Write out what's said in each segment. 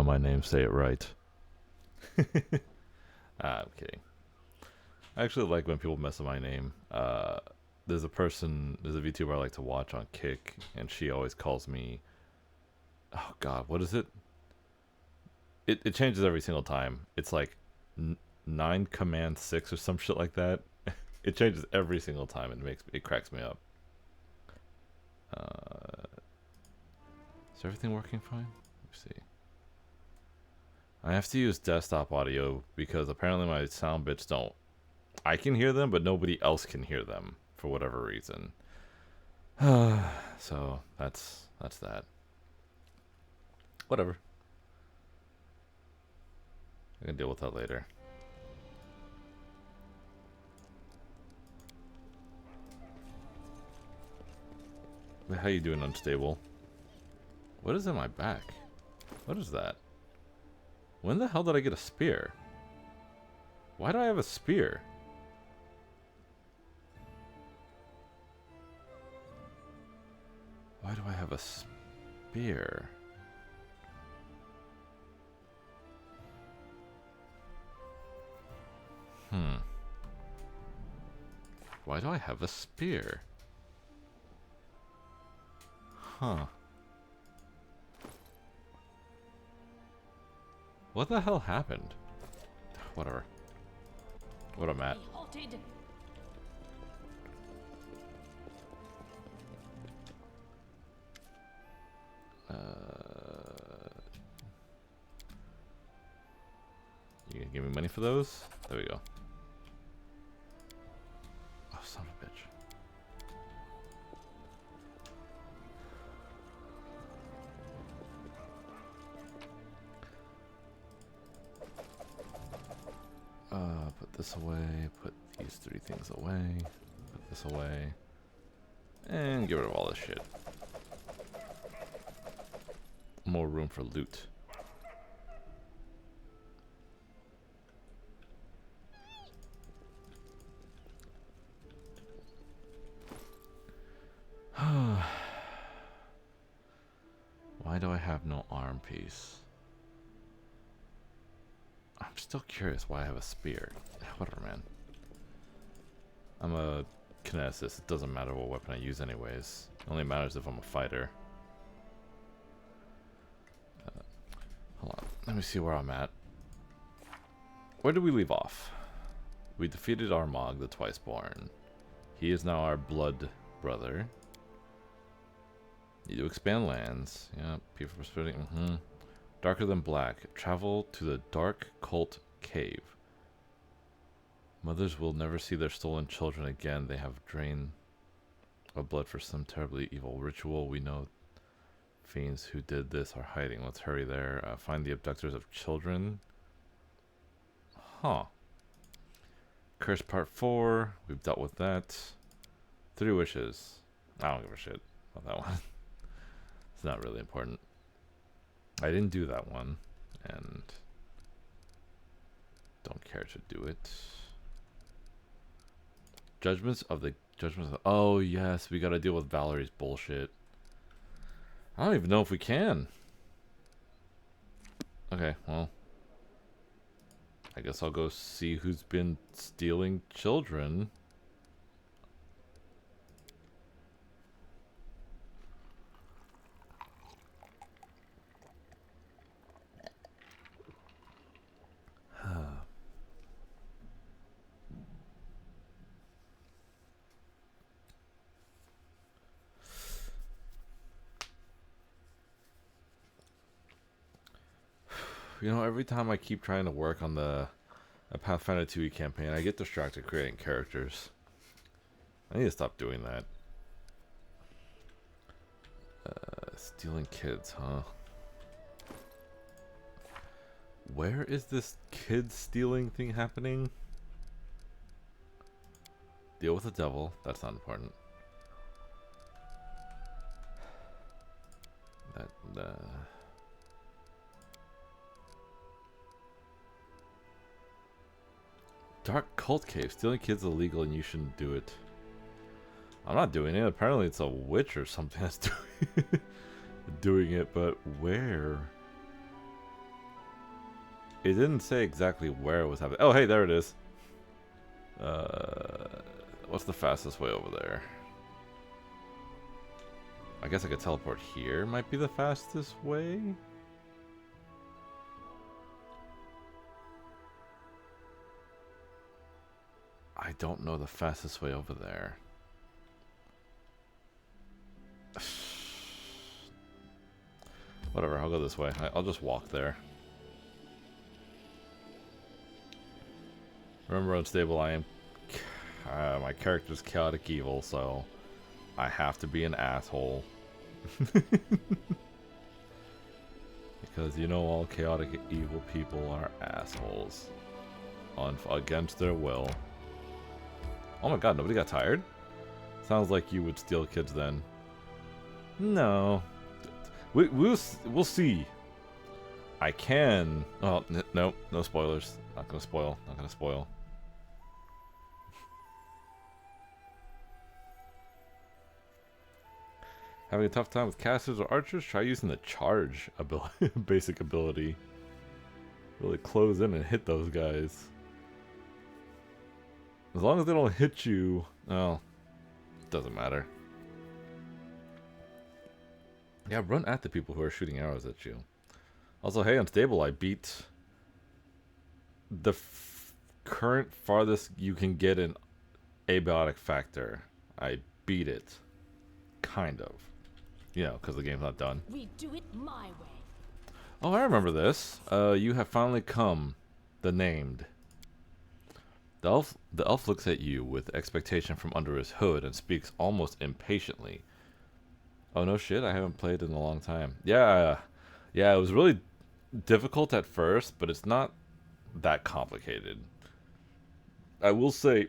my name, say it right. I'm kidding. I actually like when people mess up my name. There's a VTuber I like to watch on Kick, and she always calls me. Oh God, what is it? It changes every single time. It's like 9 command 6 or some shit like that. It changes every single time, and it cracks me up. Is everything working fine? Let me see. I have to use desktop audio because apparently my sound bits don't. I can hear them, but nobody else can hear them for whatever reason. So that's that. Whatever. I can deal with that later. But how you doing, unstable? What is in my back? What is that? When the hell did I get a spear? Why do I have a spear? Why do I have a spear? Why do I have a spear? Huh. What the hell happened? Whatever. What I'm at. You gonna give me money for those? There we go. Oh, son of a bitch. Put this away, put these 3 things away, put this away, and get rid of all this shit. More room for loot. Why do I have no arm piece? I'm still curious why I have a spear. Whatever, man. I'm a kineticist. It doesn't matter what weapon I use anyways. It only matters if I'm a fighter. Hold on. Let me see where I'm at. Where did we leave off? We defeated Armagh, the Twiceborn. He is now our blood brother. Need to expand lands. Yeah, people for spreading. Darker than black. Travel to the dark cult cave. Mothers will never see their stolen children again. They have drained of blood for some terribly evil ritual. We know fiends who did this are hiding. Let's hurry there. Find the abductors of children. Huh. Curse Part 4. We've dealt with that. 3 wishes. I don't give a shit about that one. It's not really important. I didn't do that one, and don't care to do it. Judgments of... Oh, yes, we gotta deal with Valerie's bullshit. I don't even know if we can. Okay, well. I guess I'll go see who's been stealing children. You know, every time I keep trying to work on a Pathfinder 2e campaign, I get distracted creating characters. I need to stop doing that. Stealing kids, huh? Where is this kid stealing thing happening? Deal with the devil. That's not important. Dark cult cave. Stealing kids is illegal and you shouldn't do it. I'm not doing it. Apparently it's a witch or something that's doing it, but where? It didn't say exactly where it was happening. Oh, hey, there it is. What's the fastest way over there? I guess I could teleport here. Might be the fastest way. I don't know the fastest way over there. Whatever, I'll go this way. I'll just walk there. Remember, unstable, I am... my character's chaotic evil, so... I have to be an asshole. Because you know all chaotic evil people are assholes. Against their will. Oh my god, nobody got tired? Sounds like you would steal kids then. No. We'll see. I can... Oh, no. No spoilers. Not gonna spoil. Not gonna spoil. Having a tough time with casters or archers? Try using the charge ability, basic ability. Really close in and hit those guys. As long as they don't hit you, well, it doesn't matter. Yeah, run at the people who are shooting arrows at you. Also, hey, unstable, I beat the current farthest you can get in abiotic factor. I beat it. Kind of. You know, because the game's not done. We do it my way. Oh, I remember this. You have finally come. The named. The elf looks at you with expectation from under his hood and speaks almost impatiently. Oh, no shit, I haven't played in a long time. Yeah, it was really difficult at first, but it's not that complicated. I will say,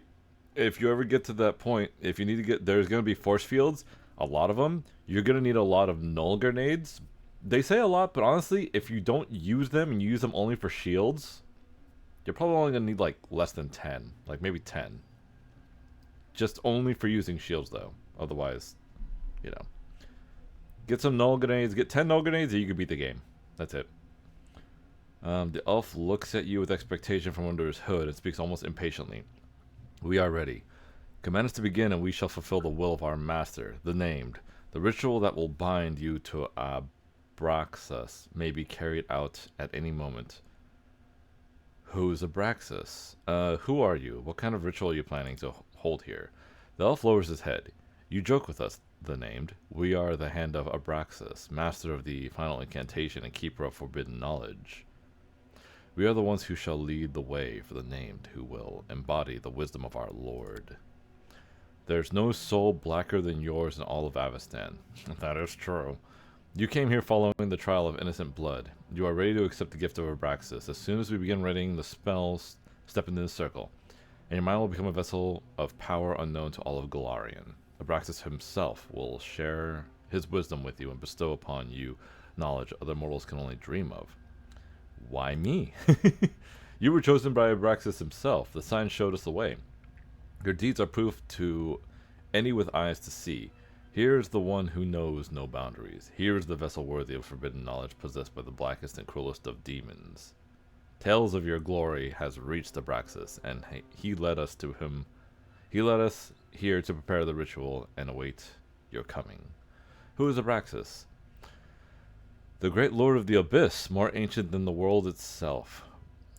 if you ever get to that point, if you need to get, there's going to be force fields, a lot of them. You're going to need a lot of null grenades. They say a lot, but honestly, if you don't use them and you use them only for shields, you're probably only going to need like less than 10, like maybe 10. Just only for using shields though. Otherwise, you know. Get some null grenades, get 10 null grenades, and you can beat the game. That's it. The elf looks at you with expectation from under his hood and speaks almost impatiently. We are ready. Command us to begin, and we shall fulfill the will of our master, the named. The ritual that will bind you to Abraxas may be carried out at any moment. Who's Abraxas? Who are you? What kind of ritual are you planning to hold here? The elf lowers his head. You joke with us, the named. We are the hand of Abraxas, master of the final incantation and keeper of forbidden knowledge. We are the ones who shall lead the way for the named, who will embody the wisdom of our Lord. There's no soul blacker than yours in all of Avestan. That is true. You came here following the trial of innocent blood. You are ready to accept the gift of Abraxas. As soon as we begin writing the spells, step into the circle, and your mind will become a vessel of power unknown to all of Golarion. Abraxas himself will share his wisdom with you and bestow upon you knowledge other mortals can only dream of. Why me? You were chosen by Abraxas himself. The sign showed us the way. Your deeds are proof to any with eyes to see. Here's the one who knows no boundaries. Here's the vessel worthy of forbidden knowledge possessed by the blackest and cruelest of demons. Tales of your glory has reached Abraxas, and he led us to him. He led us here to prepare the ritual and await your coming. Who is Abraxas? The great lord of the abyss, more ancient than the world itself.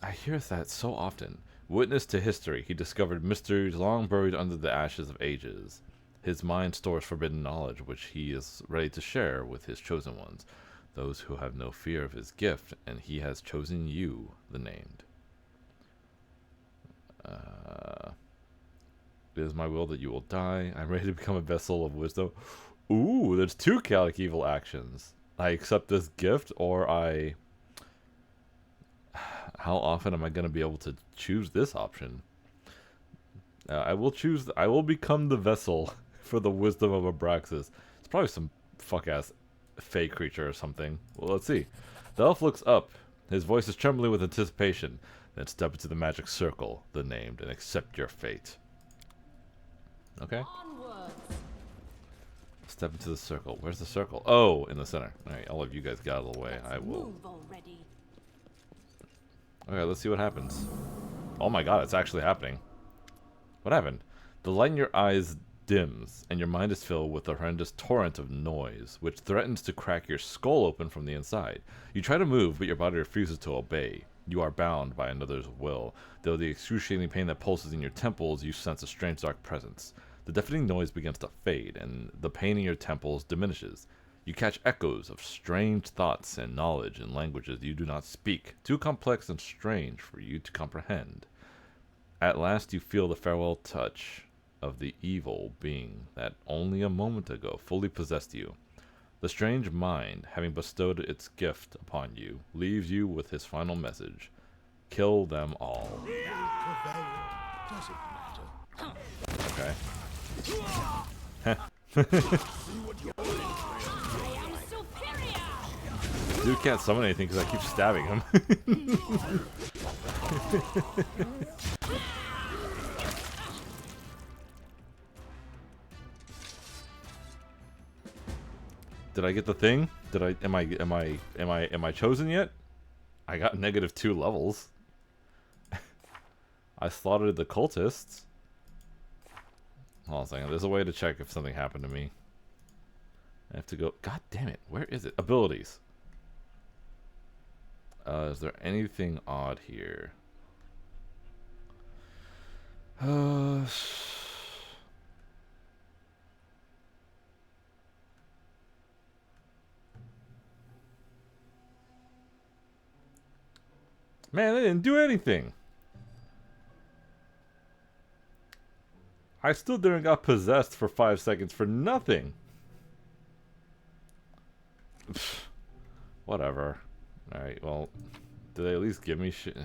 I hear that so often. Witness to history, he discovered mysteries long buried under the ashes of ages. His mind stores forbidden knowledge, which he is ready to share with his chosen ones, those who have no fear of his gift, and he has chosen you, the named. It is my will that you will die. I'm ready to become a vessel of wisdom. Ooh, there's two chaotic evil actions. I accept this gift, or I... How often am I going to be able to choose this option? I will become the vessel for the wisdom of Abraxas. It's probably some fuck-ass fey creature or something. Well, let's see. The elf looks up. His voice is trembling with anticipation. Then step into the magic circle, the named, and accept your fate. Okay. Onwards. Step into the circle. Where's the circle? Oh, in the center. Alright, all of you guys get out of the way. I will. Move already. Okay, let's see what happens. Oh my god, it's actually happening. What happened? The light in your eyes dims, and your mind is filled with a horrendous torrent of noise, which threatens to crack your skull open from the inside. You try to move, but your body refuses to obey. You are bound by another's will. Though the excruciating pain that pulses in your temples, you sense a strange dark presence. The deafening noise begins to fade, and the pain in your temples diminishes. You catch echoes of strange thoughts and knowledge in languages you do not speak, too complex and strange for you to comprehend. At last you feel the farewell touch of the evil being that only a moment ago fully possessed you. The strange mind, having bestowed its gift upon you, leaves you with his final message. Kill them all. Okay. Dude can't summon anything because I keep stabbing him. Did I get the thing? Did I am I chosen yet? I got -2 levels. I slaughtered the cultists. Hold on a second. There's a way to check if something happened to me. I have to go. God damn it. Where is it? Abilities. Is there anything odd here? Man, they didn't do anything. I stood there and got possessed for 5 seconds for nothing. Whatever. Alright, well, did they at least give me shit?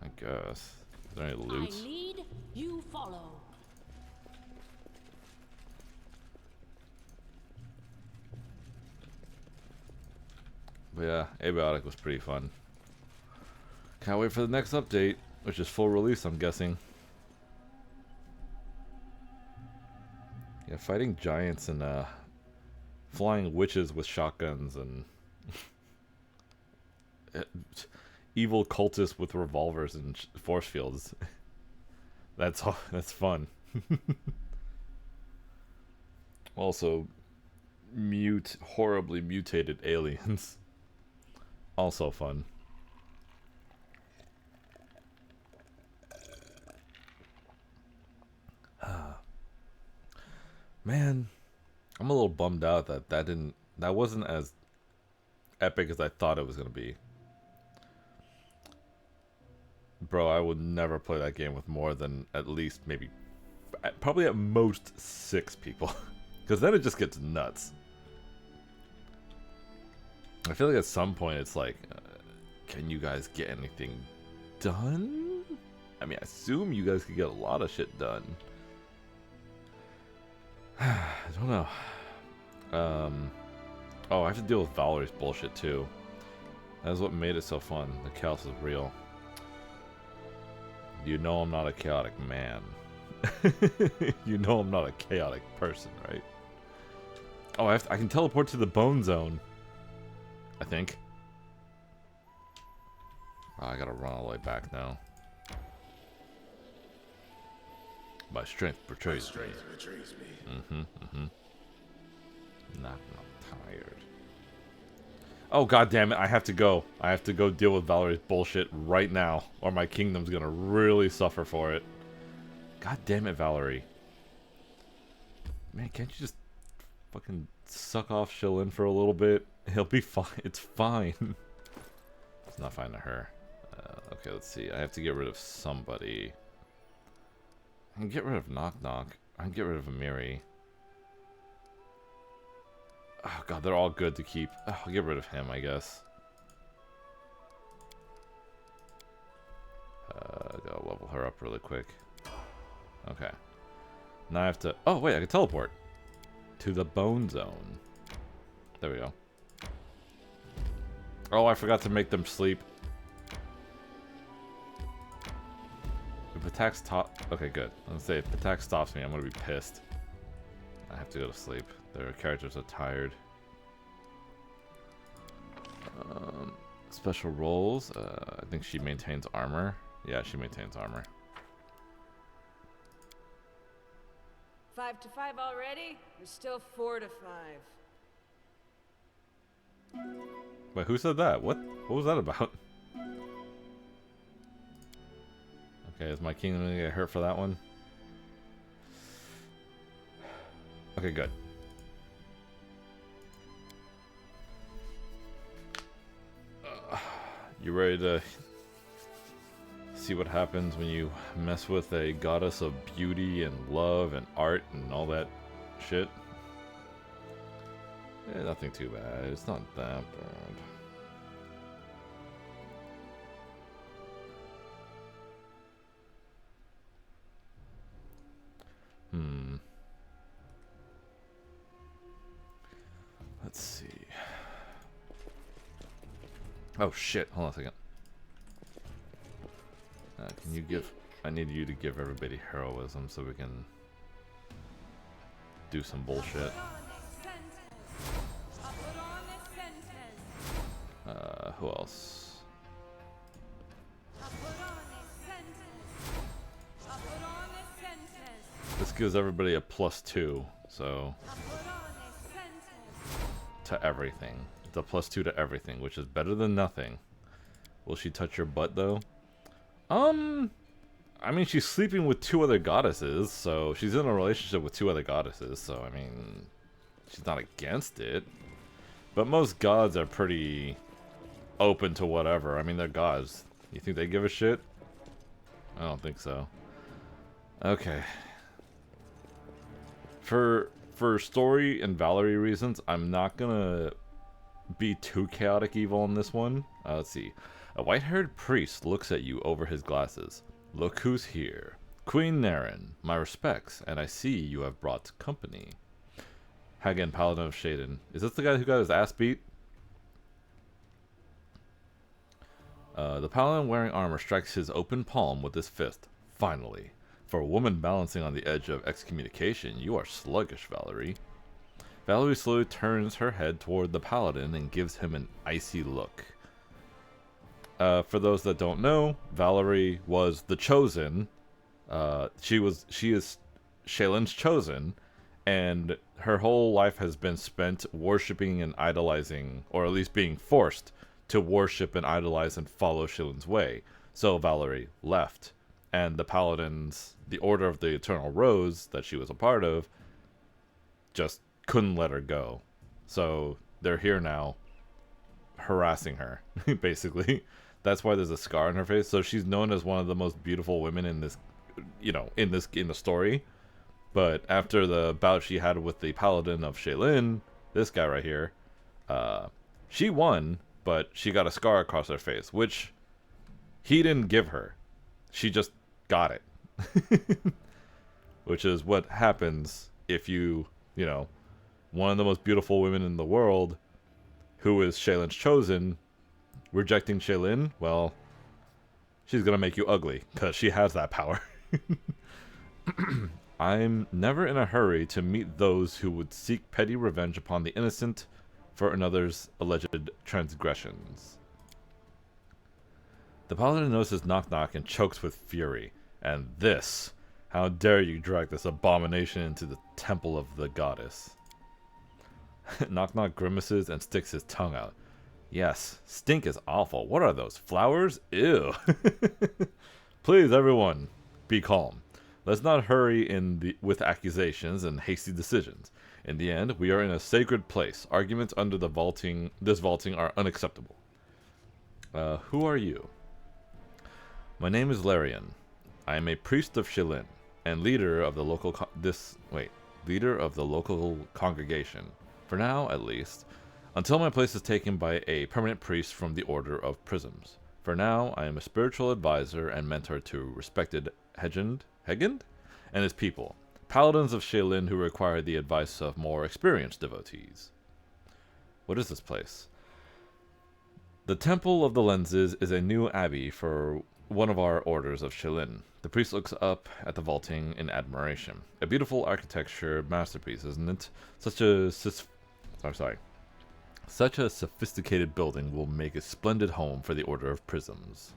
I guess. Is there any loot? I lead, you follow. But yeah, Abiotic was pretty fun. Can't wait for the next update, which is full release, I'm guessing. Yeah, fighting giants and flying witches with shotguns and evil cultists with revolvers and force fields. That's fun. Also, horribly mutated aliens. Also fun. Man, I'm a little bummed out that wasn't as epic as I thought it was gonna be. Bro, I would never play that game with more than at least maybe, probably at most 6 people, because then it just gets nuts. I feel like at some point it's like, can you guys get anything done? I mean, I assume you guys could get a lot of shit done. I don't know. Oh, I have to deal with Valerie's bullshit too. That's what made it so fun. The chaos is real. You know I'm not a chaotic man. You know I'm not a chaotic person, right? Oh, I can teleport to the bone zone. I think. Oh, I gotta run all the way back now. My strength betrays me. Nah, I'm tired. Oh, god damn it, I have to go. I have to go deal with Valerie's bullshit right now, or my kingdom's gonna really suffer for it. God damn it, Valerie. Man, can't you just fucking suck off Shillin for a little bit? He'll be fine. It's fine. It's not fine to her. Okay, let's see. I have to get rid of somebody. I can get rid of Knock Knock. I can get rid of Amiri. Oh god, they're all good to keep. Oh, I'll get rid of him, I guess. Gotta level her up really quick. Okay. Now I have to... Oh, wait, I can teleport. To the bone zone. There we go. Oh, I forgot to make them sleep. If attack stop... Okay, good. Let's say if attack stops me, I'm gonna be pissed. I have to go to sleep. Their characters are tired. Special roles. I think she maintains armor. Yeah, she maintains armor. 5 to 5 already? We're still 4 to 5. Wait, who said that? What was that about? Okay, is my king gonna get hurt for that one? Okay, good. You ready to see what happens when you mess with a goddess of beauty and love and art and all that shit? Yeah, nothing too bad. It's not that bad. Let's see. Oh shit, hold on a second. Can you give... I need you to give everybody heroism so we can do some bullshit. Who else? This gives everybody a +2, so... to everything. It's a +2 to everything, which is better than nothing. Will she touch your butt, though? I mean, she's sleeping with 2 other goddesses, so she's in a relationship with 2 other goddesses, so I mean, she's not against it. But most gods are pretty open to whatever. I mean, they're gods. You think they give a shit? I don't think so. Okay. For story and Valerie reasons, I'm not gonna be too chaotic evil in this one. Let's see. A white-haired priest looks at you over his glasses. Look who's here. Queen Naren, my respects, and I see you have brought company. Hagen, Paladin of Shaden. Is this the guy who got his ass beat? The Paladin wearing armor strikes his open palm with his fist. Finally. For a woman balancing on the edge of excommunication, you are sluggish, Valerie. Valerie slowly turns her head toward the Paladin and gives him an icy look. For those that don't know, Valerie was the Chosen. She is Shaylin's Chosen, and her whole life has been spent worshipping and idolizing, or at least being forced to worship and idolize and follow Shaylin's way. So Valerie left, and the Paladins, the Order of the Eternal Rose that she was a part of, just couldn't let her go. So they're here now, harassing her, basically. That's why there's a scar on her face. So she's known as one of the most beautiful women in this, in the story. But after the bout she had with the Paladin of Shaylin, this guy right here, she won, but she got a scar across her face, which he didn't give her. She just got it. Which is what happens if you, one of the most beautiful women in the world, who is Shaylin's Chosen, rejecting Shaylin, well, she's gonna make you ugly, because she has that power. I'm never in a hurry to meet those who would seek petty revenge upon the innocent for another's alleged transgressions. The Paladin notices Knock Knock and chokes with fury. And this, how dare you drag this abomination into the temple of the goddess? Knock Knock grimaces and sticks his tongue out. Yes, stink is awful. What are those, flowers? Ew. Please, everyone, be calm. Let's not hurry with accusations and hasty decisions. In the end, we are in a sacred place. Arguments under this vaulting are unacceptable. Who are you? My name is Larian. I am a priest of Shaylin and leader of the local congregation. For now, at least, until my place is taken by a permanent priest from the Order of Prisms. For now, I am a spiritual advisor and mentor to respected Hegend and his people, paladins of Shaylin who require the advice of more experienced devotees. What is this place? The Temple of the Lenses is a new abbey for one of our orders of Shaylin. The priest looks up at the vaulting in admiration. A beautiful architecture masterpiece, isn't it? Such a sophisticated building will make a splendid home for the Order of Prisms.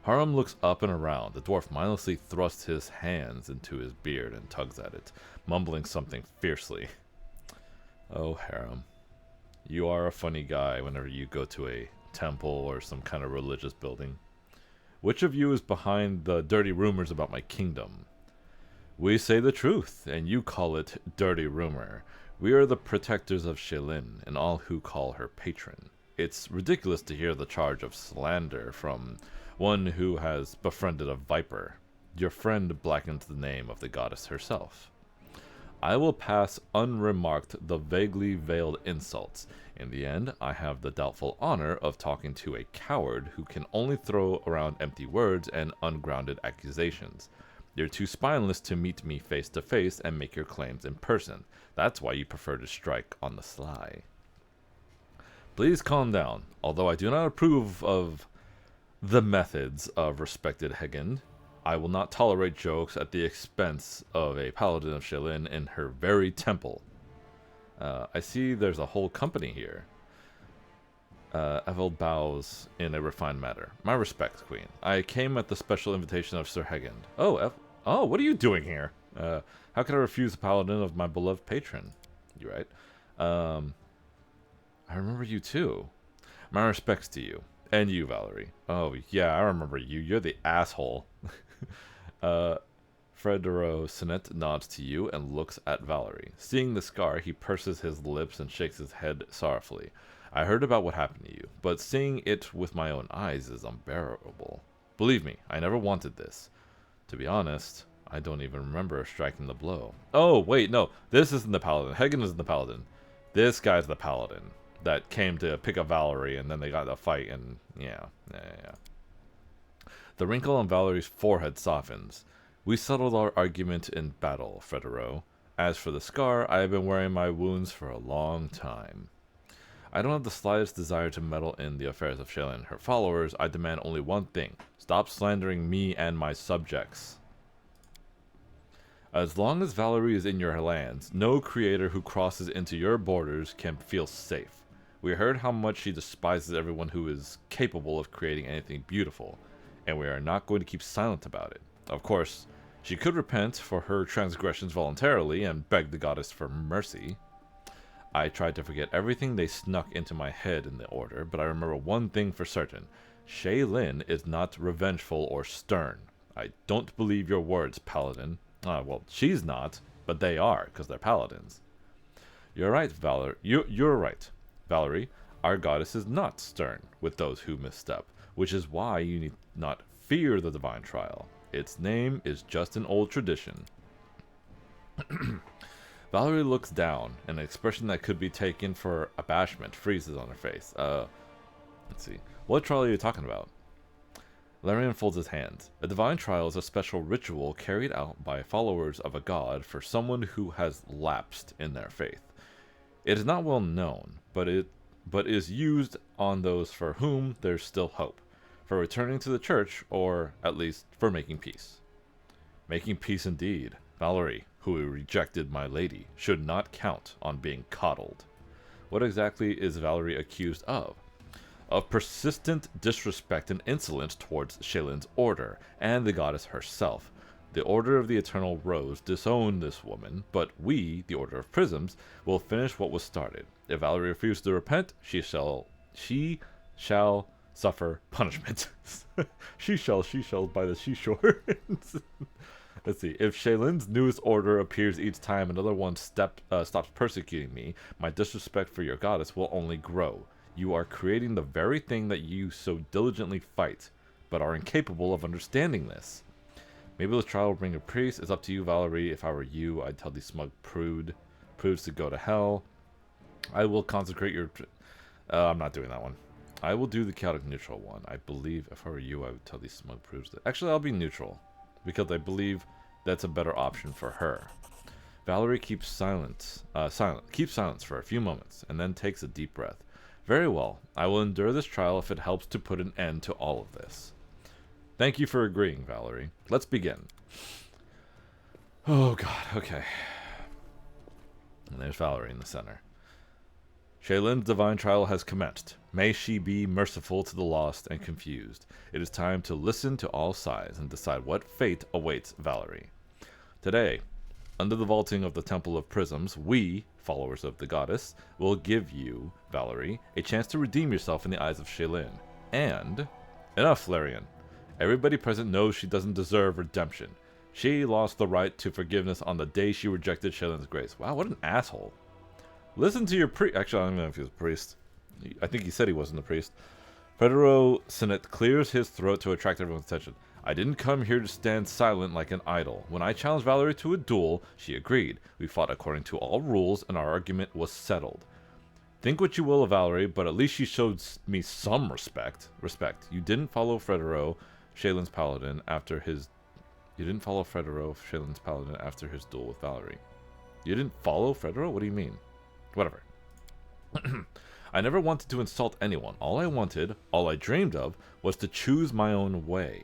Harum looks up and around. The dwarf mindlessly thrusts his hands into his beard and tugs at it, mumbling something fiercely. Oh, Harum. You are a funny guy whenever you go to a temple or some kind of religious building. Which of you is behind the dirty rumors about my kingdom? We say the truth, and you call it dirty rumor. We are the protectors of Shaylin, and all who call her patron. It's ridiculous to hear the charge of slander from one who has befriended a viper. Your friend blackens the name of the goddess herself. I will pass unremarked the vaguely veiled insults. In the end, I have the doubtful honor of talking to a coward who can only throw around empty words and ungrounded accusations. You're too spineless to meet me face to face and make your claims in person. That's why you prefer to strike on the sly. Please calm down. Although I do not approve of the methods of respected Hegend, I will not tolerate jokes at the expense of a paladin of Shaylin in her very temple. I see there's a whole company here. Eveld bows in a refined manner. My respects, Queen. I came at the special invitation of Sir Hegend. Oh, what are you doing here? How could I refuse a paladin of my beloved patron? You're right. I remember you too. My respects to you. And you, Valerie. Oh, yeah, I remember you. You're the asshole. Fredero Sinet nods to you and looks at Valerie. Seeing the scar, he purses his lips and shakes his head sorrowfully. I heard about what happened to you, but seeing it with my own eyes is unbearable. Believe me, I never wanted this. To be honest, I don't even remember striking the blow. Oh, wait, no. This isn't the paladin. Hagen isn't the paladin. This guy's the paladin that came to pick up Valerie, and then they got in a fight, and yeah. The wrinkle on Valerie's forehead softens. We settled our argument in battle, Fredero. As for the scar, I have been wearing my wounds for a long time. I don't have the slightest desire to meddle in the affairs of Shaylin and her followers. I demand only one thing. Stop slandering me and my subjects. As long as Valerie is in your lands, no creator who crosses into your borders can feel safe. We heard how much she despises everyone who is capable of creating anything beautiful, and we are not going to keep silent about it. Of course, she could repent for her transgressions voluntarily and beg the goddess for mercy. I tried to forget everything they snuck into my head in the order, but I remember one thing for certain. Shaylin is not revengeful or stern. I don't believe your words, Paladin. Well, she's not, but they are, because they're paladins. You're right, You're right, Valerie. Our goddess is not stern with those who misstep, which is why you need not fear the divine trial. Its name is just an old tradition. Valerie looks down, and an expression that could be taken for abashment freezes on her face. Let's see. What trial are you talking about? Larian folds his hands. A divine trial is a special ritual carried out by followers of a god for someone who has lapsed in their faith. It is not well known, but is used on those for whom there's still hope, for returning to the church, or at least for making peace. Making peace indeed. Valerie, who rejected my lady, should not count on being coddled. What exactly is Valerie accused of? Of persistent disrespect and insolence towards Shaylin's order, and the goddess herself. The Order of the Eternal Rose disowned this woman, but we, the Order of Prisms, will finish what was started. If Valerie refuses to repent, she shall suffer punishment. she shall by the seashore. Let's see. If Shaylin's newest order appears each time another one stops persecuting me, my disrespect for your goddess will only grow. You are creating the very thing that you so diligently fight, but are incapable of understanding this. Maybe this trial will bring a priest. It's up to you, Valerie. If I were you, I'd tell these smug prudes to go to hell. I will consecrate your... I'm not doing that one. I will do the chaotic neutral one. I believe if I were you, I would tell these smug prudes that... Actually, I'll be neutral, because I believe that's a better option for her. Valerie keeps silence for a few moments, and then takes a deep breath. Very well. I will endure this trial if it helps to put an end to all of this. Thank you for agreeing, Valerie. Let's begin. Oh, God. Okay. And there's Valerie in the center. Shaylin's divine trial has commenced. May she be merciful to the lost and confused. It is time to listen to all sides and decide what fate awaits Valerie. Today, under the vaulting of the Temple of Prisms, we, followers of the goddess, will give you, Valerie, a chance to redeem yourself in the eyes of Shaylin. And... enough, Larian. Everybody present knows she doesn't deserve redemption. She lost the right to forgiveness on the day she rejected Shaylin's grace. Wow, what an asshole. Listen to your priest. Actually, I don't know if he was a priest. I think he said he wasn't a priest. Federo Sinet clears his throat to attract everyone's attention. I didn't come here to stand silent like an idol. When I challenged Valerie to a duel, she agreed. We fought according to all rules, and our argument was settled. Think what you will of Valerie, but at least she showed me some respect. You didn't follow Federo, Shaylin's paladin, after his... You didn't follow Federo, Shaylin's paladin, after his duel with Valerie. You didn't follow Federo? What do you mean? Whatever. I never wanted to insult anyone. All I wanted, all I dreamed of, was to choose my own way.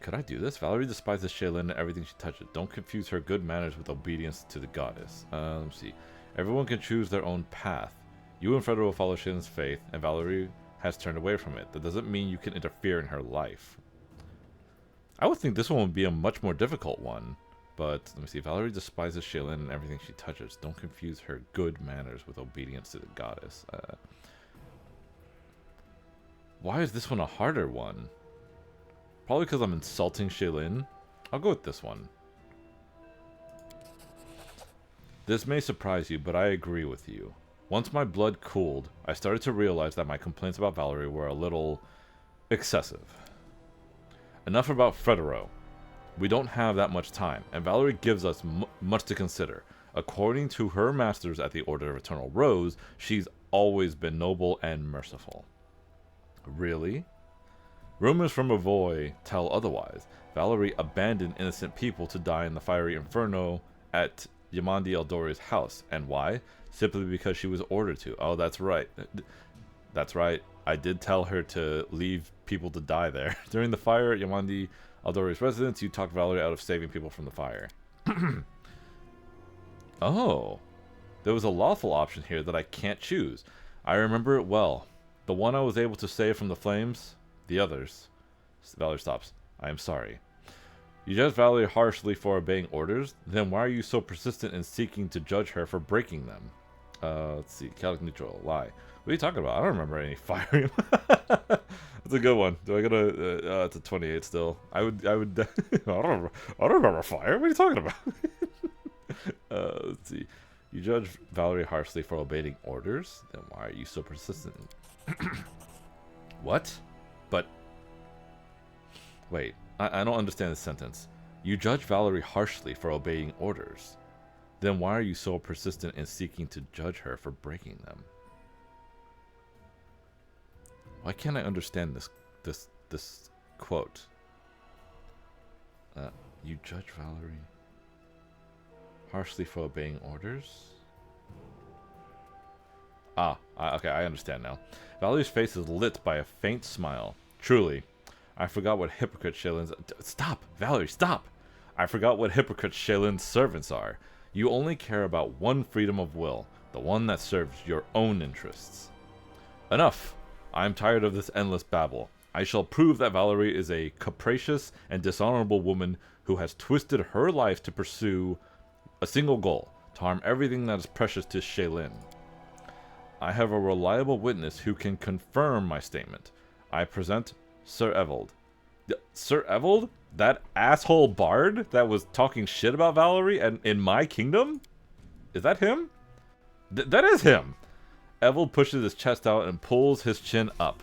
Could I do this? Valerie despises Shaylin and everything she touches. Don't confuse her good manners with obedience to the goddess. Let me see. Everyone can choose their own path. You and Frederick will follow Shaylin's faith, and Valerie has turned away from it. That doesn't mean you can interfere in her life. I would think this one would be a much more difficult one. But, let me see. Valerie despises Shaylin and everything she touches. Don't confuse her good manners with obedience to the goddess. Why is this one a harder one? Probably because I'm insulting Shaylin. I'll go with this one. This may surprise you, but I agree with you. Once my blood cooled, I started to realize that my complaints about Valerie were a little excessive. Enough about Federo. We don't have that much time, and Valerie gives us much to consider. According to her masters at the Order of Eternal Rose, she's always been noble and merciful. Really? Rumors from Avoy tell otherwise. Valerie abandoned innocent people to die in the fiery inferno at Yamandi Eldori's house. And why? Simply because she was ordered to. Oh, that's right. That's right. I did tell her to leave people to die there. During the fire at Yamandi Eldori's residence, you talked Valerie out of saving people from the fire. Oh. There was a lawful option here that I can't choose. I remember it well. The one I was able to save from the flames, the others. Valerie stops. I am sorry. You judge Valerie harshly for obeying orders? Then why are you so persistent in seeking to judge her for breaking them? Let's see. Chaotic neutral. Lie. What are you talking about? I don't remember any fire. That's a good one. Do I gotta? It's a 28 still. I would. I don't remember fire. What are you talking about? Let's see. You judge Valerie harshly for obeying orders? Then why are you so persistent? What? But wait. I don't understand this sentence. You judge Valerie harshly for obeying orders. Then why are you so persistent in seeking to judge her for breaking them? Why can't I understand this quote? You judge Valerie harshly for obeying orders? Okay, I understand now. Valerie's face is lit by a faint smile. Truly, I forgot what hypocrite Shaylin's... Stop! Valerie, stop! I forgot what hypocrite Shaylin's servants are. You only care about one freedom of will, the one that serves your own interests. Enough! I am tired of this endless babble. I shall prove that Valerie is a capricious and dishonorable woman who has twisted her life to pursue a single goal, to harm everything that is precious to Shaylin. I have a reliable witness who can confirm my statement. I present Sir Evold. Sir Evold? That asshole bard that was talking shit about Valerie and in my kingdom? Is that him? That is him! Evold pushes his chest out and pulls his chin up.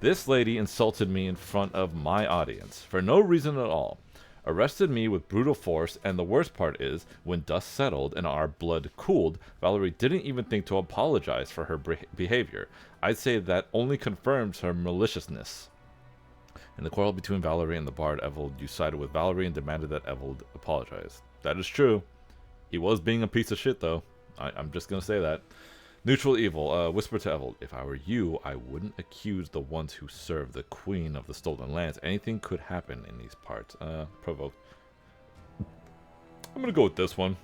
This lady insulted me in front of my audience, for no reason at all. Arrested me with brutal force, and the worst part is, when dust settled and our blood cooled, Valerie didn't even think to apologize for her behavior. I'd say that only confirms her maliciousness. In the quarrel between Valerie and the bard Evold, you sided with Valerie and demanded that Evold apologize. That is true. He was being a piece of shit, though. I'm just gonna say that. Neutral evil. Whisper to Evold. If I were you, I wouldn't accuse the ones who serve the Queen of the Stolen Lands. Anything could happen in these parts. Provoke. I'm gonna go with this one.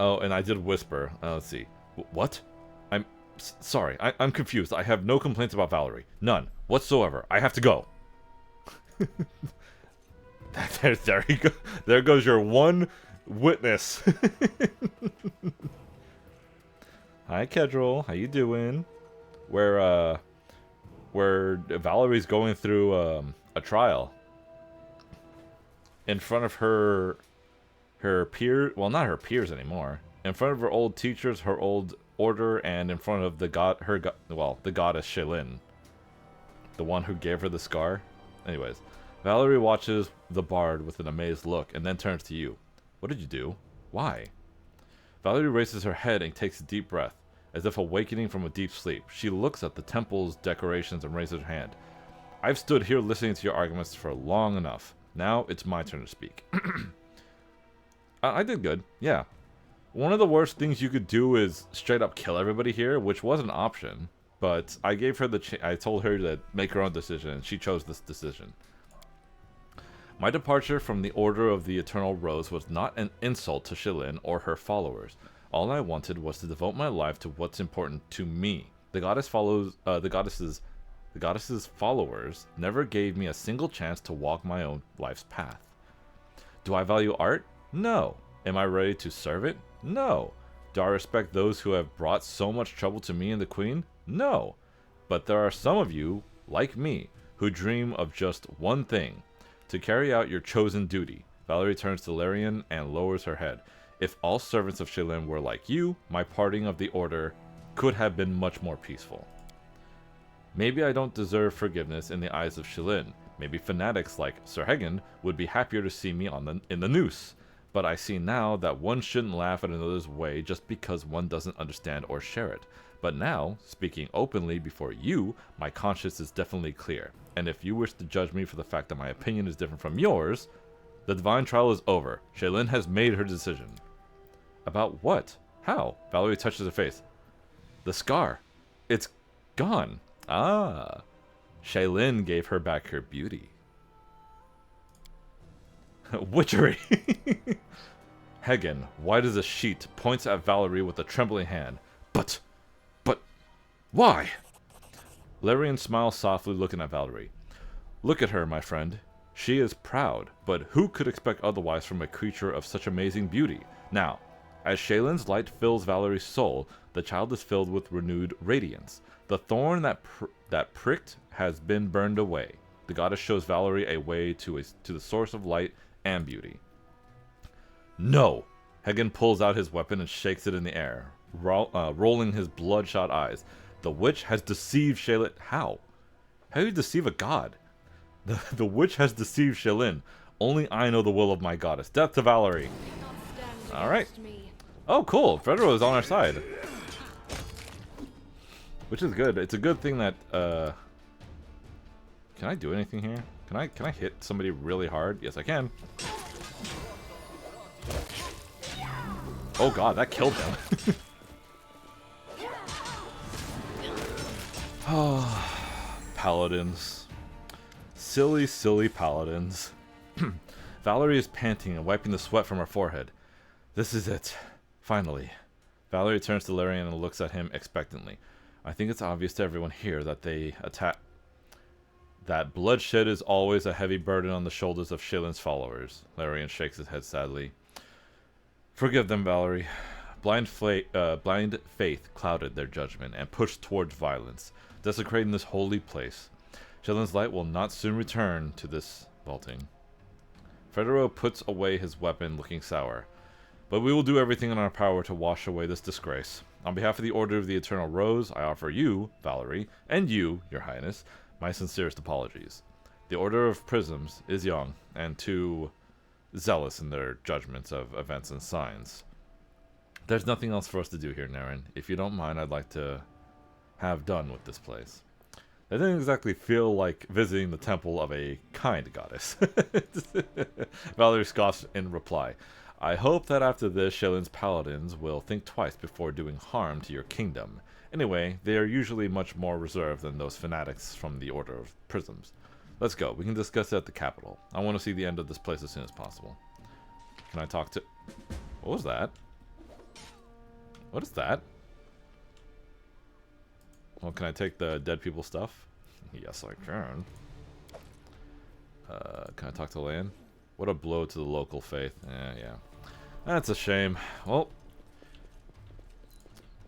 Oh, and I did whisper. Let's see. What? I'm sorry. I'm confused. I have no complaints about Valerie. None whatsoever. I have to go. There you go. There goes your one witness. Hi, Kedril. How you doing? Where Valerie's going through a trial in front of her peer, well, not her peers anymore, in front of her old teachers, her old order, and in front of the the goddess Shaylin, the one who gave her the scar. Anyways, Valerie watches the bard with an amazed look and then turns to you. What did you do? Why? Valerie raises her head and takes a deep breath, as if awakening from a deep sleep. She looks at the temple's decorations and raises her hand. I've stood here listening to your arguments for long enough. Now it's my turn to speak. I did good, yeah. One of the worst things you could do is straight up kill everybody here, which was an option. But I gave her I told her to make her own decision, and she chose this decision. My departure from the Order of the Eternal Rose was not an insult to Shaylin or her followers. All I wanted was to devote my life to what's important to me. The goddess's followers never gave me a single chance to walk my own life's path. Do I value art? No. Am I ready to serve it? No. Do I respect those who have brought so much trouble to me and the Queen? No. But there are some of you, like me, who dream of just one thing: to carry out your chosen duty. Valerie turns to Larian and lowers her head. If all servants of Shaylin were like you, my parting of the order could have been much more peaceful. Maybe I don't deserve forgiveness in the eyes of Shaylin. Maybe fanatics like Sir Hagen would be happier to see me in the noose. But I see now that one shouldn't laugh at another's way just because one doesn't understand or share it. But now, speaking openly before you, my conscience is definitely clear. And if you wish to judge me for the fact that my opinion is different from yours, the divine trial is over. Shaylin has made her decision. About what? How? Valerie touches her face. The scar. It's gone. Ah. Shaylin gave her back her beauty. Witchery. Hagen, white as a sheet, points at Valerie with a trembling hand. But, why? Larian smiles softly, looking at Valerie. Look at her, my friend. She is proud, but who could expect otherwise from a creature of such amazing beauty? Now, as Shaylin's light fills Valerie's soul, the child is filled with renewed radiance. The thorn that pricked has been burned away. The goddess shows Valerie a way to the source of light and beauty. No! Hagen pulls out his weapon and shakes it in the air, rolling his bloodshot eyes. The witch has deceived Shaylin. How? How do you deceive a god? The witch has deceived Shaylin. Only I know the will of my goddess. Death to Valerie. Alright. Oh, cool. Federer is on our side. Which is good. It's a good thing that, Can I do anything here? Can I hit somebody really hard? Yes, I can. Oh god, that killed him. Oh, paladins. Silly, silly paladins. Valerie is panting and wiping the sweat from her forehead. This is it. Finally. Valerie turns to Larian and looks at him expectantly. I think it's obvious to everyone here that that bloodshed is always a heavy burden on the shoulders of Shaylin's followers. Larian shakes his head sadly. Forgive them, Valerie. Blind faith clouded their judgment and pushed towards violence, desecrating this holy place. Shaylin's light will not soon return to this vaulting. Federo puts away his weapon, looking sour. But we will do everything in our power to wash away this disgrace. On behalf of the Order of the Eternal Rose, I offer you, Valerie, and you, Your Highness, my sincerest apologies. The Order of Prisms is young and too zealous in their judgments of events and signs. There's nothing else for us to do here, Naren. If you don't mind, I'd like to have done with this place. That didn't exactly feel like visiting the temple of a kind goddess. Valerie scoffs in reply. I hope that after this, Shaylin's paladins will think twice before doing harm to your kingdom. Anyway, they are usually much more reserved than those fanatics from the Order of Prisms. Let's go. We can discuss it at the capital. I want to see the end of this place as soon as possible. Can I talk to... What was that? What is that? Well, can I take the dead people stuff? Yes, I can. Can I talk to Lan? What a blow to the local faith. Yeah. That's a shame. Well,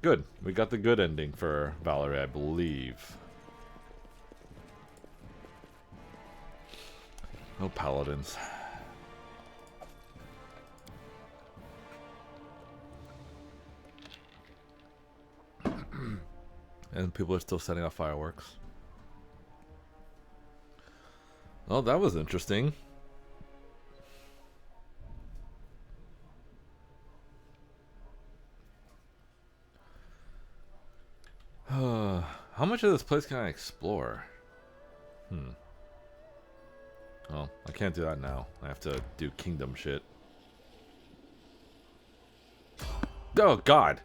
good. We got the good ending for Valerie, I believe. No paladins. And people are still setting off fireworks. Well, that was interesting. How much of this place can I explore? Well, I can't do that now. I have to do kingdom shit. Oh, God!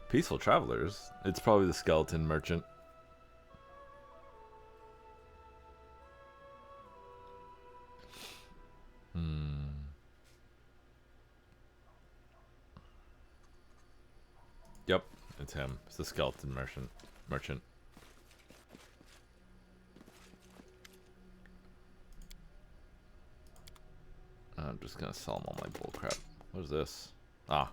Peaceful travelers. It's probably the skeleton merchant. Yep, it's him. It's the skeleton merchant. I'm just gonna sell him all my bullcrap. What is this? Ah.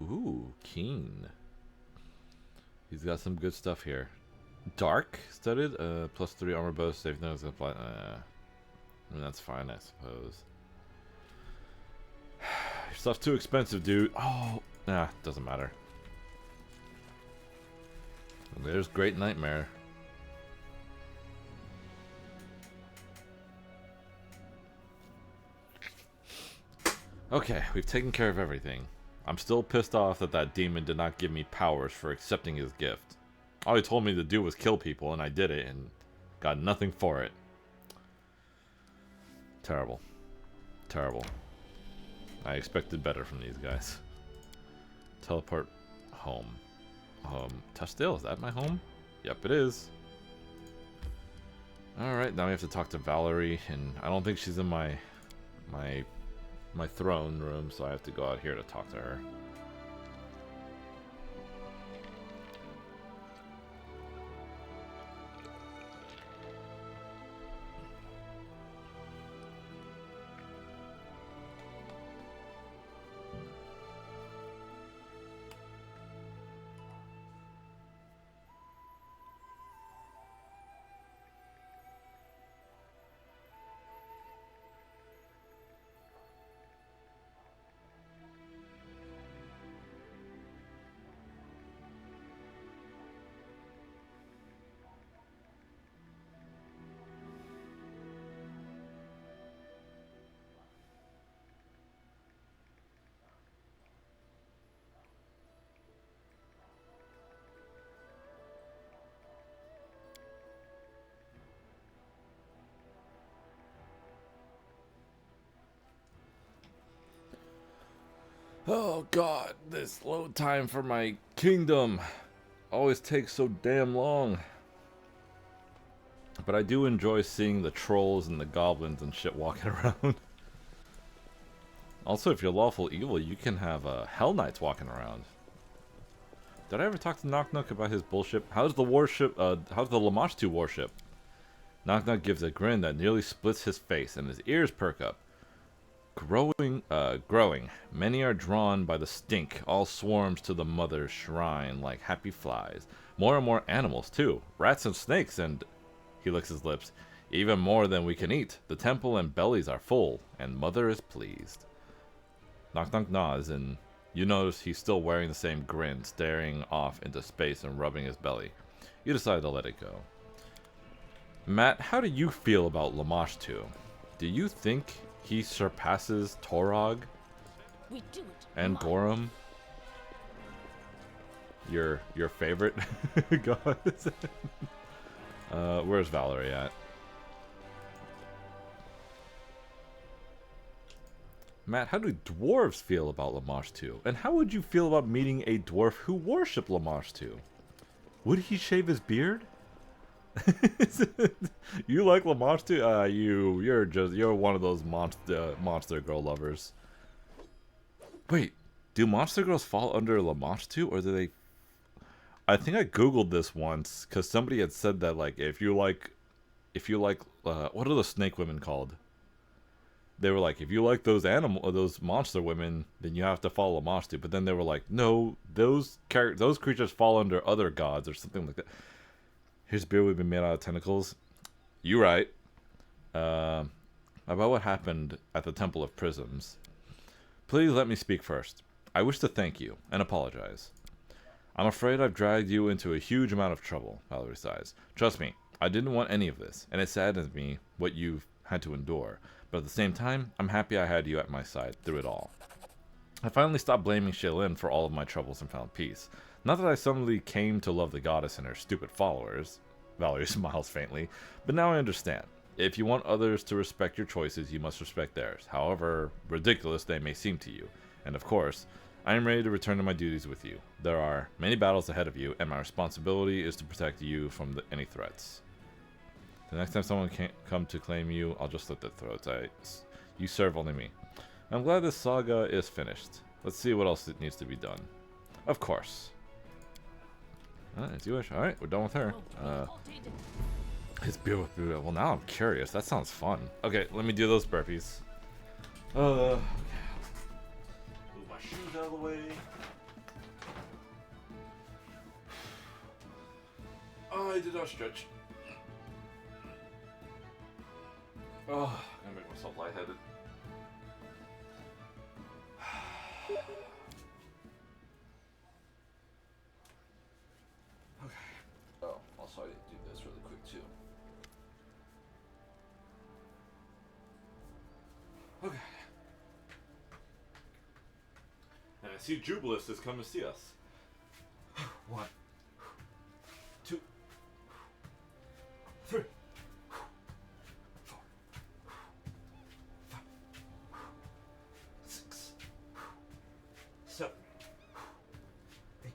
Ooh, keen. He's got some good stuff here. Dark studded, +3 armor bonus, save notes apply. I mean, that's fine, I suppose. Your stuff's too expensive, dude. Oh, nah, doesn't matter. And there's Great Nightmare. Okay, we've taken care of everything. I'm still pissed off that that demon did not give me powers for accepting his gift. All he told me to do was kill people, and I did it, and got nothing for it. Terrible. Terrible. I expected better from these guys. Teleport home. Touchdale, is that my home? Yep, it is. Alright, now we have to talk to Valerie, and I don't think she's in my throne room, so I have to go out here to talk to her. Oh god, this load time for my kingdom always takes so damn long. But I do enjoy seeing the trolls and the goblins and shit walking around. Also, if you're lawful evil, you can have Hell Knights walking around. Did I ever talk to Knock Knock about his bullshit? How's the warship, how's the Lamash 2 warship? Knock Knock gives a grin that nearly splits his face and his ears perk up. Growing. Many are drawn by the stink, all swarms to the mother's shrine like happy flies. More and more animals, too. Rats and snakes, and... He licks his lips. Even more than we can eat. The temple and bellies are full, and mother is pleased. Knock Knock nods, and you notice he's still wearing the same grin, staring off into space and rubbing his belly. You decide to let it go. Matt, how do you feel about Lamash 2? Do you think he surpasses Torog We do it. and Gorum? Your favorite gods? Where's Valerie at? Matt, how do dwarves feel about Lamage 2? And how would you feel about meeting a dwarf who worshipped Lamage 2? Would he shave his beard? You like Lamage 2? You're one of those monster girl lovers. Wait, do monster girls fall under Lamage 2, or do they? I think I googled this once because somebody had said that like if you like what are the snake women called? They were like, if you like those monster women, then you have to follow Lamage 2. But then they were like, no, those creatures fall under other gods or something like that. His beard would be made out of tentacles. You right. About what happened at the Temple of Prisms. Please let me speak first. I wish to thank you and apologize. I'm afraid I've dragged you into a huge amount of trouble, Valerie sighs. Trust me, I didn't want any of this, and it saddens me what you've had to endure. But at the same time, I'm happy I had you at my side through it all. I finally stopped blaming Shaylin for all of my troubles and found peace. Not that I suddenly came to love the goddess and her stupid followers. Valerie smiles faintly. But now I understand. If you want others to respect your choices, you must respect theirs, however ridiculous they may seem to you. And of course, I am ready to return to my duties with you. There are many battles ahead of you, and my responsibility is to protect you from any threats. The next time someone can't come to claim you, I'll just slit their throats. You serve only me. I'm glad this saga is finished. Let's see what else needs to be done. Of course. As you wish. Alright, we're done with her. His beard with Buddha. Well, now I'm curious. That sounds fun. Okay, let me do those burpees. Okay. Move my shoes out of the way. I did not stretch. Oh, I'm gonna make myself lightheaded. Okay. Oh, also I need to do this really quick too. Okay. And I see Jubilis has come to see us. 1, 2, 3. 7, 8,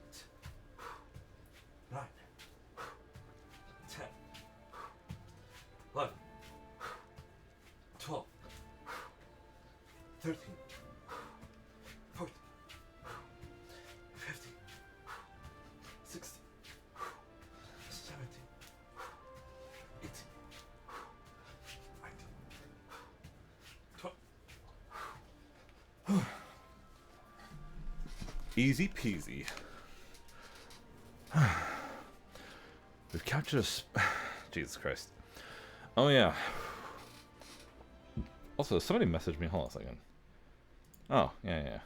9, 10, 11, 12, 13, 14, 15, 16, 17, 18, 19, 20. Easy peasy. We've captured a Jesus Christ. Oh yeah. Also, somebody messaged me. Hold on a second. Oh, yeah.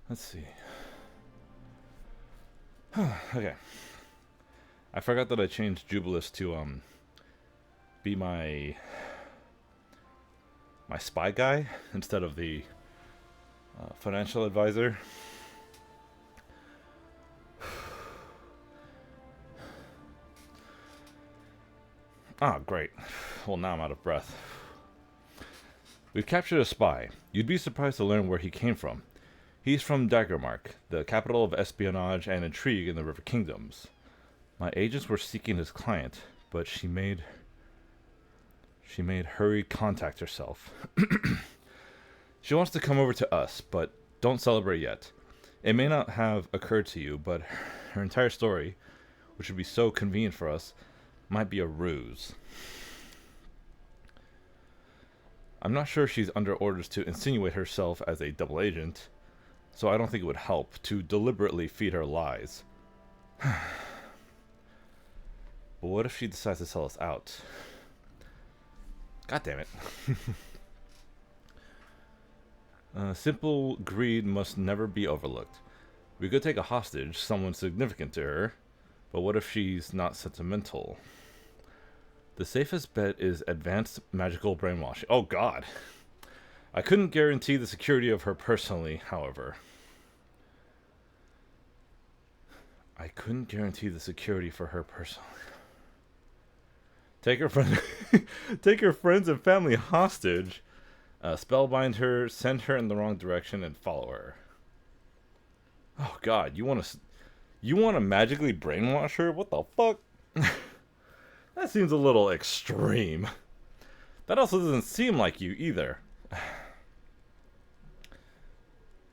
Let's see. Okay. I forgot that I changed Jubilis to be my spy guy instead of the financial advisor. Ah, great. Well, now I'm out of breath. We've captured a spy. You'd be surprised to learn where he came from. He's from Daggermark, the capital of espionage and intrigue in the River Kingdoms. My agents were seeking his client, but she made hurried contact herself. She wants to come over to us, but don't celebrate yet. It may not have occurred to you, but her entire story, which would be so convenient for us, might be a ruse. I'm not sure she's under orders to insinuate herself as a double agent, so I don't think it would help to deliberately feed her lies. But what if she decides to sell us out? God damn it. Simple greed must never be overlooked. We could take a hostage, someone significant to her, but what if she's not sentimental? The safest bet is advanced magical brainwashing. Oh god. I couldn't guarantee the security of her personally, however. I couldn't guarantee the security for her personally. Take her friend, take her friends and family hostage. Spellbind her, send her in the wrong direction, and follow her. Oh God, you want to magically brainwash her? What the fuck? That seems a little extreme. That also doesn't seem like you either.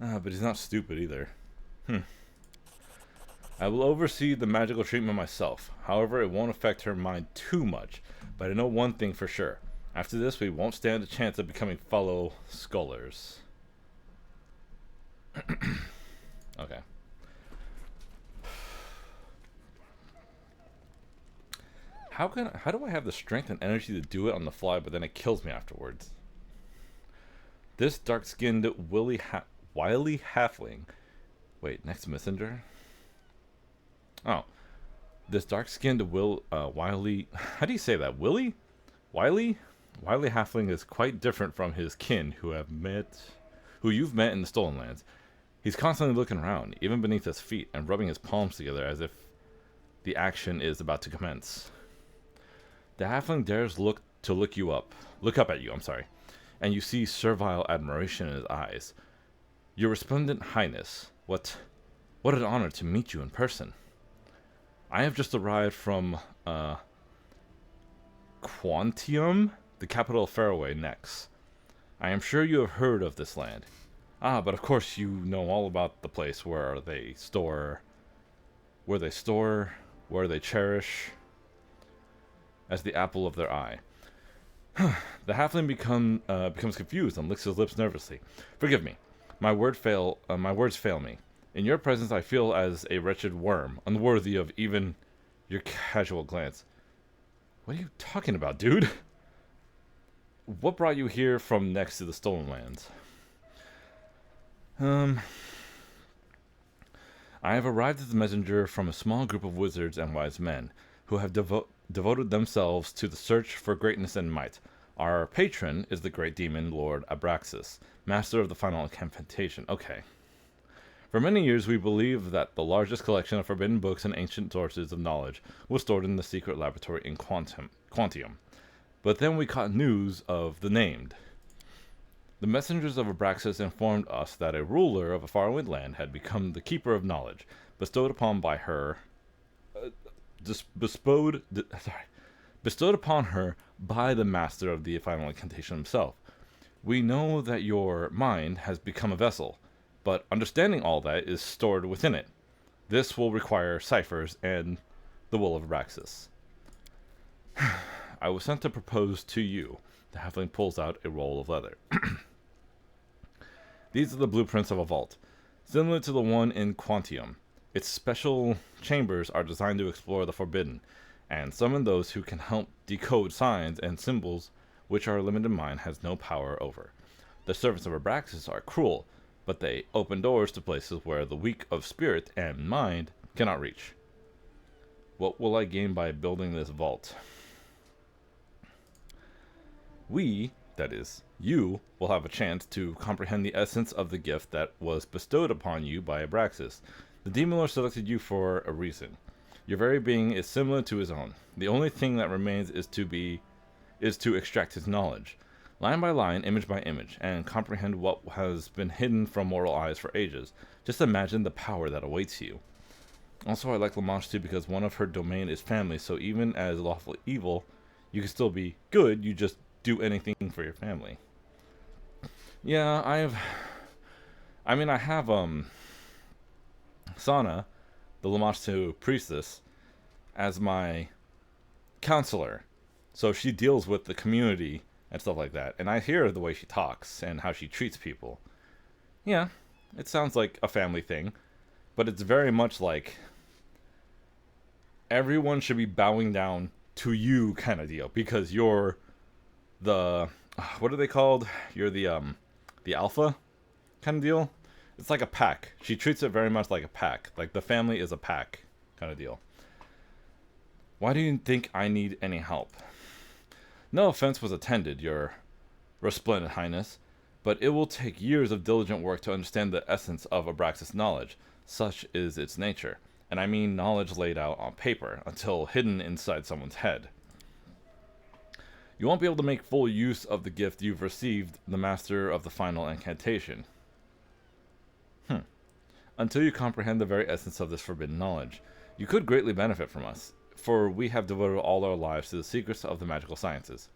But he's not stupid either. I will oversee the magical treatment myself. However, it won't affect her mind too much. But I know one thing for sure. After this, we won't stand a chance of becoming fellow scholars. Okay. How do I have the strength and energy to do it on the fly, but then it kills me afterwards? This dark-skinned, wily halfling. Wait, next messenger? Oh. This dark-skinned, wily... How do you say that? Willy? Wily? Wily halfling is quite different from his kin who you've met in the Stolen Lands. He's constantly looking around, even beneath his feet, and rubbing his palms together as if the action is about to commence. The halfling dares look up at you, and you see servile admiration in his eyes. Your resplendent highness, what an honor to meet you in person. I have just arrived from, Quantium, the capital of Faraway, next. I am sure you have heard of this land. But of course you know all about the place where they cherish as the apple of their eye. The halfling becomes confused and licks his lips nervously. Forgive me. My words fail me. In your presence I feel as a wretched worm, unworthy of even your casual glance. What are you talking about, dude? What brought you here from next to the Stolen Lands? I have arrived as a messenger from a small group of wizards and wise men who have devoted themselves to the search for greatness and might. Our patron is the great demon Lord Abraxas, master of the final incantation. Okay. For many years we believed that the largest collection of forbidden books and ancient sources of knowledge was stored in the secret laboratory in Quantium. But then we caught news of the named. The messengers of Abraxas informed us that a ruler of a faraway land had become the keeper of knowledge, bestowed upon her by the master of the final incantation himself. We know that your mind has become a vessel, but understanding all that is stored within it. This will require ciphers and the will of Abraxas. I was sent to propose to you. The halfling pulls out a roll of leather. These are the blueprints of a vault, similar to the one in Quantium. Its special chambers are designed to explore the forbidden, and summon those who can help decode signs and symbols which our limited mind has no power over. The servants of Abraxas are cruel, but they open doors to places where the weak of spirit and mind cannot reach. What will I gain by building this vault? We, that is, you, will have a chance to comprehend the essence of the gift that was bestowed upon you by Abraxas. The demon lord selected you for a reason. Your very being is similar to his own. The only thing that remains is to extract his knowledge, line by line, image by image, and comprehend what has been hidden from mortal eyes for ages. Just imagine the power that awaits you. Also, I like Lamage too because one of her domain is family, so even as lawful evil, you can still be good, you just do anything for your family. Yeah, I have Sana, the Lamashtu priestess, as my counselor. So she deals with the community and stuff like that. And I hear the way she talks and how she treats people. Yeah, it sounds like a family thing. But it's very much like everyone should be bowing down to you kind of deal. Because you're the... what are they called? You're the alpha kind of deal. It's like a pack. She treats it very much like a pack. Like the family is a pack kind of deal. Why do you think I need any help? No offense was intended, your resplendent highness, but it will take years of diligent work to understand the essence of Abraxas' knowledge. Such is its nature. And I mean knowledge laid out on paper, until hidden inside someone's head. You won't be able to make full use of the gift you've received, the Master of the Final Incantation. Until you comprehend the very essence of this forbidden knowledge. You could greatly benefit from us, for we have devoted all our lives to the secrets of the magical sciences.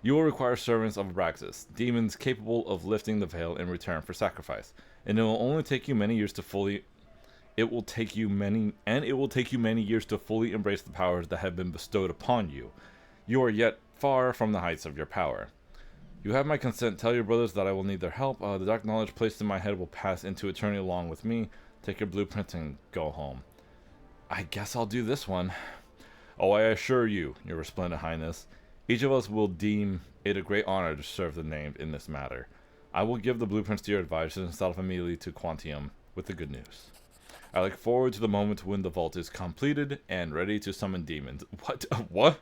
You will require servants of Abraxas, demons capable of lifting the veil in return for sacrifice, and it will only take you many years to fully it will take you many years to fully embrace the powers that have been bestowed upon you. You are yet far from the heights of your power. You have my consent. Tell your brothers that I will need their help. The dark knowledge placed in my head will pass into eternity along with me. Take your blueprint and go home. I guess I'll do this one. Oh, I assure you, your resplendent highness, each of us will deem it a great honor to serve the named in this matter. I will give the blueprints to your advisors and set off immediately to Quantium with the good news. I look forward to the moment when the vault is completed and ready to summon demons. What? What?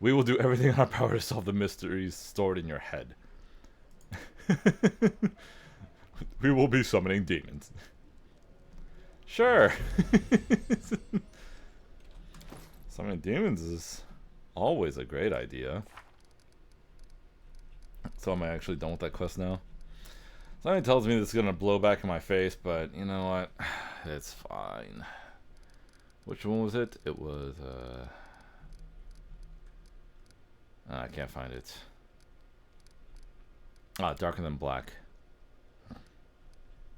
We will do everything in our power to solve the mysteries stored in your head. We will be summoning demons. Sure. Summoning demons is always a great idea. So am I actually done with that quest now? Something tells me this is going to blow back in my face, but you know what? It's fine. Which one was it? It was, I can't find it. Darker Than Black.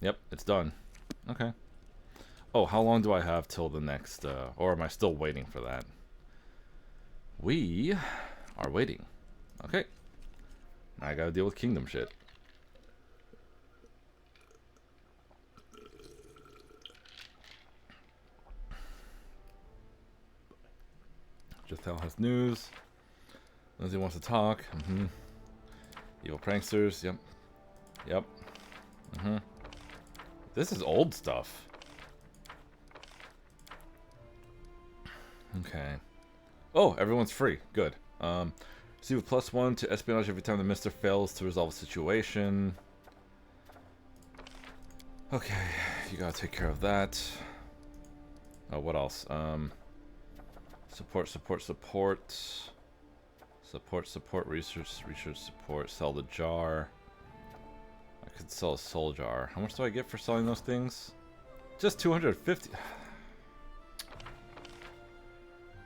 Yep, it's done. Okay. Oh, how long do I have till the next, or am I still waiting for that? We are waiting. Okay. Now I gotta deal with kingdom shit. Just Hell has news. Lindsay wants to talk. Evil pranksters. Yep. Yep. This is old stuff. Okay. Oh, everyone's free. Good. Receive a +1 to espionage every time the Mister fails to resolve a situation. Okay, you gotta take care of that. Oh, what else? Support, research support, sell the jar. I could sell a soul jar. How much do I get for selling those things? Just 250.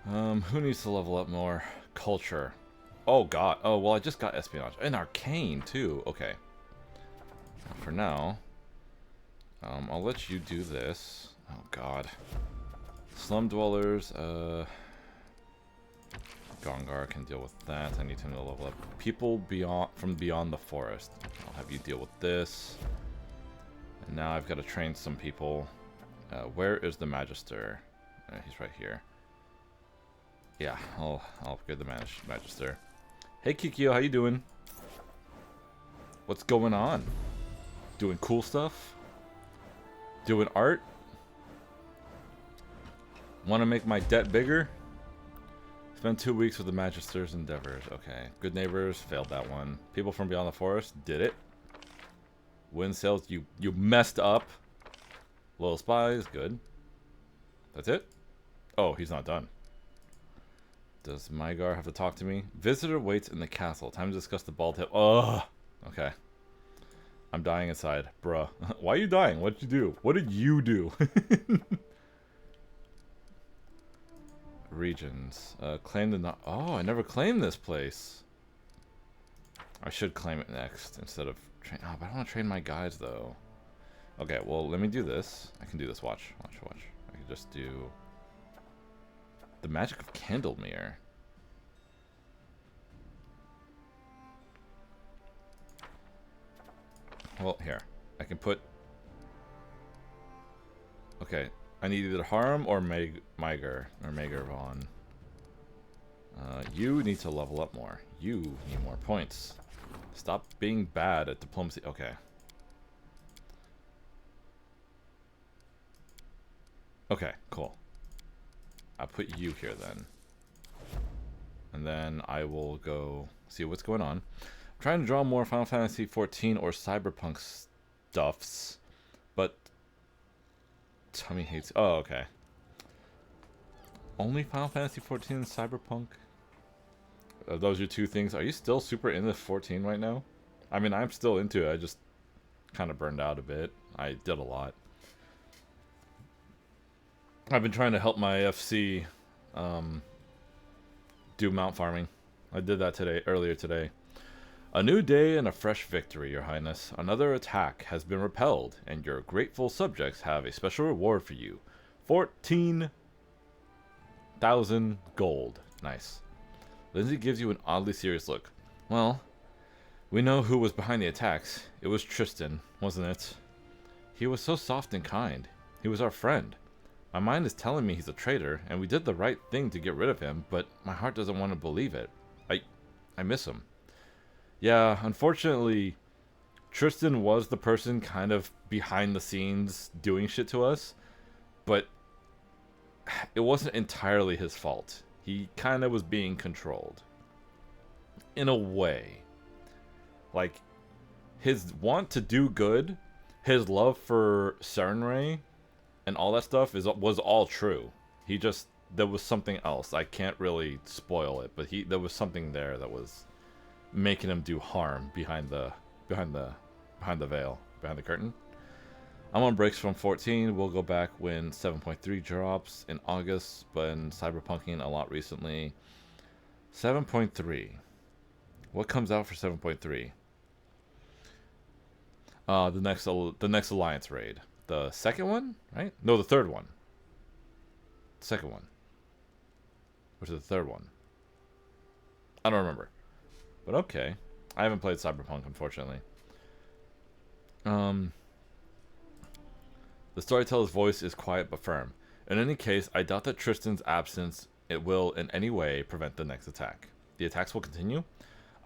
Who needs to level up more? Culture. Oh god. Oh, well I just got espionage. And arcane too. Okay. For now, I'll let you do this. Oh god. Slum dwellers, Gongar can deal with that. I need him to level up. People from beyond the forest. I'll have you deal with this. And now I've got to train some people. Where is the Magister? He's right here. Yeah, I'll upgrade the Magister. Hey Kikyo, how you doing? What's going on? Doing cool stuff? Doing art? Want to make my debt bigger? Spend 2 weeks with the Magister's endeavors. Okay. Good neighbors, failed that one. People from beyond the forest, did it. Win sales, you messed up. Loyal spies, good. That's it? Oh, he's not done. Does Mygar have to talk to me? Visitor waits in the castle. Time to discuss the bald head. Ugh. Okay. I'm dying inside. Bruh. Why are you dying? What did you do? What did you do? Regions. Claim the not. Oh, I never claimed this place. I should claim it next instead of train. Oh, but I don't want to train my guys though. Okay, well let me do this. I can do this. Watch. I can just do the magic of Candlemere. Well, here I can put. Okay. I need either Harm or Mygar Vaughn. You need to level up more. You need more points. Stop being bad at diplomacy. Okay. Okay, cool. I'll put you here then. And then I will go see what's going on. I'm trying to draw more Final Fantasy 14 or Cyberpunk stuffs, but Tummy hates. Oh, okay. Only Final Fantasy 14 and Cyberpunk? Are those your two things? Are you still super into 14 right now? I mean, I'm still into it. I just kind of burned out a bit. I did a lot. I've been trying to help my FC do mount farming. I did that earlier today. A new day and a fresh victory, Your Highness. Another attack has been repelled, and your grateful subjects have a special reward for you. 14,000 gold. Nice. Lindsay gives you an oddly serious look. Well, we know who was behind the attacks. It was Tristan, wasn't it? He was so soft and kind. He was our friend. My mind is telling me he's a traitor, and we did the right thing to get rid of him, but my heart doesn't want to believe it. I miss him. Yeah, unfortunately, Tristan was the person kind of behind the scenes doing shit to us, but it wasn't entirely his fault. He kind of was being controlled. In a way. Like, his want to do good, his love for Cernray, and all that stuff was all true. He just, there was something else. I can't really spoil it, but there was something there that was making him do harm behind the veil, behind the curtain. I'm on breaks from 14. We'll go back when 7.3 drops in August, but in cyberpunking a lot recently. 7.3. What comes out for 7.3? The next Alliance raid. The second one, right? No, the third one. Second one. Which is the third one? I don't remember. But okay. I haven't played Cyberpunk, unfortunately. The storyteller's voice is quiet but firm. In any case, I doubt that Tristan's absence will in any way prevent the next attack. The attacks will continue?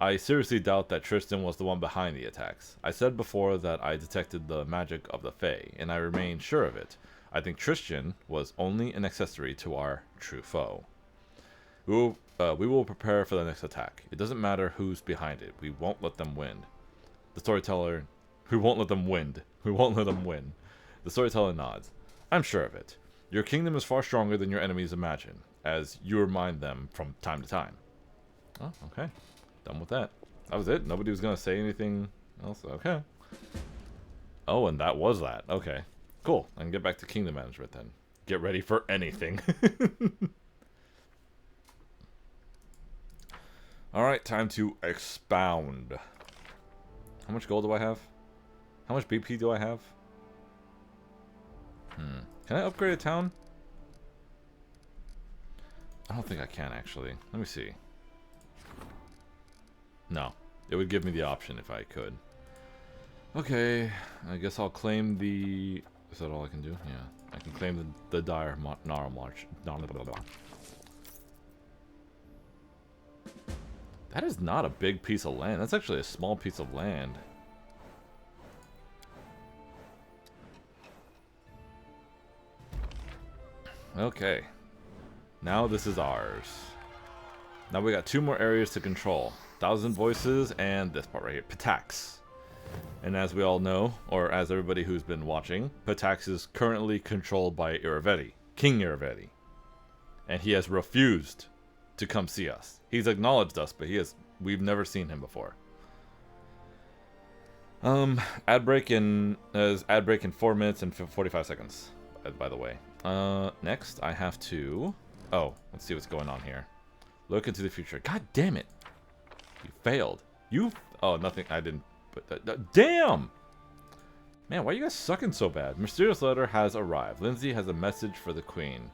I seriously doubt that Tristan was the one behind the attacks. I said before that I detected the magic of the Fae, and I remain sure of it. I think Tristan was only an accessory to our true foe. We will prepare for the next attack. It doesn't matter who's behind it. We won't let them win. The storyteller... We won't let them win. We won't let them win. The storyteller nods. I'm sure of it. Your kingdom is far stronger than your enemies imagine, as you remind them from time to time. Oh, okay. Done with that. That was it? Nobody was going to say anything else? Okay. Oh, and that was that. Okay. Cool. I can get back to kingdom management then. Get ready for anything. Alright, time to expound. How much gold do I have? How much BP do I have? Can I upgrade a town? I don't think I can, actually. Let me see. No. It would give me the option if I could. Okay. I guess I'll claim the... Is that all I can do? Yeah. I can claim the Dire Gnarl March. That is not a big piece of land. That's actually a small piece of land. Okay. Now this is ours. Now we got 2 more areas to control. 1,000 Voices and this part right here. Pitax. And as we all know, or as everybody who's been watching, Pitax is currently controlled by Iravetti. King Iravetti. And he has refused to come see us. He's acknowledged us, but we've never seen him before. Ad break in 4 minutes and 45 seconds, by the way. Next I have to... Oh, let's see what's going on here. Look into the future. God damn it! You failed. Oh, nothing. I didn't put that. Damn! Man, why are you guys sucking so bad? Mysterious letter has arrived. Lindsay has a message for the queen.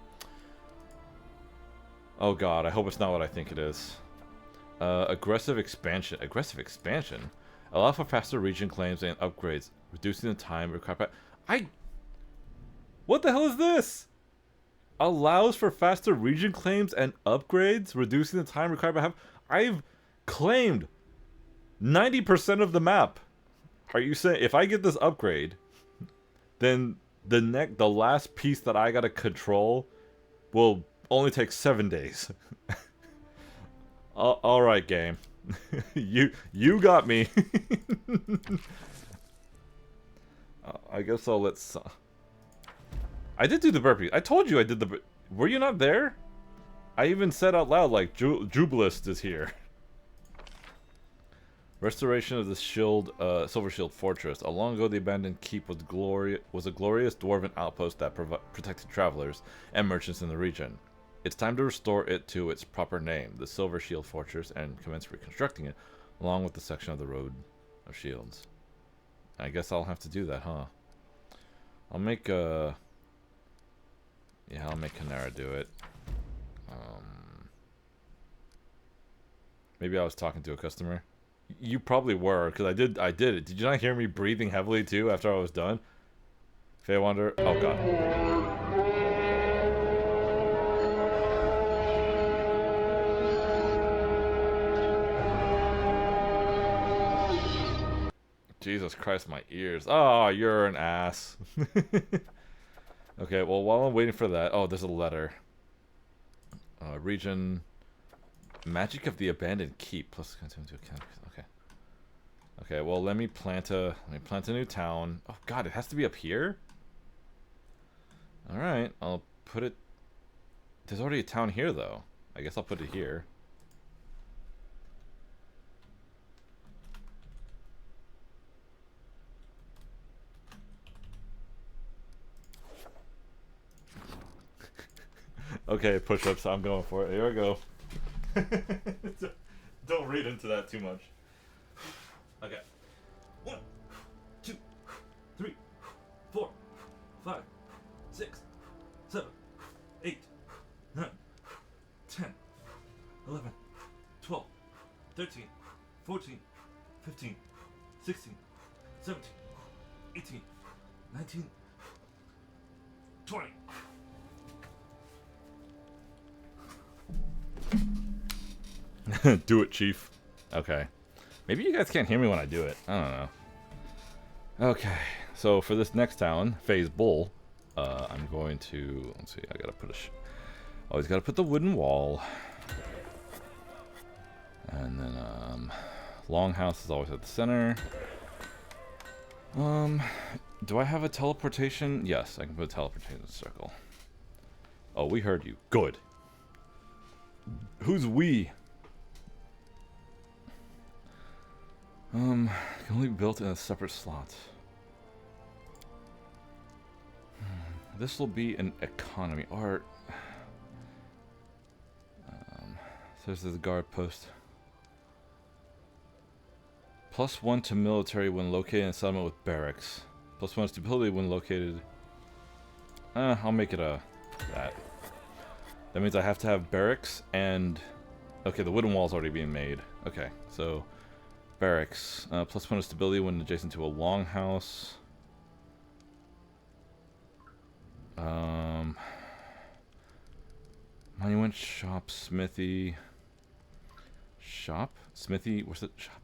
Oh god, I hope it's not what I think it is. Aggressive expansion. Aggressive expansion? Allow for faster region claims and upgrades, reducing the time required by... What the hell is this? Allows for faster region claims and upgrades, reducing the time required by I've claimed 90% of the map. Are you saying if I get this upgrade, then the last piece that I gotta control will only take 7 days? All right, game. you got me. I guess I'll let. I did do the burpees. I told you I did the. Were you not there? I even said out loud like Jubilist is here. Restoration of the Silver Shield Fortress. Long ago, the abandoned keep was a glorious dwarven outpost that protected travelers and merchants in the region. It's time to restore it to its proper name, the Silver Shield Fortress, and commence reconstructing it, along with the section of the Road of Shields. I guess I'll have to do that, huh? I'll make I'll make Kanara do it. Maybe I was talking to a customer. You probably were, because I did it. Did you not hear me breathing heavily too after I was done? Feywander. Oh god. Jesus Christ, my ears. Oh, you're an ass. Okay, well, while I'm waiting for that... Oh, there's a letter. Region... Magic of the Abandoned Keep. Plus... Okay. Okay, well, let me plant a new town. Oh, God, it has to be up here? Alright, I'll put it... There's already a town here, though. I guess I'll put it here. Okay, push-ups. I'm going for it. Here I go. Don't read into that too much. Okay. 1, 2, 3, 4, 5, 6, 7, 8, 9, 10, 11, 12, 13, 14, 15, 16, 17, 18, 19, 20. Do it, Chief. Okay. Maybe you guys can't hear me when I do it. I don't know. Okay. So for this next town, Phase Bull, I'm going to... Let's see. I gotta put always gotta put the wooden wall. And then, Longhouse is always at the center. Do I have a teleportation? Yes, I can put a teleportation circle. Oh, we heard you. Good. Who's we? Can only be built in a separate slot. This will be an economy art. There's the guard post. +1 to military when located in a settlement with barracks. +1 stability when located. I'll make it that. That means I have to have barracks and... Okay, the wooden wall's already being made. Okay, so... Barracks. +1 stability when adjacent to a longhouse. Monument, shop, smithy. Shop? Smithy? Where's the shop?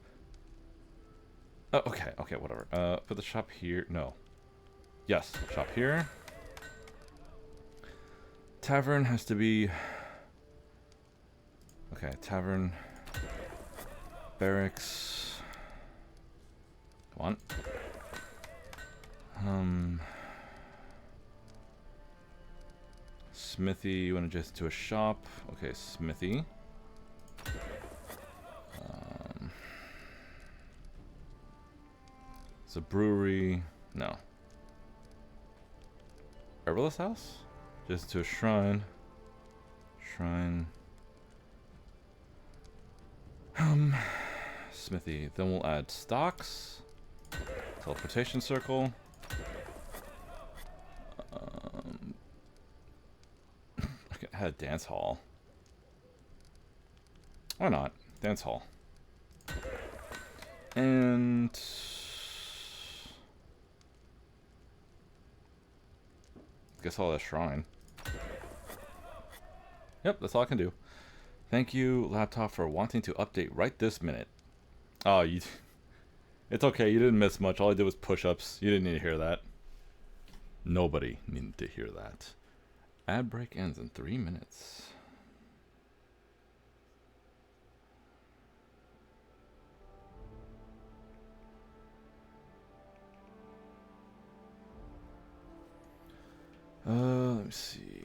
Oh, okay, okay, whatever. Put the shop here. No. Yes, shop here. Tavern has to be... Okay, tavern. Barracks. Come on. Smithy, when adjacent to a shop. Okay, smithy. It's a brewery. No. Herbalist house? Adjacent to a shrine. Shrine. Smithy. Then we'll add stocks. Teleportation circle. I could add dance hall. Why not? Dance hall. And... guess I'll add shrine. Yep, that's all I can do. Thank you, laptop, for wanting to update right this minute. Oh, you... It's okay, you didn't miss much. All I did was push-ups. You didn't need to hear that. Nobody needed to hear that. Ad break ends in 3 minutes. Let me see.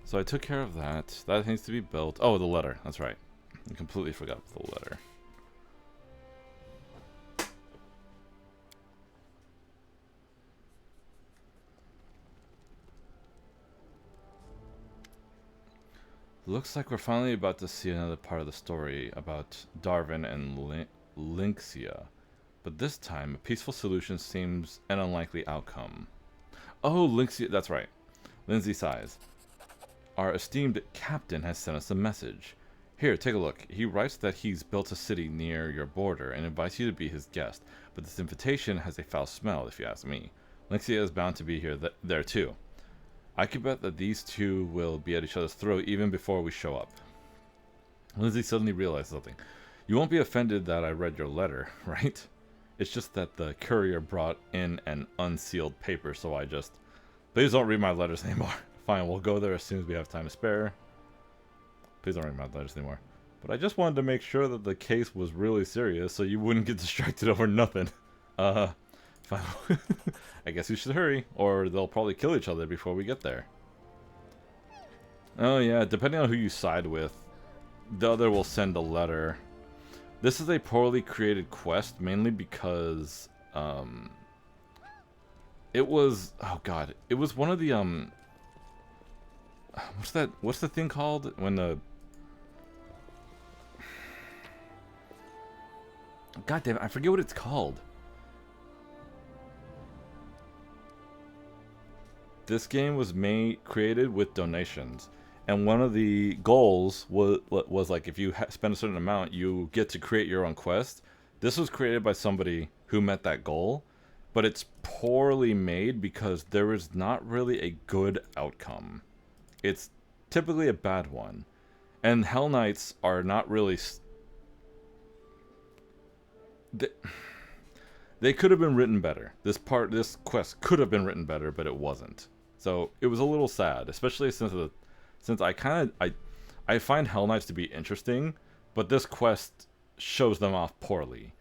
So I took care of that. That needs to be built. Oh, the letter. That's right. I completely forgot the letter. Looks like we're finally about to see another part of the story about Darwin and Lynxia. But this time, a peaceful solution seems an unlikely outcome. Oh, Lynxia, that's right. Lindsay sighs. Our esteemed captain has sent us a message. Here, take a look. He writes that he's built a city near your border and invites you to be his guest. But this invitation has a foul smell, if you ask me. Lynxia is bound to be there too. I could bet that these two will be at each other's throat even before we show up. Lindsay suddenly realized something. You won't be offended that I read your letter, right? It's just that the courier brought in an unsealed paper, so I just... Please don't read my letters anymore. Fine, we'll go there as soon as we have time to spare. Please don't read my letters anymore. But I just wanted to make sure that the case was really serious, so you wouldn't get distracted over nothing. Fine. I guess we should hurry, or they'll probably kill each other before we get there. Oh yeah, depending on who you side with, the other will send a letter. This is a poorly created quest, mainly because, it was, oh god, it was one of the, what's the thing called when the, god damn it, I forget what it's called. This game was created with donations, and one of the goals was like if you spend a certain amount, you get to create your own quest. This was created by somebody who met that goal, but it's poorly made because there is not really a good outcome. It's typically a bad one, and Hell Knights are not really. They could have been written better. This quest could have been written better, but it wasn't. So it was a little sad, especially since I find Hell Knights to be interesting, but this quest shows them off poorly.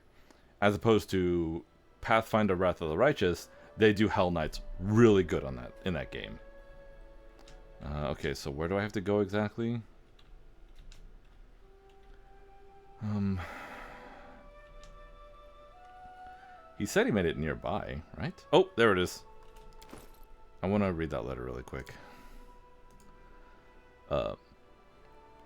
As opposed to Pathfinder Wrath of the Righteous, they do Hell Knights really good in that game. Okay, so where do I have to go exactly? He said he made it nearby, right? Oh, there it is. I want to read that letter really quick.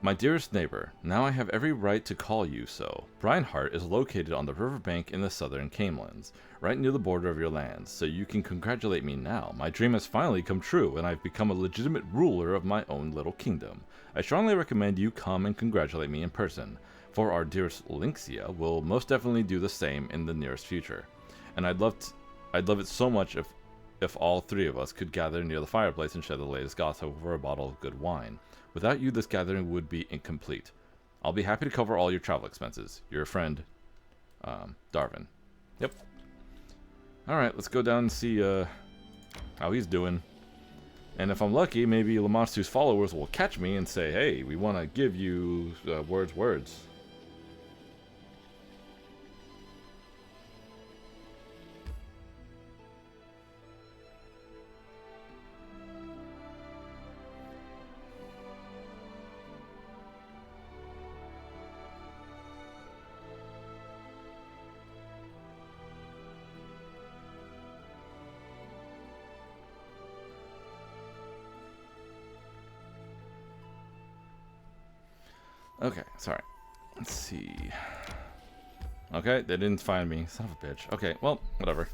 My dearest neighbor, now I have every right to call you so. Brineheart is located on the riverbank in the southern Camellands, right near the border of your lands, so you can congratulate me now. My dream has finally come true, and I've become a legitimate ruler of my own little kingdom. I strongly recommend you come and congratulate me in person, for our dearest Lynxia will most definitely do the same in the nearest future. And I'd love it so much if all three of us could gather near the fireplace and share the latest gossip over a bottle of good wine. Without you, this gathering would be incomplete. I'll be happy to cover all your travel expenses. Your friend, Darwin. Yep. Alright, let's go down and see how he's doing. And if I'm lucky, maybe Lamatsu's followers will catch me and say, hey, we want to give you words. Okay, sorry. Let's see. Okay, they didn't find me. Son of a bitch. Okay, well, whatever.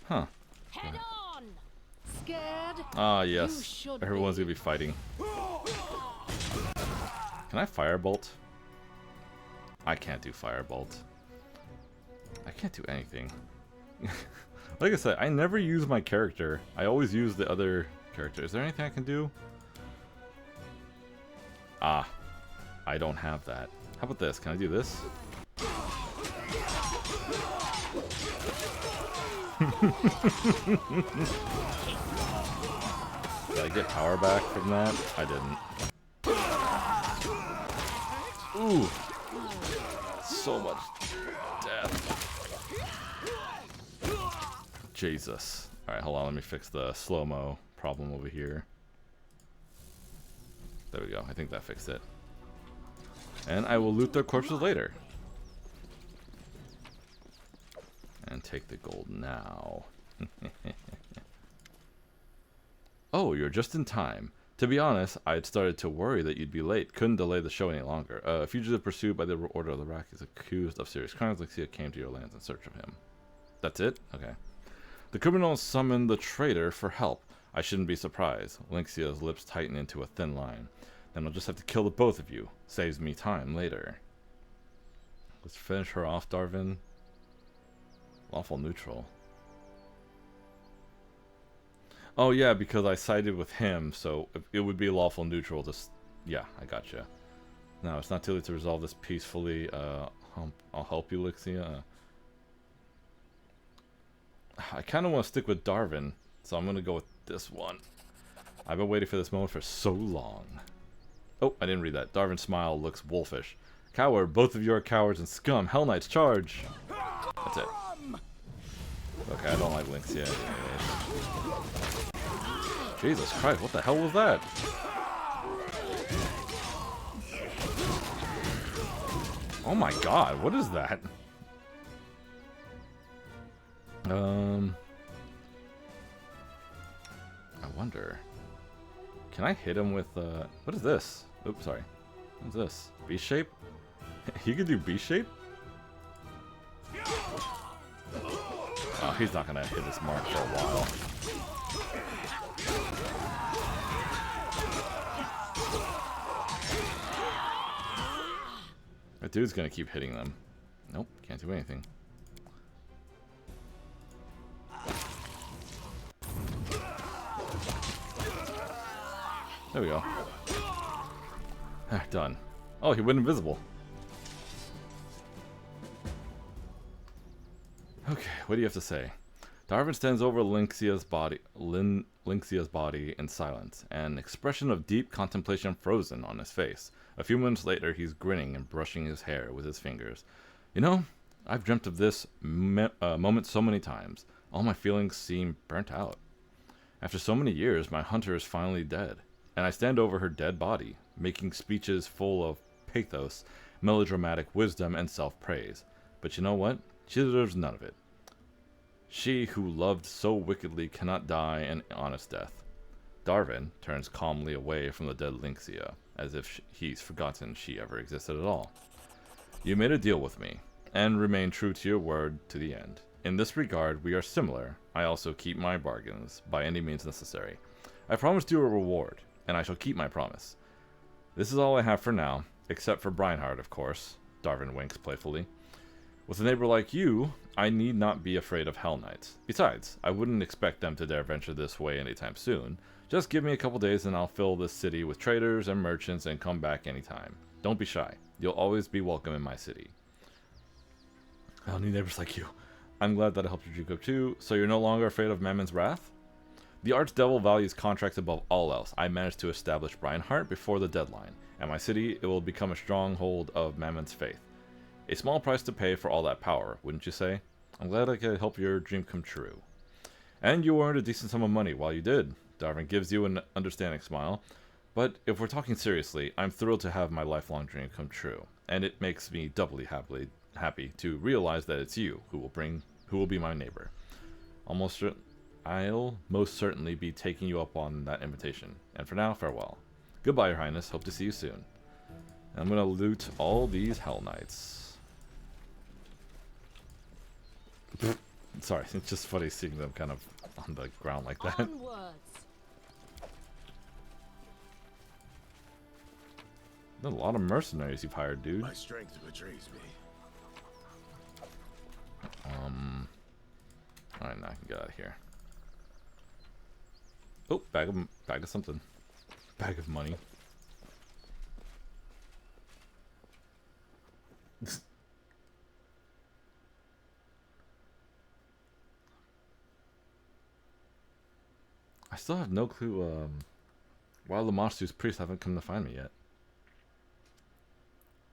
Huh. Head on! Scared? Ah, You yes. should Everyone's be. gonna be fighting. Can I firebolt? I can't do firebolt. I can't do anything. Like I said, I never use my character. I always use the other character. Is there anything I can do? Ah. I don't have that. How about this? Can I do this? Did I get power back from that? I didn't. Ooh. So much death. Jesus. Alright, hold on. Let me fix the slow-mo problem over here. There we go. I think that fixed it. And I will loot their corpses later. And take the gold now. Oh, you're just in time. To be honest, I had started to worry that you'd be late. Couldn't delay the show any longer. A fugitive pursued by the Order of the Rock is accused of serious crimes. Lexia came to your lands in search of him. That's it? Okay. The criminal summoned the traitor for help. I shouldn't be surprised. Lixia's lips tighten into a thin line. Then I'll just have to kill the both of you. Saves me time later. Let's finish her off, Darvin. Lawful neutral. Oh yeah, because I sided with him, so it would be lawful neutral. Just yeah, I gotcha. Now it's not too late to resolve this peacefully. I'll help you, Lixia. I kind of want to stick with Darvin, so I'm gonna go with this one. I've been waiting for this moment for so long. Oh, I didn't read that. Darvin's smile looks wolfish. Coward, both of you are cowards and scum. Hell Knights, charge! That's it. Okay, I don't like Lixia anyways. Jesus Christ, what the hell was that? Oh my god, what is that? I wonder. Can I hit him with, what is this? Oops, sorry. What's this? Beast shape? He could do beast shape? Oh, he's not gonna hit his mark for a while. That dude's gonna keep hitting them. Nope, can't do anything. There we go. Done. Oh, he went invisible. Okay, what do you have to say? Darvin stands over Lixia's body in silence, an expression of deep contemplation frozen on his face. A few minutes later, he's grinning and brushing his hair with his fingers. You know, I've dreamt of this moment so many times. All my feelings seem burnt out. After so many years, my hunter is finally dead, and I stand over her dead body, making speeches full of pathos, melodramatic wisdom, and self-praise. But you know what? She deserves none of it. She who loved so wickedly cannot die an honest death. Darvin turns calmly away from the dead Lixia, as if he's forgotten she ever existed at all. You made a deal with me, and remain true to your word to the end. In this regard, we are similar. I also keep my bargains, by any means necessary. I promised you a reward, and I shall keep my promise. This is all I have for now, except for Breinhardt, of course. Darvin winks playfully. With a neighbor like you, I need not be afraid of Hell Knights. Besides, I wouldn't expect them to dare venture this way anytime soon. Just give me a couple days and I'll fill this city with traders and merchants and come back anytime. Don't be shy. You'll always be welcome in my city. I don't need neighbors like you. I'm glad that I helped you drink up too, so you're no longer afraid of Mammon's wrath? The Archdevil values contracts above all else. I managed to establish Breinhardt before the deadline. At my city, it will become a stronghold of Mammon's faith. A small price to pay for all that power, wouldn't you say? I'm glad I could help your dream come true. And you earned a decent sum of money while you did. Darvin gives you an understanding smile. But if we're talking seriously, I'm thrilled to have my lifelong dream come true. And it makes me doubly happy to realize that it's you who will be my neighbor. I'll most certainly be taking you up on that invitation. And for now, farewell. Goodbye, Your Highness. Hope to see you soon. I'm gonna loot all these Hell Knights. Sorry, it's just funny seeing them kind of on the ground like that. Onwards. There's a lot of mercenaries you've hired, dude. My strength betrays me. Alright, now I can get out of here. Oh, bag of something. Bag of money. I still have no clue why the monster's priests haven't come to find me yet.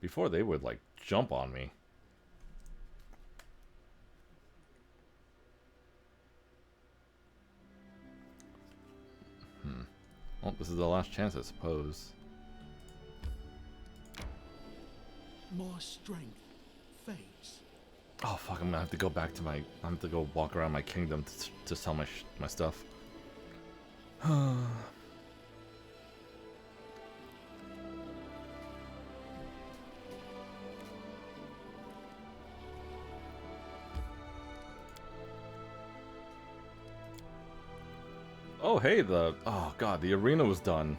Before they would like jump on me. Well, this is the last chance, I suppose. My strength fades. Oh fuck! I'm gonna have to go back to my. I'm gonna have to go walk around my kingdom to sell my stuff. Oh hey, oh god, the arena was done.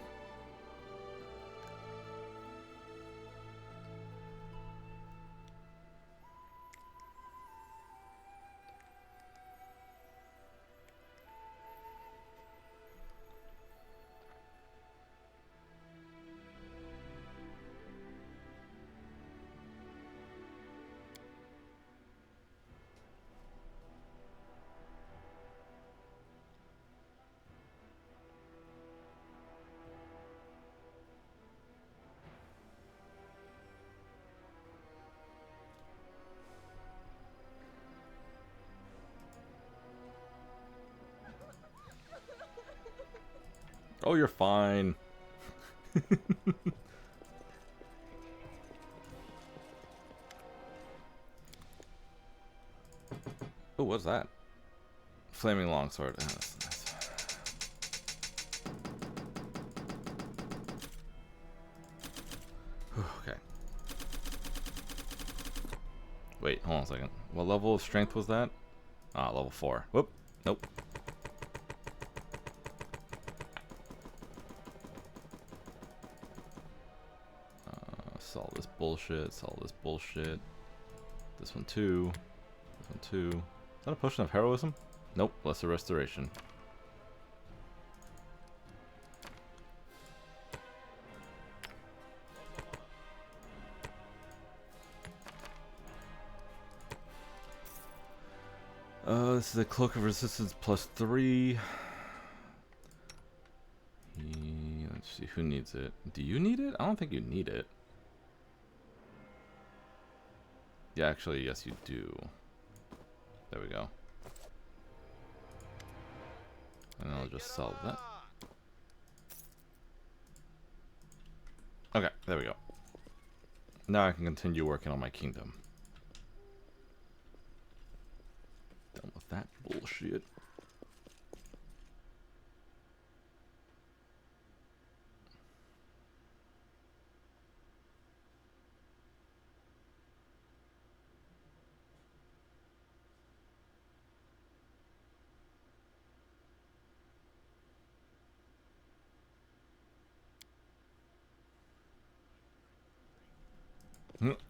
Oh, you're fine. Oh, what's that? Flaming longsword. Oh, that's nice. Okay. Wait, hold on a second. What level of strength was that? Ah, level 4. Whoop. Nope. Sell this bullshit. Sell this bullshit. This one too. This one too. Is that a potion of heroism? Nope. Lesser restoration. This is a cloak of resistance +3. Let's see who needs it. Do you need it? I don't think you need it. Yeah, actually, yes, you do. There we go. And I'll just sell that. Okay, there we go. Now I can continue working on my kingdom. Done with that bullshit.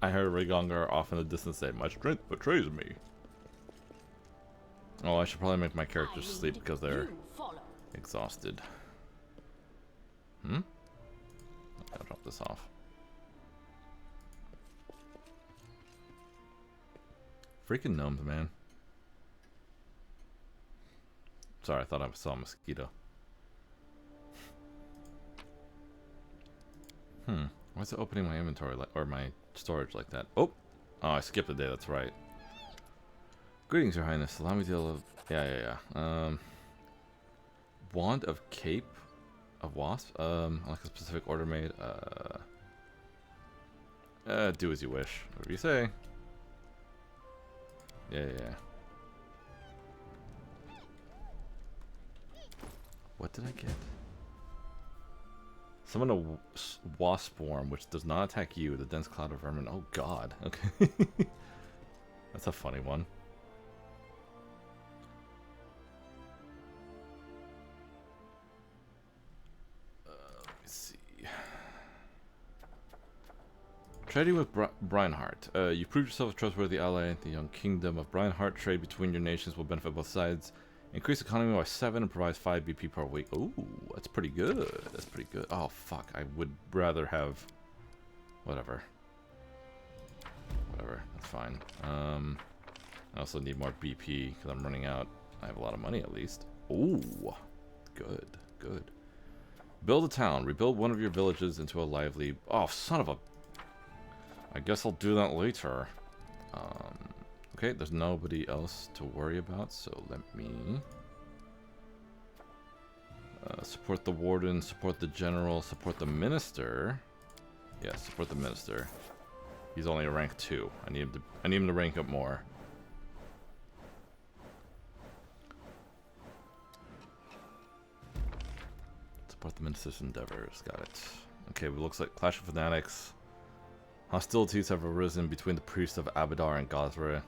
I heard Rigongar off in the distance say, "My strength betrays me." Oh, I should probably make my characters sleep because they're exhausted. I'll drop this off. Freaking gnomes, man. Sorry, I thought I saw a mosquito. Why is it opening my inventory or my storage like that? Oh, I skipped a day. That's right. Greetings, Your Highness. Allow me to. Yeah. Wand of Cape of Wasp. Like a specific order made. Do as you wish. Whatever you say. Yeah. What did I get? Summon a wasp swarm, which does not attack you. The dense cloud of vermin. Oh god. Okay. That's a funny one. Let me see. Trading with Breinhardt. You've proved yourself a trustworthy ally. The young kingdom of Breinhardt. Trade between your nations will benefit both sides. Increase economy by 7 and provides 5 BP per week. Ooh, that's pretty good. That's pretty good. Oh, fuck. I would rather have... Whatever. That's fine. I also need more BP because I'm running out. I have a lot of money at least. Ooh. Good. Build a town. Rebuild one of your villages into a lively... Oh, son of a... I guess I'll do that later. Okay, there's nobody else to worry about, so let me... Support the warden, support the general, support the minister. Yeah, support the minister. He's only a rank 2. I need him to rank up more. Support the minister's endeavors. Got it. Okay, it looks like Clash of Fanatics. Hostilities have arisen between the priests of Abadar and Gosra.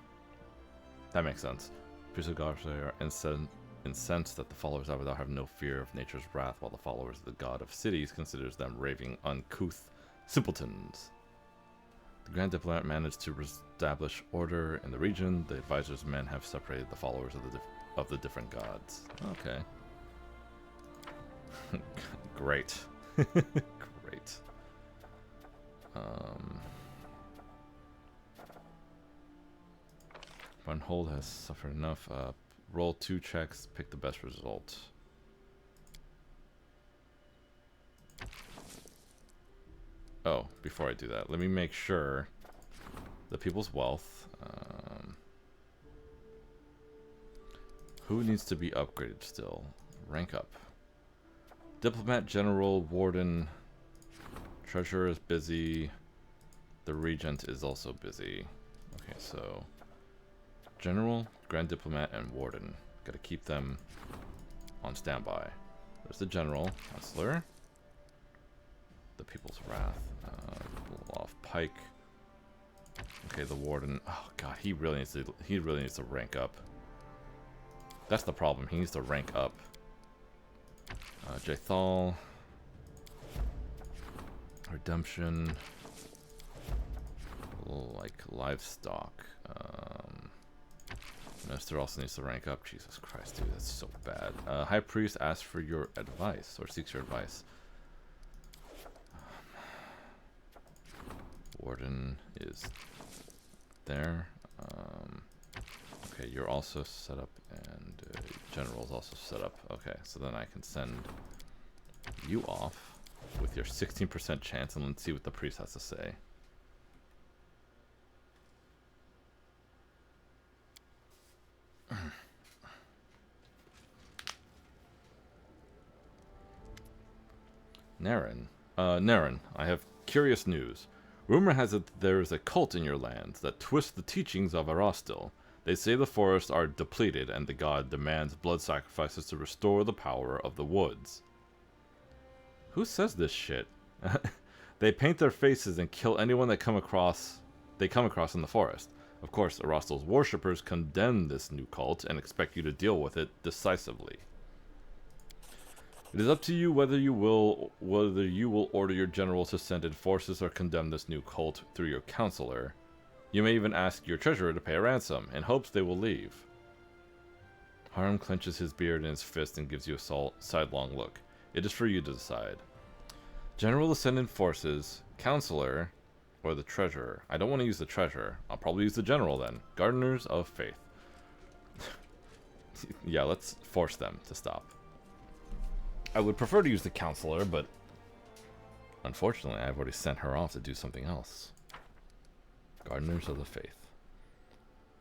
That makes sense. Priests of Gosra are incensed that the followers of Abadar have no fear of nature's wrath, while the followers of the god of cities considers them raving, uncouth simpletons. The Grand Diplomat managed to establish order in the region. The advisor's men have separated the followers of the different gods. Okay. Great. Great. Hold has suffered enough. Roll 2 checks, pick the best result. Oh, before I do that, let me make sure the people's wealth. Who needs to be upgraded still? Rank up. Diplomat, General, Warden, Treasurer is busy. The Regent is also busy. Okay, so General, Grand Diplomat, and Warden. Gotta keep them on standby. There's the General, Counselor. The People's Wrath. Blow off Pike. Okay, the Warden. Oh god, he really needs to rank up. That's the problem. He needs to rank up. Jathal. Redemption. Like livestock. Minister also needs to rank up. Jesus Christ, dude, that's so bad. High Priest asks for your advice, or seeks your advice. Warden is there. Okay, you're also set up, and General's also set up. Okay, so then I can send you off with your 16% chance, and let's see what the priest has to say. Naren, I have curious news. Rumor has it there is a cult in your lands that twists the teachings of Erastil. They say the forests are depleted and the god demands blood sacrifices to restore the power of the woods. Who says this shit? They paint their faces and kill anyone they come across in the forest. Of course, Erastil's worshippers condemn this new cult and expect you to deal with it decisively. It is up to you whether you will order your general to send in forces or condemn this new cult through your counselor. You may even ask your treasurer to pay a ransom, in hopes they will leave. Harm clenches his beard in his fist and gives you a sidelong look. It is for you to decide. General to send in forces, counselor, or the treasurer. I don't want to use the treasurer. I'll probably use the general then. Gardeners of Faith. Yeah, let's force them to stop. I would prefer to use the counselor, but unfortunately I've already sent her off to do something else. Gardeners of the Faith.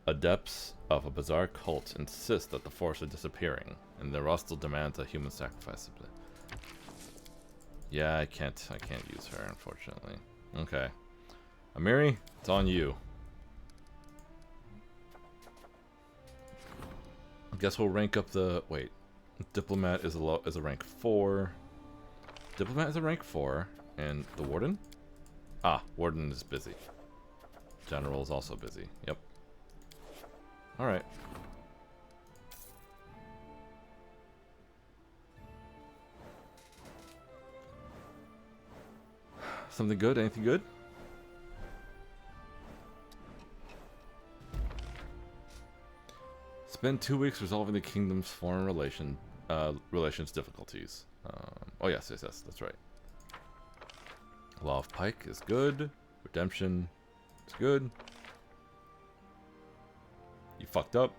Adepts of a bizarre cult insist that the forest is disappearing, and the Erastil demands a human sacrifice. Yeah, I can't use her, unfortunately. Okay. Amiri, it's on you. I guess we'll rank up the... Wait. Diplomat is a rank 4. Diplomat is a rank 4. And the Warden? Ah, Warden is busy. General is also busy. Yep. Alright. Something good? Anything good? Spend 2 weeks resolving the kingdom's foreign relations difficulties. Oh yes, that's right. Law of Pike is good. Redemption is good. You fucked up.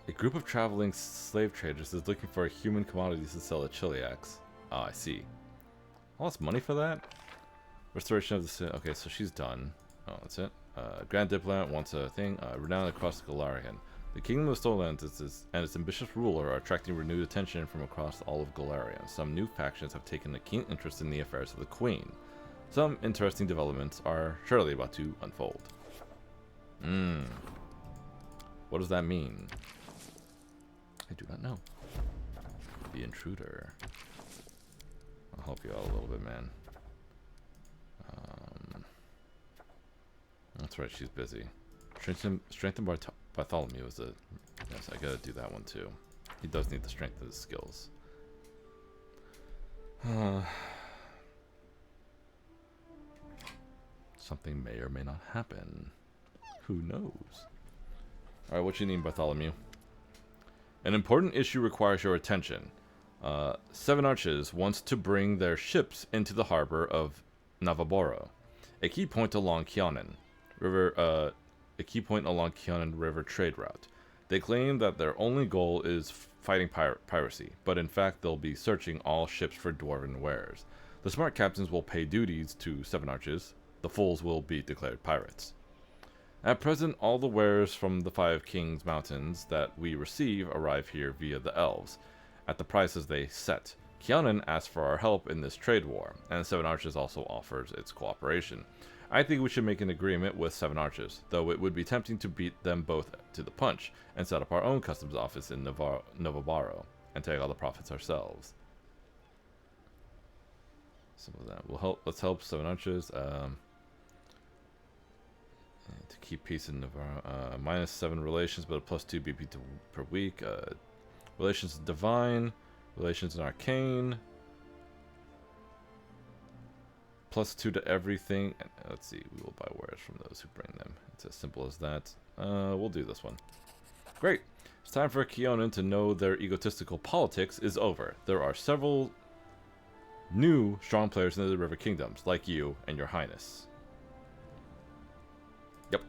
A group of traveling slave traders is looking for human commodities to sell at Chiliacs. Oh, I see. All this money for that? Restoration of the city. Okay, so she's done. Oh, that's it. Grand Diplomat wants a thing. Renowned across the Galarian. The Kingdom of Stonelands and its ambitious ruler are attracting renewed attention from across all of Galeria. Some new factions have taken a keen interest in the affairs of the Queen. Some interesting developments are surely about to unfold. What does that mean? I do not know. The intruder. I'll help you out a little bit, man. That's right, she's busy. Strengthen Bartholomew is a... Yes, I gotta do that one too. He does need the strength of his skills. Something may or may not happen. Who knows? Alright, what you need, Bartholomew? An important issue requires your attention. Seven Arches wants to bring their ships into the harbor of Navaboro, a key point along Kionan River trade route. They claim that their only goal is fighting piracy, but in fact they'll be searching all ships for dwarven wares. The smart captains will pay duties to Seven Arches. The fools will be declared pirates. At present, all the wares from the Five Kings Mountains that we receive arrive here via the elves, at the prices they set. Kionan asked for our help in this trade war, and Seven Arches also offers its cooperation. I think we should make an agreement with Seven Arches, though it would be tempting to beat them both to the punch, and set up our own customs office in Novabaro, and take all the profits ourselves. Some of that will help. Let's help Seven Arches. To keep peace in Navarro. -7 relations, but a +2 BP per week. Relations in Divine. Relations in Arcane. +2 to everything. Let's see. We will buy wares from those who bring them. It's as simple as that. We'll do this one. Great. It's time for Kionan to know their egotistical politics is over. There are several new strong players in the River Kingdoms, like you and your Highness. Yep.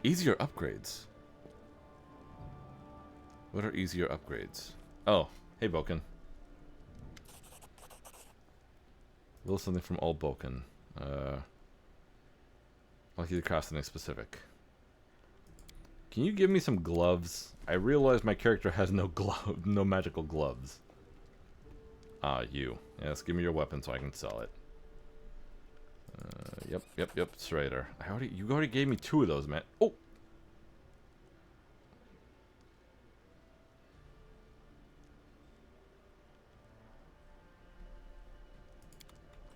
Easier upgrades. What are easier upgrades? Oh, hey Boken. A little something from old Boken. Lucky to craft something specific. Can you give me some gloves? I realize my character has no no magical gloves. You. Yes, give me your weapon so I can sell it. Yep, Schrader. You already gave me 2 of those, man. Oh!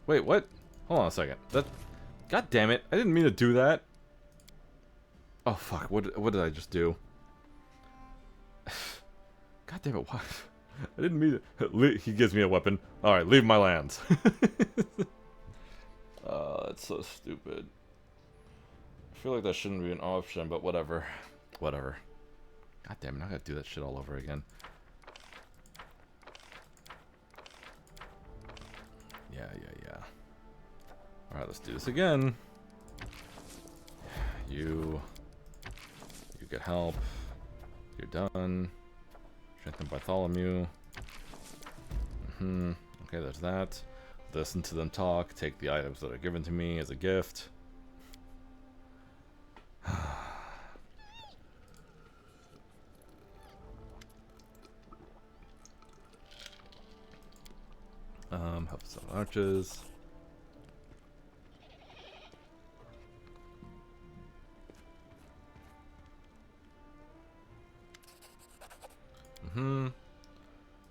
Wait, what? Hold on a second. God damn it! I didn't mean to do that. Oh fuck! What did I just do? God damn it! What? I didn't mean it. He gives me a weapon. All right, leave my lands. That's so stupid. I feel like that shouldn't be an option, but whatever. Whatever. God damn it! I gotta do that shit all over again. Yeah. Alright, let's do this again. You get help. You're done. Strengthen Bartholomew. Okay, there's that. Listen to them talk. Take the items that are given to me as a gift. Help some arches.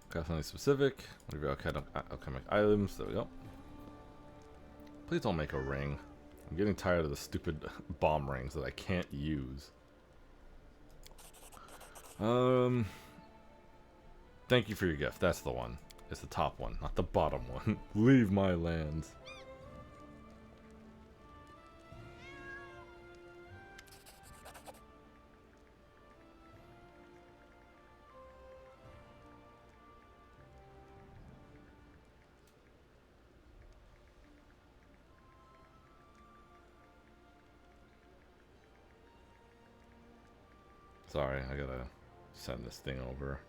Got something specific. What are your alchemic items? There we go. Please don't make a ring. I'm getting tired of the stupid bomb rings that I can't use. Thank you for your gift. That's the one. It's the top one, not the bottom one. Leave my lands. Sorry, I gotta send this thing over.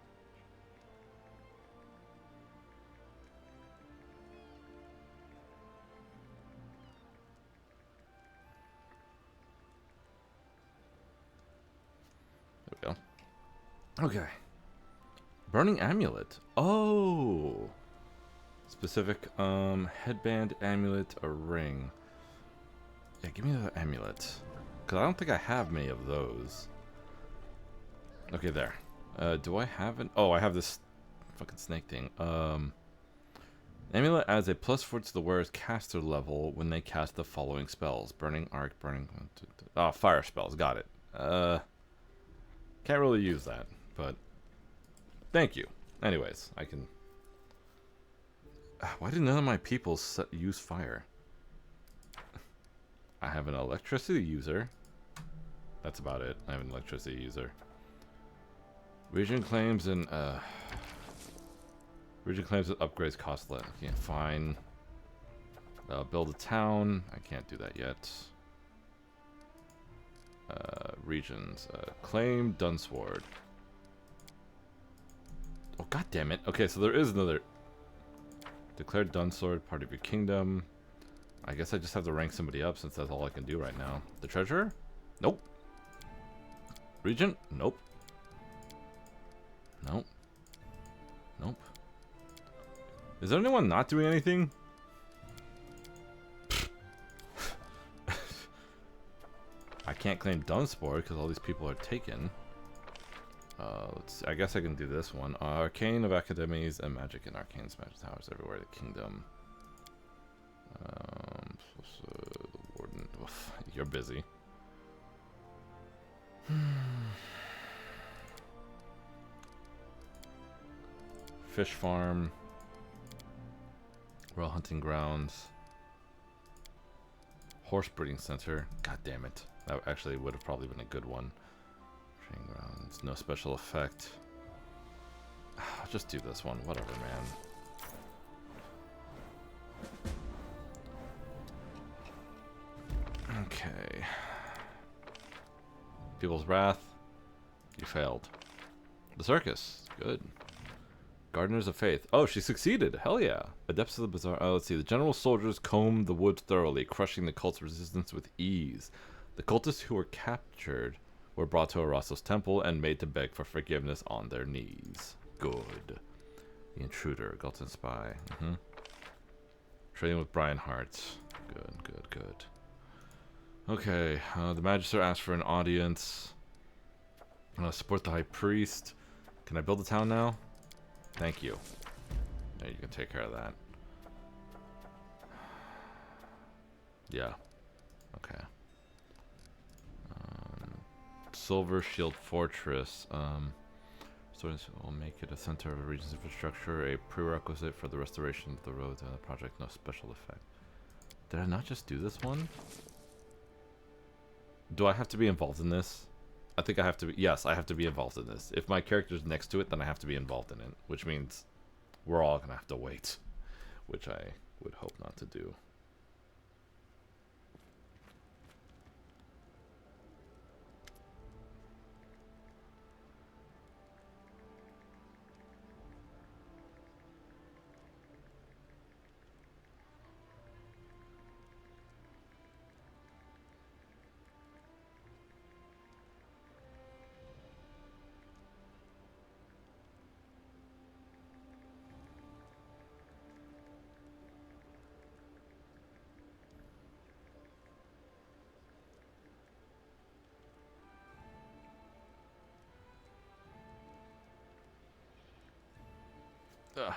There we go. Okay. Burning amulet. Oh. Specific headband, amulet, or ring. Yeah, give me the amulet. Cause I don't think I have many of those. Okay, there. Do I have an oh I have this fucking snake thing. Amulet adds a +4 to the wearer's caster level when they cast the following spells. Burning Arc, Burning... Oh, fire spells. Got it. Can't really use that, but... Thank you. Anyways, I can... Why did none of my people use fire? I have an electricity user. That's about it. I have an electricity user. Region claims and... Region claims that upgrades cost less. I can't find. Build a town. I can't do that yet. Regions. Claim Dunsword. Oh, god damn it. Okay, so there is another. Declare Dunsword part of your kingdom. I guess I just have to rank somebody up since that's all I can do right now. The treasurer? Nope. Regent? Nope. Nope. Nope. Is there anyone not doing anything? I can't claim Dunsword because all these people are taken. Let's see. I guess I can do this one. Arcane of Academies and Magic and Arcane's Magic Towers everywhere. The Kingdom. The Warden. Oof, you're busy. Fish Farm. Royal Hunting Grounds. Horse Breeding Center. God damn it. That actually would have probably been a good one. Training Grounds. No special effect. I'll just do this one. Whatever, man. Okay. People's Wrath. You failed. The Circus. Good. Gardeners of Faith. Oh, she succeeded. Hell yeah. Adepts of the Bazaar. Oh, let's see. The general soldiers combed the woods thoroughly, crushing the cult's resistance with ease. The cultists who were captured were brought to Araso's temple and made to beg for forgiveness on their knees. Good. The intruder. Gulton Spy. Trading with Brian Hart. Good, good, good. Okay. The Magister asked for an audience. Support the High Priest. Can I build a town now? Thank you. Yeah, you can take care of that. Yeah. Okay. Silver Shield Fortress. So this will make it a center of the region's infrastructure, a prerequisite for the restoration of the roads and the project. No special effect. Did I not just do this one? Do I have to be involved in this? I think I have to be, yes, I have to be involved in this. If my character's next to it, then I have to be involved in it, which means we're all gonna have to wait, which I would hope not to do.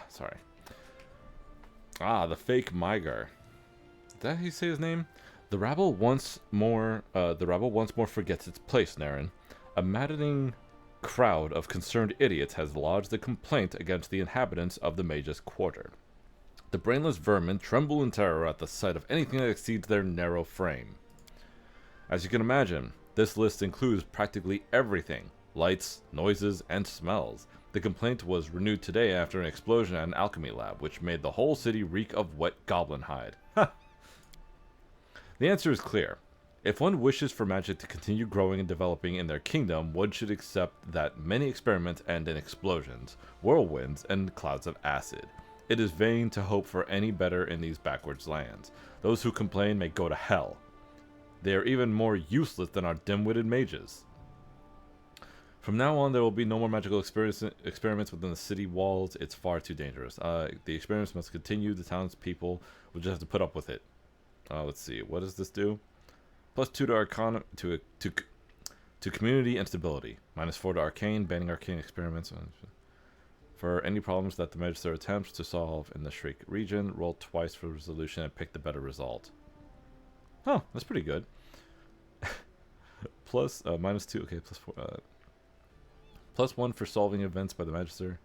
Sorry. Ah, the fake Mygar. Is that how you say his name? The rabble once more forgets its place, Naren. A maddening crowd of concerned idiots has lodged a complaint against the inhabitants of the Mage's Quarter. The brainless vermin tremble in terror at the sight of anything that exceeds their narrow frame. As you can imagine, this list includes practically everything. Lights, noises, and smells. The complaint was renewed today after an explosion at an alchemy lab, which made the whole city reek of wet goblin hide. Ha! The answer is clear. If one wishes for magic to continue growing and developing in their kingdom, one should accept that many experiments end in explosions, whirlwinds, and clouds of acid. It is vain to hope for any better in these backwards lands. Those who complain may go to hell. They are even more useless than our dim-witted mages. From now on, there will be no more magical experiments within the city walls. It's far too dangerous. The experiments must continue. The townspeople will just have to put up with it. Let's see. What does this do? +2 to Arcana to community and stability. -4 to Arcane, banning arcane experiments. For any problems that the Magister attempts to solve in the Shriek region, roll twice for resolution and pick the better result. Oh, that's pretty good. Plus -2. Okay, +4. +1 for solving events by the Magister.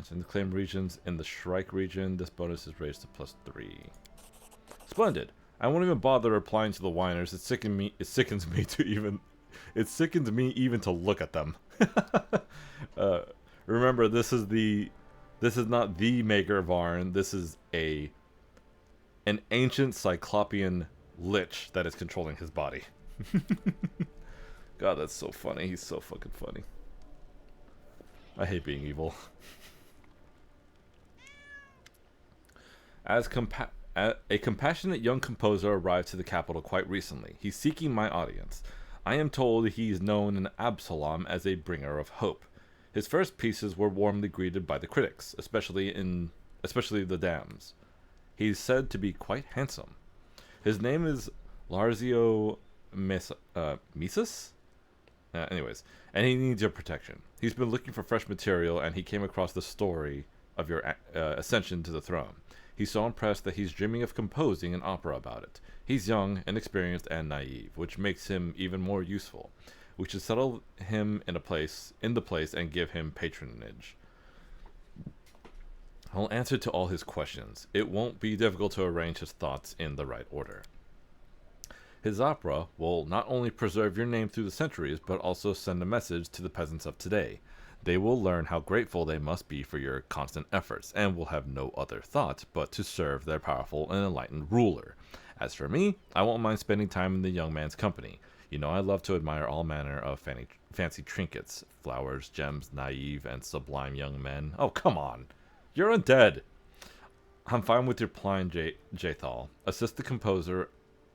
In the claimed regions, in the Shrike region, this bonus is raised to +3. Splendid. I won't even bother replying to the whiners. It sickens me even to look at them. Remember, this is not the Maker Varn. This is an ancient Cyclopean lich that is controlling his body. God, that's so funny. He's so fucking funny. I hate being evil. A compassionate young composer arrived to the capital quite recently. He's seeking my audience. I am told he's known in Absalom as a bringer of hope. His first pieces were warmly greeted by the critics, especially the dams. He's said to be quite handsome. His name is Larzio Mises? Anyways, and he needs your protection. He's been looking for fresh material, and he came across the story of your ascension to the throne. He's so impressed that he's dreaming of composing an opera about it. He's young, inexperienced, and naive, which makes him even more useful. We should settle him in the place, and give him patronage. I'll answer to all his questions. It won't be difficult to arrange his thoughts in the right order. His opera will not only preserve your name through the centuries, but also send a message to the peasants of today. They will learn how grateful they must be for your constant efforts, and will have no other thought but to serve their powerful and enlightened ruler. As for me, I won't mind spending time in the young man's company. You know I love to admire all manner of fancy trinkets, flowers, gems, naive and sublime young men. Oh, come on. You're undead. I'm fine with your plan, Jathal. Assist the composer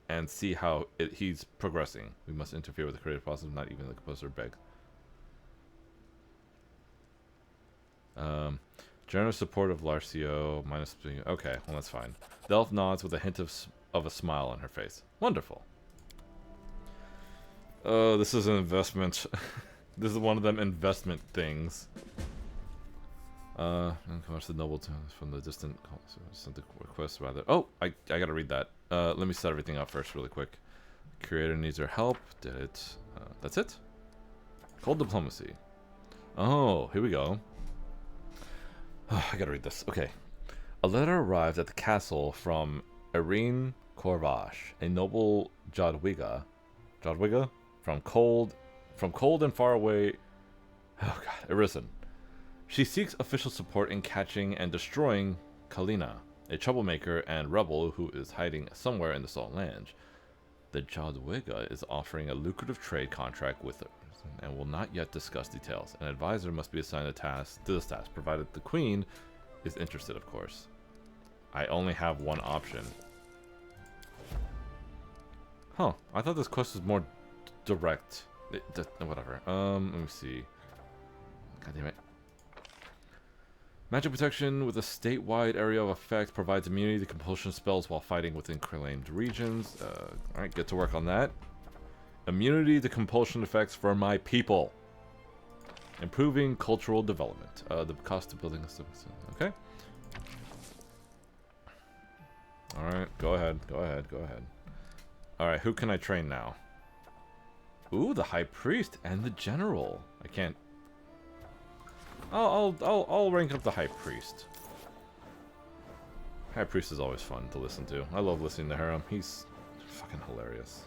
and see how he's progressing. We must interfere with the creative process, not even the composer begs. Generous support of Larcio, -3. Okay, well that's fine. The elf nods with a hint of a smile on her face. Wonderful. Oh, this is an investment. This is one of them investment things. And comes the noble tones from the distant sent the request rather. Oh, I gotta read that. Let me set everything up first really quick. Creator needs our help. Did it. That's it? Cold diplomacy. Oh, here we go. I gotta read this. Okay. A letter arrived at the castle from Irene Corvash, a noble Jadwiga? From cold and far away. Oh god, arisen. She seeks official support in catching and destroying Kalina, a troublemaker and rebel who is hiding somewhere in the Salt Land. The Jadwiga is offering a lucrative trade contract with her and will not yet discuss details. An advisor must be assigned to this task, provided the queen is interested, of course. I only have one option. Huh, I thought this quest was more direct. Whatever. Let me see. God damn it. Magic protection with a statewide area of effect provides immunity to compulsion spells while fighting within claimed regions. Alright, get to work on that. Immunity to compulsion effects for my people. Improving cultural development. The cost of building a... Okay. Alright, go ahead. Alright, who can I train now? Ooh, the High Priest and the General. I can't... I'll rank up the High Priest. High Priest is always fun to listen to. I love listening to Harem. He's fucking hilarious.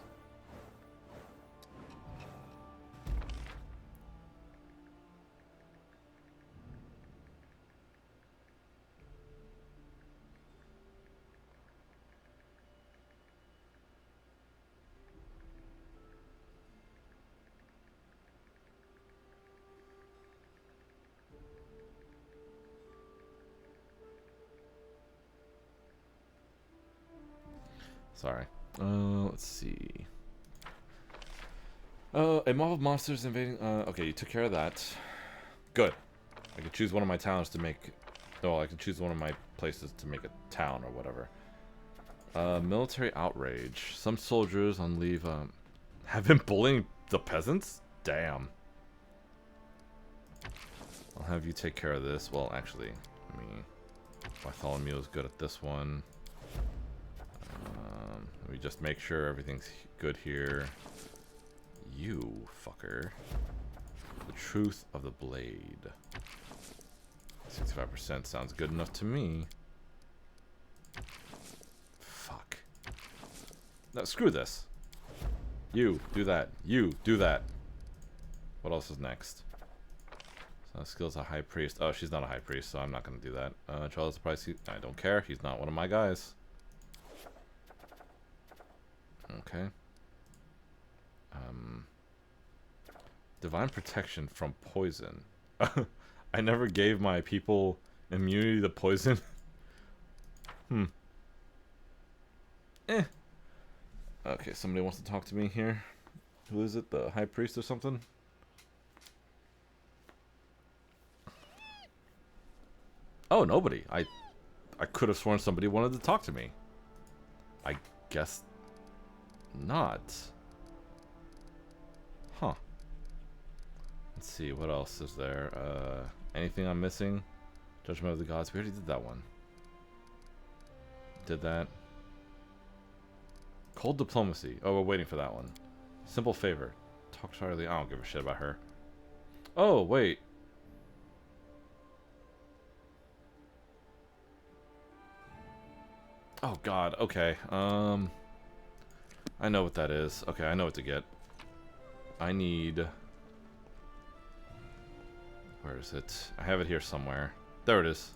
Sorry. Let's see. A mob of monsters invading. Okay, you took care of that. Good. I could choose one of my towns to make. No, I could choose one of my places to make a town or whatever. Military outrage. Some soldiers on leave have been bullying the peasants? Damn. I'll have you take care of this. Well, actually, I mean, Bartholomew is good at this one. Let me just make sure everything's good here. You fucker. The truth of the blade. 65% sounds good enough to me. Fuck. No, screw this. You, do that. You, do that. What else is next? So skills a high priest. Oh, she's not a high priest, so I'm not going to do that. Charles Price, I don't care. He's not one of my guys. Okay. Divine protection from poison. I never gave my people immunity to poison. Eh. Okay, somebody wants to talk to me here. Who is it? The high priest or something? Oh, nobody. I could have sworn somebody wanted to talk to me. I guess not. Huh. Let's see, what else is there? Anything I'm missing? Judgment of the Gods. We already did that one. Did that. Cold Diplomacy. Oh, we're waiting for that one. Simple Favor. Talk to Charlie. I don't give a shit about her. Oh, wait. Oh, God. Okay. I know what that is. Okay, I know what to get. I need... Where is it? I have it here somewhere. There it is.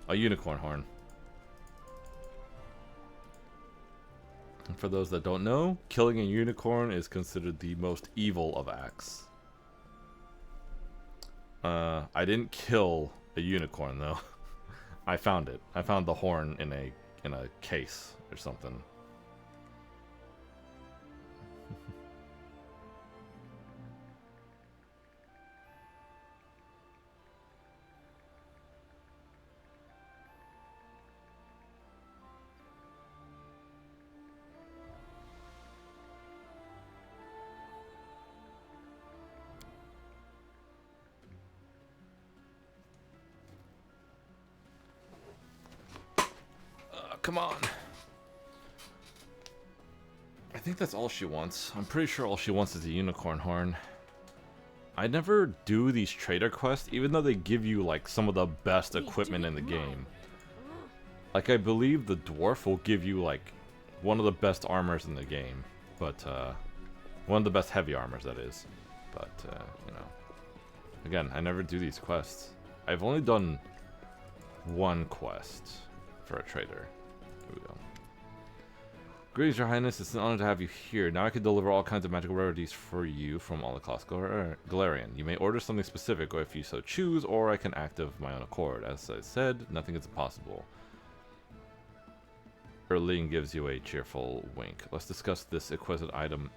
A unicorn horn. And for those that don't know, killing a unicorn is considered the most evil of acts. I didn't kill a unicorn though. I found it. I found the horn in a case or something. Come on. I think that's all she wants. I'm pretty sure all she wants is a unicorn horn. I never do these trader quests, even though they give you like some of the best equipment in the game. Like I believe the dwarf will give you like one of the best armors in the game, but one of the best heavy armors that is. But you know, again, I never do these quests. I've only done one quest for a trader. Here we go. Greetings, Your Highness. It's an honor to have you here. Now I can deliver all kinds of magical rarities for you from all across Galarian. You may order something specific, or if you so choose, or I can act of my own accord. As I said, nothing is impossible. Erling gives you a cheerful wink. Let's discuss this exquisite item.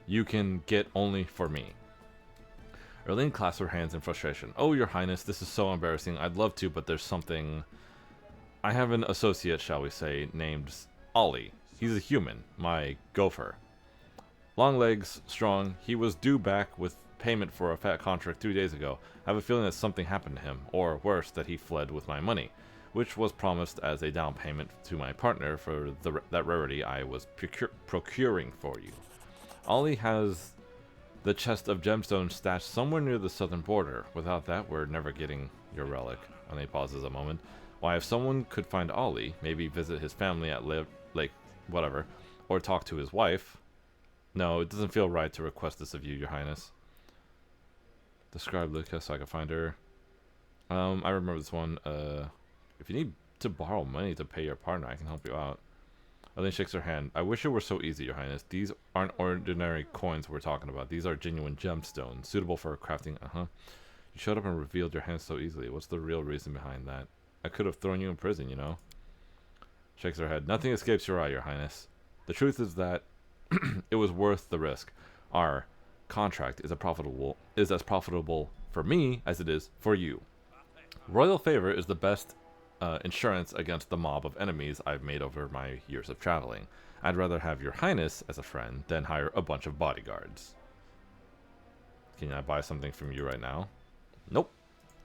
You can get only for me. Erling clasps her hands in frustration. Oh, Your Highness, this is so embarrassing. I'd love to, but there's something. I have an associate, shall we say, named Ollie. He's a human, my gopher. Long legs, strong. He was due back with payment for a fat contract 3 days ago. I have a feeling that something happened to him, or worse, that he fled with my money, which was promised as a down payment to my partner for that rarity I was procuring for you. Ollie has the chest of gemstones stashed somewhere near the southern border. Without that, we're never getting your relic. And he pauses a moment. Why, if someone could find Ollie, maybe visit his family at Lake, whatever, or talk to his wife. No, it doesn't feel right to request this of you, Your Highness. Describe Lucas so I can find her. I remember this one. If you need to borrow money to pay your partner, I can help you out. Elaine shakes her hand. I wish it were so easy, Your Highness. These aren't ordinary coins we're talking about. These are genuine gemstones, suitable for crafting. You showed up and revealed your hands so easily. What's the real reason behind that? I could have thrown you in prison, you know. Shakes her head. Nothing escapes your eye, Your Highness. The truth is that It was worth the risk. Our contract is as profitable for me as it is for you. Royal favor is the best insurance against the mob of enemies I've made over my years of traveling. I'd rather have your highness as a friend than hire a bunch of bodyguards. Can I buy something from you right now? Nope.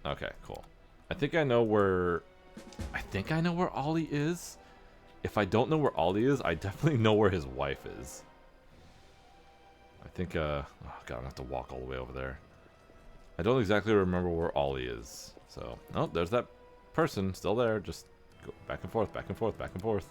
Okay, cool. I think I know where Ollie is. If I don't know where Ollie is, I definitely know where his wife is. I think oh god, I'm gonna have to walk all the way over there. I don't exactly remember where Ollie is. So, oh, there's that person still there. Just go back and forth, back and forth, back and forth.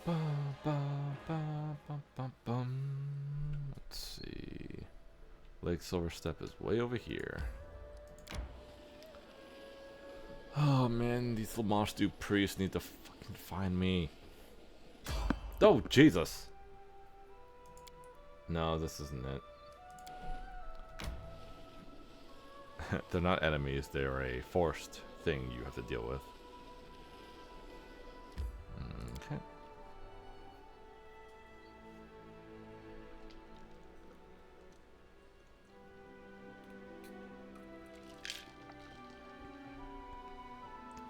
Ba, ba, ba, ba, ba, bum. Let's see. Lake Silverstep is way over here. Oh man, these Lamashtu priests need to fucking find me. Oh, Jesus! No, this isn't it. They're not enemies, they're a forced thing you have to deal with. Okay.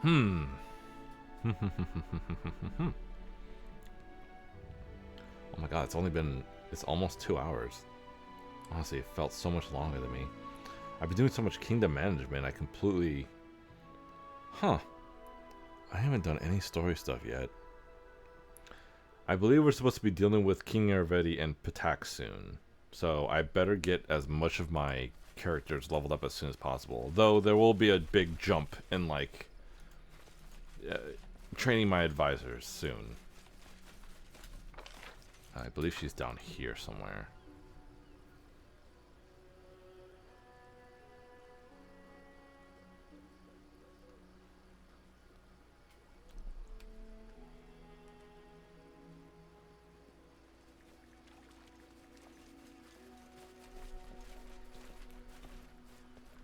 Oh my god, it's almost 2 hours. Honestly, it felt so much longer than me. I've been doing so much kingdom management, I completely... I haven't done any story stuff yet. I believe we're supposed to be dealing with King Arvedi and Patak soon. So I better get as much of my characters leveled up as soon as possible. Though there will be a big jump in, like, training my advisors soon. I believe she's down here somewhere.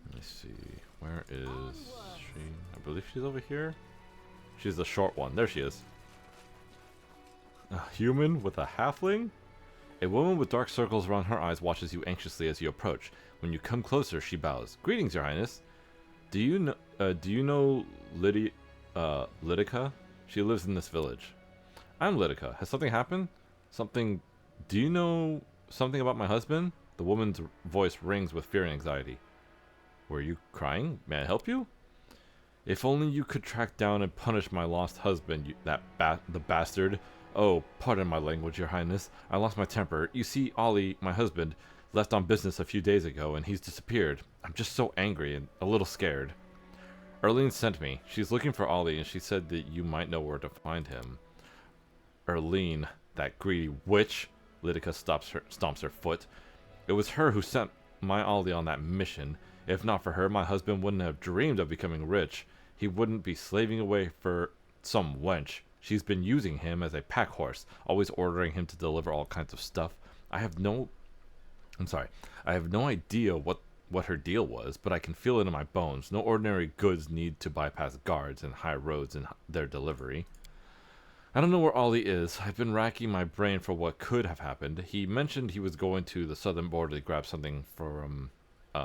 Let me see. Where is she? I believe she's over here. She's the short one. There she is. A human with a halfling? A woman with dark circles around her eyes watches you anxiously as you approach. When you come closer, she bows. Greetings, Your Highness. Do you know Lydica? She lives in this village. I'm Lydica. Has something happened? Something... Do you know something about my husband? The woman's voice rings with fear and anxiety. Were you crying? May I help you? If only you could track down and punish my lost husband, the bastard. Oh, pardon my language, Your Highness. I lost my temper. You see, Ollie, my husband, left on business a few days ago, and he's disappeared. I'm just so angry and a little scared. Erlene sent me. She's looking for Ollie, and she said that you might know where to find him. Erlene, that greedy witch. Lydica stomps her foot. It was her who sent my Ollie on that mission. If not for her, my husband wouldn't have dreamed of becoming rich. He wouldn't be slaving away for some wench. She's been using him as a pack horse, always ordering him to deliver all kinds of stuff. I have no idea what her deal was, but I can feel it in my bones. No ordinary goods need to bypass guards and high roads in their delivery. I don't know where Ollie is. I've been racking my brain for what could have happened. He mentioned he was going to the southern border to grab something from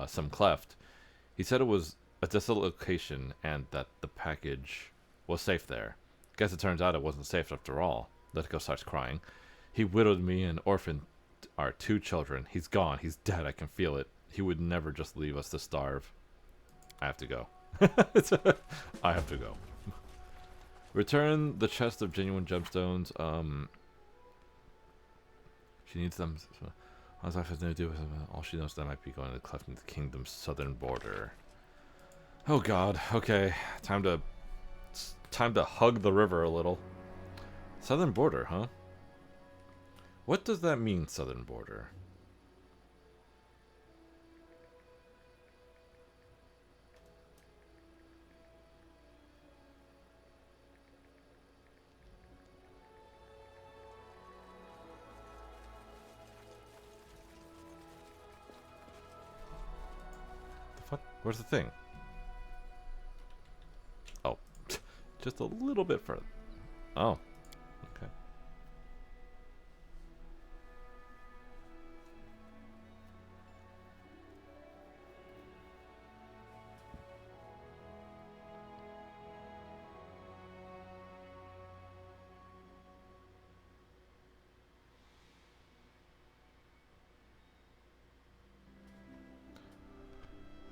some cleft. He said it was a desolate location and that the package was safe there. Guess it turns out it wasn't safe after all. Letko starts crying. He widowed me and orphaned our 2 children. He's gone. He's dead. I can feel it. He would never just leave us to starve. I have to go. I have to go. Return the chest of genuine gemstones. She needs them. How's life has nothing to do with them? All she knows that might be going to the cleft in the kingdom's southern border. Oh god. Okay. Time to hug the river a little. Southern border, huh? What does that mean, southern border? The fuck? Where's the thing? Oh, just a little bit further. Oh, okay.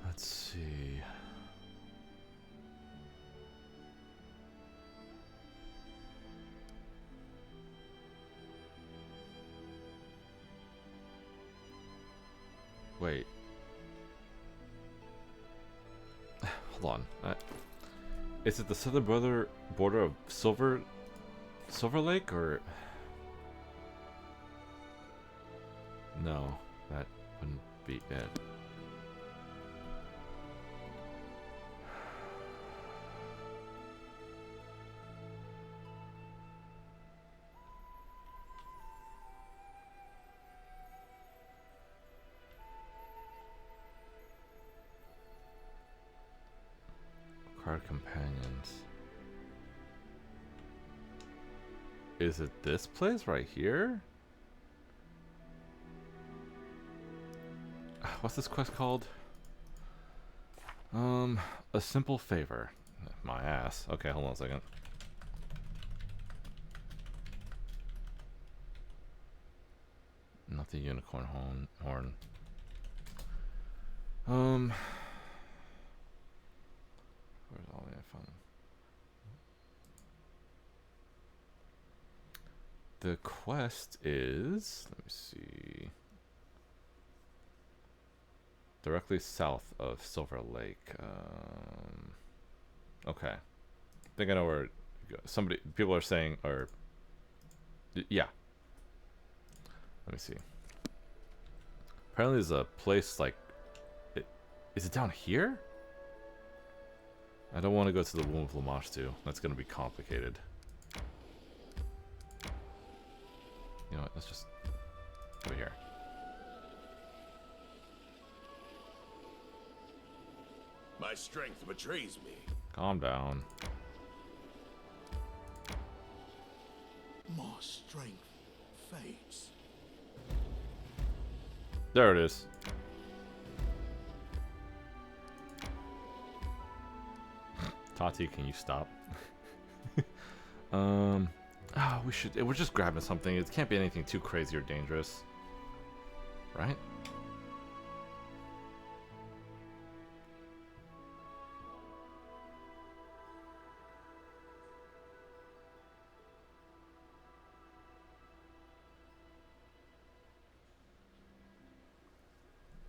Let's see. Wait. Hold on. Is it the southern border of Silver Lake, or no? That wouldn't be it. Card companions. Is it this place right here? What's this quest called? A simple favor. My ass. Okay, hold on a second. Not the unicorn horn. Where's all the fun? The quest is, let me see, directly south of Silver Lake. Okay, I think I know where. People are saying, or yeah. Let me see. Apparently, there's a place like. Is it down here? I don't want to go to the Womb of Lamashtu. That's going to be complicated. You know what? Let's just go here. My strength betrays me. Calm down. My strength fades. There it is. Tati, can you stop? We should. We're just grabbing something. It can't be anything too crazy or dangerous, right?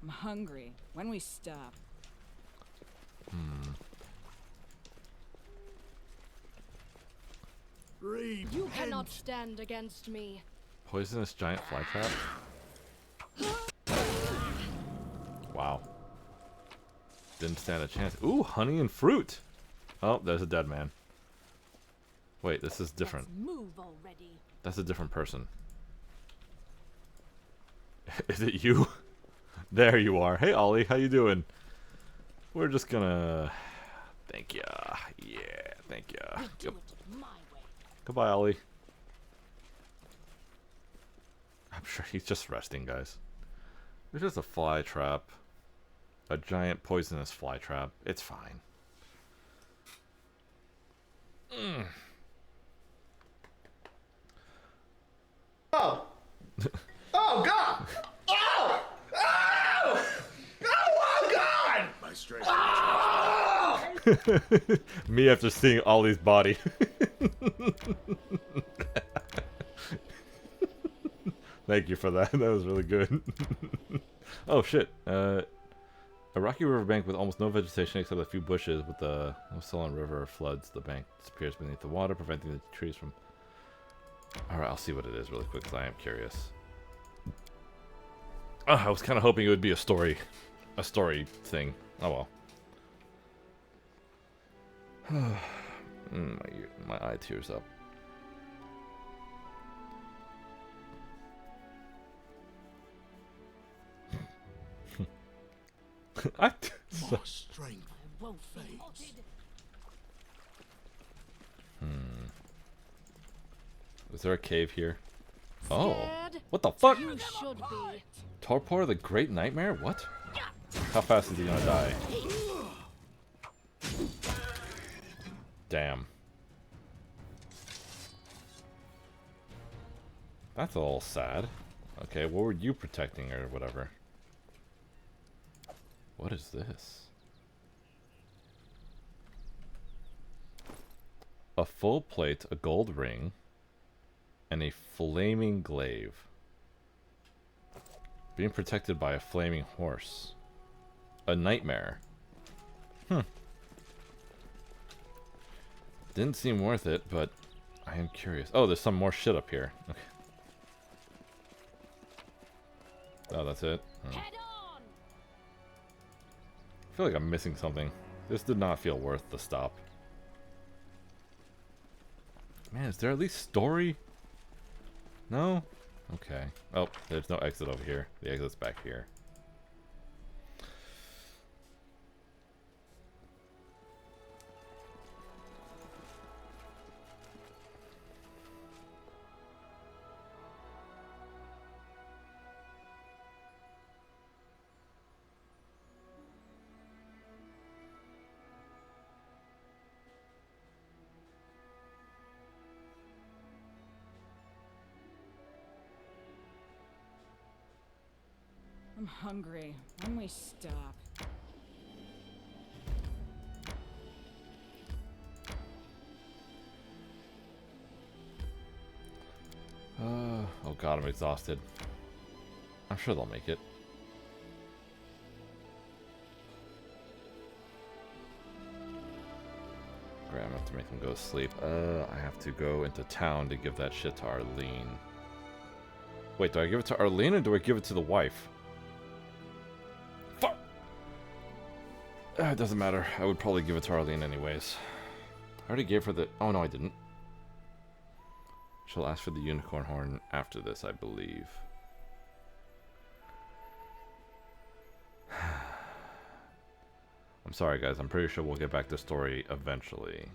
I'm hungry. When we stop? You cannot stand against me. Poisonous giant flytrap. Wow. Didn't stand a chance. Ooh, honey and fruit. Oh, there's a dead man. Wait, this is different. Let's move already. That's a different person. Is it you? There you are. Hey, Ollie, how you doing? We're just gonna... Thank ya. Yeah, thank ya. We do it my way. Goodbye, Ollie. I'm sure he's just resting, guys. There's just a fly trap. A giant poisonous fly trap. It's fine. Oh! Oh God! Oh! Oh! Oh God! My strength. Me after seeing Ollie's body. Thank you for that. That was really good. Oh shit. A rocky riverbank with almost no vegetation except a few bushes. With the sullen river floods, the bank disappears beneath the water, preventing the trees from Alright, I'll see what it is really quick because I am curious. I was kind of hoping it would be a story thing. Oh well. My eye tears up. My strength Won't be fades. halted. Is there a cave here? Oh. Scared? What the fuck? You should be. Torpor the Great Nightmare? What? How fast is he gonna die? Damn. That's a little sad. Okay, what were you protecting or whatever? What is this? A full plate, a gold ring, and a flaming glaive. Being protected by a flaming horse. A nightmare. Didn't seem worth it, but I am curious. Oh, there's some more shit up here. Okay. Oh, that's it? Oh. Head on. I feel like I'm missing something. This did not feel worth the stop. Man, is there at least story? No? Okay. Oh, there's no exit over here. The exit's back here. I'm hungry. When we stop. Oh god, I'm exhausted. I'm sure they'll make it. Great, I'm gonna have to make them go to sleep. I have to go into town to give that shit to Arlene. Wait, do I give it to Arlene or do I give it to the wife? Fuck! It doesn't matter. I would probably give it to Arlene anyways. I already gave her the... Oh no, I didn't. She'll ask for the unicorn horn after this, I believe. I'm sorry, guys. I'm pretty sure we'll get back to story eventually.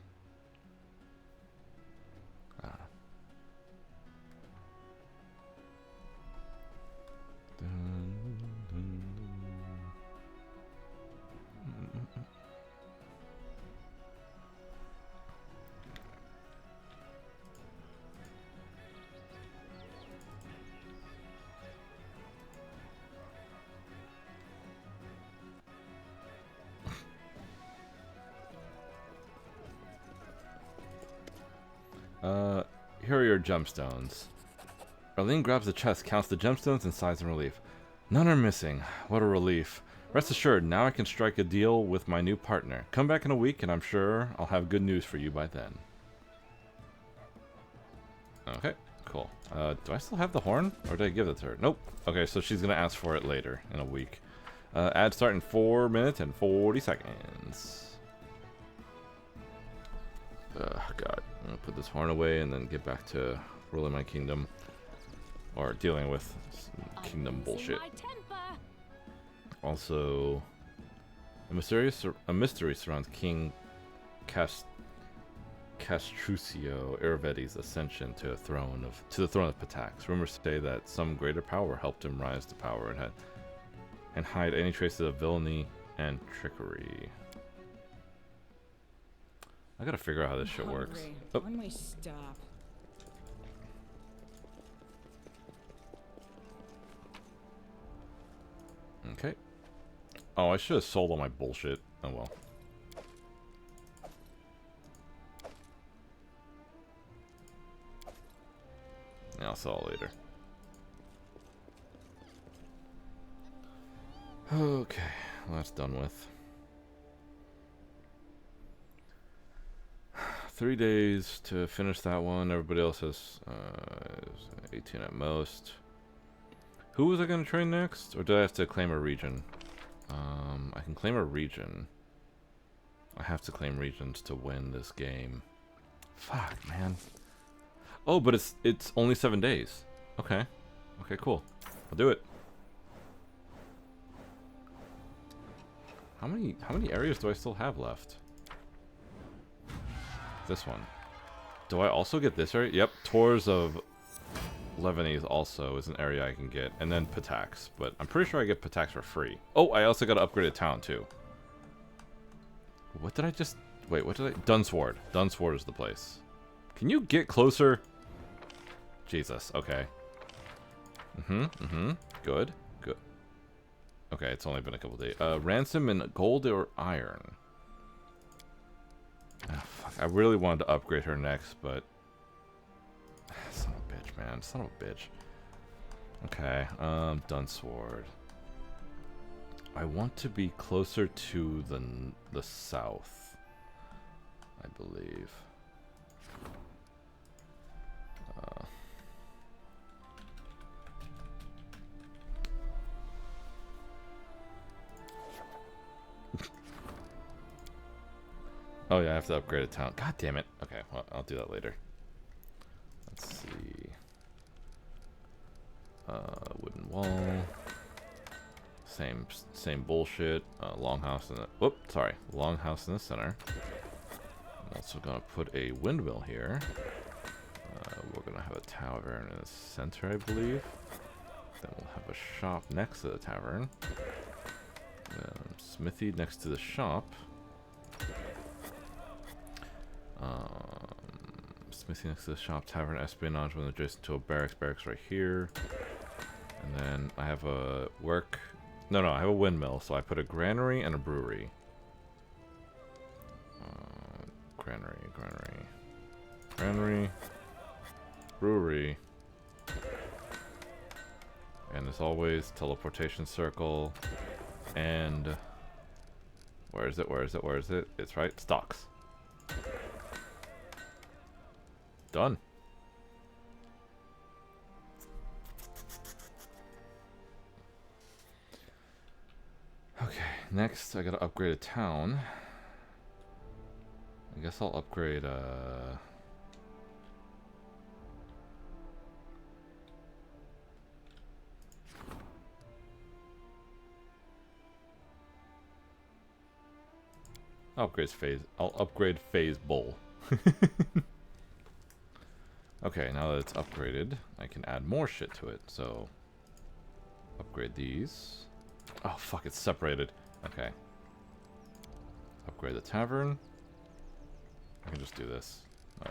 Here are your gemstones. Arlene grabs the chest, counts the gemstones, and sighs in relief. None are missing. What a relief. Rest assured, now I can strike a deal with my new partner. Come back in a week, and I'm sure I'll have good news for you by then. Okay, cool. Do I still have the horn? Or did I give it to her? Nope. Okay, so she's going to ask for it later, in a week. Ad start in 4 minutes and 40 seconds. God. I'm gonna put this horn away and then get back to ruling my kingdom. Or dealing with kingdom bullshit. Also, a mystery surrounds King Castruccio Irvedi's ascension to the throne of Patax. Rumors say that some greater power helped him rise to power and hide any traces of villainy and trickery. I gotta figure out how this shit works. Oh. When we stop. Okay. Oh, I should have sold all my bullshit. Oh well. Yeah, I'll sell it later. Okay, well, that's done with. 3 days to finish that one. Everybody else has 18 at most. Who was I going to train next? Or did I have to claim a region? I can claim a region. I have to claim regions to win this game. Fuck, man. Oh, but it's only 7 days. Okay. Okay, cool. I'll do it. How many areas do I still have left? This one. Do I also get this area? Yep, Tours of Lebanese also is an area I can get. And then Patax. But I'm pretty sure I get Patax for free. Oh, I also got to upgrade a town too. What did I just... Wait, what did I... Dunsword. Dunsword is the place. Can you get closer? Jesus, okay. Good. Good. Okay, it's only been a couple days. Ransom in gold or iron? Oh, fuck. I really wanted to upgrade her next, but... Son of a bitch, man. Son of a bitch. Okay, Dunsword. I want to be closer to the south, I believe. Oh yeah, I have to upgrade a town. God damn it. Okay, well, I'll do that later. Let's see. Wooden wall. Same bullshit. Longhouse in the... Whoop, sorry. Longhouse in the center. I'm also gonna put a windmill here. We're gonna have a tavern in the center, I believe. Then we'll have a shop next to the tavern. Smithy next to the shop. Smithy next to the shop, tavern, espionage when adjacent to a barracks. Barracks right here. And then I have a work... No, I have a windmill, so I put a granary and a brewery. Granary. Brewery. And as always, teleportation circle. And... Where is it? It's right. Stocks. Done. Okay, next I gotta upgrade a town. I guess I'll upgrade I'll upgrade Phase Bull. Okay, now that it's upgraded, I can add more shit to it. So, upgrade these. Oh, fuck, it's separated. Okay. Upgrade the tavern. I can just do this.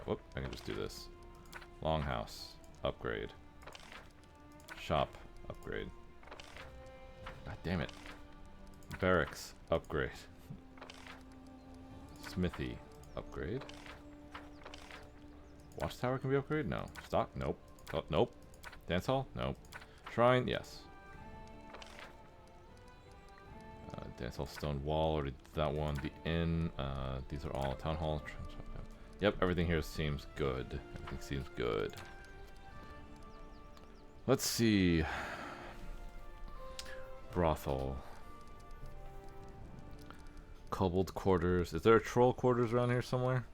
Whoop, I can just do this. Longhouse. Upgrade. Shop. Upgrade. God damn it. Barracks. Upgrade. Smithy. Upgrade. Watchtower can be upgraded? No. Stock? Nope. Oh, nope. Dance hall? Nope. Shrine? Yes. Dance hall, stone wall, already did that one. The inn, these are all town hall. Yep, everything here seems good. Everything seems good. Let's see. Brothel. Kobold quarters. Is there a troll quarters around here somewhere?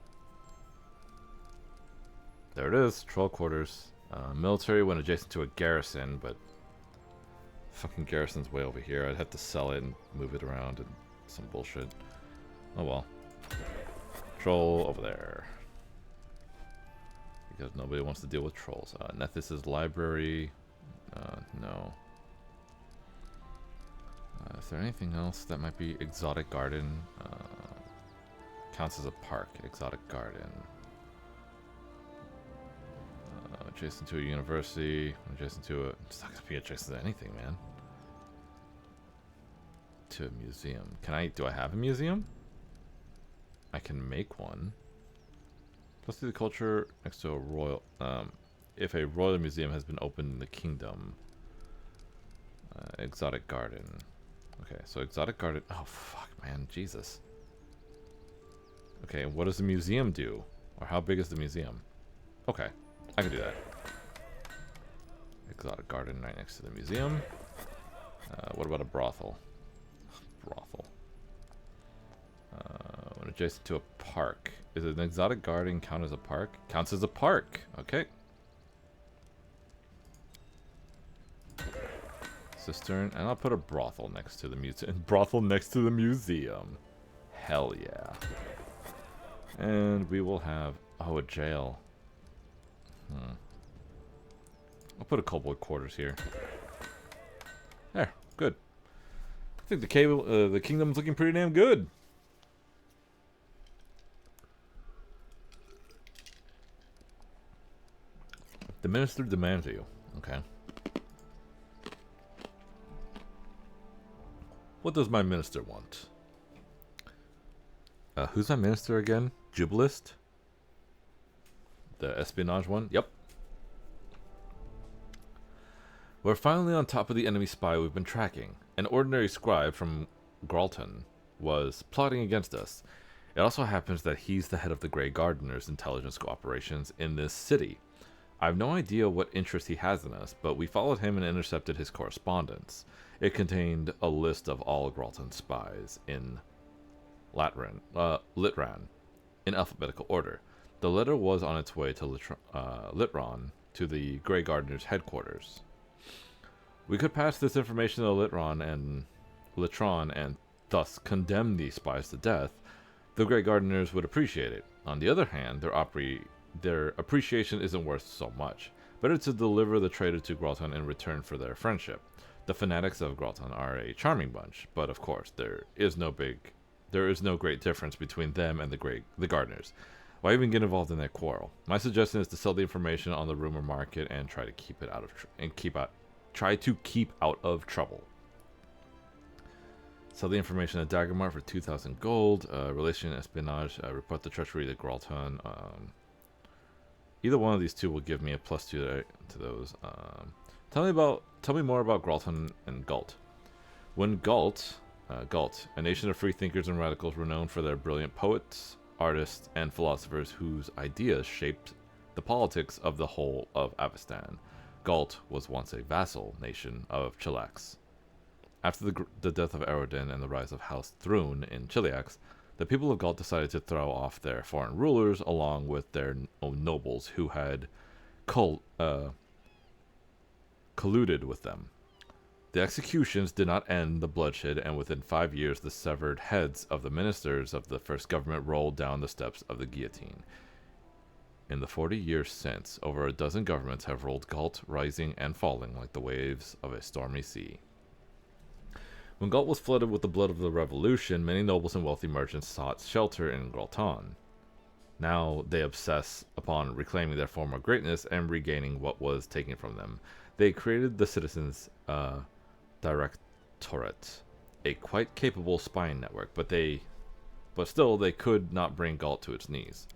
There it is, troll quarters. Military when adjacent to a garrison, but fucking garrison's way over here. I'd have to sell it and move it around and some bullshit. Oh well. Troll over there. Because nobody wants to deal with trolls. Nethys' library. No. Is there anything else that might be exotic garden? Counts as a park. Exotic garden. Adjacent to a university, adjacent to a... It's not gonna be adjacent to anything, man. To a museum. Do I have a museum? I can make one. Let's do the culture next to a royal... if a royal museum has been opened in the kingdom. Exotic garden. Okay, so exotic garden... Oh, fuck, man. Jesus. Okay, what does the museum do? Or how big is the museum? Okay, I can do that. Exotic garden right next to the museum. What about a brothel? Brothel. When adjacent to a park. Is an exotic garden count as a park? Counts as a park. Okay. Cistern, and I'll put a brothel next to the museum. Brothel next to the museum. Hell yeah. And we will have, oh, a jail. I'll put a kobold quarters here. There, good. I think the kingdom's looking pretty damn good. The minister demands you. Okay. What does my minister want? Who's my minister again? Jubilist? The espionage one? Yep. We're finally on top of the enemy spy we've been tracking. An ordinary scribe from Gralton was plotting against us. It also happens that he's the head of the Grey Gardeners' intelligence operations in this city. I have no idea what interest he has in us, but we followed him and intercepted his correspondence. It contained a list of all Gralton spies in Litran, in alphabetical order. The letter was on its way to Litron, to the Grey Gardeners' headquarters. We could pass this information to Litron and thus condemn these spies to death. The Grey Gardeners would appreciate it. On the other hand, their appreciation isn't worth so much. Better to deliver the traitor to Gralton in return for their friendship. The fanatics of Gralton are a charming bunch, but of course there is no great difference between them and the Gardeners. Why even get involved in their quarrel? My suggestion is to sell the information on the rumor market and try to keep it out of trouble. Sell the information at Daggermart for 2,000 gold. Relation espionage. Report the treachery to Gralton. Either one of these two will give me a +2 to those. Tell me more about Gralton and Galt. When Galt, a nation of free thinkers and radicals renowned for their brilliant poets, artists, and philosophers whose ideas shaped the politics of the whole of Avestan. Galt was once a vassal nation of Chilax. After the death of Erodin and the rise of House Thrun in Chiliax, the people of Galt decided to throw off their foreign rulers along with their own nobles who had colluded with them. The executions did not end the bloodshed, and within 5 years the severed heads of the ministers of the first government rolled down the steps of the guillotine. In the 40 years since, over a dozen governments have rolled Galt, rising and falling like the waves of a stormy sea. When Galt was flooded with the blood of the revolution, many nobles and wealthy merchants sought shelter in Gralton. Now they obsess upon reclaiming their former greatness and regaining what was taken from them. They created the Citizens Directorate, a quite capable spying network, but still they could not bring Galt to its knees.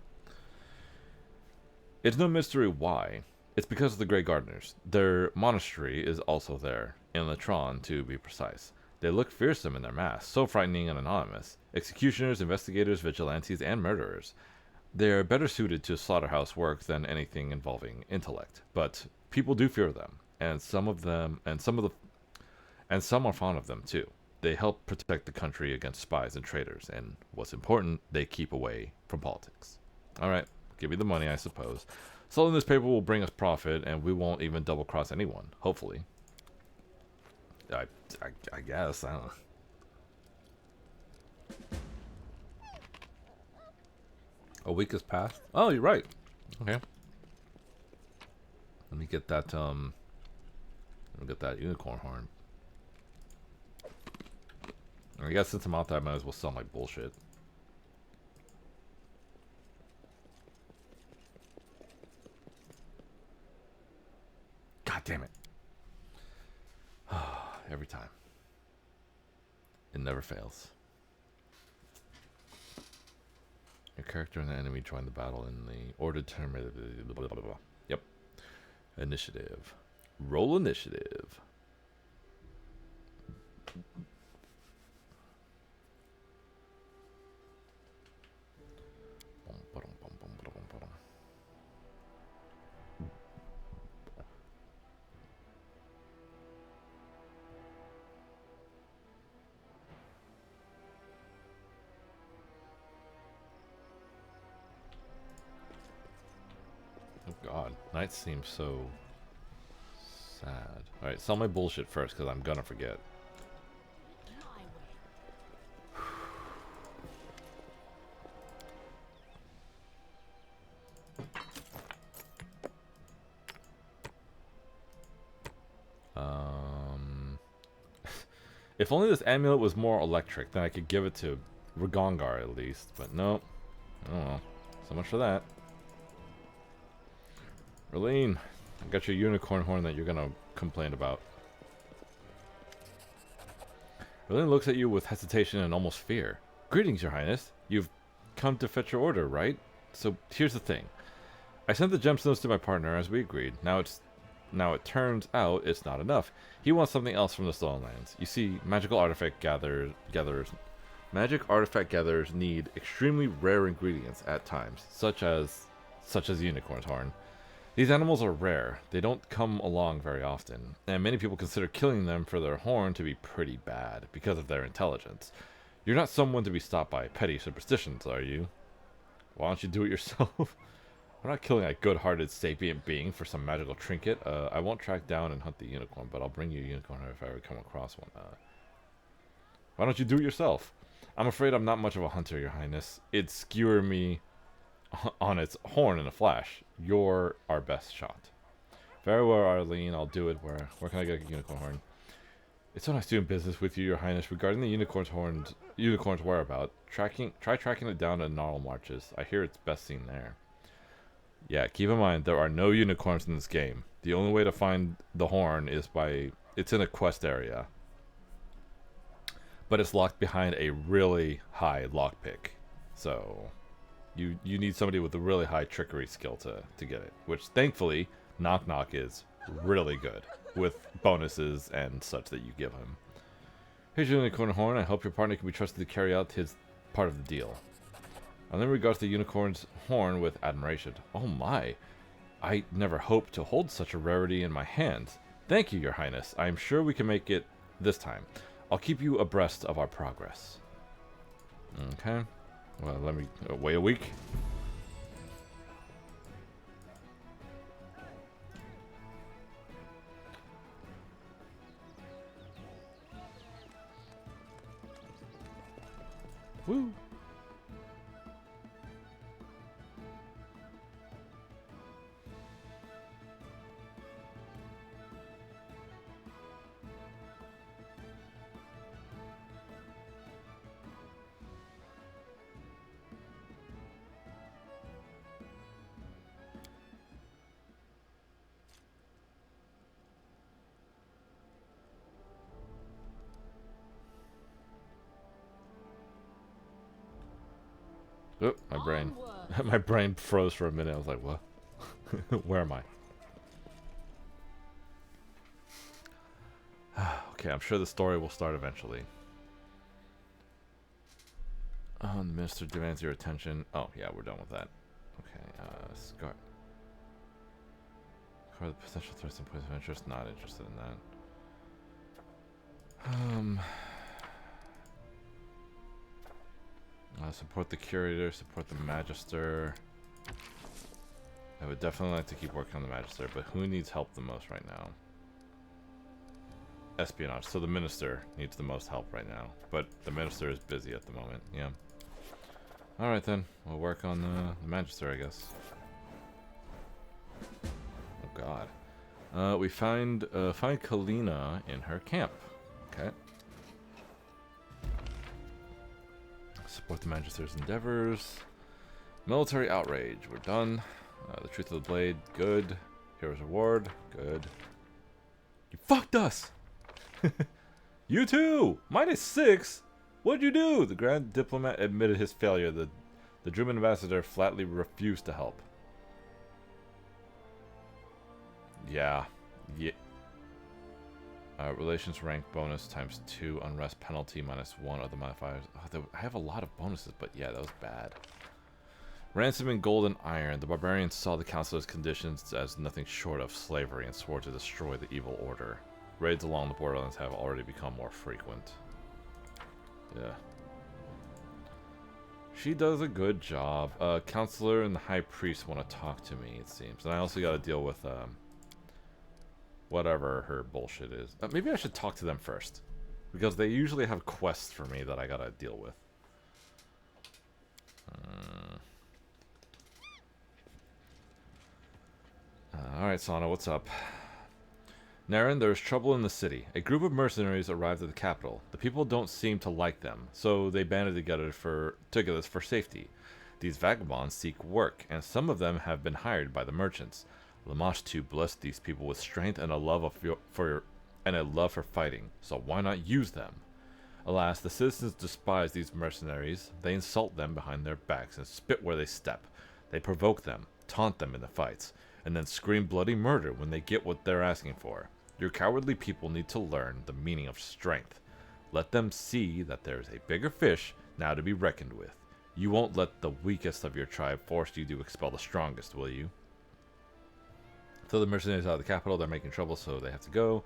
It's no mystery why. It's because of the Grey Gardeners. Their monastery is also there, in Litron to be precise. They look fearsome in their masks, so frightening and anonymous. Executioners, investigators, vigilantes, and murderers. They are better suited to slaughterhouse work than anything involving intellect, but people do fear them, and some are fond of them too. They help protect the country against spies and traitors, and what's important, they keep away from politics. Alright, give me the money, I suppose. Selling this paper will bring us profit, and we won't even double-cross anyone, hopefully. I guess, I don't know. A week has passed? Oh, you're right. Okay. Let me get that, unicorn horn. I guess since I'm out there, I might as well sell my bullshit. God damn it. Every time. It never fails. Your character and the enemy join the battle in the order determined. Blah, blah, blah, blah. Yep. Initiative. Roll initiative. Tonight seems so sad. Alright, sell my bullshit first, because I'm gonna forget. My way. If only this amulet was more electric, then I could give it to Ragongar at least. But nope. Oh well. So much for that. Raleen, I got your unicorn horn that you're gonna complain about. Raleen looks at you with hesitation and almost fear. Greetings, your highness. You've come to fetch your order, right? So here's the thing. I sent the gemstones to my partner as we agreed. Now it turns out it's not enough. He wants something else from the Stolen Lands. You see, magic artifact gatherers need extremely rare ingredients at times, such as unicorn's horn. These animals are rare. They don't come along very often, and many people consider killing them for their horn to be pretty bad because of their intelligence. You're not someone to be stopped by petty superstitions, are you? Why don't you do it yourself? I'm not killing a good-hearted sapient being for some magical trinket. I won't track down and hunt the unicorn, but I'll bring you a unicorn if I ever come across one. Why don't you do it yourself? I'm afraid I'm not much of a hunter, your highness. It'd skewer me on its horn in a flash. You're our best shot. Very well, Arlene, I'll do it. Where can I get a unicorn horn? It's so nice doing business with you, your highness. Regarding the unicorn's whereabouts, try tracking it down in Gnarl Marches. I hear it's best seen there. Yeah, keep in mind, there are no unicorns in this game. The only way to find the horn is it's in a quest area. But it's locked behind a really high lockpick. So, you need somebody with a really high trickery skill to get it. Which, thankfully, Knock Knock is really good. With bonuses and such that you give him. Here's your unicorn horn. I hope your partner can be trusted to carry out his part of the deal. And then regards the unicorn's horn with admiration. Oh my, I never hoped to hold such a rarity in my hands. Thank you, your highness. I am sure we can make it this time. I'll keep you abreast of our progress. Okay. Well, let me wait a week. Woo. Oh, my brain. My brain froze for a minute. I was like, what? Where am I? Okay, I'm sure the story will start eventually. Oh, the minister demands your attention. Oh, yeah, we're done with that. Okay, Scar. The potential threats and points of interest. Not interested in that. Support the curator, support the magister. I would definitely like to keep working on the magister, but who needs help the most right now? Espionage. So the minister needs the most help right now, but the minister is busy at the moment. Yeah. All right then, we'll work on the magister, I guess. Oh God. We find Kalina in her camp. Okay. Support the Magister's endeavors. Military outrage. We're done. The truth of the blade. Good. Hero's reward. Good. You fucked us! You too! -6? What'd you do? The Grand Diplomat admitted his failure. The Druman ambassador flatly refused to help. Yeah. Yeah. Relations rank bonus ×2, unrest penalty -1, other modifiers. Oh, I have a lot of bonuses, but yeah, that was bad. Ransoming gold and iron. The barbarians saw the council's conditions as nothing short of slavery and swore to destroy the evil order. Raids along the borderlands have already become more frequent. Yeah. She does a good job. Counselor and the High Priest want to talk to me, it seems. And I also got to deal with whatever her bullshit is. Maybe I should talk to them first. Because they usually have quests for me that I got to deal with. Alright, Sana, what's up? Naren, there is trouble in the city. A group of mercenaries arrived at the capital. The people don't seem to like them, so they banded together for safety. These vagabonds seek work, and some of them have been hired by the merchants. Lamashtu blessed these people with strength and a love for fighting, so why not use them? Alas, the citizens despise these mercenaries. They insult them behind their backs and spit where they step. They provoke them, taunt them in the fights, and then scream bloody murder when they get what they're asking for. Your cowardly people need to learn the meaning of strength. Let them see that there is a bigger fish now to be reckoned with. You won't let the weakest of your tribe force you to expel the strongest, will you? So the mercenaries out of the capital, they're making trouble, so they have to go.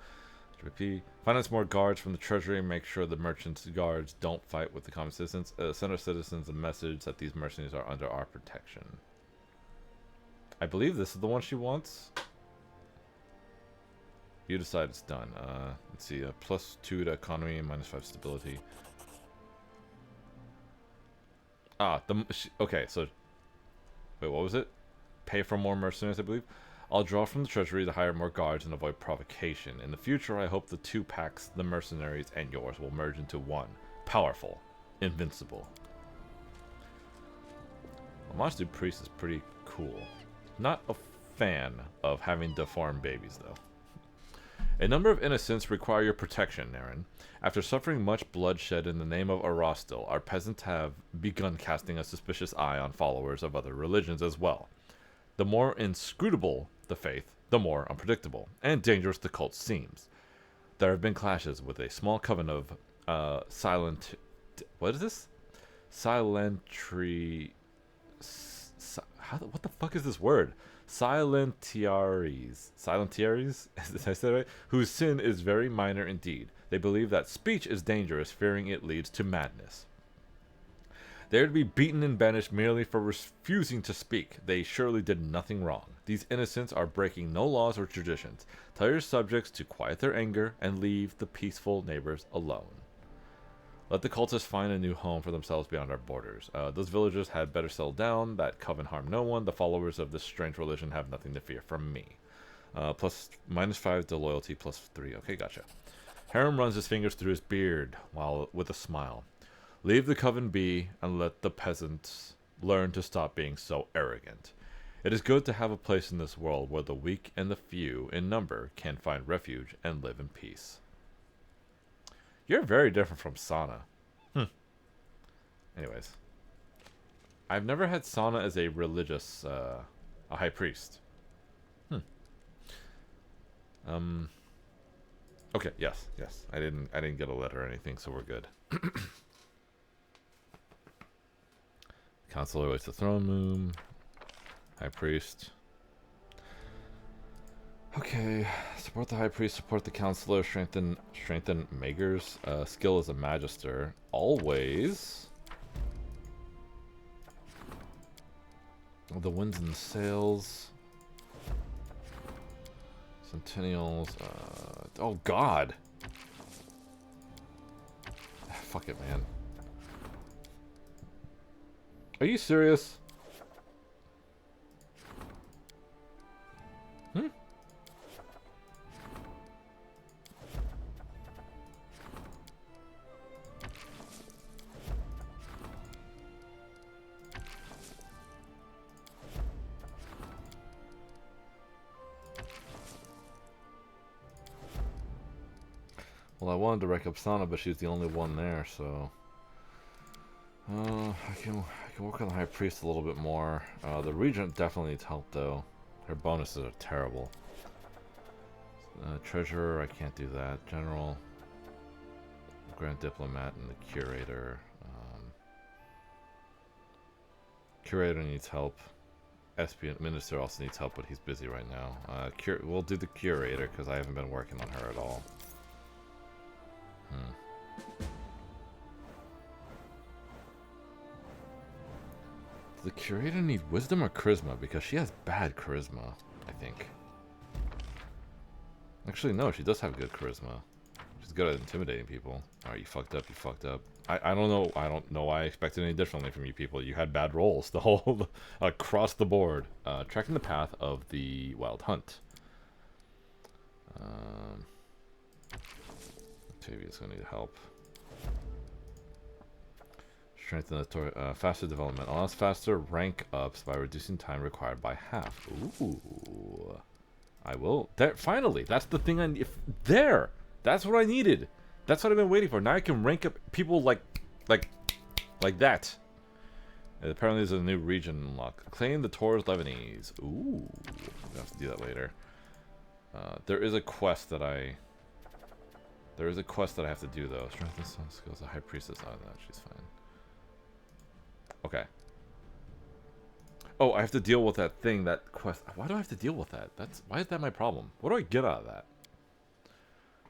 Finance more guards from the treasury and make sure the merchants' guards don't fight with the common citizens. Send our citizens a message that these mercenaries are under our protection. I believe this is the one she wants. You decide it's done. Let's see. +2 to economy, -5 stability. Okay, so... Wait, what was it? Pay for more mercenaries, I believe. I'll draw from the treasury to hire more guards and avoid provocation. In the future, I hope the two packs, the mercenaries and yours, will merge into one. Powerful. Invincible. The Monster Priest is pretty cool. Not a fan of having deformed babies, though. A number of innocents require your protection, Naren. After suffering much bloodshed in the name of Arostil, our peasants have begun casting a suspicious eye on followers of other religions as well. The more inscrutable the faith, the more unpredictable and dangerous the cult seems. There have been clashes with a small coven of what is this? What the fuck is this word? Silentiaries. Silentiaries? Did I say that right? Whose sin is very minor indeed. They believe that speech is dangerous, fearing it leads to madness. They are to be beaten and banished merely for refusing to speak. They surely did nothing wrong. These innocents are breaking no laws or traditions. Tell your subjects to quiet their anger and leave the peaceful neighbors alone. Let the cultists find a new home for themselves beyond our borders. Those villagers had better settle down. That coven harm no one. The followers of this strange religion have nothing to fear from me. -5 to loyalty, +3. Okay, gotcha. Harem runs his fingers through his beard while with a smile. Leave the coven be and let the peasants learn to stop being so arrogant. It is good to have a place in this world where the weak and the few in number can find refuge and live in peace. You're very different from Sana. Anyways. I've never had Sana as a religious, a high priest. Okay, yes. I didn't get a letter or anything, so we're good. Counselor waits the throne room. High priest. Okay, support the high priest, support the counselor, strengthen Mager's skill as a magister. Always. The winds and the sails. Centennials. Oh God. Fuck it, man. Are you serious? Well, I wanted to wreck up Sana, but she's the only one there, so... I can work on the High Priest a little bit more. The Regent definitely needs help, though. Her bonuses are terrible. Treasurer, I can't do that. General... Grand Diplomat and the Curator. Curator needs help. SP Minister also needs help, but he's busy right now. We'll do the Curator, because I haven't been working on her at all. Does the curator need wisdom or charisma? Because she has bad charisma, I think. Actually, no, she does have good charisma. She's good at intimidating people. Alright, you fucked up, you fucked up. I don't know. I don't know why I expected any differently from you people. You had bad rolls the whole across the board. Tracking the path of the wild hunt. Octavia's gonna need help. Strengthen the faster development. Allows faster rank ups by reducing time required by half. Ooh. I will. There, finally, that's the thing I need. There! That's what I needed. That's what I've been waiting for. Now I can rank up people like that. And apparently there's a new region unlock. Claim the Taurus Lebanese. Ooh. I'll have to do that later. There is a quest that I have to do though. Strengthen some skills. The High Priestess. Oh, no, she's fine. Okay. Oh, I have to deal with that thing, that quest. Why do I have to deal with that? Why is that my problem? What do I get out of that?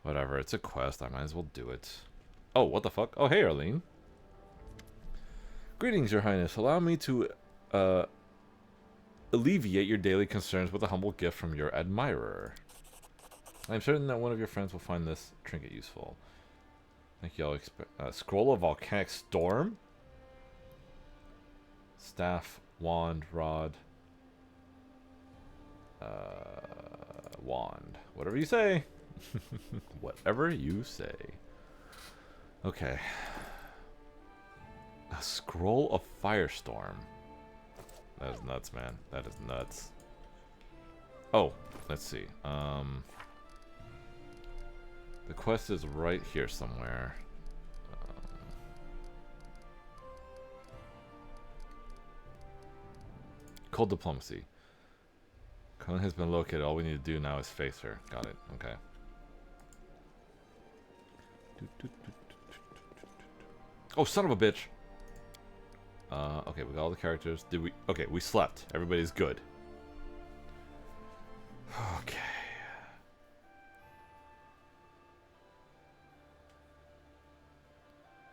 Whatever, it's a quest. I might as well do it. Oh, what the fuck? Oh, hey, Arlene. Greetings, Your Highness. Allow me to alleviate your daily concerns with a humble gift from your admirer. I am certain that one of your friends will find this trinket useful. Thank you all. Scroll of Volcanic Storm? Staff, wand, rod. Wand. Whatever you say. Whatever you say. Okay. A scroll of Firestorm. That is nuts, man. That is nuts. Oh, let's see. The quest is right here somewhere. Cold Diplomacy. Colin has been located. All we need to do now is face her. Got it. Okay. Oh, son of a bitch. Okay, we got all the characters. Did we? Okay, we slept. Everybody's good. Okay.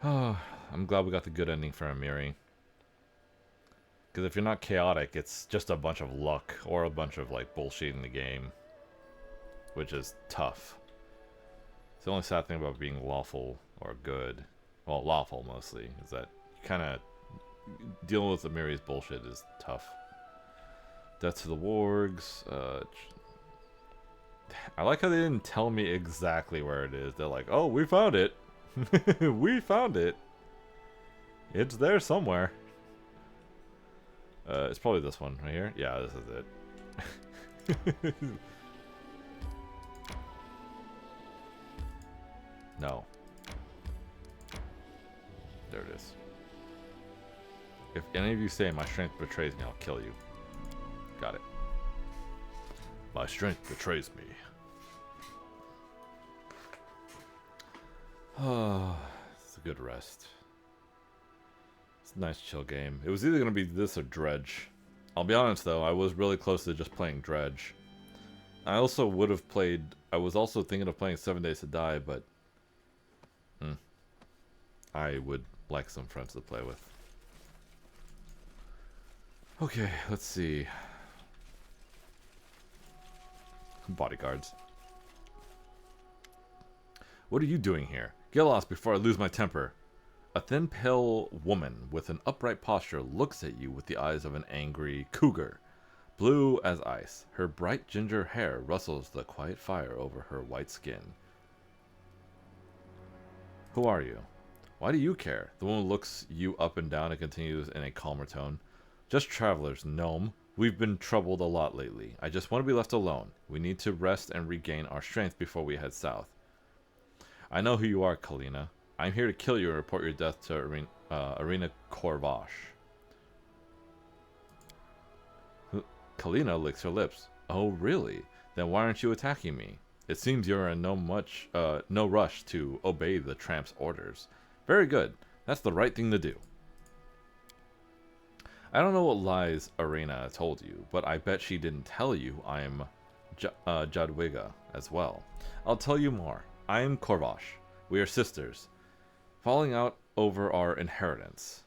Oh, I'm glad we got the good ending for Amiri. Because if you're not chaotic, it's just a bunch of luck or a bunch of like bullshit in the game, which is tough. It's the only sad thing about being lawful or good, well, lawful mostly, is that you kind of dealing with Amiri's bullshit is tough. Death to the wargs. I like how they didn't tell me exactly where it is. They're like, "Oh, we found it. We found it. It's there somewhere." It's probably this one right here. Yeah, this is it. No. There it is. If any of you say my strength betrays me, I'll kill you. Got it. My strength betrays me. Oh, it's a good rest. It's a nice chill game. It was either going to be this or Dredge. I'll be honest though, I was really close to just playing Dredge. I also would have played... I was also thinking of playing 7 Days to Die, but... I would like some friends to play with. Okay, let's see. Bodyguards. What are you doing here? Get lost before I lose my temper. A thin, pale woman with an upright posture looks at you with the eyes of an angry cougar. Blue as ice, her bright ginger hair rustles the quiet fire over her white skin. Who are you? Why do you care? The woman looks you up and down and continues in a calmer tone. Just travelers, gnome. We've been troubled a lot lately. I just want to be left alone. We need to rest and regain our strength before we head south. I know who you are, Kalina. I'm here to kill you and report your death to Arena Corvash. Kalina licks her lips. Oh, really? Then why aren't you attacking me? It seems you're in no rush to obey the tramp's orders. Very good. That's the right thing to do. I don't know what lies Arena told you, but I bet she didn't tell you I'm Jadwiga as well. I'll tell you more. I am Corvash. We are sisters, falling out over our inheritance.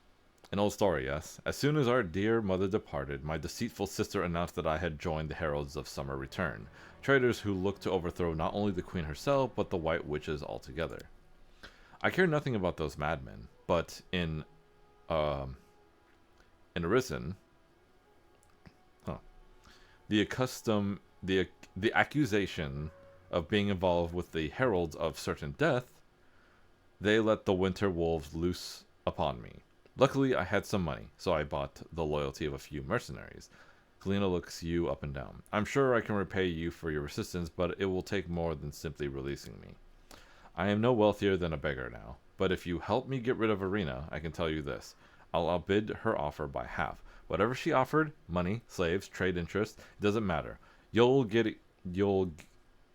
An old story, yes. As soon as our dear mother departed, my deceitful sister announced that I had joined the Heralds of Summer Return, traitors who looked to overthrow not only the queen herself, but the White Witches altogether. I care nothing about those madmen, but in Arisen, the accusation of being involved with the Heralds of Certain Death, they let the winter wolves loose upon me. Luckily, I had some money, so I bought the loyalty of a few mercenaries. Kalina looks you up and down. I'm sure I can repay you for your assistance, but it will take more than simply releasing me. I am no wealthier than a beggar now, but if you help me get rid of Arena, I can tell you this. I'll outbid her offer by half. Whatever she offered, money, slaves, trade interest, it doesn't matter. You'll getting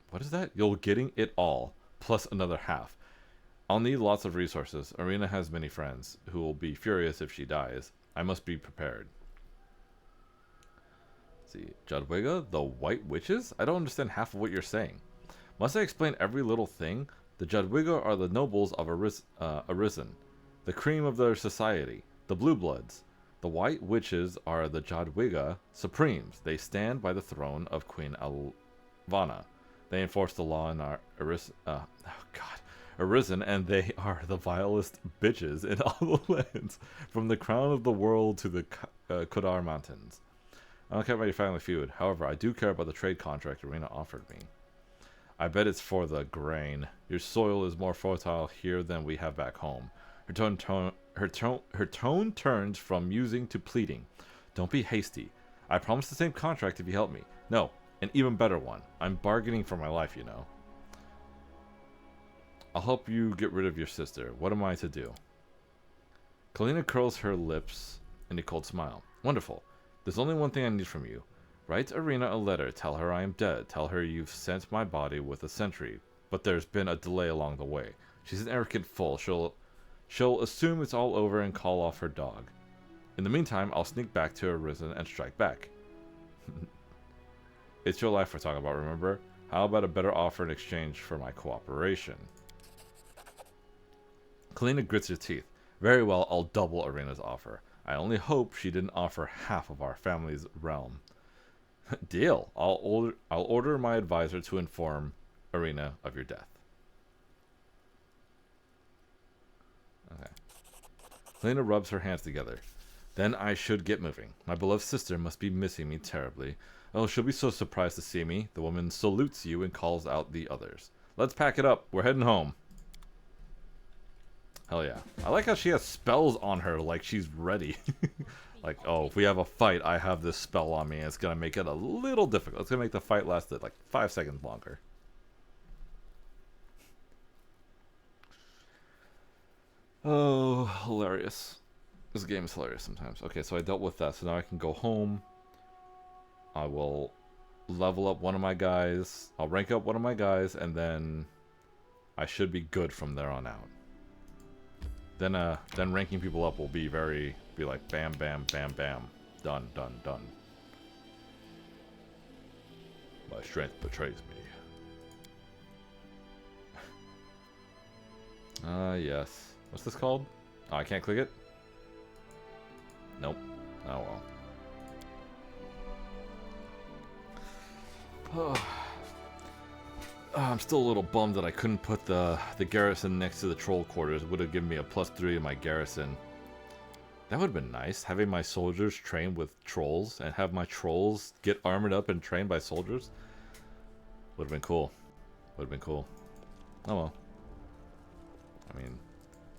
it all, plus another half. I'll need lots of resources. Arena has many friends, who will be furious if she dies. I must be prepared. Let's see, Jadwiga, the White Witches? I don't understand half of what you're saying. Must I explain every little thing? The Jadwiga are the nobles of Arisen, the cream of their society, the Blue Bloods. The White Witches are the Jadwiga Supremes. They stand by the throne of Queen Alvana. They enforce the law in our Arisen, and they are the vilest bitches in all the lands, from the crown of the world to the Kodar Mountains. I don't care about your family feud. However, I do care about the trade contract Arena offered me. I bet it's for the grain. Your soil is more fertile here than we have back home. Her tone turns from musing to pleading. Don't be hasty. I promise the same contract if you help me. No, an even better one. I'm bargaining for my life, you know. I'll help you get rid of your sister. What am I to do? Kalina curls her lips in a cold smile. Wonderful. There's only one thing I need from you. Write Arena a letter. Tell her I am dead. Tell her you've sent my body with a sentry, but there's been a delay along the way. She's an arrogant fool. She'll assume it's all over and call off her dog. In the meantime, I'll sneak back to Arisen and strike back. It's your life we're talking about, remember? How about a better offer in exchange for my cooperation? Kalina grits her teeth. Very well, I'll double Arena's offer. I only hope she didn't offer half of our family's realm. Deal. I'll order my advisor to inform Arena of your death. Okay. Kalina rubs her hands together. Then I should get moving. My beloved sister must be missing me terribly. Oh, she'll be so surprised to see me. The woman salutes you and calls out the others. Let's pack it up. We're heading home. Hell yeah. I like how she has spells on her like she's ready. Like, oh, if we have a fight, I have this spell on me and it's going to make it a little difficult. It's going to make the fight last like 5 seconds longer. Oh, hilarious. This game is hilarious sometimes. Okay, so I dealt with that. So now I can go home. I will level up one of my guys. I'll rank up one of my guys, and then I should be good from there on out. Then ranking people up will be like bam, bam, bam, bam. Done, done, done. My strength betrays me. Yes. What's this called? Oh, I can't click it? Nope. Oh well. I'm still a little bummed that I couldn't put the garrison next to the troll quarters. It would have given me a +3 in my garrison. That would have been nice, having my soldiers train with trolls and have my trolls get armored up and trained by soldiers. Would have been cool. Would have been cool. Oh well. I mean,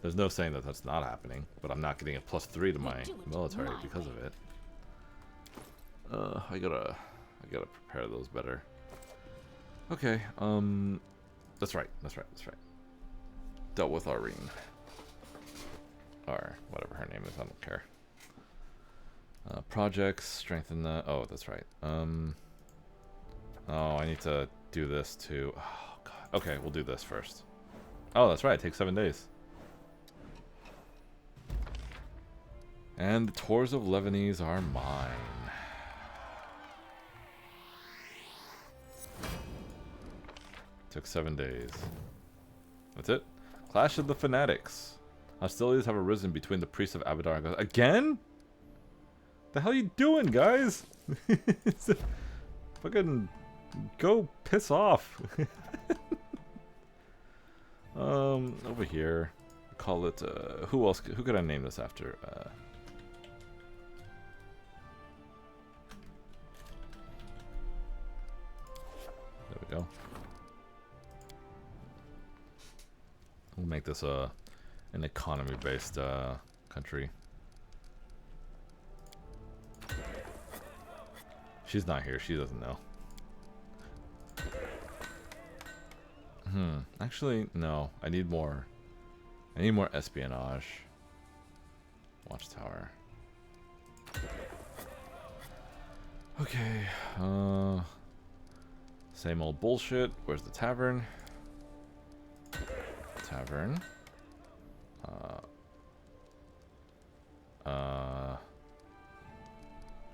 there's no saying that that's not happening, but I'm not getting a +3 to my military because of it. I gotta prepare those better. Okay, that's right. Dealt with Irene. Or whatever her name is, I don't care. Projects, strengthen the... Oh, that's right. Oh, I need to do this too. Oh, God. Okay, we'll do this first. Oh, that's right, it takes 7 days. And the tours of Lebanese are mine. Took 7 days. That's it. Clash of the Fanatics. Hostilities have arisen between the priests of Abadar and Ghost. Again? The hell you doing, guys? Fucking go piss off. Over here, call it. Who else? Who could I name this after? There we go. We'll make this an economy-based country. She's not here. She doesn't know. Actually, no. I need more. I need more espionage. Watchtower. Okay. Same old bullshit. Where's the tavern? Tavern.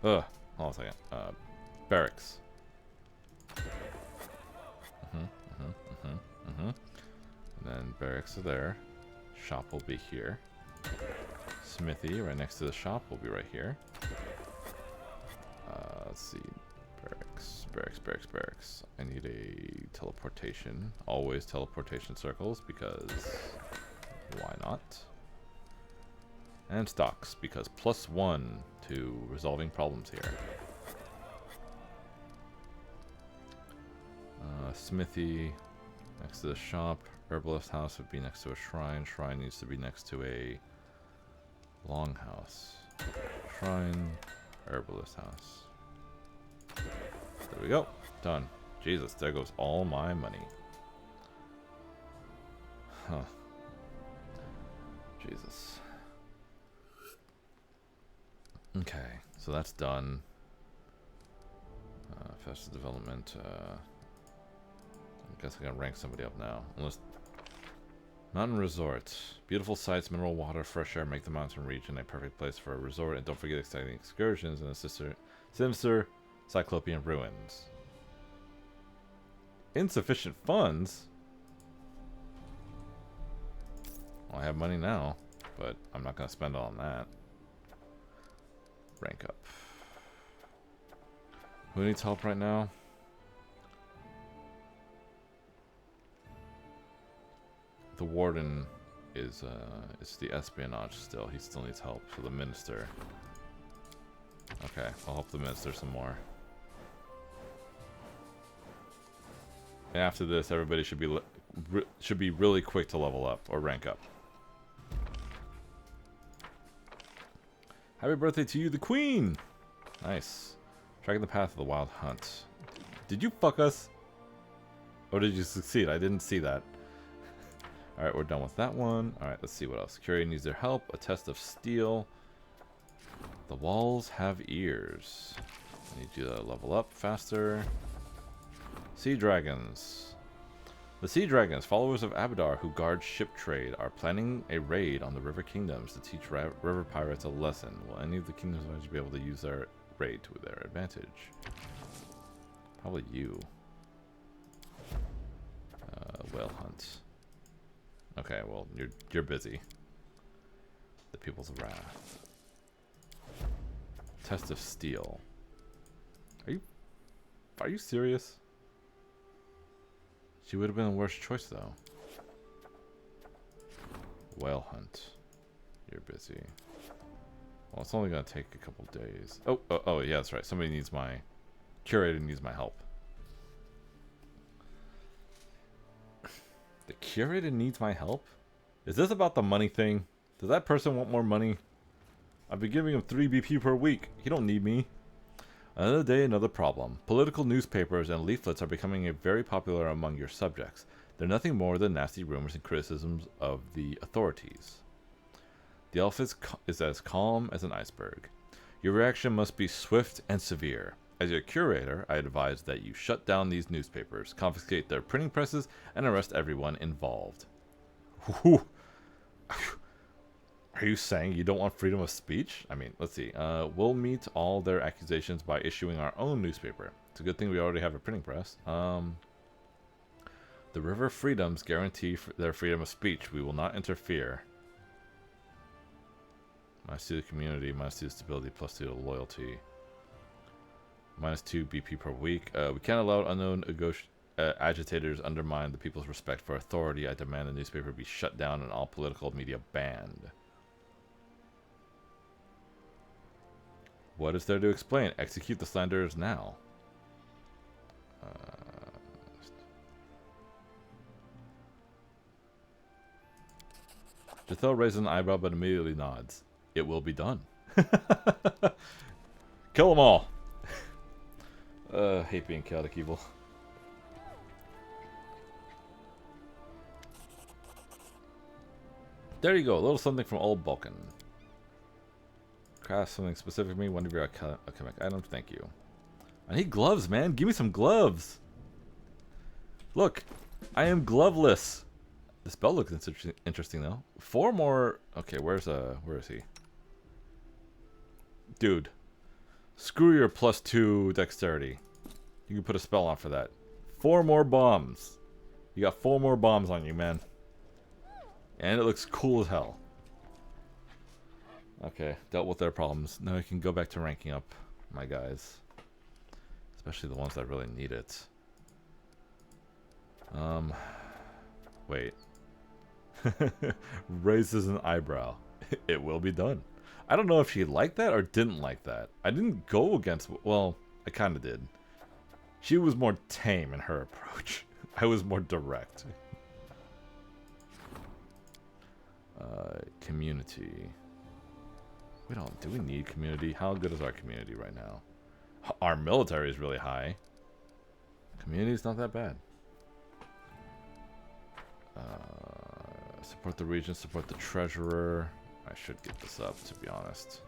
Hold on a second. Barracks. And then barracks are there. Shop will be here. Smithy, right next to the shop, will be right here. Let's see. Barracks. I need a teleportation. Always teleportation circles, because why not? And stocks, because +1 to resolving problems here. Smithy next to the shop. Herbalist house would be next to a shrine. Shrine needs to be next to a longhouse. Shrine, herbalist house. There we go. Done. Jesus, there goes all my money. Huh. Jesus. Okay, so that's done. Faster development. I guess I can rank somebody up now. Unless Mountain Resort. Beautiful sights, mineral water, fresh air make the mountain region a perfect place for a resort. And don't forget exciting excursions in the sinister Cyclopean ruins. Insufficient funds? Well, I have money now, but I'm not going to spend it on that. Rank up. Who needs help right now? The warden is the espionage still. He still needs help. So the minister. Okay, I'll help the minister some more. And after this, everybody should be really quick to level up or rank up. Happy birthday to you, the queen! Nice. Tracking the path of the wild hunt. Did you fuck us? Or did you succeed? I didn't see that. Alright, we're done with that one. Alright, let's see what else. Security needs their help. A test of steel. The walls have ears. I need you to level up faster. Sea dragons. The sea dragons, followers of Abadar who guard ship trade, are planning a raid on the river kingdoms to teach river pirates a lesson. Will any of the kingdoms eventually be able to use their raid to their advantage? Probably you. Whale hunt. Okay, well, you're busy. The People's Wrath. Test of Steel. Are you serious? She would have been a worse choice, though. Whale hunt. You're busy. Well, it's only gonna take a couple days. Oh, yeah, that's right. Somebody needs my curator needs my help. The curator needs my help? Is this about the money thing? Does that person want more money? I've been giving him 3 BP per week. He don't need me. Another day, another problem. Political newspapers and leaflets are becoming very popular among your subjects. They're nothing more than nasty rumors and criticisms of the authorities. The elf is as calm as an iceberg. Your reaction must be swift and severe. As your curator, I advise that you shut down these newspapers, confiscate their printing presses, and arrest everyone involved. Whew. Are you saying you don't want freedom of speech? I mean, let's see. We'll meet all their accusations by issuing our own newspaper. It's a good thing we already have a printing press. The river freedoms guarantee their freedom of speech. We will not interfere. -2 to community, -2 to stability, +2 to loyalty. -2 BP per week. We can't allow unknown agitators undermine the people's respect for authority. I demand the newspaper be shut down and all political media banned. What is there to explain? Execute the slanderers now. Jethel raises an eyebrow but immediately nods. It will be done. Kill them all. Hate being chaotic evil. There you go, a little something from old Balkan. Craft something specific for me, one of your alchemic items, thank you. I need gloves, man, give me some gloves! Look, I am gloveless! This belt looks interesting though. 4 more, okay, where is he? Dude, screw your +2 dexterity. You can put a spell on for that. 4 more bombs. You got 4 more bombs on you, man. And it looks cool as hell. Okay, dealt with their problems. Now I can go back to ranking up my guys. Especially the ones that really need it. Wait. Raises an eyebrow. It will be done. I don't know if she liked that or didn't like that. I didn't go against... Well, I kind of did. She was more tame in her approach. I was more direct. Community. Do we need community? How good is our community right now? Our military is really high. Community is not that bad. Support the region, support the treasurer. I should get this up, to be honest.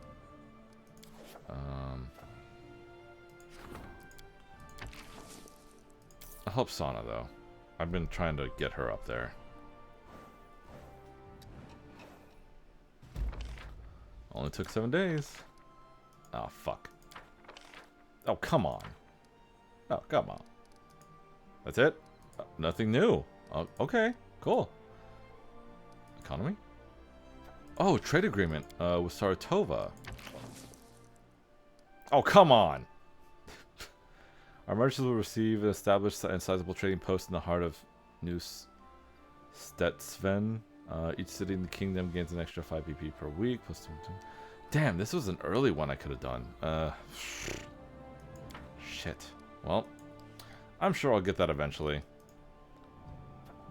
I'll help Sana, though. I've been trying to get her up there. Only took 7 days. Oh, fuck. Oh, come on. Oh, come on. That's it? Nothing new. Oh, okay, cool. Economy? Oh, trade agreement with Saratova. Oh, come on. Our merchants will receive an established and sizable trading post in the heart of New Stetsven. Each city in the kingdom gains an extra 5 PP per week. Plus 2. Damn, this was an early one I could have done. Shit. Well, I'm sure I'll get that eventually.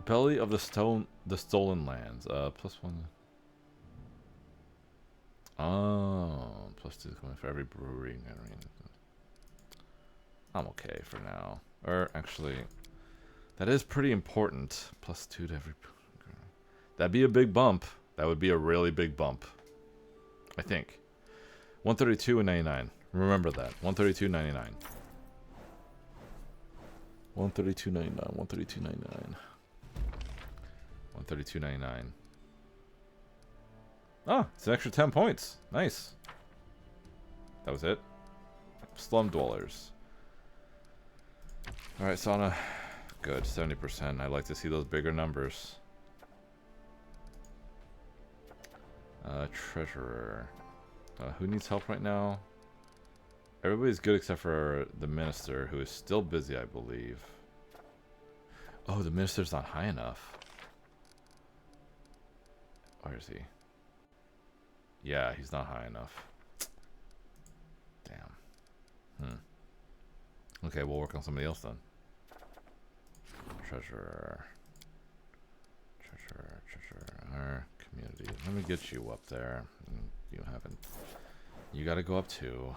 Belly of the Stolen Lands. +1. Oh, +2 coming for every brewery. I'm okay for now. Or actually, that is pretty important. +2 to every. That'd be a big bump. That would be a really big bump. I think. 132.99. Remember that. 132.99. 132.99. 132.99. 132.99. Oh, it's an extra 10 points. Nice. That was it. Slum Dwellers. Alright, Sana. Good. 70%. I'd like to see those bigger numbers. Treasurer. Who needs help right now? Everybody's good except for the minister, who is still busy, I believe. Oh, the minister's not high enough. Where is he? Yeah, he's not high enough. Damn. Okay, we'll work on somebody else then. Treasurer. Community. Let me get you up there. You haven't. You gotta go up too.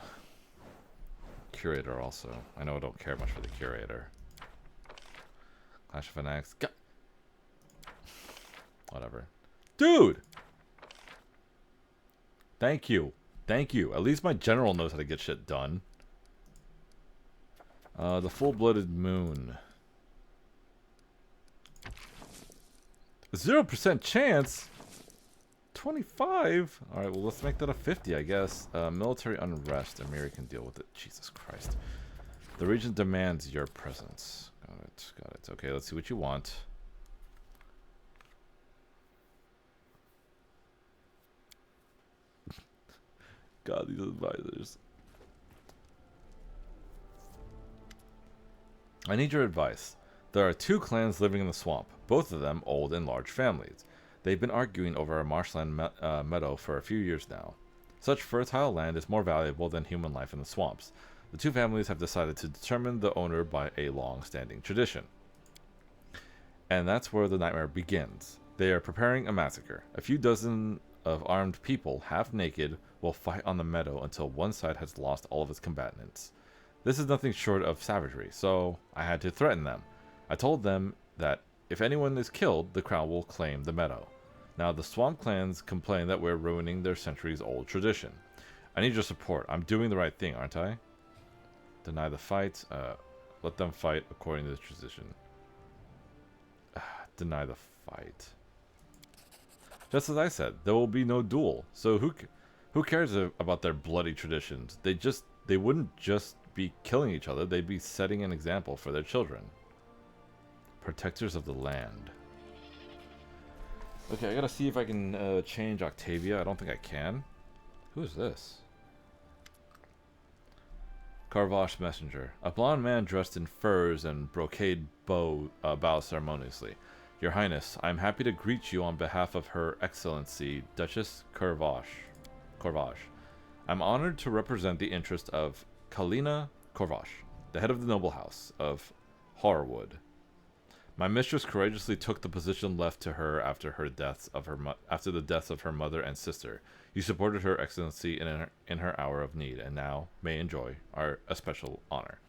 Curator also. I know I don't care much for the curator. Clash of Fanatics. Whatever. Dude! Thank you. Thank you. At least my general knows how to get shit done. The Full-Blooded Moon. 0% chance? 25? Alright, well, let's make that a 50, I guess. Military unrest. Amiri can deal with it. Jesus Christ. The region demands your presence. Got it. Got it. Okay, let's see what you want. God, these advisors. I need your advice. There are two clans living in the swamp, both of them old and large families. They've been arguing over a marshland meadow for a few years now. Such fertile land is more valuable than human life in the swamps. The two families have decided to determine the owner by a long-standing tradition. And that's where the nightmare begins. They are preparing a massacre. A few dozen of armed people, half naked, will fight on the meadow until one side has lost all of its combatants. This is nothing short of savagery, so I had to threaten them. I told them that if anyone is killed, the crown will claim the meadow. Now the swamp clans complain that we're ruining their centuries-old tradition. I need your support. I'm doing the right thing, aren't I? Deny the fight. Let them fight according to the tradition. Deny the fight. Just as I said, there will be no duel. So who cares about their bloody traditions? They wouldn't just be killing each other. They'd be setting an example for their children. Protectors of the land. Okay, I gotta see if I can change Octavia. I don't think I can. Who is this? Carvosh Messenger. A blond man dressed in furs and brocade bows ceremoniously. Your Highness, I am happy to greet you on behalf of Her Excellency, Duchess Corvash. I'm honored to represent the interest of Kalina Corvash, the head of the noble house of Horwood. My mistress courageously took the position left to her after the deaths of her mother and sister. You supported Her Excellency in her hour of need, and now may enjoy a special honor.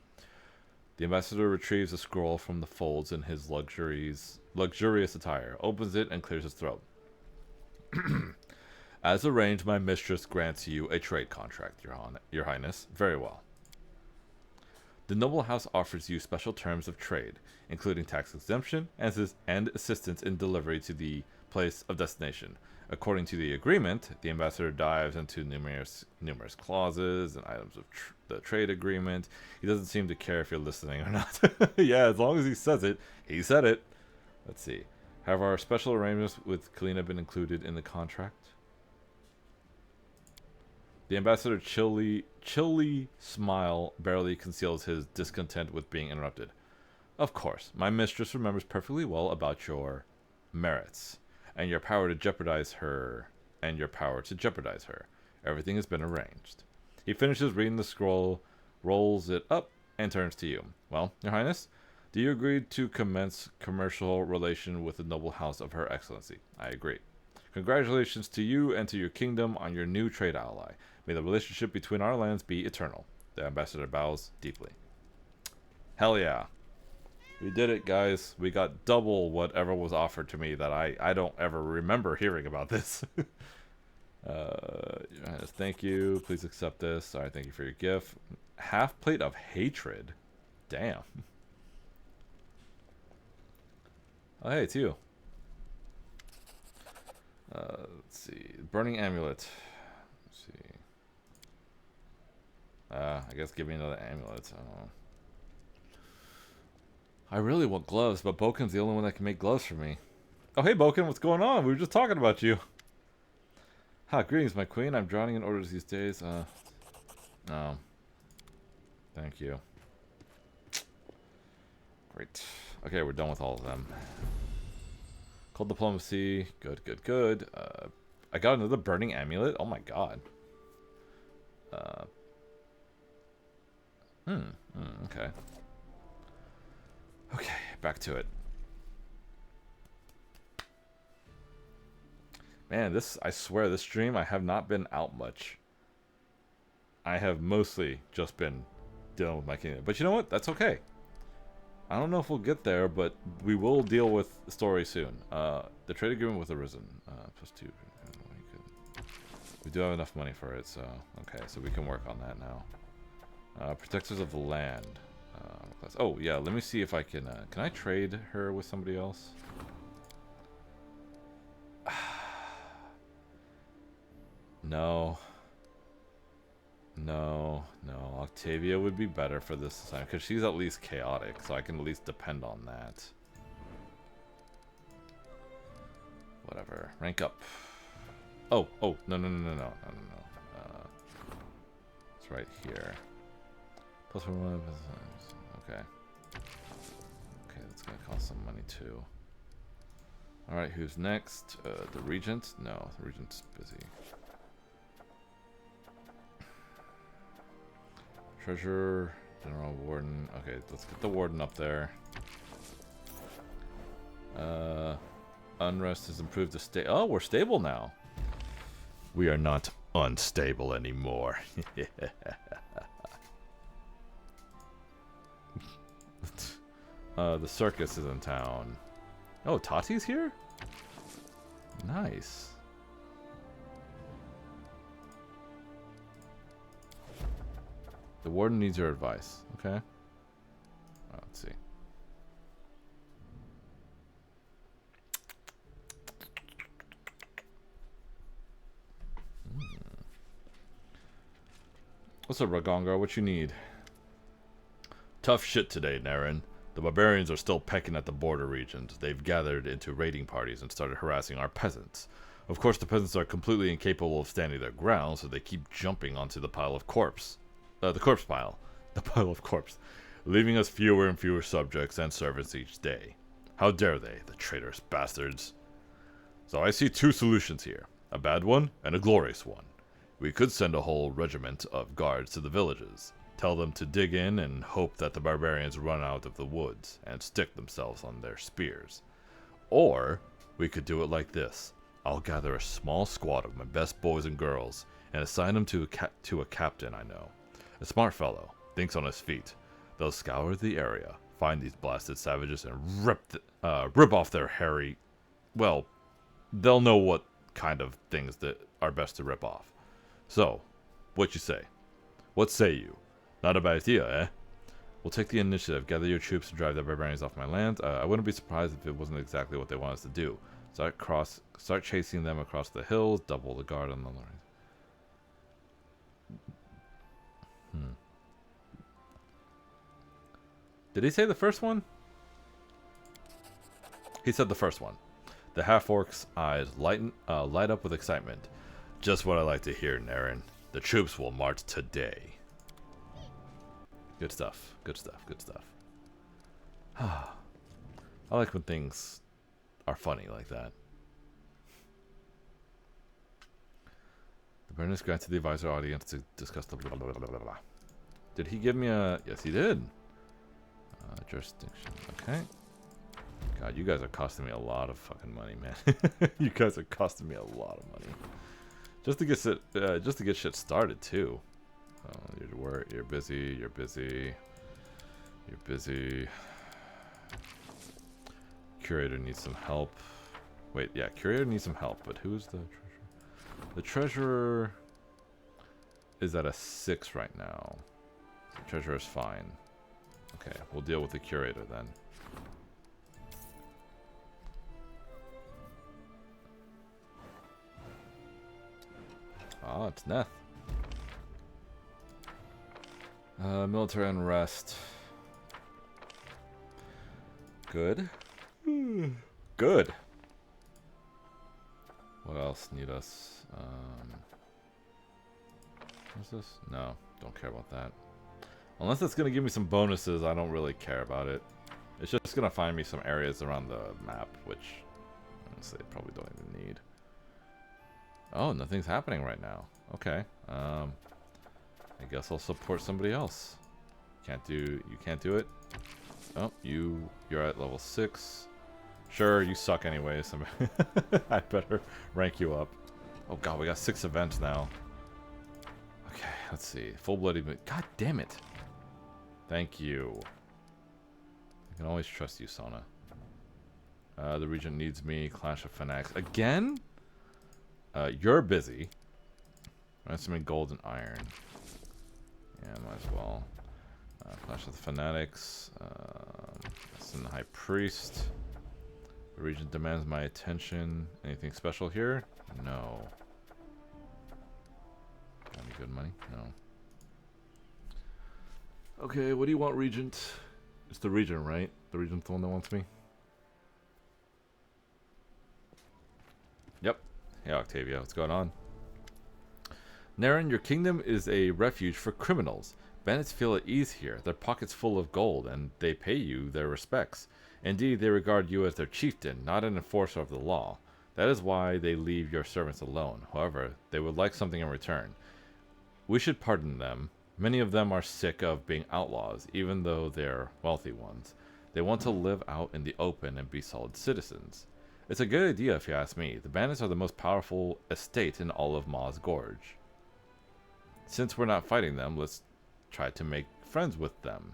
The ambassador retrieves a scroll from the folds in his luxurious attire, opens it, and clears his throat. As arranged, my mistress grants you a trade contract, Your Highness. Very well. The noble house offers you special terms of trade, including tax exemption and assistance in delivery to the place of destination. According to the agreement, the ambassador dives into numerous clauses and items of the trade agreement. He doesn't seem to care if you're listening or not. Yeah, as long as he says it, he said it. Let's see. Have our special arrangements with Kalina been included in the contract? The ambassador chilly smile barely conceals his discontent with being interrupted. Of course, my mistress remembers perfectly well about your merits and your power to jeopardize her. Everything has been arranged. He finishes reading the scroll, rolls it up, and turns to you. Well, Your Highness, do you agree to commence commercial relation with the noble house of Her Excellency? I agree. Congratulations to you and to your kingdom on your new trade ally. May the relationship between our lands be eternal. The ambassador bows deeply. Hell yeah. We did it, guys. We got double whatever was offered to me that I don't ever remember hearing about this. Thank you. Please accept this. Alright, thank you for your gift. Half plate of hatred. Damn. Oh, hey, it's you. Let's see. Burning amulet. Let's see. I guess give me another amulet. I don't know. I really want gloves, but Boken's the only one that can make gloves for me. Oh, hey, Boken, what's going on? We were just talking about you. Ha, greetings, my queen. I'm drowning in orders these days. Oh. Thank you. Great. Okay, we're done with all of them. Cold diplomacy. Good, good, good. I got another burning amulet. Oh my god. Okay. Okay, back to it. Man, I swear, this stream, I have not been out much. I have mostly just been dealing with my kingdom. But you know what? That's okay. I don't know if we'll get there, but we will deal with the story soon. The trade agreement with Arisen. +2. We do have enough money for it, so... Okay, so we can work on that now. Protectors of the land. Oh, yeah, let me see if I can... can I trade her with somebody else? No. No. Octavia would be better for this time, because she's at least chaotic, so I can at least depend on that. Whatever. Rank up. Oh, no. It's right here. Plus one. Okay. Okay, that's gonna cost some money too. All right, who's next? The Regent? No, the Regent's busy. Treasurer, General Warden. Okay, let's get the Warden up there. Unrest has improved the state. Oh, we're stable now. We are not unstable anymore. The circus is in town. Oh, Tati's here? Nice. The warden needs your advice. Okay. Let's see. What's up, Ragongar? What you need? Tough shit today, Naren. The barbarians are still pecking at the border regions. They've gathered into raiding parties and started harassing our peasants. Of course, the peasants are completely incapable of standing their ground, so they keep jumping onto the pile of corpse. The corpse pile. The pile of corpse. Leaving us fewer and fewer subjects and servants each day. How dare they, the traitorous bastards. So I see two solutions here. A bad one and a glorious one. We could send a whole regiment of guards to the villages. Tell them to dig in and hope that the barbarians run out of the woods and stick themselves on their spears. Or we could do it like this. I'll gather a small squad of my best boys and girls and assign them to a captain I know. A smart fellow, thinks on his feet. They'll scour the area, find these blasted savages, and rip off their hairy... Well, they'll know what kind of things that are best to rip off. So, what you say? What say you? Not a bad idea, eh? We'll take the initiative, gather your troops, and drive the barbarians off my land. I wouldn't be surprised if it wasn't exactly what they want us to do. Start chasing them across the hills, double the guard on the line. Did he say the first one? He said the first one. The half-orc's eyes light up with excitement. Just what I like to hear, Naren. The troops will march today. Good stuff. Good stuff. Good stuff. I like when things are funny like that. The Burners granted the advisor audience to discuss the blah, blah, blah, blah, blah. Did he give me a... Yes, he did. Jurisdiction. Okay. God, you guys are costing me a lot of fucking money, man. You guys are costing me a lot of money. Just to get shit started, too. You're busy. You're busy. You're busy. Curator needs some help. Wait, yeah, curator needs some help, but who's the treasurer? The treasurer is at a 6 right now. The treasurer is fine. Okay, we'll deal with the curator then. Ah, it's Neth. Military unrest. Good. Good. What else need us? What's this? No, don't care about that. Unless it's gonna give me some bonuses, I don't really care about it. It's just gonna find me some areas around the map, which honestly I probably don't even need. Oh, nothing's happening right now. Okay. I guess I'll support somebody else. You can't do it. Oh, you're at level 6. Sure, you suck anyway, so I better rank you up. Oh god, we got 6 events now. Okay, let's see. Full bloody... God damn it. Thank you. I can always trust you, Sona. The region needs me. Clash of Fanatics. Again? You're busy. Ransom gold and iron. Yeah, might as well. Clash of the Fanatics. Send the High Priest. The region demands my attention. Anything special here? No. Got any good money? No. Okay, what do you want, Regent? It's the Regent, right? The Regent's the one that wants me? Yep. Hey, Octavia, what's going on? Naren, your kingdom is a refuge for criminals. Bandits feel at ease here, their pockets full of gold, and they pay you their respects. Indeed, they regard you as their chieftain, not an enforcer of the law. That is why they leave your servants alone. However, they would like something in return. We should pardon them. Many of them are sick of being outlaws, even though they're wealthy ones. They want to live out in the open and be solid citizens. It's a good idea if you ask me. The bandits are the most powerful estate in all of Ma's Gorge. Since we're not fighting them, let's try to make friends with them.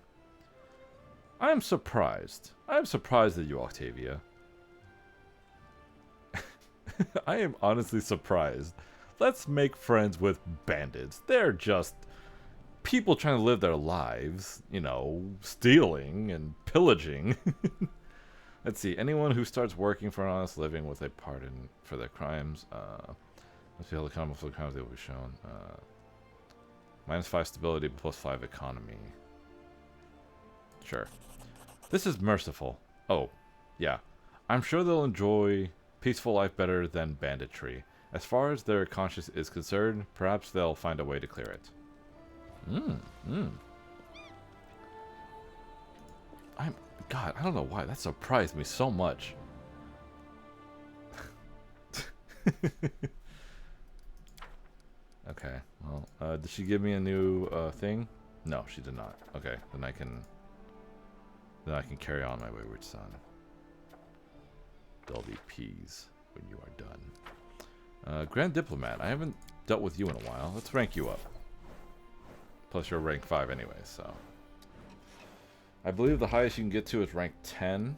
I am surprised. I am surprised at you, Octavia. I am honestly surprised. Let's make friends with bandits. They're just people trying to live their lives, you know, stealing and pillaging. Let's see. Anyone who starts working for an honest living with a pardon for their crimes. Let's see how the crimes they will be shown. -5 stability, +5 economy. Sure. This is merciful. Oh, yeah. I'm sure they'll enjoy peaceful life better than banditry. As far as their conscience is concerned, perhaps they'll find a way to clear it. God, I don't know why. That surprised me so much. Okay, well, did she give me a new thing? No, she did not. Okay, then I can carry on my wayward son. There'll be peas when you are done. Grand Diplomat, I haven't dealt with you in a while. Let's rank you up. Plus you're rank 5 anyway, so. I believe the highest you can get to is rank 10.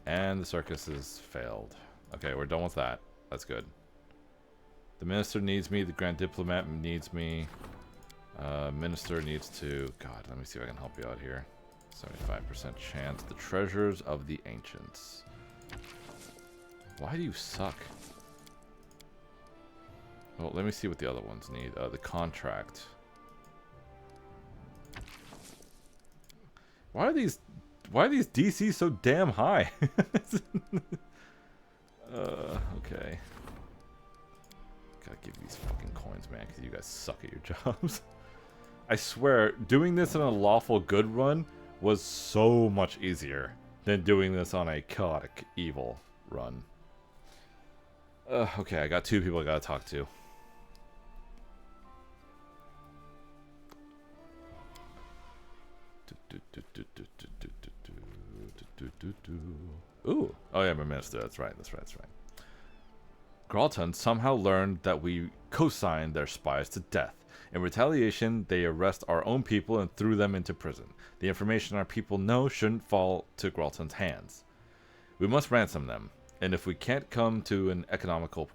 And the circus has failed. Okay, we're done with that. That's good. The minister needs me. The Grand Diplomat needs me. Minister needs to... God, let me see if I can help you out here. 75% chance. The treasures of the ancients. Why do you suck? Well, let me see what the other ones need. The contract. Why are these DCs so damn high? Okay. Gotta give these fucking coins, man, because you guys suck at your jobs. I swear, doing this in a lawful good run was so much easier than doing this on a chaotic evil run. Okay, I got 2 people I gotta talk to. Ooh. Oh yeah, my minister. That's right. Gralton somehow learned that we co-signed their spies to death. In retaliation, they arrest our own people and threw them into prison. The information our people know shouldn't fall to Gralton's hands. We must ransom them, and if we can't come to an economical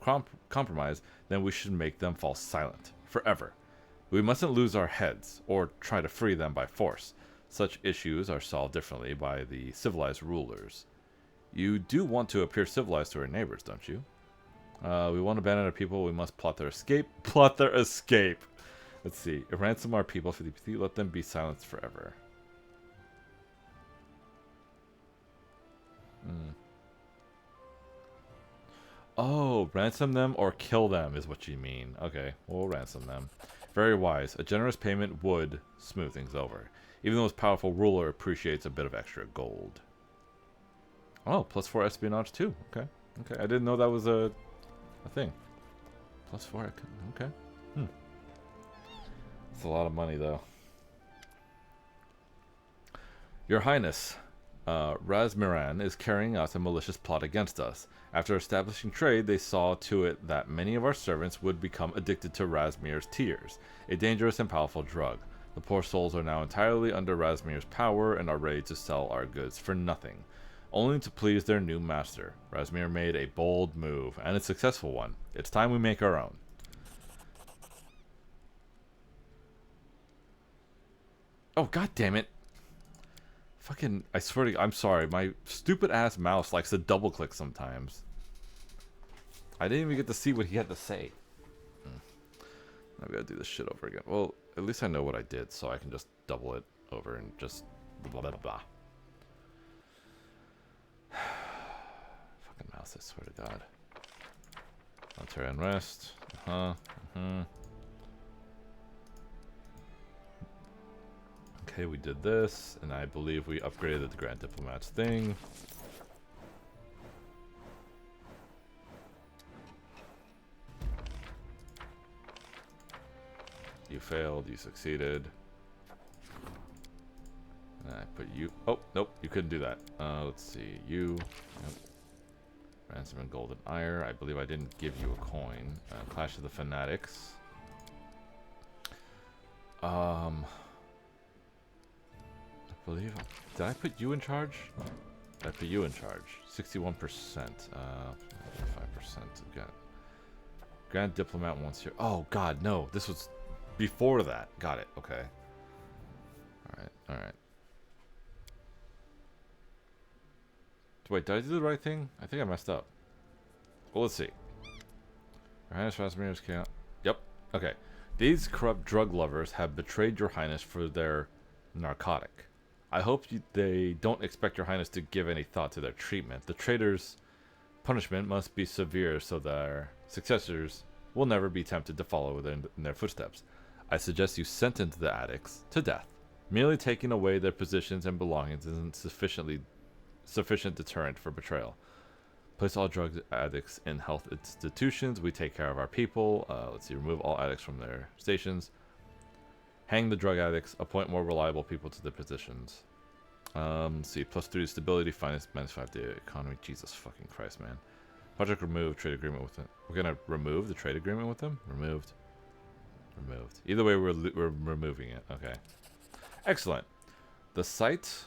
compromise, then we should make them fall silent, forever. We mustn't lose our heads, or try to free them by force. Such issues are solved differently by the civilized rulers. You do want to appear civilized to our neighbors, don't you? We won't abandon our people. We must plot their escape. Plot their escape! Let's see. Ransom our people 50%. Let them be silenced forever. Oh, ransom them or kill them is what you mean. Okay, we'll ransom them. Very wise. A generous payment would smooth things over. Even the most powerful ruler appreciates a bit of extra gold. Oh, +4 espionage too. Okay. Okay, I didn't know that was a thing. +4, okay. It's a lot of money though. Your Highness, Razmiran is carrying out a malicious plot against us. After establishing trade, they saw to it that many of our servants would become addicted to Razmir's tears, a dangerous and powerful drug. The poor souls are now entirely under Razmir's power and are ready to sell our goods for nothing, only to please their new master. Razmir made a bold move, and a successful one. It's time we make our own. Oh, god damn it. Fucking, I swear to God, I'm sorry. My stupid ass mouse likes to double click sometimes. I didn't even get to see what he had to say. Now we gotta do this shit over again. Well, at least I know what I did, so I can just double it over and just blah blah blah blah. Fucking mouse, I swear to God. Military unrest. Okay, we did this, and I believe we upgraded the Grand Diplomat's thing. You failed, you succeeded. And I put you... Oh, nope, you couldn't do that. Let's see, you... Yep. Ransom and Golden Ire. I believe I didn't give you a coin. Clash of the Fanatics. I believe... Did I put you in charge? Did I put you in charge? 61%. 55%. Again. Grand Diplomat once here. Oh, God, no. This was before that. Got it. Okay. Alright, alright. Wait, did I do the right thing? I think I messed up. Well, let's see. Your Highness Rasmir's can't. Yep. Okay. These corrupt drug lovers have betrayed your Highness for their narcotic. I hope they don't expect your Highness to give any thought to their treatment. The traitors' punishment must be severe so their successors will never be tempted to follow in their footsteps. I suggest you sentence the addicts to death. Merely taking away their positions and belongings isn't sufficient deterrent for betrayal. Place all drug addicts in health institutions. We take care of our people. Let's see. Remove all addicts from their stations. Hang the drug addicts. Appoint more reliable people to their positions. Let's see. +3 stability. Finance. -5 the economy. Jesus fucking Christ, man. Project remove. Trade agreement with them. We're gonna remove the trade agreement with them. Removed. Removed. Either way, we're removing it. Okay. Excellent. The sight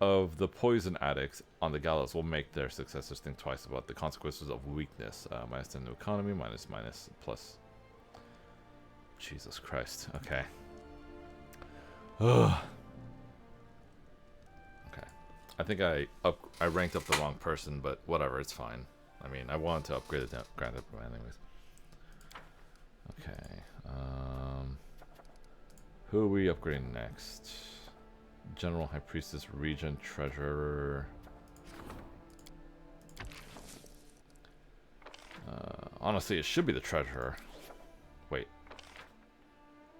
of the poison addicts on the gallows will make their successors think twice about the consequences of weakness. -10 to economy, minus plus. Jesus Christ. Okay. Ugh. Okay. I think I ranked up the wrong person, but whatever, it's fine. I mean, I wanted to upgrade the Grand Diplomat anyways. Okay. Who are we upgrading next? General High Priestess, Regent, Treasurer. Honestly, it should be the Treasurer. Wait.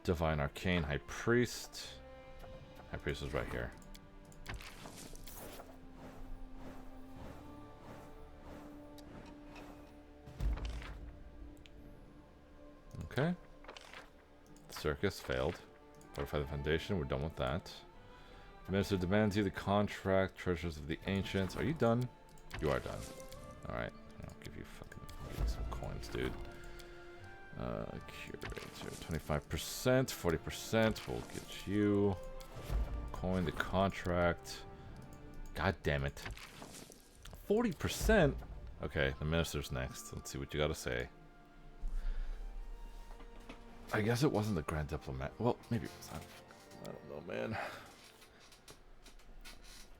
Divine Arcane, High Priest. High Priest is right here. Okay. Circus failed. Fortify the Foundation, we're done with that. Minister demands you the contract, treasures of the ancients. Are you done? You are done. Alright. I'll give you some coins, dude. Curator, 25%, 40%. We'll get you. Coin the contract. God damn it. 40%? Okay, the minister's next. Let's see what you gotta say. I guess it wasn't the Grand Diplomat. Well, maybe it was. I don't know, man.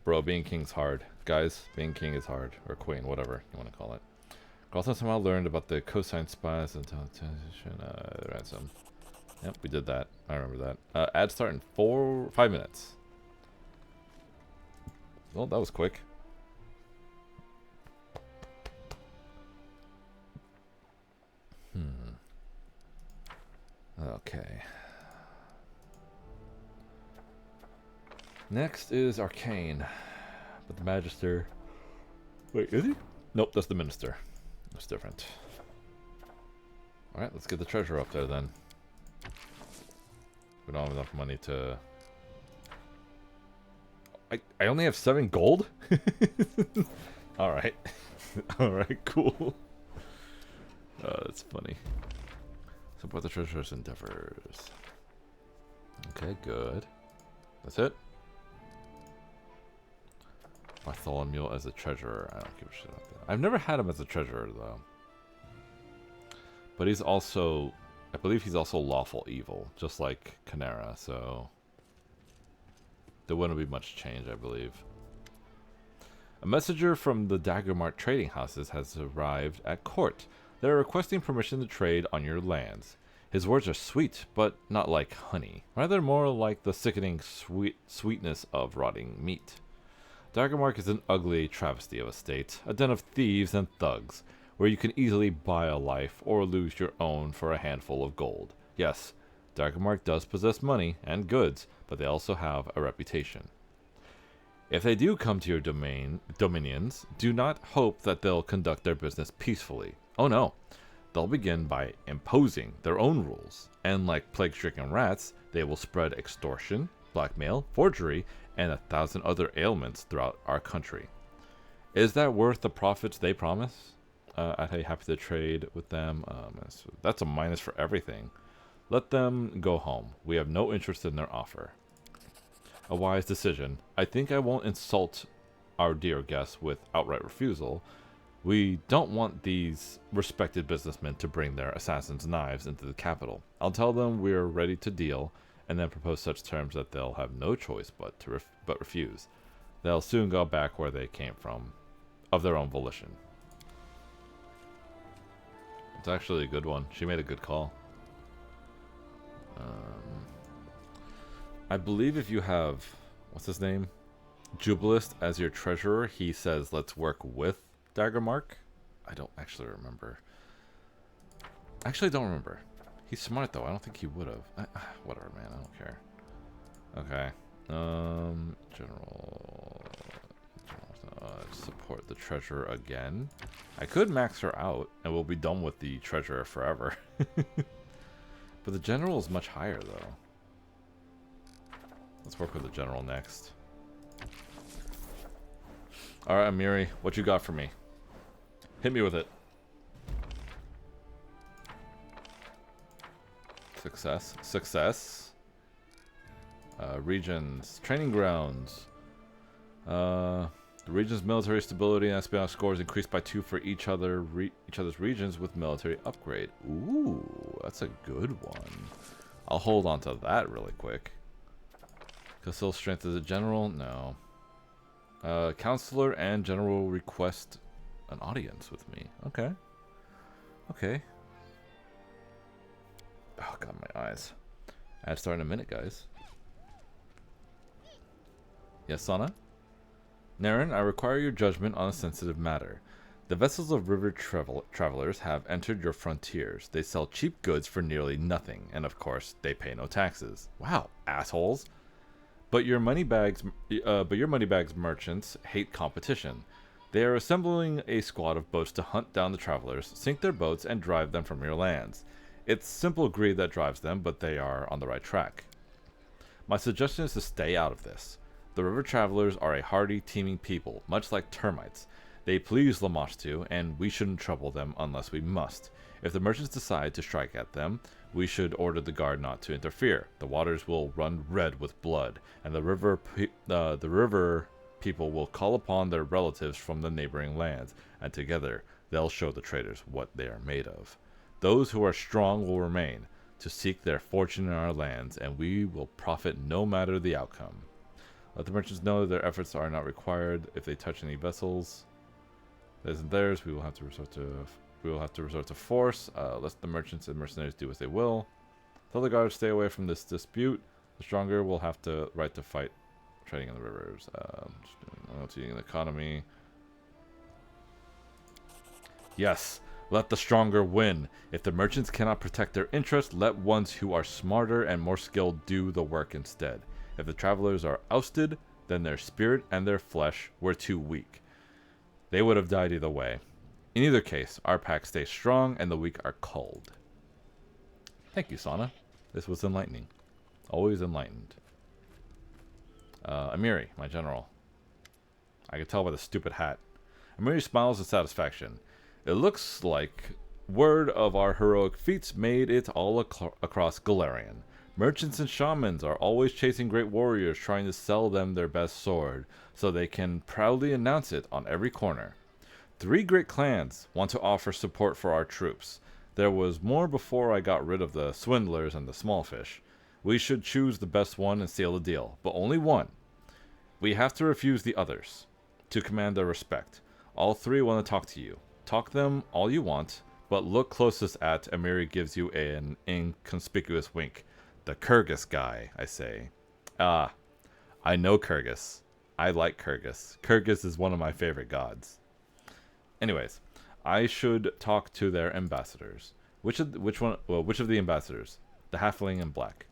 Bro, being king's hard. Guys, being king is hard. Or queen, whatever you want to call it. Carlton somehow learned about the cosine spies and ransom. Yep, we did that. I remember that. Ad start in 5 minutes. Well, that was quick. Okay. Next is Arcane. But the Magister... Wait, is he? Nope, that's the Minister. That's different. Alright, let's get the treasure up there then. We don't have enough money to... I only have 7 gold? Alright. Alright, cool. That's funny. Support the treasurer's endeavors. Okay, good. That's it? Bartholomew as a treasurer. I don't give a shit about that. I've never had him as a treasurer, though. But he's also... I believe he's also lawful evil, just like Canera, so... There wouldn't be much change, I believe. A messenger from the Daggermart trading houses has arrived at court. They're requesting permission to trade on your lands. His words are sweet, but not like honey. Rather more like the sickening sweetness of rotting meat. Daggermark is an ugly travesty of a state, a den of thieves and thugs. where you can easily buy a life or lose your own for a handful of gold. Yes, Daggermark does possess money and goods, but they also have a reputation. If they do come to your dominions, do not hope that they'll conduct their business peacefully. Oh no, they'll begin by imposing their own rules, and like plague-stricken rats, they will spread extortion, blackmail, forgery, and 1,000 other ailments throughout our country. Is that worth the profits they promise? I'd be happy to trade with them. That's a minus for everything. Let them go home. We have no interest in their offer. A wise decision. I think I won't insult our dear guests with outright refusal. We don't want these respected businessmen to bring their assassin's knives into the capital. I'll tell them we're ready to deal, and then propose such terms that they'll have no choice but to refuse. They'll soon go back where they came from, of their own volition. It's actually a good one. She made a good call. I believe if you have, what's his name? Jubilist as your treasurer, he says let's work with Daggermark. I don't actually remember. Actually, don't remember. He's smart though. I don't think he would have. Whatever, man. I don't care. Okay. General. Support the treasurer again. I could max her out, and we'll be done with the treasurer forever. But the general is much higher though. Let's work with the general next. Alright, Amiri, what you got for me? Hit me with it. Success. Success. Regions. Training grounds. The region's military stability and espionage scores increased by 2 for each other's regions with military upgrade. Ooh, that's a good one. I'll hold on to that really quick. Castile strength as a general? No. Counselor and general request an audience with me. Okay. Okay. Oh god, my eyes. Ad start in a minute, guys. Yes, Sana? Naren, I require your judgment on a sensitive matter. The vessels of river travelers have entered your frontiers. They sell cheap goods for nearly nothing, and of course, they pay no taxes. Wow, assholes. But your moneybags merchants hate competition. They are assembling a squad of boats to hunt down the travelers, sink their boats, and drive them from your lands. It's simple greed that drives them, but they are on the right track. My suggestion is to stay out of this. The river travelers are a hardy, teeming people, much like termites. They please Lamashtu, and we shouldn't trouble them unless we must. If the merchants decide to strike at them, we should order the guard not to interfere. The waters will run red with blood, and the river people will call upon their relatives from the neighboring lands, and together they'll show the traders what they are made of. Those who are strong will remain, to seek their fortune in our lands, and we will profit no matter the outcome. Let the merchants know that their efforts are not required. If they touch any vessels that isn't theirs, we will have to resort to force. Let the merchants and mercenaries do as they will. Tell the guards stay away from this dispute. The stronger will have the right to fight trading in the rivers. Eating the economy. Yes, let the stronger win. If the merchants cannot protect their interests, let ones who are smarter and more skilled do the work instead. If the travelers are ousted, then their spirit and their flesh were too weak. They would have died either way. In either case, our pack stays strong and the weak are culled. Thank you, Sana. This was enlightening. Always enlightened. Amiri, my general. I can tell by the stupid hat. Amiri smiles with satisfaction. It looks like word of our heroic feats made it all across Galarian. Merchants and shamans are always chasing great warriors, trying to sell them their best sword, so they can proudly announce it on every corner. 3 great clans want to offer support for our troops. There was more before I got rid of the swindlers and the small fish. We should choose the best one and seal the deal, but only one. We have to refuse the others, to command their respect. All 3 want to talk to you. Talk them all you want, but look closest at Amiri gives you an inconspicuous wink. The Kyrgyz guy, I say. Ah, I know Kyrgyz. I like Kyrgyz. Kyrgyz is one of my favorite gods. Anyways, I should talk to their ambassadors. Which of the ambassadors? The halfling in black.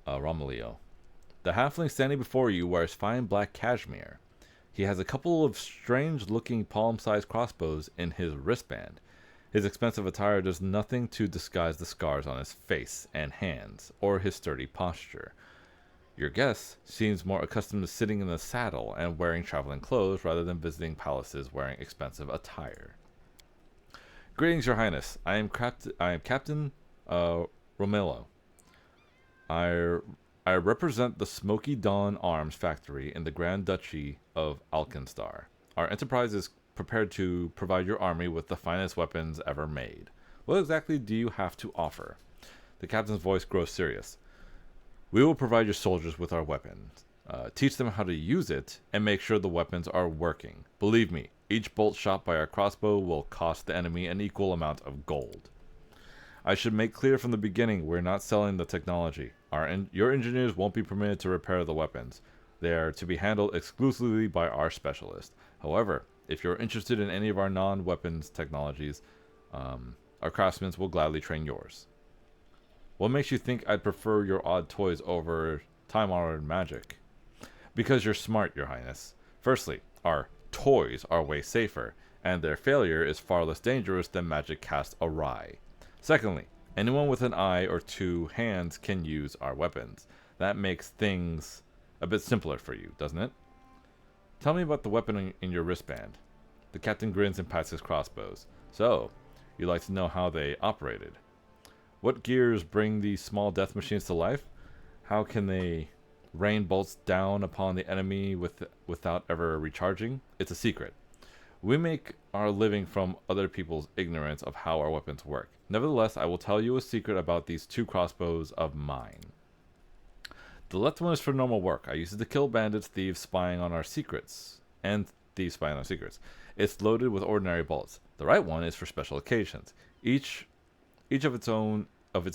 Romelio. The halfling standing before you wears fine black cashmere. He has a couple of strange-looking palm-sized crossbows in his wristband. His expensive attire does nothing to disguise the scars on his face and hands, or his sturdy posture. Your guest seems more accustomed to sitting in the saddle and wearing traveling clothes rather than visiting palaces wearing expensive attire. Greetings, Your Highness. I am Captain Romello. I represent the Smoky Dawn Arms Factory in the Grand Duchy of Alkenstar. Our enterprise is prepared to provide your army with the finest weapons ever made. What exactly do you have to offer? The captain's voice grows serious. We will provide your soldiers with our weapons, teach them how to use it, and make sure the weapons are working. Believe me, each bolt shot by our crossbow will cost the enemy an equal amount of gold. I should make clear from the beginning, we're not selling the technology. Your engineers won't be permitted to repair the weapons. They are to be handled exclusively by our specialist. However, if you're interested in any of our non-weapons technologies, our craftsmen will gladly train yours. What makes you think I'd prefer your odd toys over time-honored magic? Because you're smart, Your Highness. Firstly, our toys are way safer, and their failure is far less dangerous than magic cast awry. Secondly, anyone with an eye or two hands can use our weapons. That makes things a bit simpler for you, doesn't it? Tell me about the weapon in your wristband. The captain grins and pats his crossbows. So, you'd like to know how they operated. What gears bring these small death machines to life? How can they rain bolts down upon the enemy without ever recharging? It's a secret. We make our living from other people's ignorance of how our weapons work. Nevertheless, I will tell you a secret about these two crossbows of mine. The left one is for normal work. I use it to kill bandits, thieves spying on our secrets. It's loaded with ordinary bolts. The right one is for special occasions. Each of its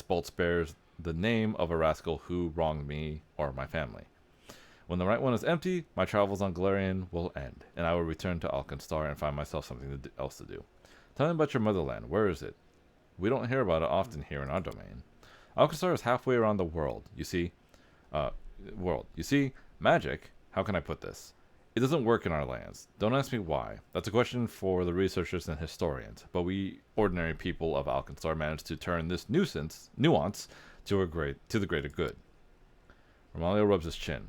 bolts bears the name of a rascal who wronged me or my family. When the right one is empty, my travels on Galarian will end, and I will return to Alkenstar and find myself something else to do. Tell me about your motherland. Where is it? We don't hear about it often here in our domain. Alkenstar is halfway around the world. You see, magic. How can I put this? It doesn't work in our lands. Don't ask me why. That's a question for the researchers and historians. But we ordinary people of Alkenstar managed to turn this nuance to the greater good. Romalio rubs his chin.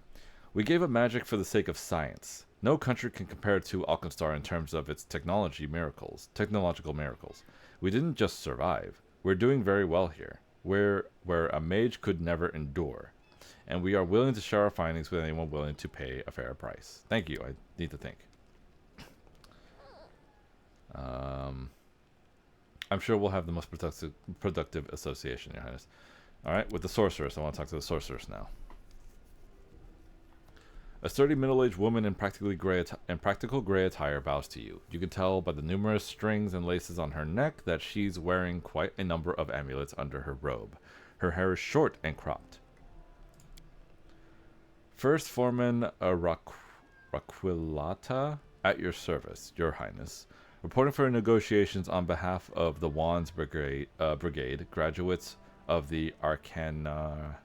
We gave up magic for the sake of science. No country can compare to Alkenstar in terms of its technological miracles. We didn't just survive. We're doing very well here. Where a mage could never endure. And we are willing to share our findings with anyone willing to pay a fair price. Thank you. I need to think. I'm sure we'll have the most productive association, Your Highness. Alright, with the sorceress. I want to talk to the sorceress now. A sturdy middle-aged woman in practical gray attire bows to you. You can tell by the numerous strings and laces on her neck that she's wearing quite a number of amulets under her robe. Her hair is short and cropped. First Foreman Raquilata, at your service, Your Highness. Reporting for negotiations on behalf of the Wands Brigade, graduates of the Arcanarium.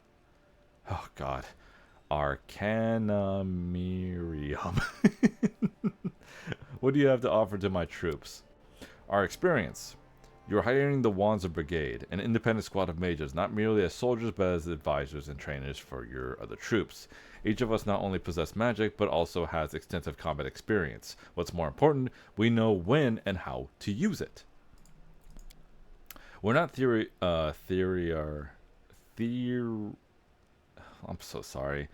What do you have to offer to my troops? Our experience. You're hiring the Wands Brigade, an independent squad of mages, not merely as soldiers but as advisors and trainers for your other troops. Each of us not only possess magic, but also has extensive combat experience. What's more important, we know when and how to use it. We're not I'm so sorry.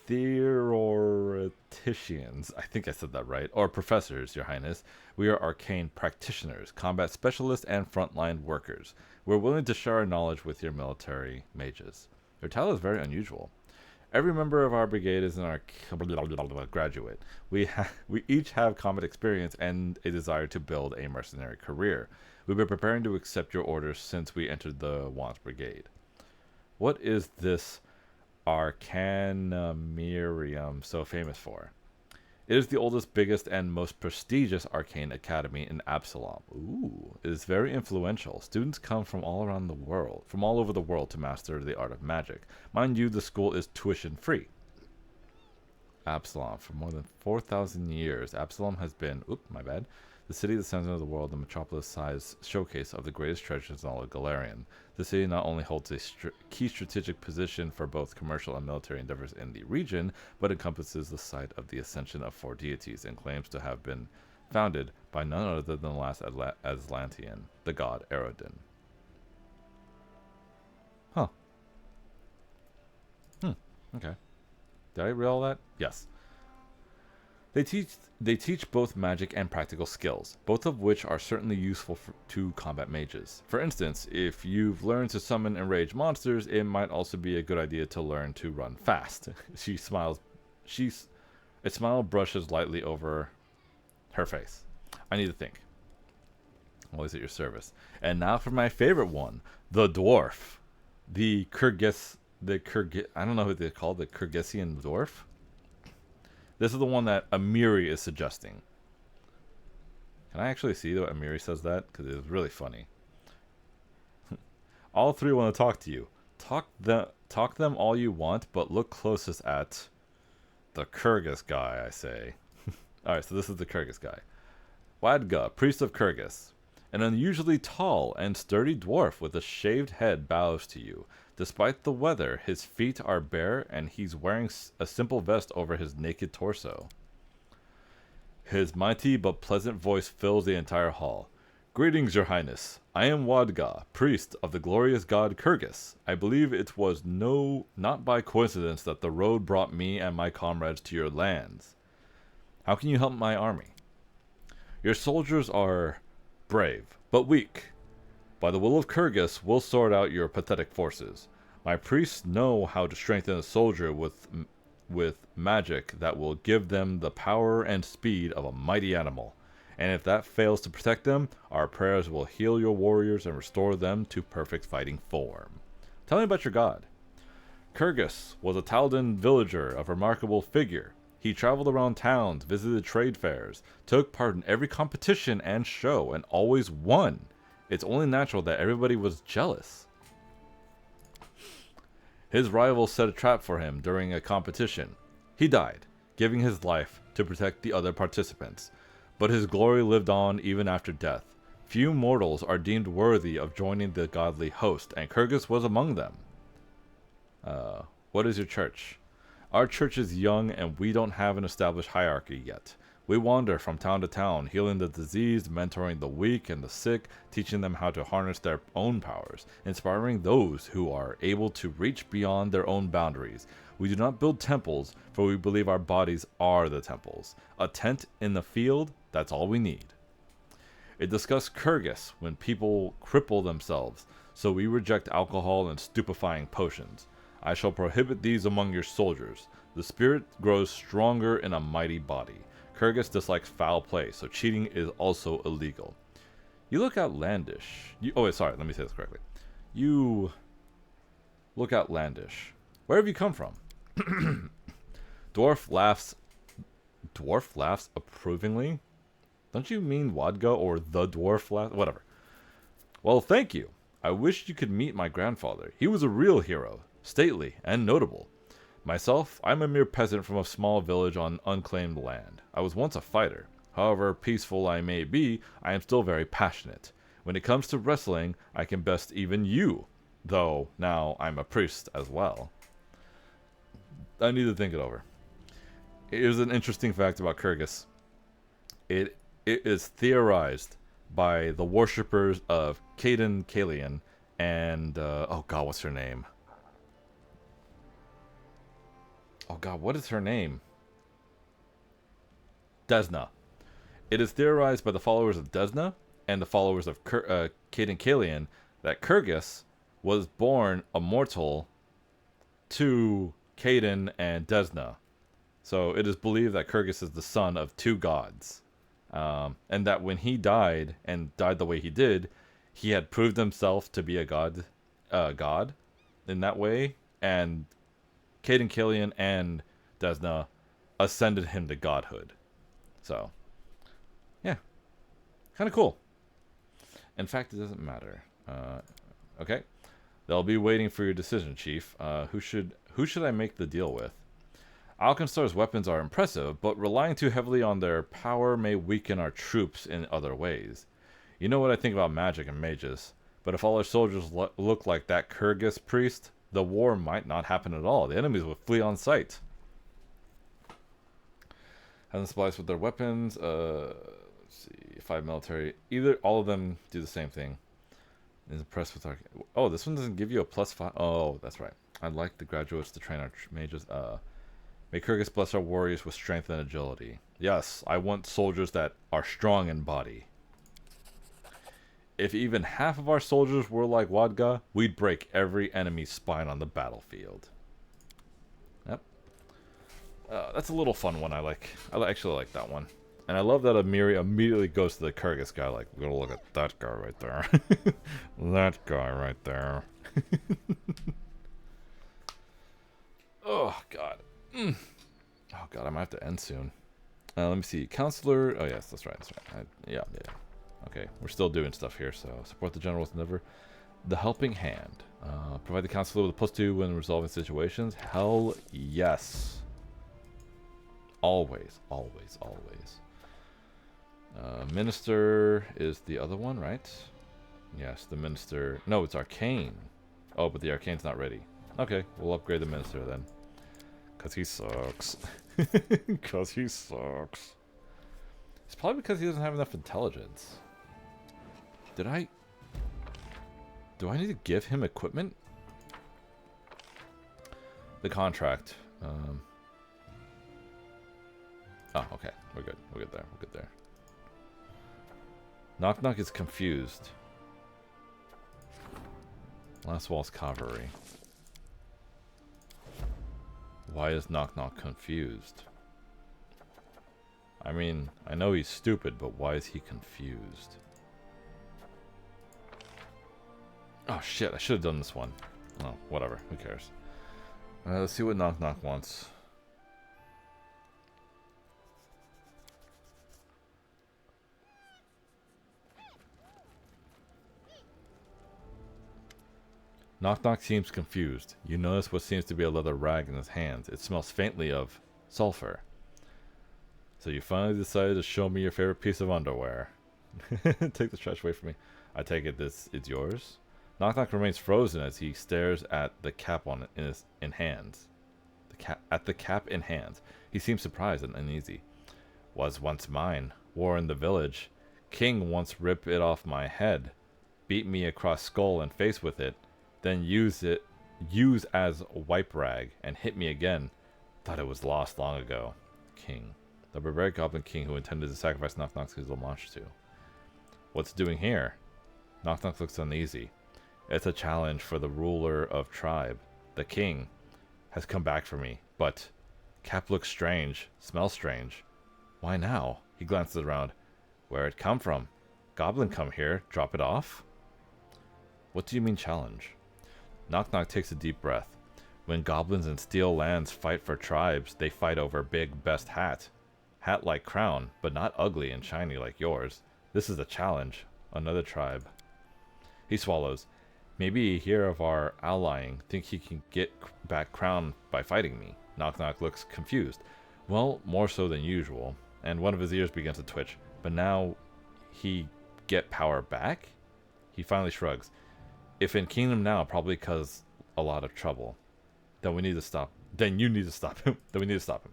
Theoreticians, I think I said that right, or professors, Your Highness. We are arcane practitioners, combat specialists, and frontline workers. We're willing to share our knowledge with your military mages. Your title is very unusual. Every member of our brigade is an graduate. We each have combat experience and a desire to build a mercenary career. We've been preparing to accept your orders since we entered the Wands Brigade. What is this Arcanarium so famous for? It is the oldest, biggest, and most prestigious arcane academy in Absalom. Ooh, it is very influential. Students come from all around the world, from all over the world to master the art of magic. Mind you, the school is tuition free. Absalom. For more than 4,000 years, Absalom has been, my bad, the city, the center of the world, the metropolis-sized showcase of the greatest treasures in all of Galarian. The city not only holds a key strategic position for both commercial and military endeavors in the region, but encompasses the site of the ascension of 4 deities and claims to have been founded by none other than the last Atlantean, the god Erodin. Huh. Okay. Did I read all that? Yes. They teach both magic and practical skills, both of which are certainly useful to combat mages. For instance, if you've learned to summon enraged monsters, it might also be a good idea to learn to run fast. She smiles. A smile brushes lightly over her face. I need to think. Always at your service. And now for my favorite one, the dwarf, the I don't know who they call the Kyrgyzstian dwarf. This is the one that Amiri is suggesting. Can I actually see what Amiri says that? Because it's really funny. All three want to talk to you. Talk them all you want, but look closest at the Kyrgyz guy, I say. Alright, so this is the Kyrgyz guy. Wadga, priest of Kyrgyz. An unusually tall and sturdy dwarf with a shaved head bows to you. Despite the weather, his feet are bare and he's wearing a simple vest over his naked torso. His mighty but pleasant voice fills the entire hall. Greetings, your highness. I am Wadga, priest of the glorious god Kyrgyz. I believe it was not by coincidence that the road brought me and my comrades to your lands. How can you help my army? Your soldiers are brave, but weak. By the will of Kyrgyz, we'll sort out your pathetic forces. My priests know how to strengthen a soldier with magic that will give them the power and speed of a mighty animal. And if that fails to protect them, our prayers will heal your warriors and restore them to perfect fighting form. Tell me about your god. Kyrgyz was a Taldan villager of remarkable figure. He traveled around towns, visited trade fairs, took part in every competition and show, and always won. It's only natural that everybody was jealous. His rivals set a trap for him during a competition. He died, giving his life to protect the other participants. But his glory lived on even after death. Few mortals are deemed worthy of joining the godly host, and Kyrgyz was among them. What is your church? Our church is young, and we don't have an established hierarchy yet. We wander from town to town, healing the diseased, mentoring the weak and the sick, teaching them how to harness their own powers, inspiring those who are able to reach beyond their own boundaries. We do not build temples, for we believe our bodies are the temples. A tent in the field, that's all we need. It discusses Kyrgyz when people cripple themselves, so we reject alcohol and stupefying potions. I shall prohibit these among your soldiers. The spirit grows stronger in a mighty body. Kyrgyz dislikes foul play, so cheating is also illegal. You look outlandish. Sorry, let me say this correctly. You look outlandish. Where have you come from? Dwarf laughs approvingly. Don't you mean Wadga or the dwarf laugh? Whatever. Well, thank you. I wish you could meet my grandfather. He was a real hero, stately and notable. Myself, I'm a mere peasant from a small village on unclaimed land. I was once a fighter. However peaceful I may be, I am still very passionate. When it comes to wrestling, I can best even you, though now I'm a priest as well. I need to think it over. Here's an interesting fact about Kyrgyz. It is theorized by the worshippers of Kaidan Kalian and what's her name? Oh god, what is her name? Desna. It is theorized by the followers of Desna and the followers of Kaidan Kalian that Kyrgyz was born immortal to Kaidan and Desna. So it is believed that Kyrgyz is the son of two gods. And that when he died, and died the way he did, he had proved himself to be a god in that way. And Kaidan Kalian and Desna ascended him to godhood. So, yeah, kind of cool. In fact, it doesn't matter. Okay, they'll be waiting for your decision, Chief. Who should I make the deal with? Alkenstar's weapons are impressive, but relying too heavily on their power may weaken our troops in other ways. You know what I think about magic and mages, but if all our soldiers look like that Kyrgyz priest, the war might not happen at all. The enemies would flee on sight. Having supplies with their weapons. Let's see, 5 military. Either all of them do the same thing. Is impressed with our. Oh, this one doesn't give you a +5. Oh, that's right. I'd like the graduates to train our mages. May Kyrgyz bless our warriors with strength and agility. Yes, I want soldiers that are strong in body. If even half of our soldiers were like Wadga, we'd break every enemy's spine on the battlefield. Yep. That's a little fun one I like. I actually like that one. And I love that Amiri immediately goes to the Kyrgyz guy like, we're gonna look at that guy right there. That guy right there. Oh, God. Oh, God, I might have to end soon. Let me see. Counselor. Oh, yes, that's right. That's right. Yeah. Okay, we're still doing stuff here, so support the general with never. The helping hand. Provide the counselor with a +2 when resolving situations. Hell yes. Always, always, always. Minister is the other one, right? Yes, the minister. No, it's arcane. Oh, but the arcane's not ready. Okay, we'll upgrade the minister then. Because he sucks. Because he sucks. It's probably because he doesn't have enough intelligence. Do I need to give him equipment? The contract. Oh, okay. We're good. We're good there. We're good there. Knock Knock is confused. Last Wall's cavalry. Why is Knock Knock confused? I mean, I know he's stupid, but why is he confused? Oh shit, I should have done this one. Oh, whatever, who cares? Let's see what Knock Knock wants. Knock Knock seems confused. You notice what seems to be a leather rag in his hands. It smells faintly of sulfur. So you finally decided to show me your favorite piece of underwear. Take the trash away from me. I take it this is yours? Knock Knock remains frozen as he stares at the cap in hands. At the cap in hands. He seems surprised and uneasy. Was once mine. War in the village. King once ripped it off my head. Beat me across skull and face with it. Then use as wipe rag and hit me again. Thought it was lost long ago. King. The barbaric goblin king who intended to sacrifice Knock Knock's his homage to. What's doing here? Knock Knock looks uneasy. It's a challenge for the ruler of tribe. The king has come back for me, but cap looks strange, smells strange. Why now? He glances around. Where it come from? Goblin come here, drop it off? What do you mean challenge? Knock Knock takes a deep breath. When goblins in steel lands fight for tribes, they fight over big best hat. Hat like crown, but not ugly and shiny like yours. This is a challenge. Another tribe. He swallows. Maybe he hear of our allying, think he can get back crown by fighting me. Knock Knock looks confused. Well, more so than usual. And one of his ears begins to twitch. But now he get power back? He finally shrugs. If in Kingdom now, probably cause a lot of trouble. Then we need to stop. Then you need to stop him. Then we need to stop him.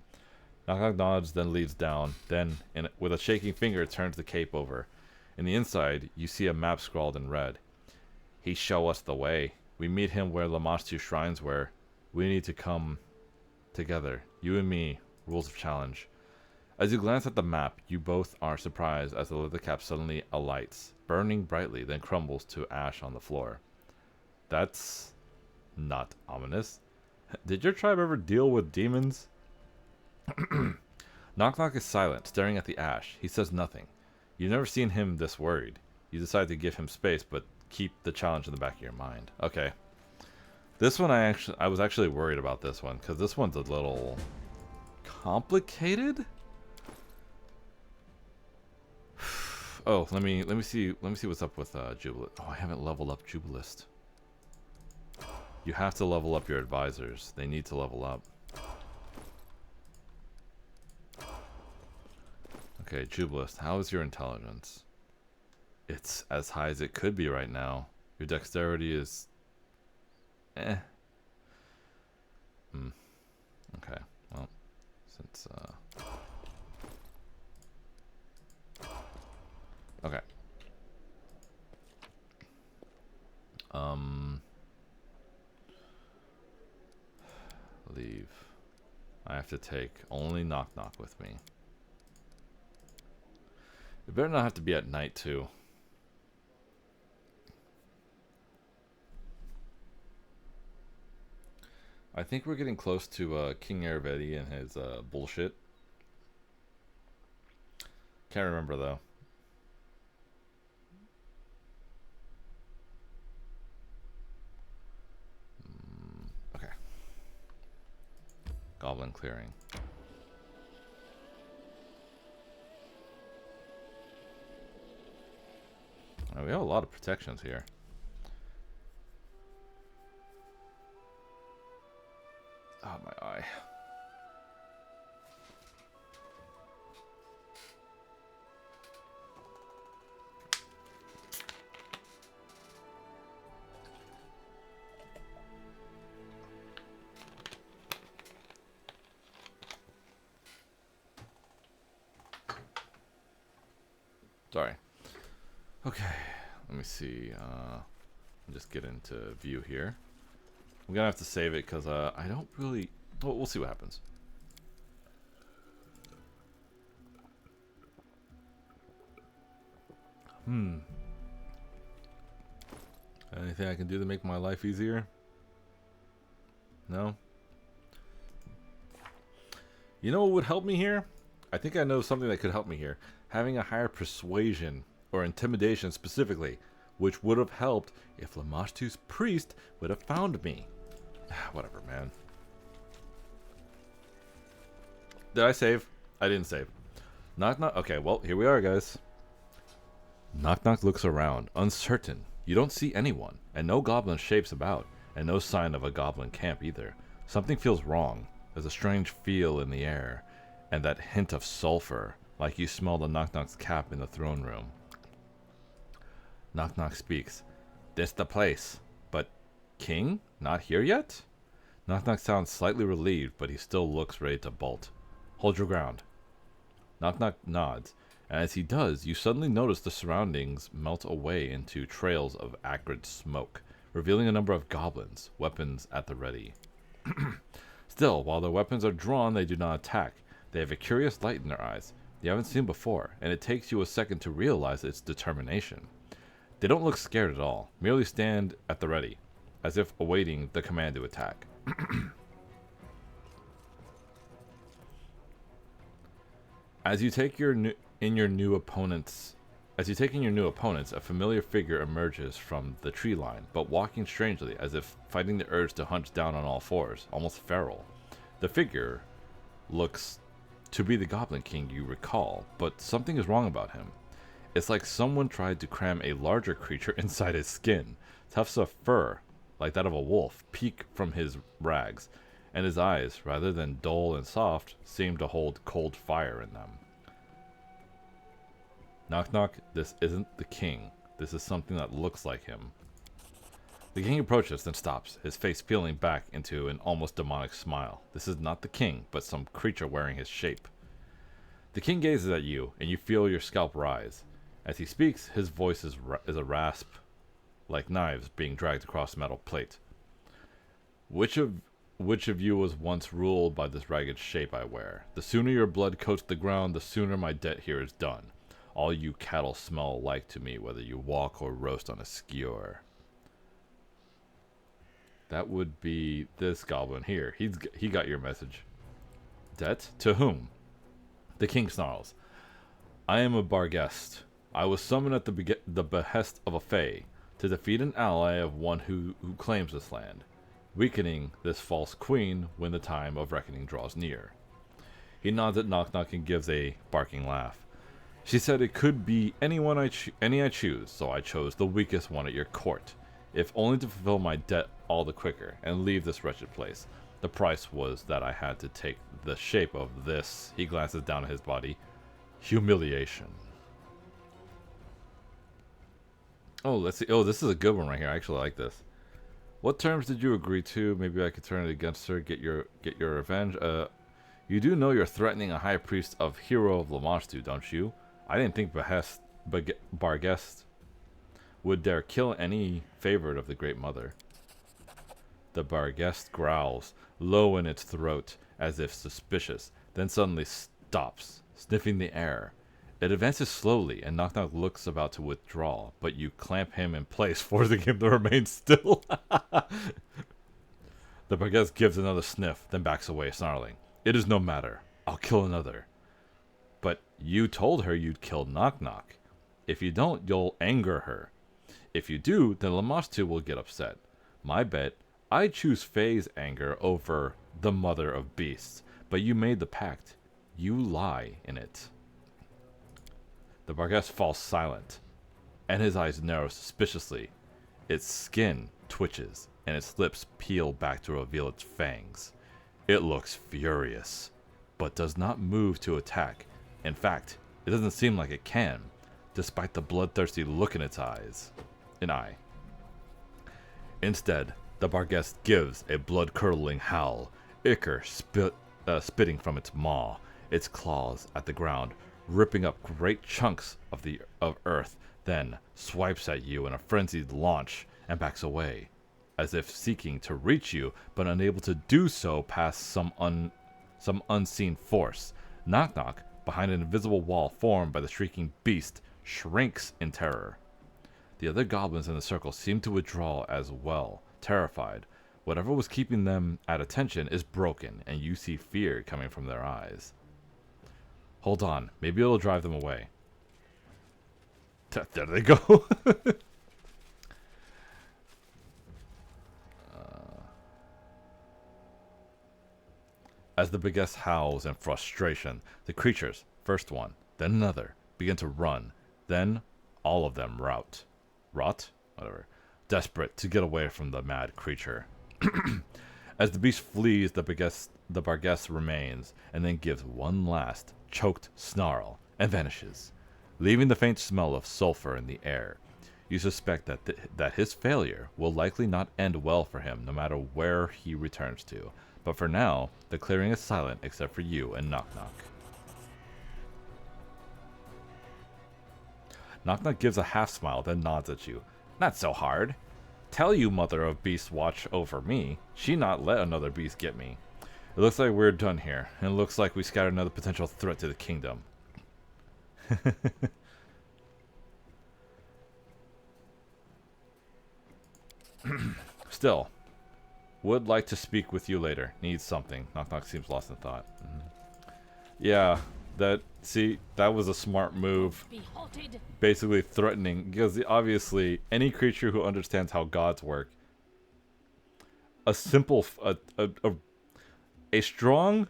Knock Knock nods, then leads down. Then, with a shaking finger, turns the cape over. In the inside, you see a map scrawled in red. He show us the way. We meet him where Lamashtu shrines were. We need to come together. You and me. Rules of challenge. As you glance at the map, you both are surprised as the leather cap suddenly alights, burning brightly, then crumbles to ash on the floor. That's not ominous. Did your tribe ever deal with demons? Knock Knock is silent, staring at the ash. He says nothing. You've never seen him this worried. You decide to give him space, but keep the challenge in the back of your mind. Okay. This one I was actually worried about this one, because this one's a little complicated? Oh, let me see what's up with Jubilist. Oh, I haven't leveled up Jubilist. You have to level up your advisors. They need to level up. Okay, Jubilist, how is your intelligence? It's as high as it could be right now. Your dexterity is eh. Okay. Well, since okay. Leave. I have to take only Knock Knock with me. It better not have to be at night too. I think we're getting close to King Aravetti and his bullshit. Can't remember though. Okay. Goblin clearing. Oh, we have a lot of protections here. Oh, my eye. Sorry. Okay, let me see. Just get into view here. I'm gonna have to save it because I don't really. Well, we'll see what happens. Anything I can do to make my life easier? No? You know what would help me here? I think I know something that could help me here. Having a higher persuasion, or intimidation specifically, which would have helped if Lamashtu's priest would have found me. Whatever, man. Did I save? I didn't save. Knock Knock. Okay, well, here we are, guys. Knock Knock looks around, uncertain. You don't see anyone, and no goblin shapes about, and no sign of a goblin camp either. Something feels wrong. There's a strange feel in the air, and that hint of sulfur, like you smell the Knock Knock's cap in the throne room. Knock Knock speaks. This the place. But King? Not here yet? Knock Knock sounds slightly relieved, but he still looks ready to bolt. Hold your ground. Knock Knock nods, and as he does, you suddenly notice the surroundings melt away into trails of acrid smoke, revealing a number of goblins, weapons at the ready. Still, while their weapons are drawn, they do not attack. They have a curious light in their eyes you haven't seen before, and it takes you a second to realize its determination. They don't look scared at all, merely stand at the ready, as if awaiting the command to attack. As you take in your new opponents, a familiar figure emerges from the tree line, but walking strangely, as if fighting the urge to hunch down on all fours, almost feral. The figure looks to be the Goblin King you recall, but something is wrong about him. It's like someone tried to cram a larger creature inside his skin. Tufts of fur, like that of a wolf, peek from his rags, and his eyes, rather than dull and soft, seem to hold cold fire in them. Knock Knock, this isn't the king. This is something that looks like him. The king approaches, then stops, his face peeling back into an almost demonic smile. This is not the king, but some creature wearing his shape. The king gazes at you, and you feel your scalp rise. As he speaks, his voice is a rasp, like knives being dragged across metal plate. Which of you was once ruled by this ragged shape I wear? The sooner your blood coats the ground, the sooner my debt here is done. All you cattle smell alike to me, whether you walk or roast on a skewer. That would be this goblin here. He got your message. Debt? To whom? The king snarls. I am a Barghest. I was summoned at the behest of a Fae to defeat an ally of one who claims this land, weakening this false queen when the time of reckoning draws near. He nods at Knock Knock and gives a barking laugh. She said it could be anyone any I choose, so I chose the weakest one at your court, if only to fulfill my debt all the quicker and leave this wretched place. The price was that I had to take the shape of this, he glances down at his body, humiliation. Oh, let's see. Oh, this is a good one right here. I actually like this. What terms did you agree to? Maybe I could turn it against her, get your revenge. You do know you're threatening a high priest of Hero of Lamashtu, don't you? I didn't think Barghest would dare kill any favorite of the Great Mother. The Barghest growls, low in its throat, as if suspicious, then suddenly stops, sniffing the air. It advances slowly, and Knock Knock looks about to withdraw, but you clamp him in place, forcing him to remain still. The Barghest gives another sniff, then backs away, snarling. It is no matter. I'll kill another. But you told her you'd kill Knock Knock. If you don't, you'll anger her. If you do, then Lamashtu will get upset. My bet, I choose Faye's anger over the mother of beasts. But you made the pact. You lie in it. The Barghest falls silent, and his eyes narrow suspiciously. Its skin twitches, and its lips peel back to reveal its fangs. It looks furious, but does not move to attack. In fact, it doesn't seem like it can, despite the bloodthirsty look in its eyes. Instead, the Barghest gives a blood-curdling howl, ichor spitting from its maw, its claws at the ground, ripping up great chunks of earth, then swipes at you in a frenzied launch and backs away, as if seeking to reach you, but unable to do so past some unseen force. Knock Knock, behind an invisible wall formed by the shrieking beast, shrinks in terror. The other goblins in the circle seem to withdraw as well, terrified. Whatever was keeping them at attention is broken, and you see fear coming from their eyes. Hold on, maybe it'll drive them away. There they go. As the Barghest howls in frustration, the creatures, first one, then another, begin to run. Then all of them rot? Whatever. Desperate to get away from the mad creature. As the beast flees, the Barghest remains, and then gives one last, choked snarl, and vanishes, leaving the faint smell of sulfur in the air. You suspect that his failure will likely not end well for him, no matter where he returns to. But for now, the clearing is silent except for you and Knock Knock. Knock Knock gives a half smile, then nods at you. Not so hard. Tell you Mother of Beasts watch over me. She not let another beast get me. It looks like we're done here, and it looks like we scattered another potential threat to the kingdom. Still, would like to speak with you later. Needs something. Knock Knock seems lost in thought. Yeah, that was a smart move. Basically threatening, because obviously any creature who understands how gods work, a strong,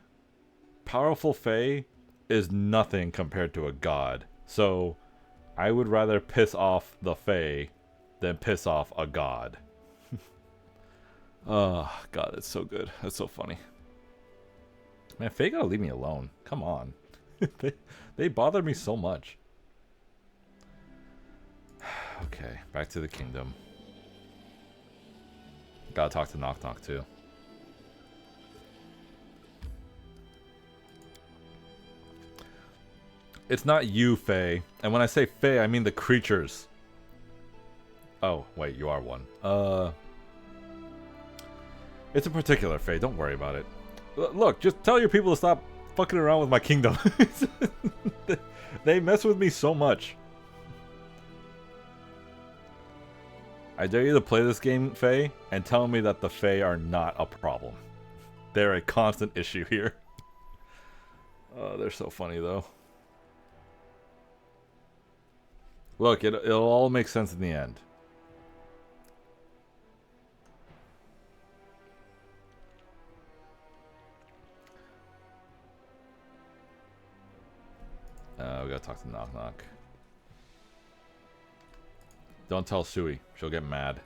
powerful fae is nothing compared to a god. So I would rather piss off the fae than piss off a god. Oh, God, it's so good. That's so funny. Man, fae gotta leave me alone. Come on. they bother me so much. Okay, back to the kingdom. Gotta talk to Knock Knock, too. It's not you, Faye. And when I say Faye, I mean the creatures. Oh, wait, you are one. It's a particular Faye. Don't worry about it. Look, just tell your people to stop fucking around with my kingdom. They mess with me so much. I dare you to play this game, Faye, and tell me that the Faye are not a problem. They're a constant issue here. Oh, they're so funny, though. Look, it'll all make sense in the end. We gotta talk to Knock Knock. Don't tell Sui. She'll get mad.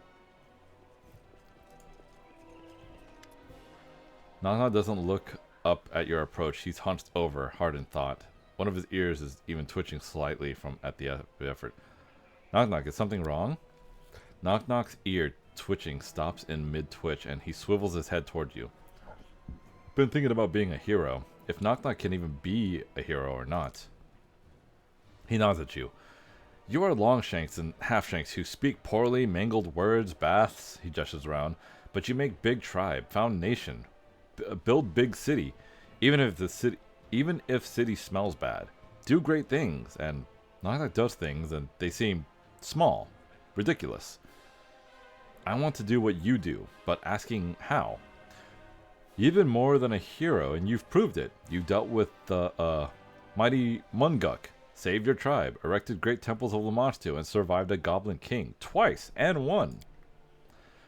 Knock Knock doesn't look up at your approach. He's hunched over, hard in thought. One of his ears is even twitching slightly from at the effort. Knock Knock, is something wrong? Knock Knock's ear twitching stops in mid-twitch and he swivels his head toward you. Been thinking about being a hero. If Knock Knock can even be a hero or not. He nods at you. You are Longshanks and Halfshanks who speak poorly, mangled words, baths, he gestures around, but you make big tribe, found nation, build big city, even if city smells bad. Do great things, and Knock Knock does things, and they seem small, ridiculous. I want to do what you do, but asking how. You've been more than a hero, and you've proved it. You dealt with the mighty Munguk, saved your tribe, erected great temples of Lamashtu, and survived a goblin king twice and won.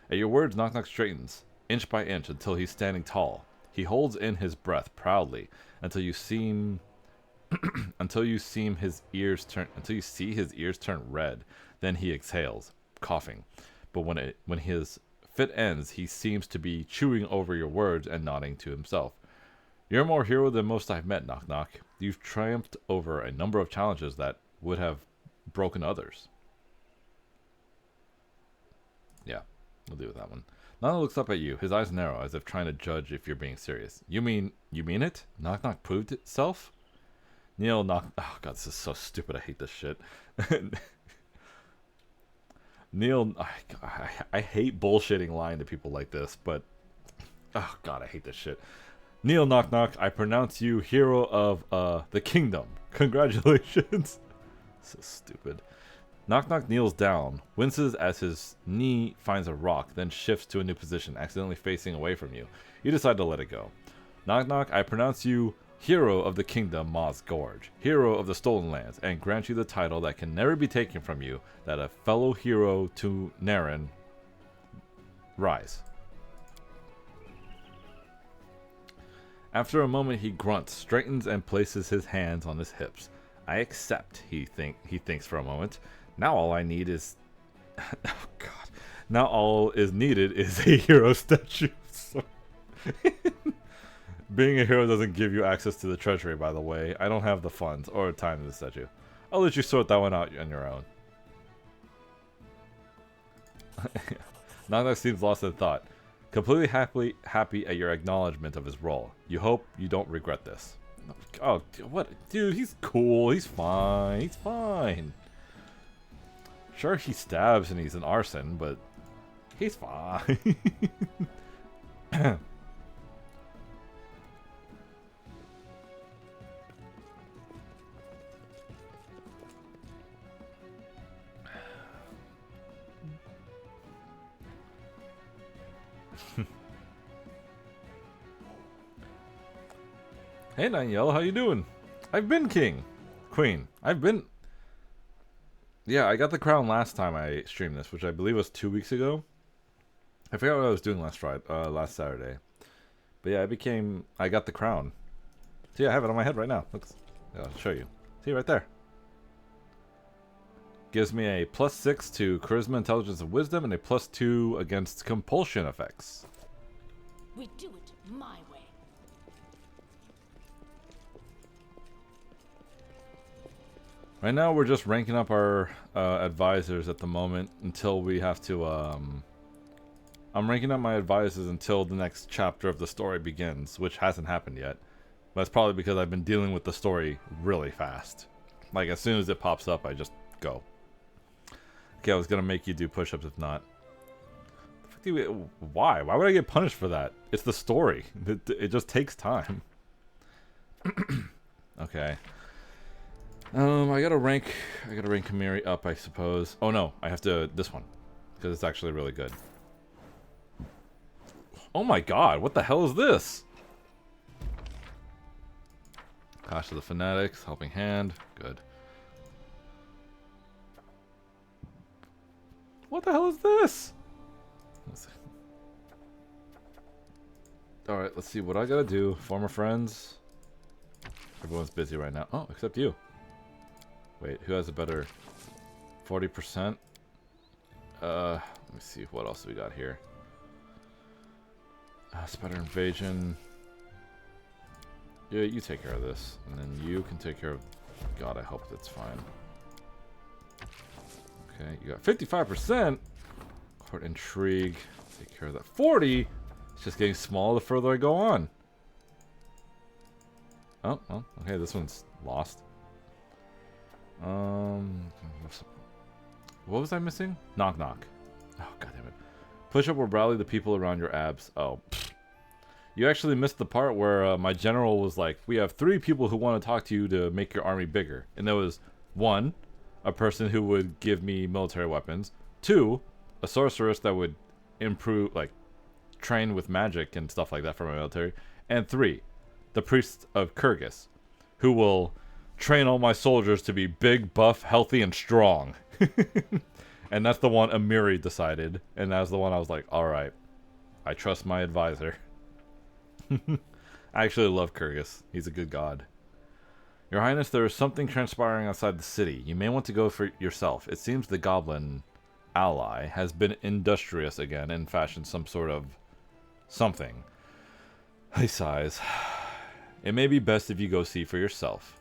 At your words, Knock Knock straightens, inch by inch, until he's standing tall. He holds in his breath proudly until you see his ears turn red. Then he exhales, coughing. But when his fit ends, he seems to be chewing over your words and nodding to himself. You're more hero than most I've met, Knock Knock. You've triumphed over a number of challenges that would have broken others. Yeah, we'll deal with that one. Nana looks up at you, his eyes narrow, as if trying to judge if you're being serious. You mean it? Knock Knock proved itself? Neil Knock... Oh god, this is so stupid, I hate this shit. Neil... I hate bullshitting lying to people like this, but... Oh god, I hate this shit. Neil Knock Knock, I pronounce you hero of the kingdom. Congratulations. So stupid. Knock Knock kneels down, winces as his knee finds a rock, then shifts to a new position, accidentally facing away from you. You decide to let it go. Knock Knock, I pronounce you hero of the kingdom Ma's Gorge, hero of the stolen lands, and grant you the title that can never be taken from you, that a fellow hero to Naren. Rise. After a moment he grunts, straightens, and places his hands on his hips. I accept, he thinks for a moment. Now all I need is... Oh god. Now all is needed is a hero statue. Being a hero doesn't give you access to the treasury, by the way. I don't have the funds or time to the statue. I'll let you sort that one out on your own. Nana seems lost in thought. Completely happy at your acknowledgement of his role. You hope you don't regret this. Oh, what? Dude, he's cool. He's fine. He's fine. Sure, he stabs and he's an arson, but he's fine. Hey, Danielle, how you doing? I've been king. Queen. Yeah, I got the crown last time I streamed this, which I believe was 2 weeks ago. I forgot what I was doing last Saturday. But yeah, I got the crown. See, I have it on my head right now. Look, I'll show you. See, right there. Gives me a +6 to charisma, intelligence, and wisdom, and a +2 against compulsion effects. We do it my way. Right now, we're just ranking up our advisors at the moment until we have to. I'm ranking up my advisors until the next chapter of the story begins, which hasn't happened yet. But that's probably because I've been dealing with the story really fast. Like, as soon as it pops up, I just go. Okay, I was gonna make you do push-ups if not. Why? Why would I get punished for that? It's the story. It just takes time. Okay. I gotta rank Kamiri up, I suppose. Oh no, I have to this one because it's actually really good. Oh my god, what the hell is this? Clash of the Fanatics, Helping Hand, good. What the hell is this? Alright, let's see what I gotta do. Former friends. Everyone's busy right now. Oh, except you. Wait, who has a better 40%? Let me see what else we got here. Spider invasion. Yeah, you take care of this, and then you can take care of. God, I hope that's fine. Okay, you got 55%. Court intrigue. Take care of that. 40. It's just getting smaller the further I go on. Oh, well, okay, this one's lost. What was I missing? Knock knock. Oh, god damn it. Push up will rally the people around your abs. Oh. You actually missed the part where my general was like, we have 3 people who want to talk to you to make your army bigger. And there was 1, a person who would give me military weapons. 2, a sorceress that would improve, like, train with magic and stuff like that for my military. And 3, the priest of Kyrgyz, who will train all my soldiers to be big, buff, healthy, and strong. And that's the one Amiri decided. And that's the one I was like, alright, I trust my advisor. I actually love Kyrgyz. He's a good god. Your Highness, there is something transpiring outside the city. You may want to go for yourself. It seems the goblin ally has been industrious again and fashioned some sort of something. He sighs. It may be best if you go see for yourself.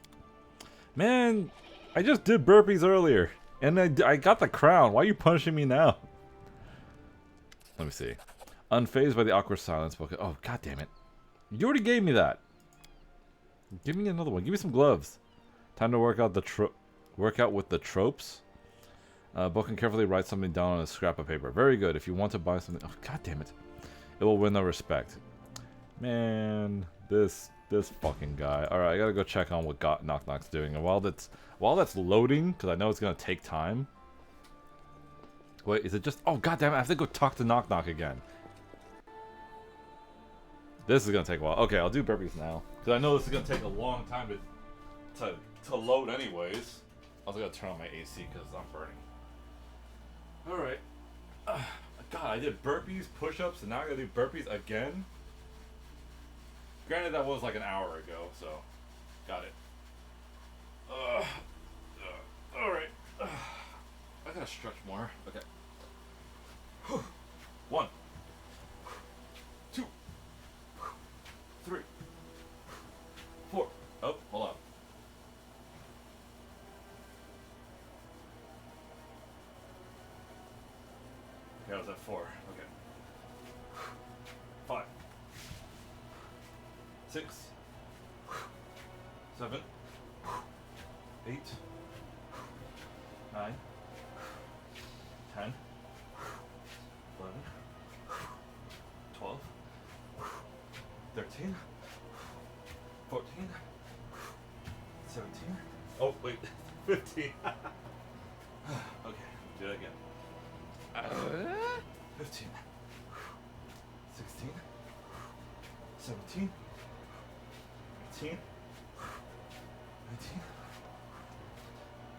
Man, I just did burpees earlier. And I got the crown. Why are you punishing me now? Let me see. Unfazed by the awkward silence. Oh, god damn it. You already gave me that. Give me another one. Give me some gloves. Time to work out with the tropes. Boken carefully writes something down on a scrap of paper. Very good. If you want to buy something... Oh, god damn it. It will win their respect. Man, this fucking guy. Alright, I gotta go check on what Knock Knock's doing. And while that's loading, because I know it's gonna take time. Wait, is it just... Oh, god damn it. I have to go talk to Knock Knock again. This is gonna take a while. Okay, I'll do burpees now. Because I know this is gonna take a long time to load anyways. I also gotta turn on my AC because I'm burning. Alright. God, I did burpees, push-ups, and now I gotta do burpees again? Granted, that was like an hour ago, so... Got it. Alright. I gotta stretch more. Okay. 1. 2. 3. 4. Oh, hold on. Okay, I was at 4. Okay. 5. 6. 7. 8. 9. 10. 11. 12. 13. 14. 17. Oh, wait. 15. Okay, do that again. 15. 16. 17. 18. 19.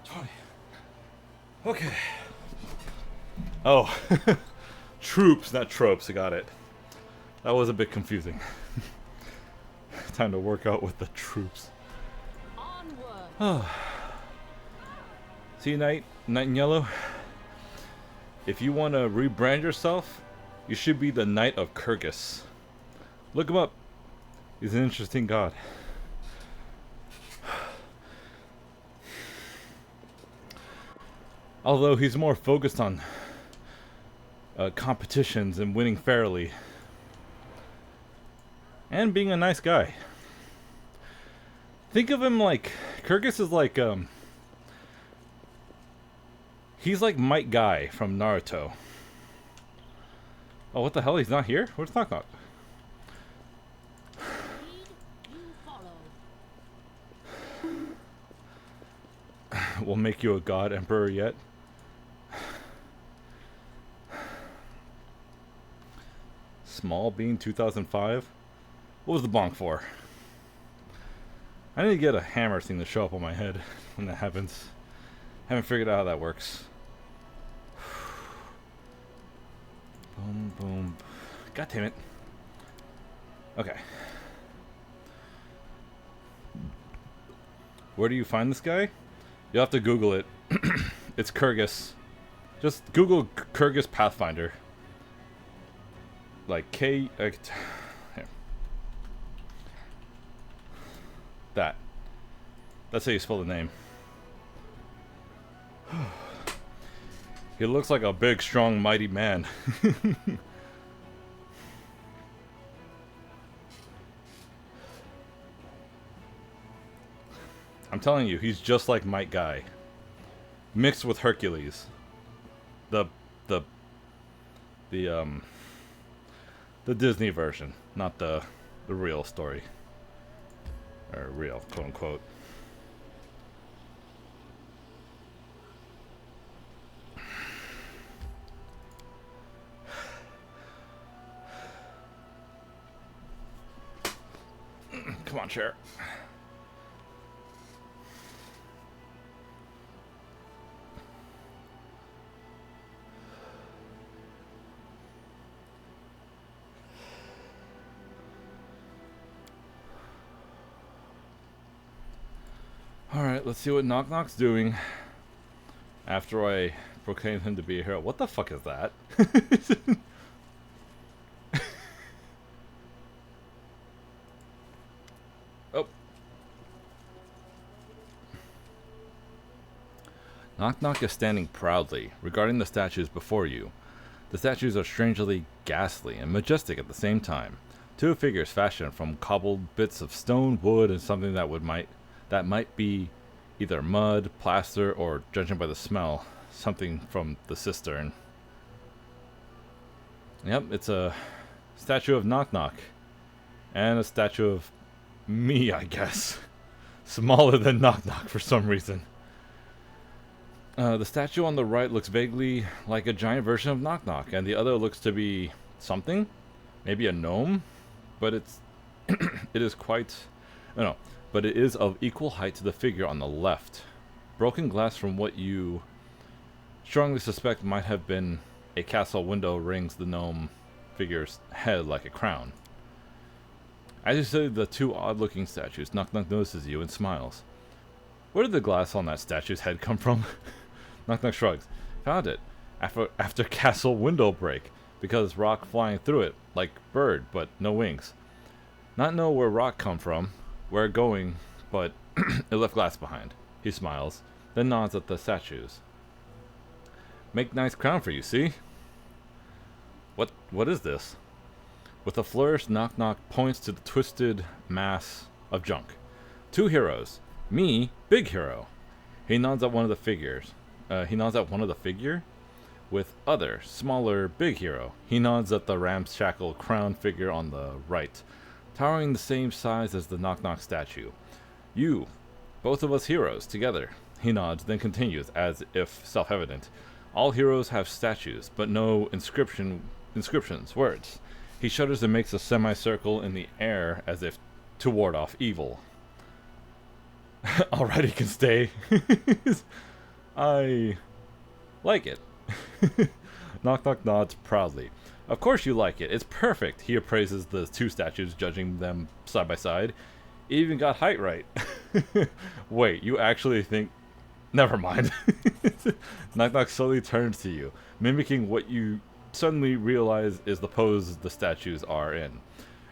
20. Okay. Oh. Troops, not tropes. I got it. That was a bit confusing. Time to work out with the troops. Oh. See, Knight in Yellow? If you want to rebrand yourself, you should be the Knight of Kyrgyz. Look him up. He's an interesting god. Although he's more focused on competitions and winning fairly. And being a nice guy. Think of him like... Kyrgyz is like... He's like Might Guy from Naruto. Oh, what the hell? He's not here? Where's Knock Knock? We'll make you a god emperor yet. Small Bean 2005. What was the bonk for? I need to get a hammer thing to show up on my head when that happens. Haven't figured out how that works. Boom, boom. God damn it. Okay. Where do you find this guy? You'll have to Google it. It's Kyrgyz. Just Google Kyrgyz Pathfinder. Like K. Here. That. That's how you spell the name. He looks like a big, strong, mighty man. I'm telling you, he's just like Might Guy. Mixed with Hercules. The Disney version, not the real story. Or real, quote unquote. Come on, chair. Alright, let's see what Knock Knock's doing after I proclaim him to be a hero. What the fuck is that? Oh. Knock Knock is standing proudly, regarding the statues before you. The statues are strangely ghastly and majestic at the same time. Two figures fashioned from cobbled bits of stone, wood, and something that might be either mud, plaster, or, judging by the smell, something from the cistern. Yep, it's a statue of Knock Knock. And a statue of me, I guess. Smaller than Knock Knock for some reason. The statue on the right looks vaguely like a giant version of Knock Knock, and the other looks to be something? Maybe a gnome? But it's... it is quite... No, but it is of equal height to the figure on the left. Broken glass from what you strongly suspect might have been a castle window rings the gnome figure's head like a crown. As you study the two odd-looking statues, Knock Knock notices you and smiles. Where did the glass on that statue's head come from? Knock Knock shrugs. Found it. After castle window break. Because rock flying through it, like bird, but no wings. Not know where rock come from, where going, but it left glass behind. He smiles, then nods at the statues. Make nice crown for you, see? What is this? With a flourish, Knock Knock points to the twisted mass of junk. Two heroes. Me, big hero. He nods at one of the figures. With other, smaller, big hero. He nods at the ramshackle crown figure on the right, towering the same size as the Knock Knock statue. You, both of us heroes, together. He nods, then continues, as if self-evident. All heroes have statues, but no inscriptions, words. He shudders and makes a semicircle in the air as if to ward off evil. Alright, he can stay. I like it. Knock Knock nods proudly. Of course you like it. It's perfect. He appraises the two statues, judging them side by side. He even got height right. Wait, you actually think... Never mind. Knock Knock slowly turns to you, mimicking what you suddenly realize is the pose the statues are in.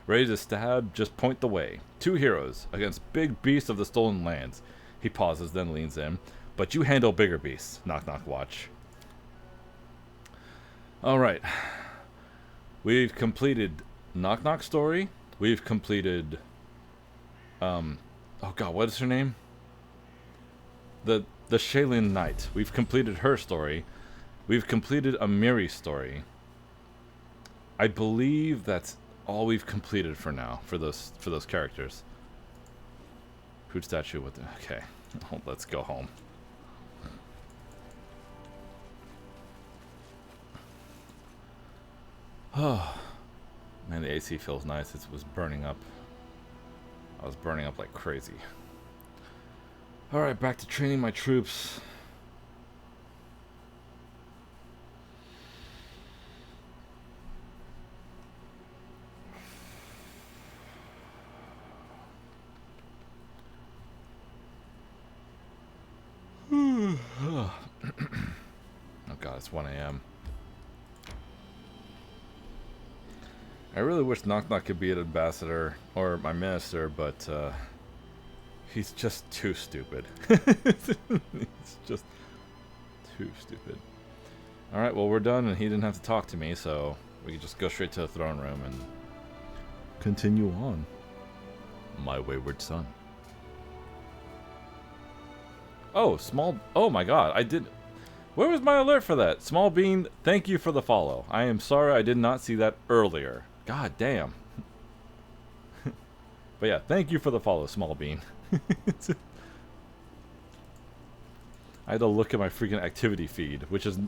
Ready to stab, just point the way. Two heroes against big beasts of the stolen lands. He pauses, then leans in. But you handle bigger beasts. Knock Knock watch. Alright. We've completed Knock Knock story. We've completed... oh god, what is her name? The Shaylin Knight. We've completed her story. We've completed Amiri's story. I believe that's all we've completed for now, for those characters. Food statue with the... Okay. Oh, let's go home. Oh, man, the AC feels nice. It was burning up. I was burning up like crazy. Alright, back to training my troops. Oh god, it's 1 a.m. I really wish Knock Knock could be an ambassador or my minister, but he's just too stupid. He's just too stupid. Alright, well, we're done, and he didn't have to talk to me, so we can just go straight to the throne room and continue on. My wayward son. Oh, small... Oh my god, I did... Where was my alert for that? Small Bean, thank you for the follow. I am sorry I did not see that earlier. God damn. But yeah, thank you for the follow, Small Bean. I had to look at my freaking activity feed, which is...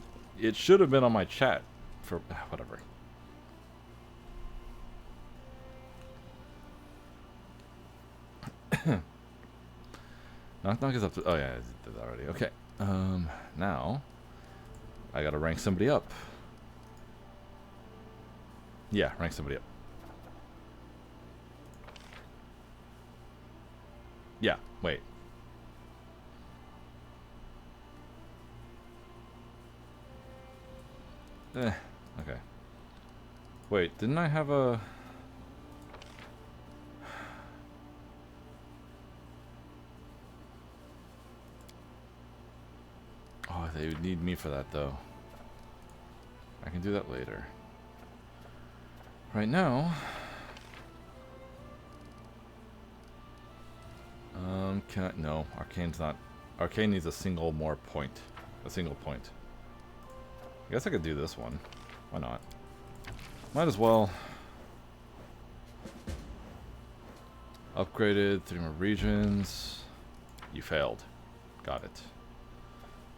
It should have been on my chat for... whatever. Knock Knock is up to... Oh yeah, I did that already. Okay. Now... I gotta rank somebody up. Yeah, rank somebody up. Yeah, wait. Okay. Wait, didn't I have a... Oh, they would need me for that, though. I can do that later. Right now... can I... No, Arcane's not... Arcane needs a single more point. A single point. I guess I could do this one. Why not? Might as well. Upgraded, 3 more regions. You failed. Got it.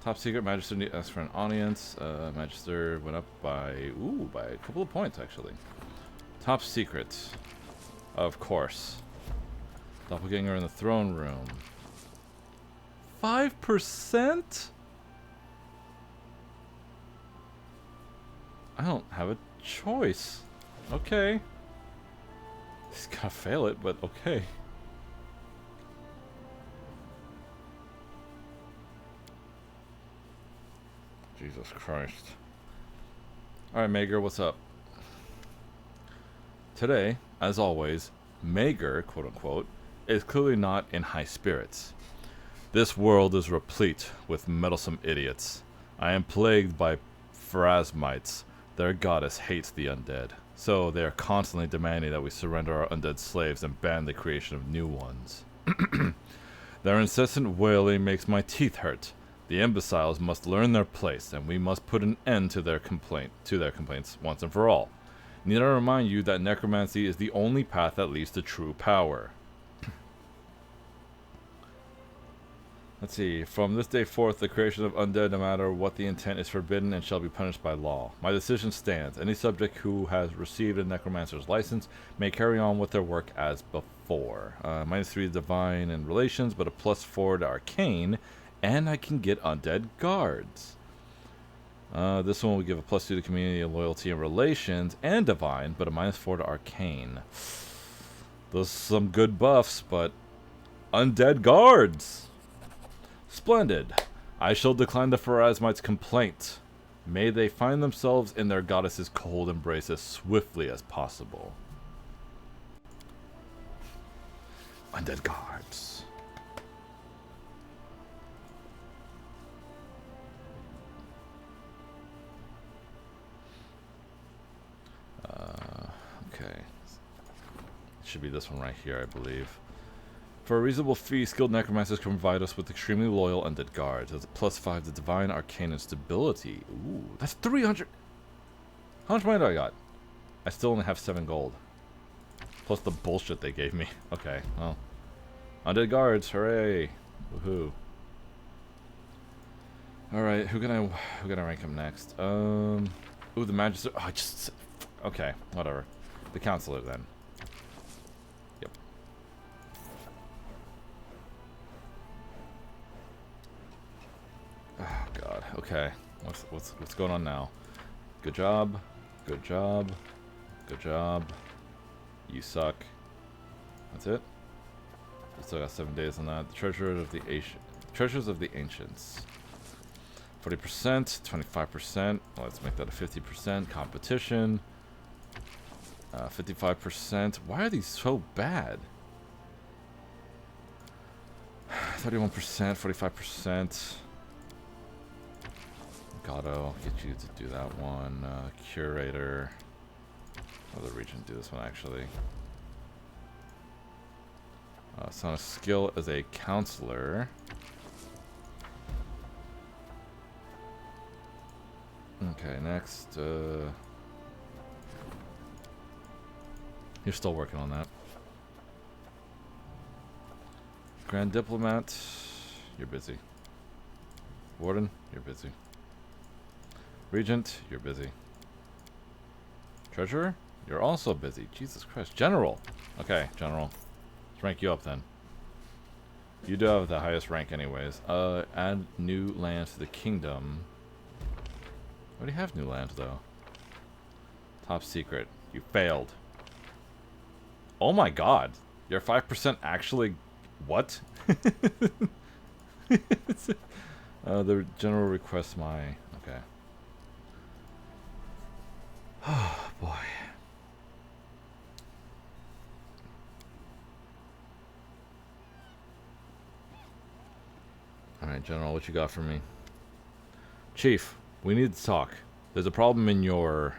Top secret, Magister asked for an audience. Magister went up by, ooh, by a couple of points actually. Top secret. Of course. Doppelganger in the throne room. 5%? I don't have a choice. Okay. He's gonna fail it, but okay. Jesus Christ. Alright, Mager, what's up? Today, as always, Mager, quote-unquote, is clearly not in high spirits. This world is replete with meddlesome idiots. I am plagued by pharasmites. Their goddess hates the undead, so they are constantly demanding that we surrender our undead slaves and ban the creation of new ones. Their incessant wailing makes my teeth hurt. The imbeciles must learn their place, and we must put an end to their complaints once and for all. Need I remind you that necromancy is the only path that leads to true power. Let's see. From this day forth, the creation of undead, no matter what the intent, is forbidden and shall be punished by law. My decision stands. Any subject who has received a necromancer's license may carry on with their work as before. -3 divine and relations, but a +4 to arcane, and I can get undead guards. This one will give a +2 to community and loyalty and relations, and divine, but a -4 to arcane. Those are some good buffs, but undead guards! Splendid. I shall decline the Pharasmites' complaint. May they find themselves in their goddess's cold embrace as swiftly as possible. Undead guards. Okay. Should be this one right here, I believe. For a reasonable fee, skilled necromancers can provide us with extremely loyal undead guards. That's a +5 to divine, arcane, and stability. Ooh, that's 300. How much money do I got? I still only have 7 gold. Plus the bullshit they gave me. Okay, well. Undead guards, hooray. Woohoo. Alright, who can I rank him next? Ooh, the Magister. Oh, I just... Okay, whatever. The Counselor then. Yep. Oh god. Okay. What's going on now? Good job. Good job. Good job. You suck. That's it. We still got 7 days on that. The treasures of the ancients. 40%, 25%. Let's make that a 50%. Competition. 55%. Why are these so bad? 31%, 45%. Gato, get you to do that one. Curator. Other region do this one actually. It's not a skill as a counselor. Okay, next. You're still working on that. Grand Diplomat, you're busy. Warden, you're busy. Regent, you're busy. Treasurer, you're also busy. Jesus Christ. General. Okay, General. Let's rank you up then. You do have the highest rank anyways. Add new lands to the kingdom. I already have new lands though. Top secret. You failed. Oh my god. You're 5% actually... What? The general requests my... Okay. Oh boy. Alright, General, what you got for me? Chief, we need to talk. There's a problem in our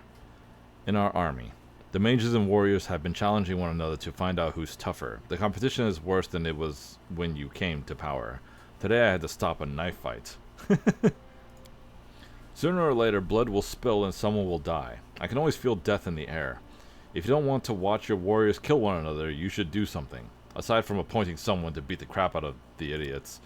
army. The mages and warriors have been challenging one another to find out who's tougher. The competition is worse than it was when you came to power. Today I had to stop a knife fight. Sooner or later, blood will spill and someone will die. I can always feel death in the air. If you don't want to watch your warriors kill one another, you should do something. Aside from appointing someone to beat the crap out of the idiots.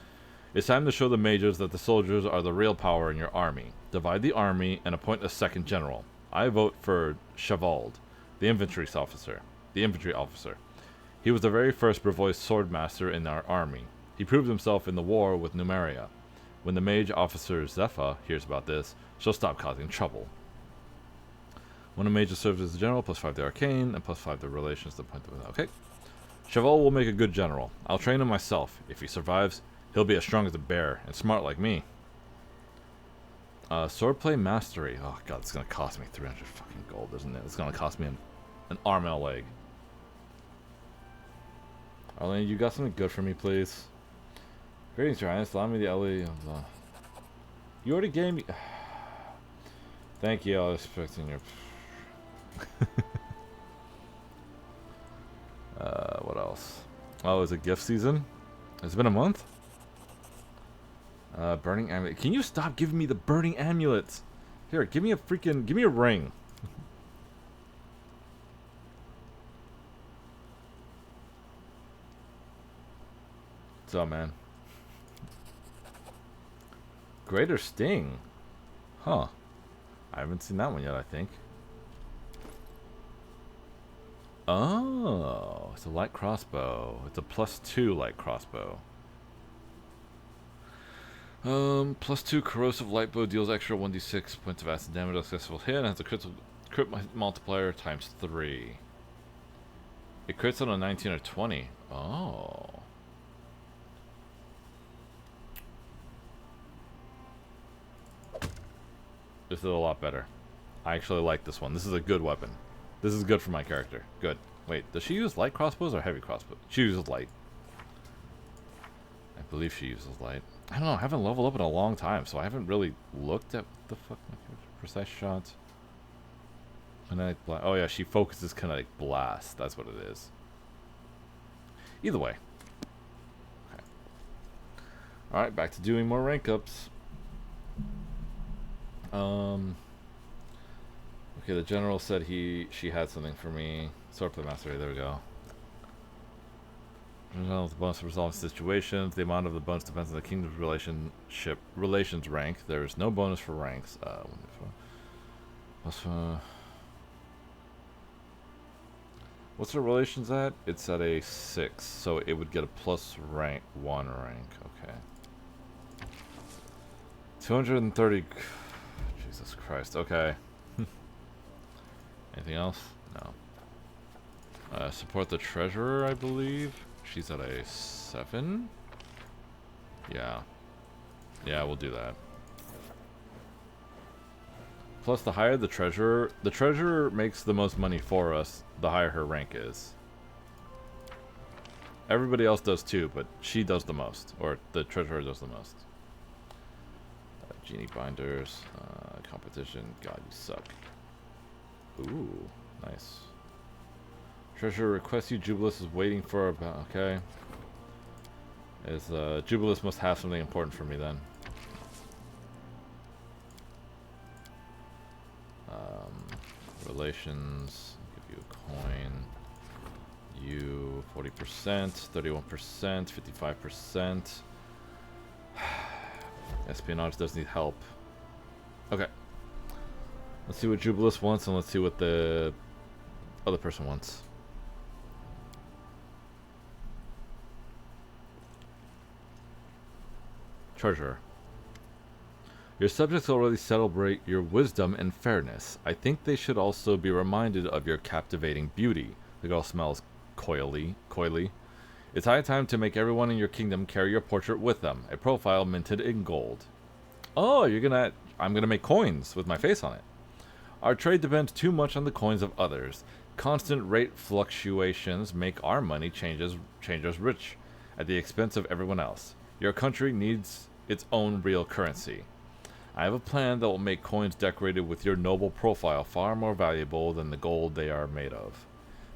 It's time to show the majors that the soldiers are the real power in your army. Divide the army and appoint a second general. I vote for Chevald, the infantry officer. He was the very first Brevois swordmaster in our army. He proved himself in the war with Numeria. When the mage officer Zepha hears about this, she'll stop causing trouble. When a mage serves as a general, +5 the arcane, and +5 the relations to point of... Okay. Cheval will make a good general. I'll train him myself. If he survives, he'll be as strong as a bear, and smart like me. Swordplay mastery. Oh god, it's gonna cost me 300 fucking gold, isn't it? It's gonna cost me an arm and a leg. Arlene, you got something good for me, please? Greetings, Your Highness. Allow me the LE of the... You already gave me... Thank you, I was expecting your... what else? Oh, is it gift season? Has it been a month? Burning amulet. Can you stop giving me the burning amulets? Here, give me a freaking... Give me a ring. What's up, man? Greater Sting. Huh. I haven't seen that one yet, I think. Oh, it's a light crossbow. It's a +2 light crossbow. +2 corrosive light bow deals extra 1d6 points of acid damage on successful hit and has a crit multiplier ×3. It crits on a 19 or 20. Oh. This is a lot better. I actually like this one. This is a good weapon. This is good for my character. Good. Wait, does she use light crossbows or heavy crossbows? She uses light. I believe she uses light. I don't know. I haven't leveled up in a long time, so I haven't really looked at the fuck my character. Precise shots. Kinetic blast. Oh yeah, she focuses kinetic blast. That's what it is. Either way. Okay. All right, back to doing more rank ups. Okay, the general said she had something for me. Swordplay mastery, there we go. The bonus to resolve situations. The amount of the bonus depends on the kingdom's relations rank. There is no bonus for ranks. What's the relations at? It's at a 6, so it would get a +1 rank. Okay. 230. Jesus Christ. Okay. Anything else? No. Support the treasurer, I believe. She's at a 7. Yeah. Yeah, we'll do that. Plus, the higher the treasurer makes the most money for us, the higher her rank is. Everybody else does too, but she does the most. Or the treasurer does the most. Genie binders. Competition. God, you suck. Ooh, nice. Treasurer requests you. Jubilus is waiting for a... Okay. Jubilus must have something important for me then. Relations. Give you a coin. You 40%, 31%, 55%. Espionage does need help. Okay. Let's see what Jubilus wants, and let's see what the other person wants. Treasurer. Your subjects already celebrate your wisdom and fairness. I think they should also be reminded of your captivating beauty. The girl smells coyly. It's high time to make everyone in your kingdom carry your portrait with them. A profile minted in gold. Oh, I'm gonna make coins with my face on it. Our trade depends too much on the coins of others. Constant rate fluctuations make our money change us rich at the expense of everyone else. Your country needs its own real currency. I have a plan that will make coins decorated with your noble profile far more valuable than the gold they are made of.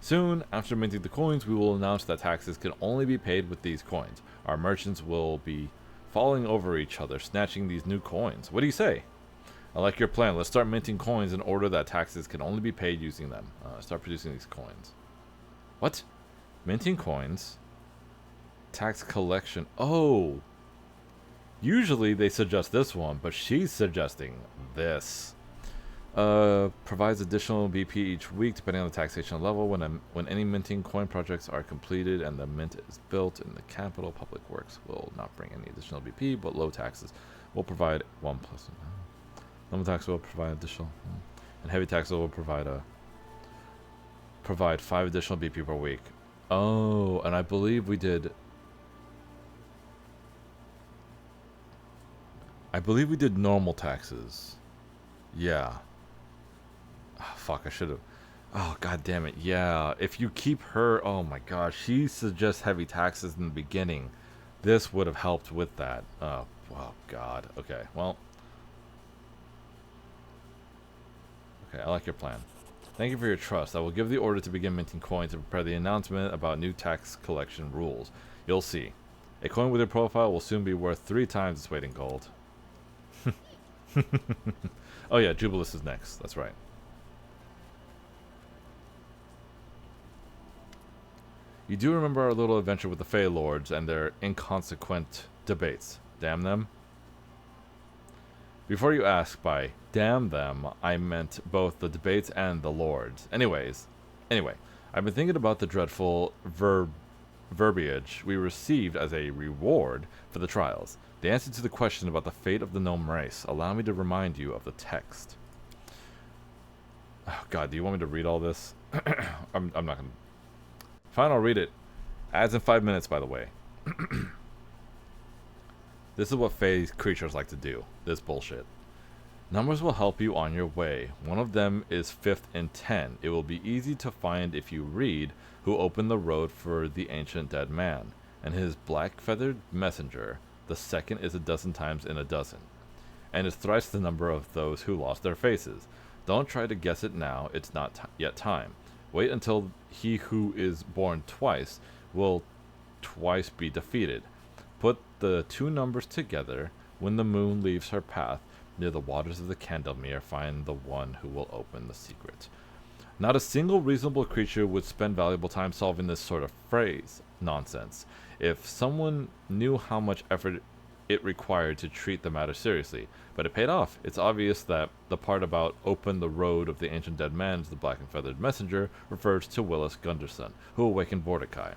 Soon, after minting the coins, we will announce that taxes can only be paid with these coins. Our merchants will be falling over each other, snatching these new coins. What do you say? I like your plan. Let's start minting coins in order that taxes can only be paid using them. Start producing these coins. What? Minting coins? Tax collection. Oh! Usually they suggest this one, but she's suggesting this. Provides additional BP each week depending on the taxation level. When any minting coin projects are completed and the mint is built in the capital, public works will not bring any additional BP, but low taxes will provide 1 plus. Normal tax will provide additional, and heavy tax will provide 5 additional BP per week. Oh, and I believe we did. I believe we did normal taxes. Yeah. Oh, fuck, I should have. Oh, god damn it. Yeah, if you keep her... Oh my gosh, she suggests heavy taxes in the beginning. This would have helped with that. Oh, god. Okay, well. Okay, I like your plan. Thank you for your trust. I will give the order to begin minting coins and prepare the announcement about new tax collection rules. You'll see. A coin with your profile will soon be worth 3 times its weight in gold. Oh yeah, Jubilus is next. That's right. You do remember our little adventure with the Fey Lords and their inconsequent debates. Damn them. Before you ask by damn them, I meant both the debates and the lords. Anyway, I've been thinking about the dreadful verbiage we received as a reward for the trials. The answer to the question about the fate of the gnome race. Allow me to remind you of the text. Oh god, do you want me to read all this? I'm not gonna... Fine, I'll read it. Ads in 5 minutes, by the way. This is what Fey creatures like to do. This bullshit. Numbers will help you on your way. One of them is 5th in 10. It will be easy to find if you read who opened the road for the ancient dead man and his black-feathered messenger. The second is 12 times in a dozen, and is thrice the number of those who lost their faces. Don't try to guess it now. It's not yet time. Wait until he who is born twice will twice be defeated. Put the 2 numbers together. When the moon leaves her path near the waters of the Candlemere, find the one who will open the secret. Not a single reasonable creature would spend valuable time solving this sort of phrase nonsense if someone knew how much effort it required to treat the matter seriously. But it paid off. It's obvious that the part about open the road of the ancient dead man as the black and feathered messenger refers to Willis Gunderson, who awakened Mordecai.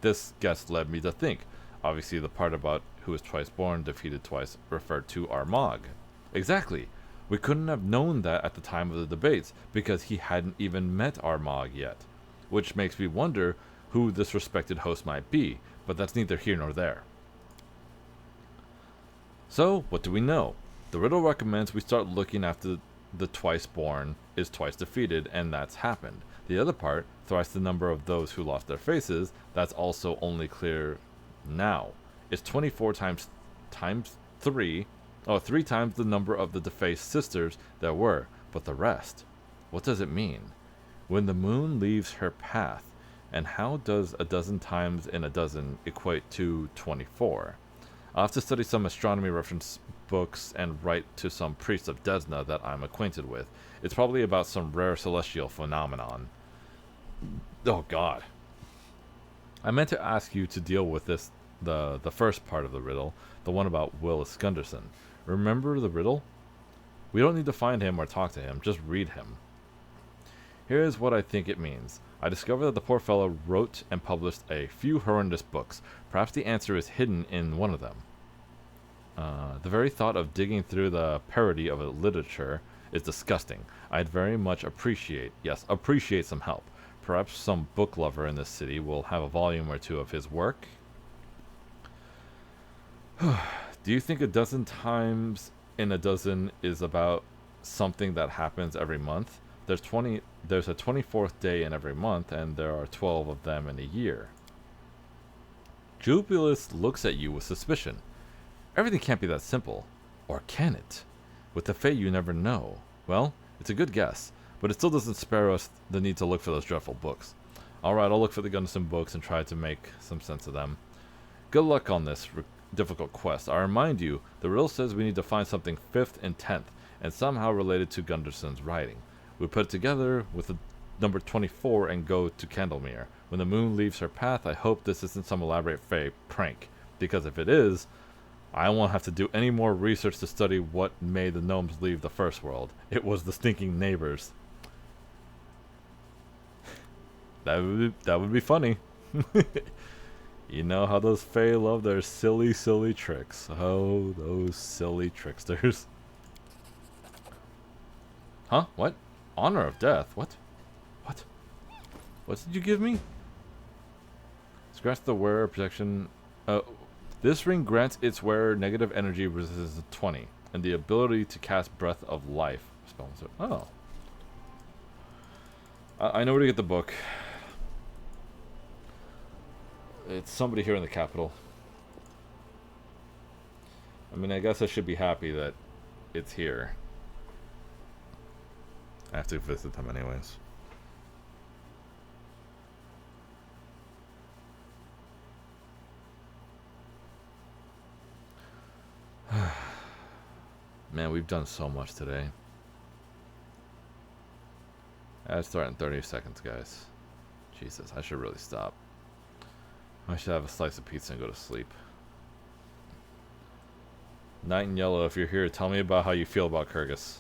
This guess led me to think. Obviously the part about who is twice born, defeated twice, referred to Armagh. Exactly. We couldn't have known that at the time of the debates, because he hadn't even met Armagh yet. Which makes me wonder who this respected host might be, but that's neither here nor there. So, what do we know? The riddle recommends we start looking after the twice born is twice defeated, and that's happened. The other part, thrice the number of those who lost their faces, that's also only clear now. It's 24 times 3, or 3 times the number of the defaced sisters there were, but the rest, what does it mean? When the moon leaves her path, and how does a dozen times in a dozen equate to 24? I'll have to study some astronomy reference books and write to some priest of Desna that I'm acquainted with. It's probably about some rare celestial phenomenon. Oh god. I meant to ask you to deal with this, the first part of the riddle, the one about Willis Gunderson. Remember the riddle? We don't need to find him or talk to him, just read him. Here's what I think it means. I discovered that the poor fellow wrote and published a few horrendous books. Perhaps the answer is hidden in one of them. The very thought of digging through the parody of a literature is disgusting. I'd very much appreciate some help. Perhaps some book lover in this city will have a volume or two of his work. Do you think a dozen times in a dozen is about something that happens every month? There's a 24th day in every month, and there are 12 of them in a year. Jubilus looks at you with suspicion. Everything can't be that simple. Or can it? With the fate, you never know. Well, it's a good guess, but it still doesn't spare us the need to look for those dreadful books. Alright, I'll look for the Gunderson books and try to make some sense of them. Good luck on this difficult quest. I remind you, the riddle says we need to find something 5th and 10th, and somehow related to Gunderson's writing. We put it together with the number 24 and go to Candlemere. When the moon leaves her path, I hope this isn't some elaborate prank, because if it is, I won't have to do any more research to study what made the gnomes leave the first world. It was the stinking neighbors. That would be funny. You know how those Fae love their silly, silly tricks. Oh, those silly tricksters. Huh? What? Honor of death? What? What? What did you give me? Scratch the wearer protection. This ring grants its wearer negative energy resistance 20 and the ability to cast Breath of Life. Oh. I know where to get the book. It's somebody here in the capital. I mean, I guess I should be happy that it's here. I have to visit them anyways. Man, we've done so much today. I start in 30 seconds, guys. Jesus, I should really stop. I should have a slice of pizza and go to sleep. Knight in Yellow, if you're here, tell me about how you feel about Kyrgyz.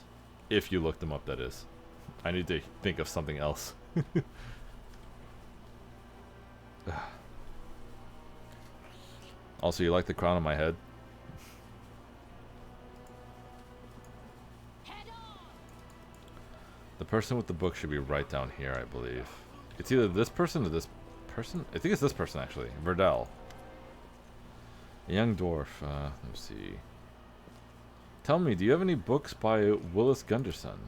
If you looked them up, that is. I need to think of something else. Also, you like the crown on my head? The person with the book should be right down here, I believe. It's either this person or this person? I think it's this person, actually. Verdell. A young dwarf. Let me see. Tell me, do you have any books by Willis Gunderson?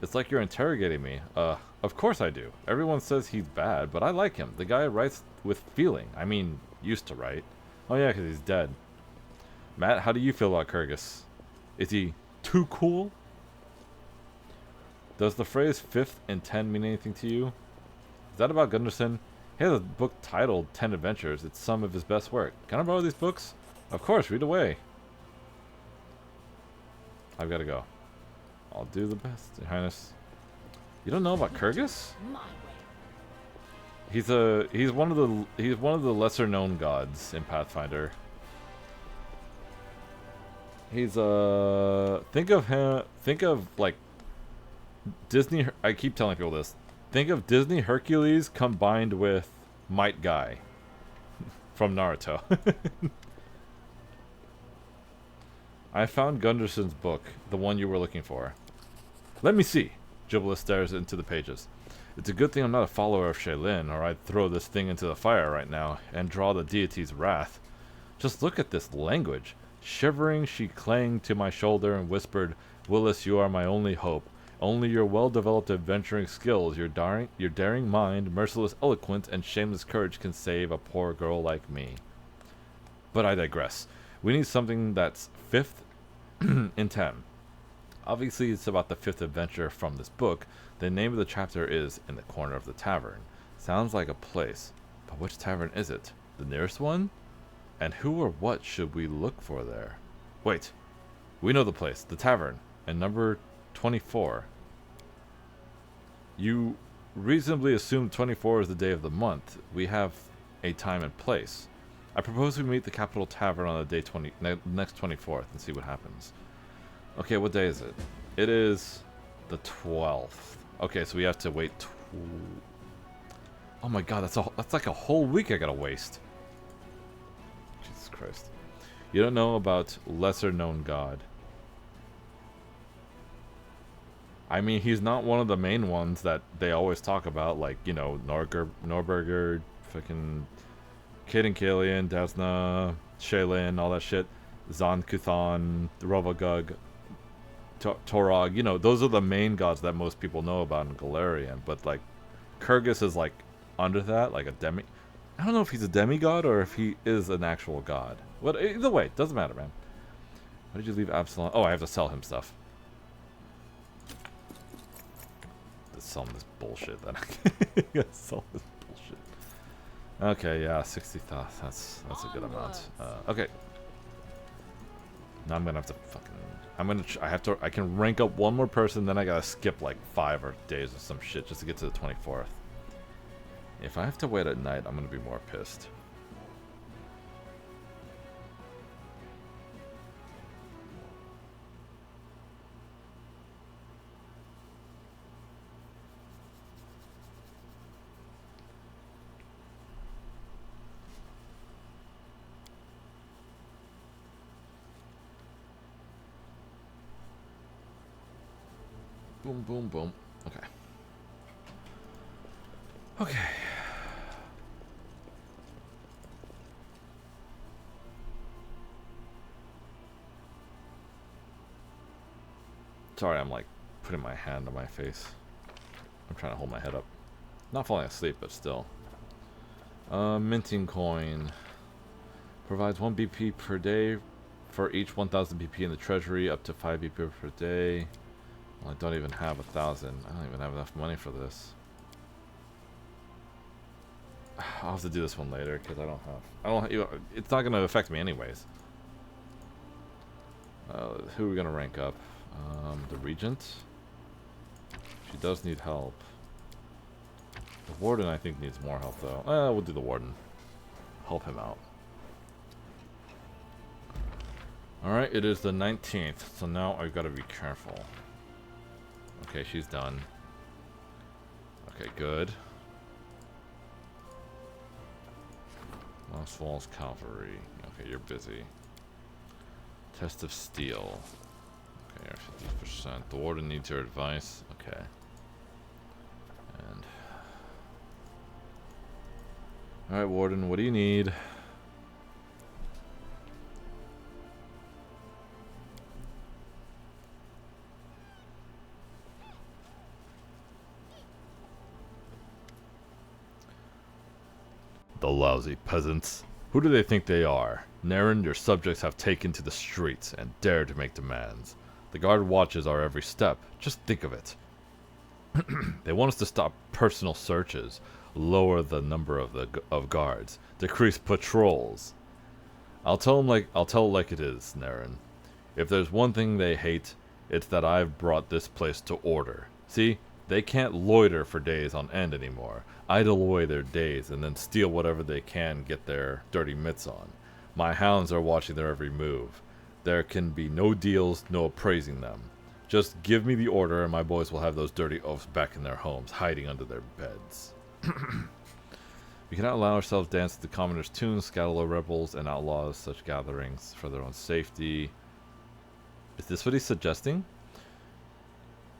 It's like you're interrogating me. Of course I do. Everyone says he's bad, but I like him. The guy writes with feeling. I mean, used to write. Oh yeah, because he's dead. Matt, how do you feel about Kyrgyz? Is he too cool? Does the phrase 5th and 10 mean anything to you? Is that about Gunderson? He has a book titled 10 Adventures. It's some of his best work. Can I borrow these books? Of course, read away. I've got to go. I'll do the best, Your Highness. You don't know about Kyrgyz? He's one of the lesser known gods in Pathfinder. He's think of like Disney. I keep telling people this. Think of Disney Hercules combined with Might Guy from Naruto. I found Gunderson's book, the one you were looking for. Let me see. Jubilus stares into the pages. It's a good thing I'm not a follower of Shaylin, or I'd throw this thing into the fire right now and draw the deity's wrath. Just look at this language. Shivering, she clanged to my shoulder and whispered, Willis, you are my only hope. Only your well-developed adventuring skills, your daring mind, merciless eloquence, and shameless courage can save a poor girl like me. But I digress. We need something that's 5th in 10. Obviously, it's about the 5th adventure from this book. The name of the chapter is In the Corner of the Tavern. Sounds like a place. But which tavern is it? The nearest one? And who or what should we look for there? Wait. We know the place. The tavern. And number 24. You reasonably assume 24 is the day of the month. We have a time and place. I propose we meet the Capital Tavern on the day next 24th and see what happens. Okay, what day is it? It is the 12th. Okay, so we have to wait. Oh my god, that's like a whole week I gotta waste. Jesus Christ. You don't know about lesser known god. I mean, he's not one of the main ones that they always talk about, like, you know, Norberger, fucking Caden Kalian, Desna, Shaylin, all that shit. Zan Kuthan, Rovagug, Torog, you know, those are the main gods that most people know about in Galarian. But, like, Kyrgyz is, like, under that, like a demi... I don't know if he's a demigod or if he is an actual god. But either way, doesn't matter, man. Why did you leave Absalom? Oh, I have to sell him stuff. Sell him this bullshit. That I gotta sell this bullshit. Okay, yeah, 60,000. That's a good amount. Okay. Now I'm gonna have to fucking. I can rank up one more person, then I gotta skip like 5 days or some shit just to get to the 24th. If I have to wait at night, I'm gonna be more pissed. Boom, boom, boom. Okay. Okay. Sorry, I'm like putting my hand on my face. I'm trying to hold my head up. Not falling asleep, but still. Minting coin. Provides 1 BP per day for each 1,000 BP in the treasury, up to 5 BP per day. Well, I don't even have 1,000. I don't even have enough money for this. I'll have to do this one later because I don't. It's not gonna affect me anyways. Who are we gonna rank up? The Regent. She does need help. The Warden, I think, needs more help though. We'll do the Warden. Help him out. All right, it is the 19th, so now I've got to be careful. Okay, she's done. Okay, good. Lost Falls Cavalry. Okay, you're busy. Test of Steel. Okay, you're 50%. The Warden needs your advice. Okay. And... Alright, Warden, what do you need? The lousy peasants. Who do they think they are? Naren, your subjects have taken to the streets and dare to make demands. The guard watches our every step. Just think of it. They want us to stop personal searches, lower the number of guards, decrease patrols. I'll tell like it is, Naren. If there's one thing they hate, it's that I've brought this place to order. See? They can't loiter for days on end anymore, idle away their days, and then steal whatever they can get their dirty mitts on. My hounds are watching their every move. There can be no deals, no appraising them. Just give me the order and my boys will have those dirty oafs back in their homes, hiding under their beds. We cannot allow ourselves to dance to the commoners' tunes, scuttle rebels, and outlaws such gatherings for their own safety. Is this what he's suggesting?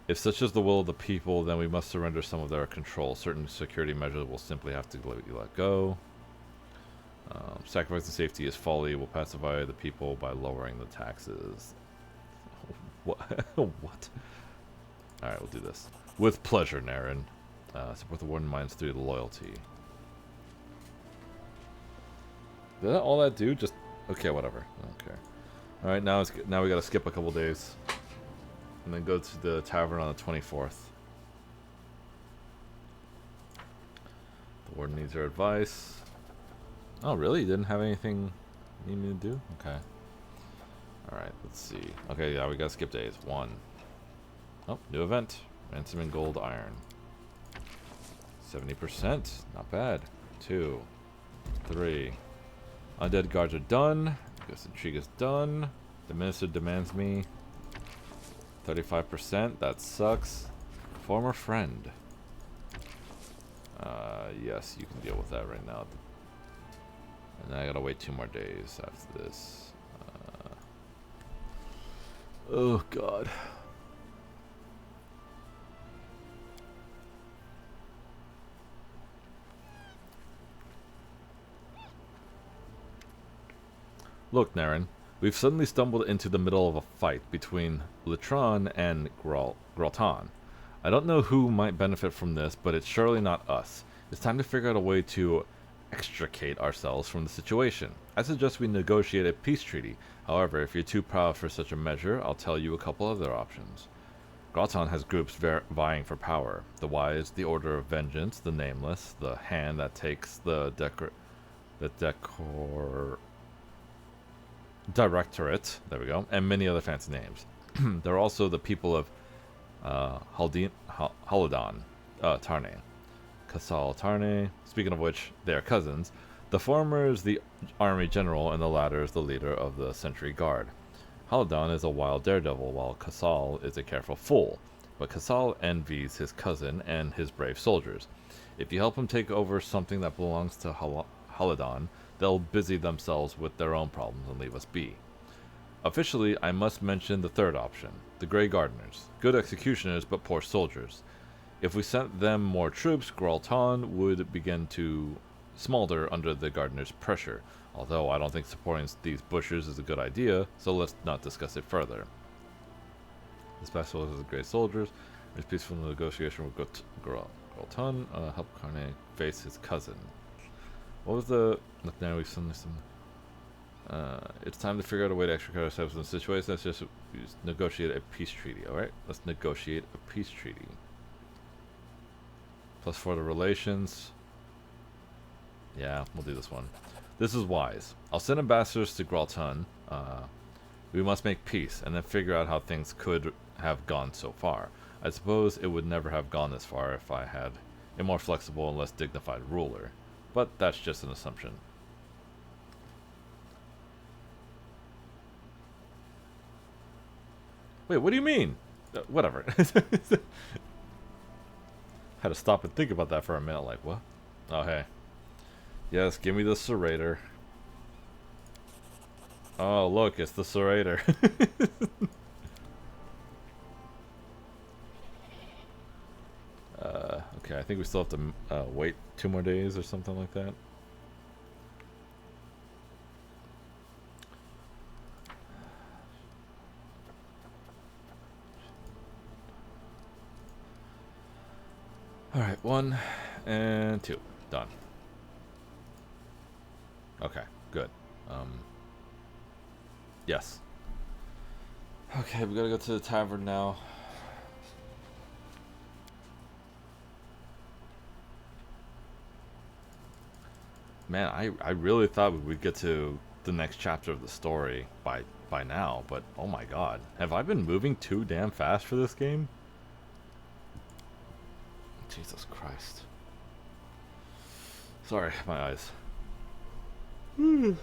If such is the will of the people, then we must surrender some of their control. Certain security measures will simply have to let go. Sacrificing safety is folly. Will pacify the people by lowering the taxes. Oh What? What? Alright, we'll do this. With pleasure, Naren. Support the Warden Mines through the loyalty. Did that all that do? Just okay, whatever. I don't care. All right, now we gotta skip a couple days, and then go to the tavern on the 24th. The warden needs your advice. Oh, really? You didn't have anything you need me to do? Okay. All right, let's see. Okay, yeah, we gotta skip days. 1. Oh, new event. Ransom and gold iron. 70%. Not bad. 2. 3. Undead guards are done. Ghost intrigue is done. The minister demands me. 35%. That sucks. Former friend. Yes, you can deal with that right now. And then I gotta wait 2 more days after this. Oh god. Look, Naren, we've suddenly stumbled into the middle of a fight between Litron and Graltan. I don't know who might benefit from this, but it's surely not us. It's time to figure out a way to extricate ourselves from the situation. I suggest we negotiate a peace treaty. However, if you're too proud for such a measure, I'll tell you a couple other options. Graltan has groups vying for power. The Wise, the Order of Vengeance, the Nameless, the Hand that takes the Directorate, there we go, and many other fancy names. There are also the people of Haladan, Tarne, Casal Tarne. Speaking of which, they are cousins. The former is the army general, and the latter is the leader of the Sentry Guard. Haladan is a wild daredevil, while Casal is a careful fool. But Casal envies his cousin and his brave soldiers. If you help him take over something that belongs to Haladan, they'll busy themselves with their own problems and leave us be. Officially, I must mention the third option, the Grey Gardeners. Good executioners, but poor soldiers. If we sent them more troops, Graltan would begin to smolder under the Gardeners' pressure, although I don't think supporting these bushers is a good idea, so let's not discuss it further. The special is the Grey Soldiers. There's peaceful negotiation with Graltan. Help Carne face his cousin. What was the... Look, now we've seen some... it's time to figure out a way to extricate ourselves from the situation. Let's just negotiate a peace treaty, alright? Let's negotiate a peace treaty. Plus 4 to relations. Yeah, we'll do this one. This is wise. I'll send ambassadors to Graltan. We must make peace, and then figure out how things could have gone so far. I suppose it would never have gone this far if I had a more flexible and less dignified ruler. But that's just an assumption. Wait, what do you mean? Whatever. Had to stop and think about that for a minute, like, what? Oh, hey. Yes, give me the serrator. Oh, look, it's the serrator. Okay, I think we still have to wait 2 more days or something like that. Alright, 1 and 2. Done. Okay, good. Yes. Okay, we gotta go to the tavern now. Man, I really thought we would get to the next chapter of the story by now, but oh my god. Have I been moving too damn fast for this game? Jesus Christ. Sorry, my eyes. Oh,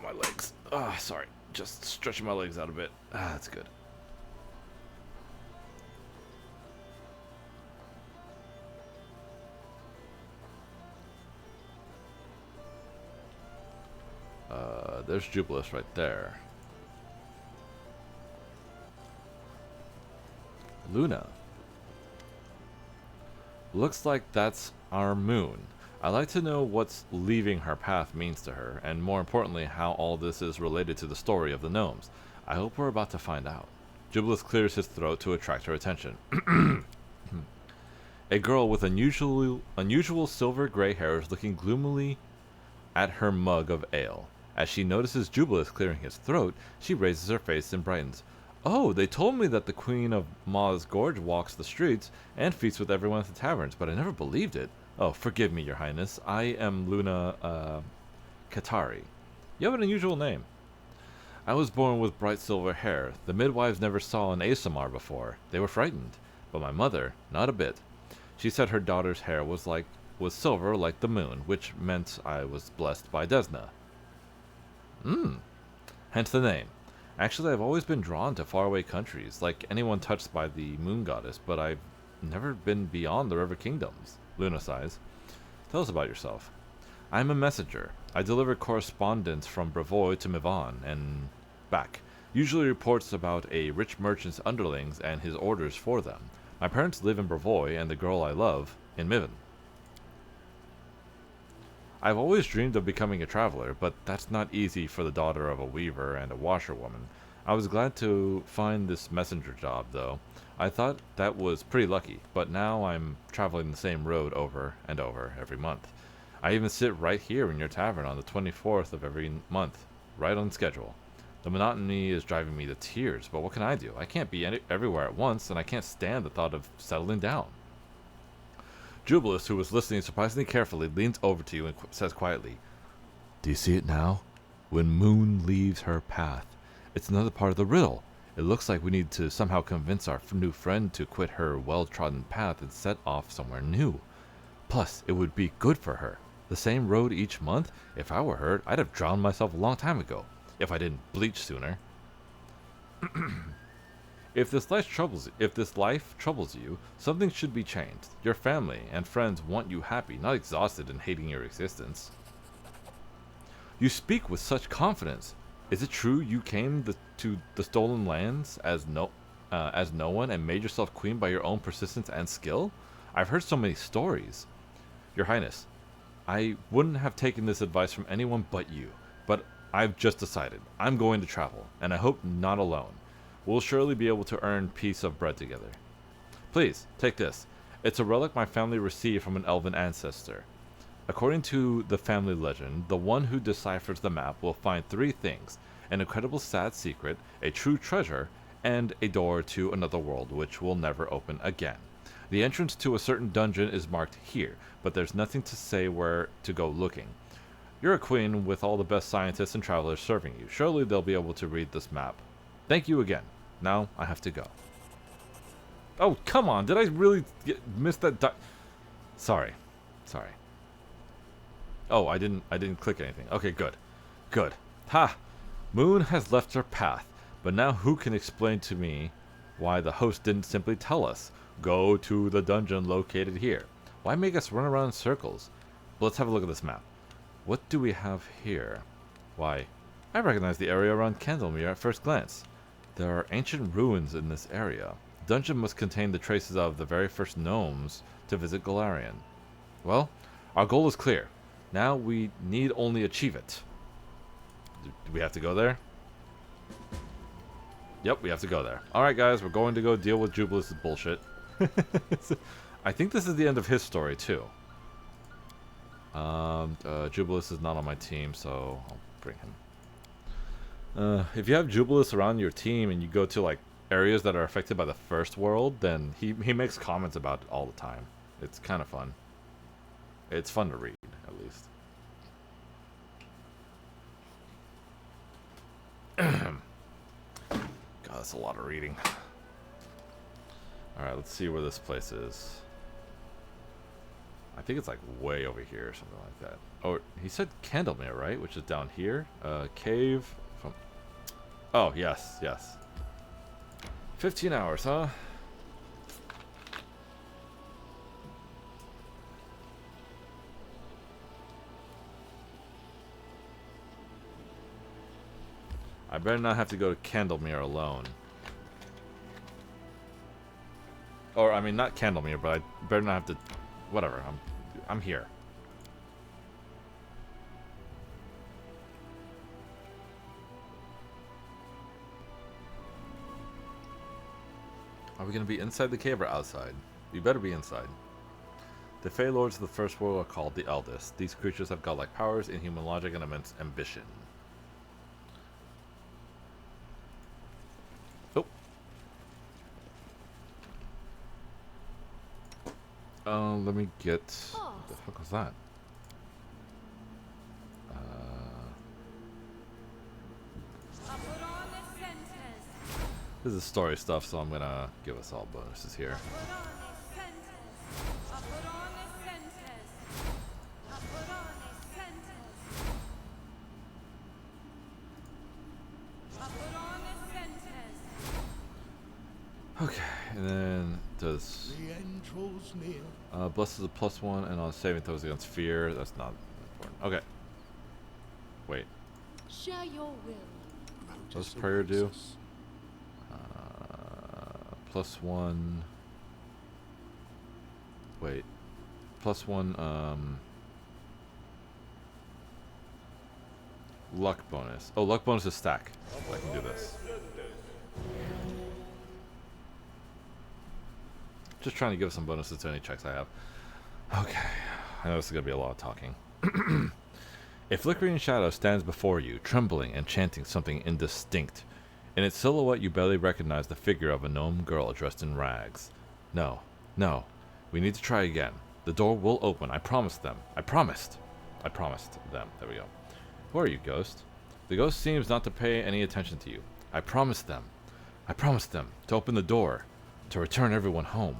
my legs. Ah, sorry. Just stretching my legs out a bit. Ah, that's good. There's Jubilus right there. Luna. Looks like that's our moon. I'd like to know what's leaving her path means to her, and more importantly, how all this is related to the story of the gnomes. I hope we're about to find out. Jubilus clears his throat to attract her attention. A girl with unusual silver gray hair is looking gloomily at her mug of ale. As she notices Jubilus clearing his throat, she raises her face and brightens. Oh, they told me that the Queen of Ma's Gorge walks the streets and feasts with everyone at the taverns, but I never believed it. Oh, forgive me, Your Highness. I am Luna, Katari. You have an unusual name. I was born with bright silver hair. The midwives never saw an ASMR before. They were frightened. But my mother, not a bit. She said her daughter's hair was silver like the moon, which meant I was blessed by Desna. Hence the name. Actually, I've always been drawn to faraway countries, like anyone touched by the moon goddess, but I've never been beyond the river kingdoms. Luna sighs. Tell us about yourself. I'm a messenger. I deliver correspondence from Brevoy to Mivan and back. Usually reports about a rich merchant's underlings and his orders for them. My parents live in Brevoy and the girl I love in Mivan. I've always dreamed of becoming a traveler, but that's not easy for the daughter of a weaver and a washerwoman. I was glad to find this messenger job, though. I thought that was pretty lucky, but now I'm traveling the same road over and over every month. I even sit right here in your tavern on the 24th of every month, right on schedule. The monotony is driving me to tears, but what can I do? I can't be everywhere at once, and I can't stand the thought of settling down. Jubilus, who was listening surprisingly carefully, leans over to you and says quietly, Do you see it now? When Moon leaves her path. It's another part of the riddle. It looks like we need to somehow convince our new friend to quit her well-trodden path and set off somewhere new. Plus, it would be good for her. The same road each month? If I were her, I'd have drowned myself a long time ago. If I didn't bleach sooner. If this life troubles you, something should be changed. Your family and friends want you happy, not exhausted and hating your existence. You speak with such confidence. Is it true you came to the stolen lands as no one and made yourself queen by your own persistence and skill? I've heard so many stories. Your Highness, I wouldn't have taken this advice from anyone but you, but I've just decided. I'm going to travel, and I hope not alone. We'll surely be able to earn piece of bread together. Please, take this. It's a relic my family received from an elven ancestor. According to the family legend, the one who deciphers the map will find three things: an incredible sad secret, a true treasure, and a door to another world which will never open again. The entrance to a certain dungeon is marked here, but there's nothing to say where to go looking. You're a queen with all the best scientists and travelers serving you. Surely they'll be able to read this map. Thank you again. Now I have to go. Oh, come on. Did I really miss that? Sorry. Oh, I didn't click anything. Okay, good. Good. Ha! Moon has left her path, but now who can explain to me why the host didn't simply tell us, go to the dungeon located here? Why make us run around in circles? But let's have a look at this map. What do we have here? Why, I recognize the area around Candlemere at first glance. There are ancient ruins in this area. The dungeon must contain the traces of the very first gnomes to visit Golarion. Well, our goal is clear. Now we need only achieve it. Do we have to go there? Yep, we have to go there. Alright guys, we're going to go deal with Jubilus' bullshit. I think this is the end of his story too. Jubilus is not on my team, so I'll bring him. If you have Jubilus around your team and you go to like areas that are affected by the first world, then he makes comments about it all the time. It's kind of fun. It's fun to read, at least. God, that's a lot of reading. Alright, let's see where this place is. I think it's like way over here or something like that. Oh, he said Candlemere, right? Which is down here. Cave. From... Oh, yes. 15 hours, huh? I better not have to go to Candlemere alone. Or, I mean, not Candlemere, but I better not have to... Whatever, I'm here. Are we gonna be inside the cave or outside? We better be inside. The Fey Lords of the First World are called the Eldest. These creatures have godlike powers, inhuman logic, and immense ambition. Let me get... What the fuck was that? I'll put on a sentence. This is story stuff, so I'm gonna give us all bonuses here. Put on a sentence. I'll put on a sentence. I'll put on a sentence. I'll put on a sentence. Okay, and then does... The end draws near. Bless is a +1, and on saving throws against fear. That's not important. Okay. Wait. Share your will. What does prayer do? +1. Wait. +1, luck bonus. Oh, luck bonus is stack. I can do this. Just trying to give some bonuses to any checks I have. Okay. I know this is going to be a lot of talking. A flickering shadow stands before you, trembling and chanting something indistinct. In its silhouette, you barely recognize the figure of a gnome girl dressed in rags. No, no. We need to try again. The door will open. I promised them. I promised. I promised them. There we go. Who are you, ghost? The ghost seems not to pay any attention to you. I promised them. I promised them to open the door, to return everyone home.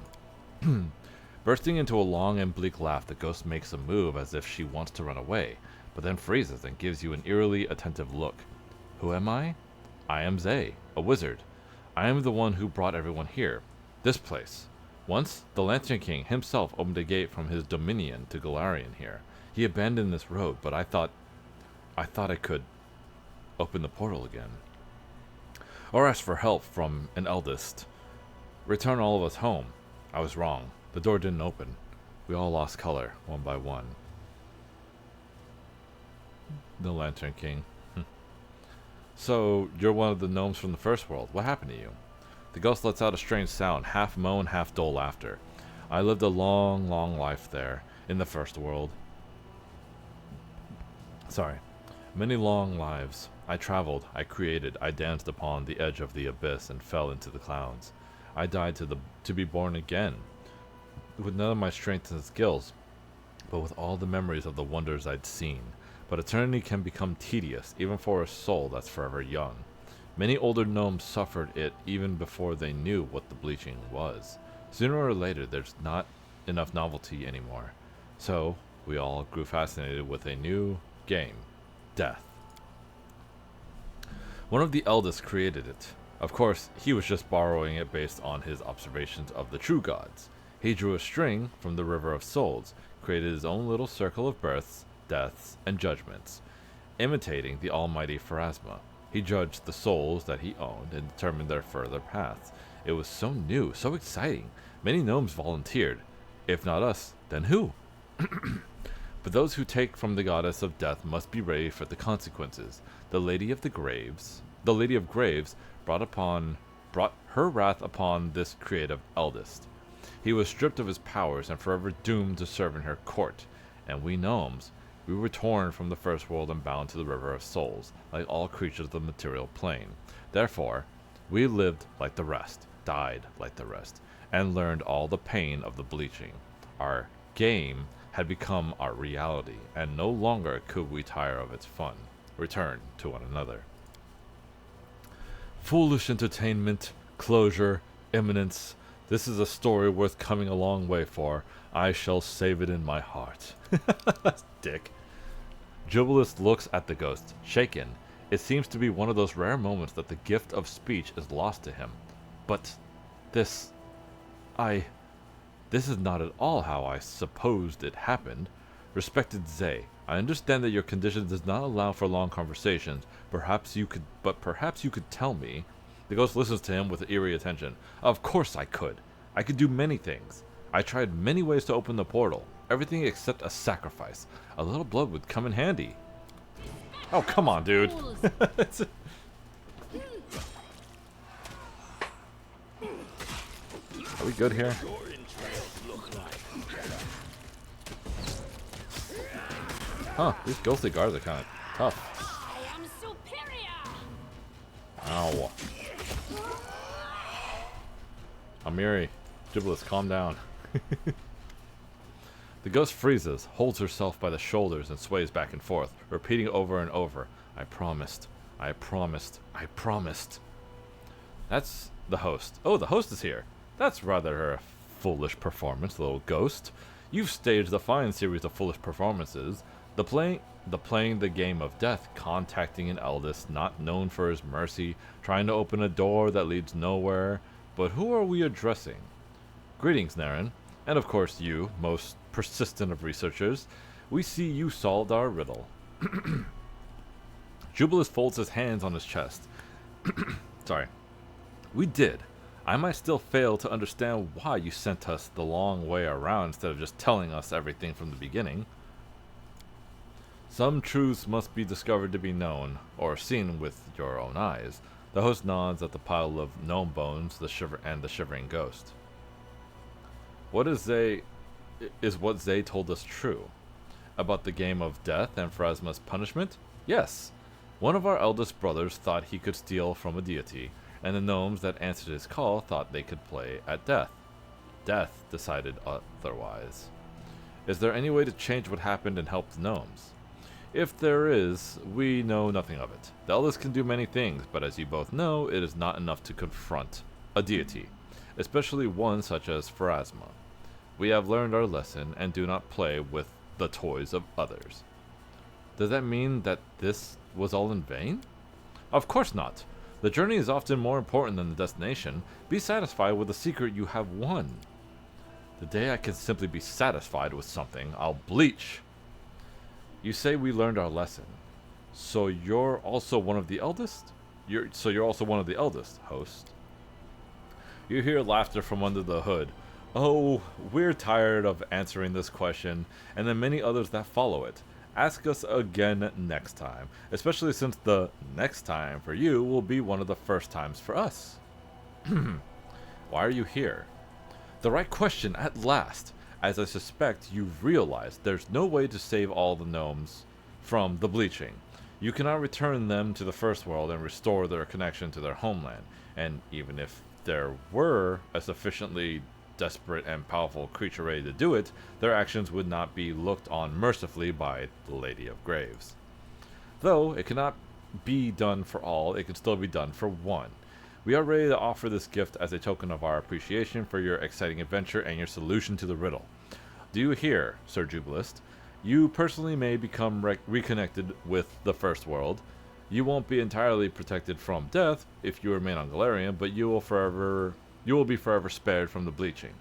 Bursting into a long and bleak laugh, the ghost makes a move as if she wants to run away, but then freezes and gives you an eerily attentive look. Who am I? I am Zay, a wizard. I am the one who brought everyone here. This place. Once, the Lantern King himself opened a gate from his dominion to Galarian here. He abandoned this road, but I thought I could open the portal again. Or ask for help from an eldest. Return all of us home. I was wrong. The door didn't open. We all lost color, one by one. The Lantern King. So, you're one of the gnomes from the first world. What happened to you? The ghost lets out a strange sound, half moan, half dull laughter. I lived a long, long life there, in the first world. Sorry. Many long lives. I traveled, I created, I danced upon the edge of the abyss and fell into the clouds. I died to be born again, with none of my strength and skills, but with all the memories of the wonders I'd seen. But eternity can become tedious, even for a soul that's forever young. Many older gnomes suffered it even before they knew what the bleaching was. Sooner or later, there's not enough novelty anymore. So, we all grew fascinated with a new game, death. One of the eldest created it. Of course, he was just borrowing it based on his observations of the true gods. He drew a string from the River of Souls, created his own little circle of births, deaths, and judgments. Imitating the almighty Pharasma, he judged the souls that he owned and determined their further paths. It was so new, so exciting. Many gnomes volunteered. If not us, then who? But those who take from the goddess of death must be ready for the consequences. The Lady of Graves brought her wrath upon this creative eldest. He was stripped of his powers and forever doomed to serve in her court. And we gnomes, we were torn from the first world and bound to the River of Souls, like all creatures of the material plane. Therefore, we lived like the rest, died like the rest, and learned all the pain of the bleaching. Our game had become our reality, and no longer could we tire of its fun. Return to one another. Foolish entertainment, closure, imminence. This is a story worth coming a long way for. I shall save it in my heart. Dick. Jubilus looks at the ghost, shaken. It seems to be one of those rare moments that the gift of speech is lost to him. But this is not at all how I supposed it happened. Respected Zay, I understand that your condition does not allow for long conversations. Perhaps you could tell me. The ghost listens to him with eerie attention. Of course I could. I could do many things. I tried many ways to open the portal. Everything except a sacrifice. A little blood would come in handy. Oh, come on, dude. Are we good here? Huh, these ghostly guards are kind of tough. I am superior. Ow. Amiri, Jubilis, calm down. The ghost freezes, holds herself by the shoulders, and sways back and forth, repeating over and over, I promised, I promised, I promised. That's the host. Oh, the host is here. That's rather a foolish performance, little ghost. You've staged a fine series of foolish performances. The playing the game of death, contacting an eldest not known for his mercy, trying to open a door that leads nowhere. But who are we addressing? Greetings, Naren. And of course you, most persistent of researchers. We see you solved our riddle. Jubilis folds his hands on his chest. Sorry. We did. I might still fail to understand why you sent us the long way around instead of just telling us everything from the beginning. Some truths must be discovered to be known, or seen with your own eyes. The host nods at the pile of gnome bones, the shivering ghost. What is what Zay told us true? About the game of death and Pharasma's punishment? Yes. One of our eldest brothers thought he could steal from a deity, and the gnomes that answered his call thought they could play at death. Death decided otherwise. Is there any way to change what happened and help the gnomes? If there is, we know nothing of it. The eldest can do many things, but as you both know, it is not enough to confront a deity, especially one such as Pharasma. We have learned our lesson and do not play with the toys of others. Does that mean that this was all in vain? Of course not. The journey is often more important than the destination. Be satisfied with the secret you have won. The day I can simply be satisfied with something, I'll bleach. You say we learned our lesson. So you're also one of the eldest? You're also one of the eldest, host. You hear laughter from under the hood. Oh, we're tired of answering this question, and the many others that follow it. Ask us again next time, especially since the next time for you will be one of the first times for us. Why are you here? The right question at last, as I suspect you've realized there's no way to save all the gnomes from the bleaching. You cannot return them to the first world and restore their connection to their homeland, and even if there were a sufficiently desperate and powerful creature ready to do it, their actions would not be looked on mercifully by the Lady of Graves. Though it cannot be done for all, it can still be done for one. We are ready to offer this gift as a token of our appreciation for your exciting adventure and your solution to the riddle. Do you hear, Sir Jubilist? You personally may become reconnected with the First World. You won't be entirely protected from death if you remain on Galarian, but you will be forever spared from the bleaching.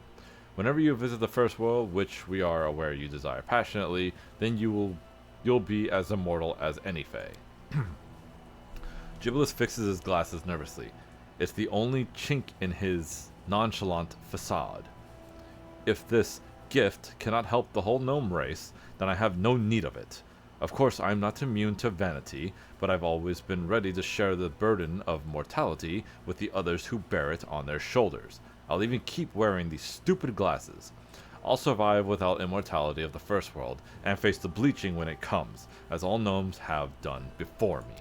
Whenever you visit the First World, which we are aware you desire passionately, then you'll be as immortal as any Fae. Jubilus fixes his glasses nervously. It's the only chink in his nonchalant facade. If this gift cannot help the whole gnome race, then I have no need of it. Of course, I'm not immune to vanity, but I've always been ready to share the burden of mortality with the others who bear it on their shoulders. I'll even keep wearing these stupid glasses. I'll survive without immortality of the First World, and face the bleaching when it comes, as all gnomes have done before me.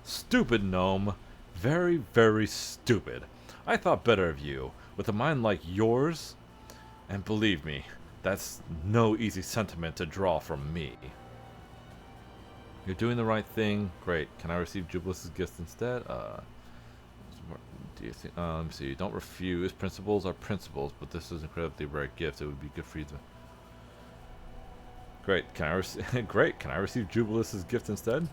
Stupid gnome. Very, very stupid. I thought better of you. With a mind like yours? And believe me, that's no easy sentiment to draw from me. You're doing the right thing. Great. Can I receive Jubilus's gift instead? Do you think? Let me see. Don't refuse. Principles are principles, but this is an incredibly rare gift. It would be good for you to. Great. Can I Great. Can I receive Jubilus's gift instead?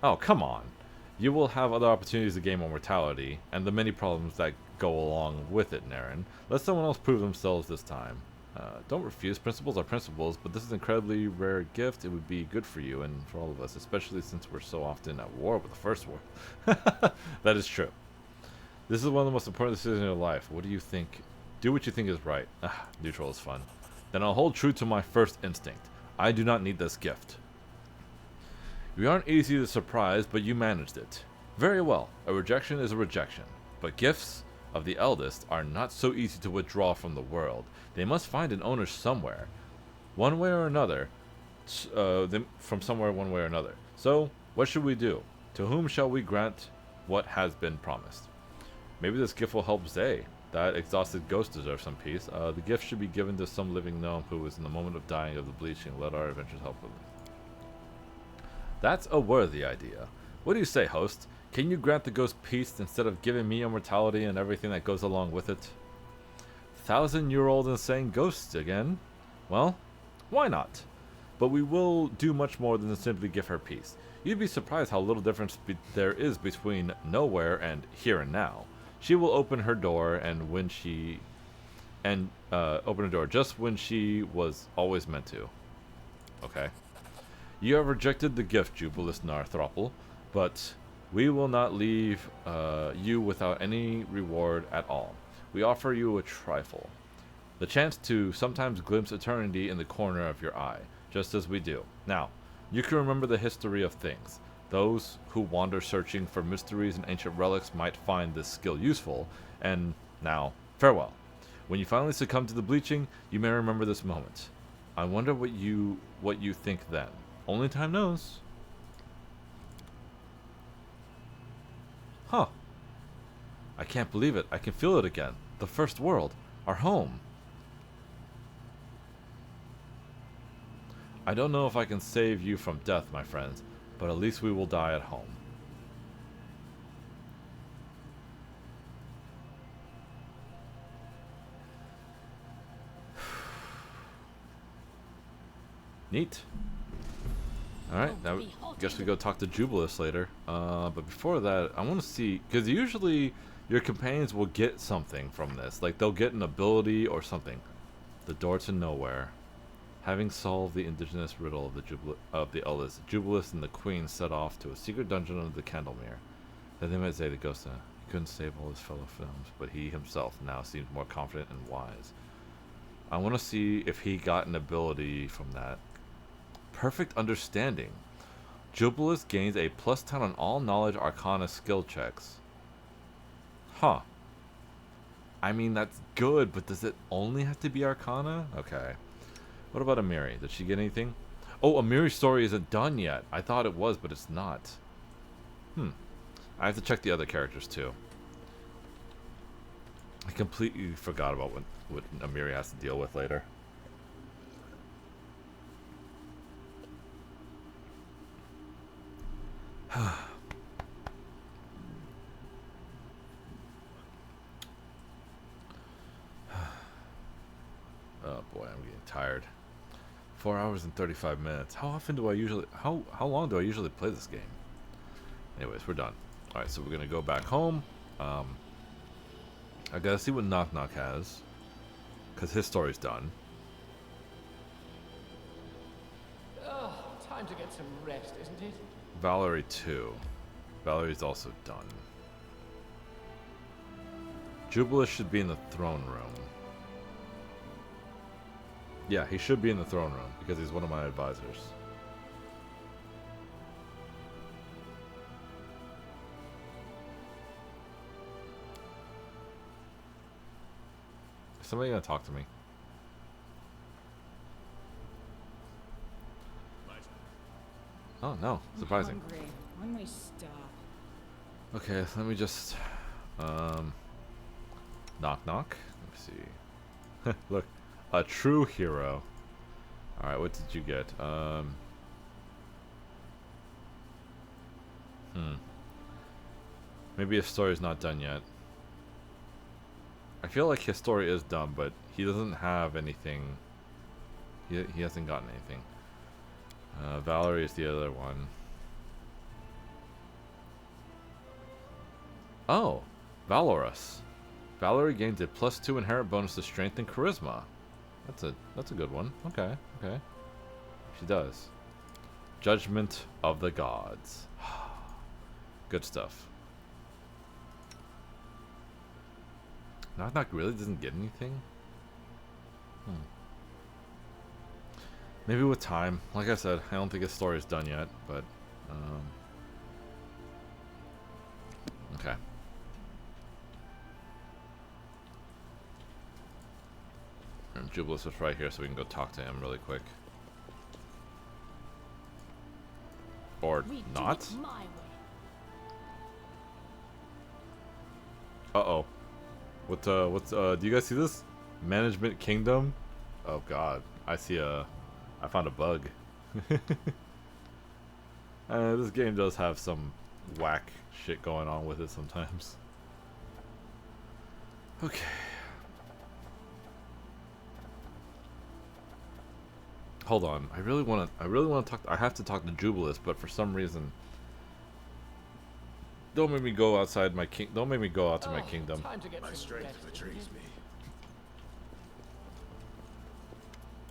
Oh, come on. You will have other opportunities to gain immortality, and the many problems that go along with it, Naren. Let someone else prove themselves this time. Don't refuse. Principles are principles, but this is an incredibly rare gift. It would be good for you and for all of us, especially since we're so often at war with the First World. That is true. This is one of the most important decisions in your life. What do you think? Do what you think is right. Neutral is fun. Then I'll hold true to my first instinct. I do not need this gift. We aren't easy to surprise, but you managed it. Very well. A rejection is a rejection. But gifts? of the eldest are not so easy to withdraw from the world. They must find an owner somewhere, one way or another, from somewhere one way or another. So, what should we do? To whom shall we grant what has been promised? Maybe this gift will help Zay. That exhausted ghost deserves some peace. The gift should be given to some living gnome who is in the moment of dying of the bleaching. Let our adventures help with it. That's a worthy idea. What do you say, host? Can you grant the ghost peace instead of giving me immortality and everything that goes along with it? 1,000-year-old insane ghost again? Well, why not? But we will do much more than simply give her peace. You'd be surprised how little difference there is between nowhere and here and now. She will open her door open her door just when she was always meant to. Okay. You have rejected the gift, Jubilis Narthropple, but we will not leave you without any reward at all. We offer you a trifle. The chance to sometimes glimpse eternity in the corner of your eye, just as we do. Now, you can remember the history of things. Those who wander searching for mysteries and ancient relics might find this skill useful, and now, farewell. When you finally succumb to the bleaching, you may remember this moment. I wonder what you think then. Only time knows. Huh. I can't believe it. I can feel it again. The first world. Our home. I don't know if I can save you from death, my friends, but at least we will die at home. Neat. Alright, now I guess we go talk to Jubilis later. But before that, I want to see, because usually your companions will get something from this. Like, they'll get an ability or something. The door to nowhere. Having solved the indigenous riddle of the eldest, Jubilis and the Queen set off to a secret dungeon under the Candlemere. Then they might say the ghost he couldn't save all his fellow films, but he himself now seems more confident and wise. I want to see if he got an ability from that. Perfect understanding. Jubilis gains a +10 on all knowledge arcana skill checks. Huh. I mean, that's good, but does it only have to be arcana? Okay. What about Amiri? Did she get anything? Oh, Amiri's story isn't done yet. I thought it was, but it's not. I have to check the other characters too. I completely forgot about what Amiri has to deal with later. Oh boy, I'm getting tired. 4 hours and 35 minutes. How long do I usually play this game? Anyways, we're done. Alright, so we're gonna go back home. I gotta see what Knock Knock has, because his story's done. Oh, time to get some rest, isn't it? Valerie 2. Valerie's also done. Jubilis should be in the throne room. Yeah, he should be in the throne room because he's one of my advisors. Is somebody gonna talk to me? Oh no, surprising. I'm hungry. When we stop. Okay, let me just knock knock. Let me see. Look, a true hero. All right, what did you get? Maybe his story's not done yet. I feel like his story is done, but he doesn't have anything. He hasn't gotten anything. Valerie is the other one. Oh, Valorous. Valerie gains a +2 inherent bonus to strength and charisma. That's a good one. Okay, okay. She does. Judgment of the Gods. Good stuff. Knock Knock really doesn't get anything? Maybe with time. Like I said, I don't think his story is done yet, but okay. And Jubilus is right here, so we can go talk to him really quick. Or We do not? it my way. Uh-oh. Do you guys see this? Management Kingdom? Oh god. I found a bug. This game does have some whack shit going on with it sometimes. Okay. Hold on. I really want to talk. I have to talk to Jubilus, but for some reason, don't make me go outside my king. Don't make me go out to my kingdom. Time to get My some strength rest. betrays me.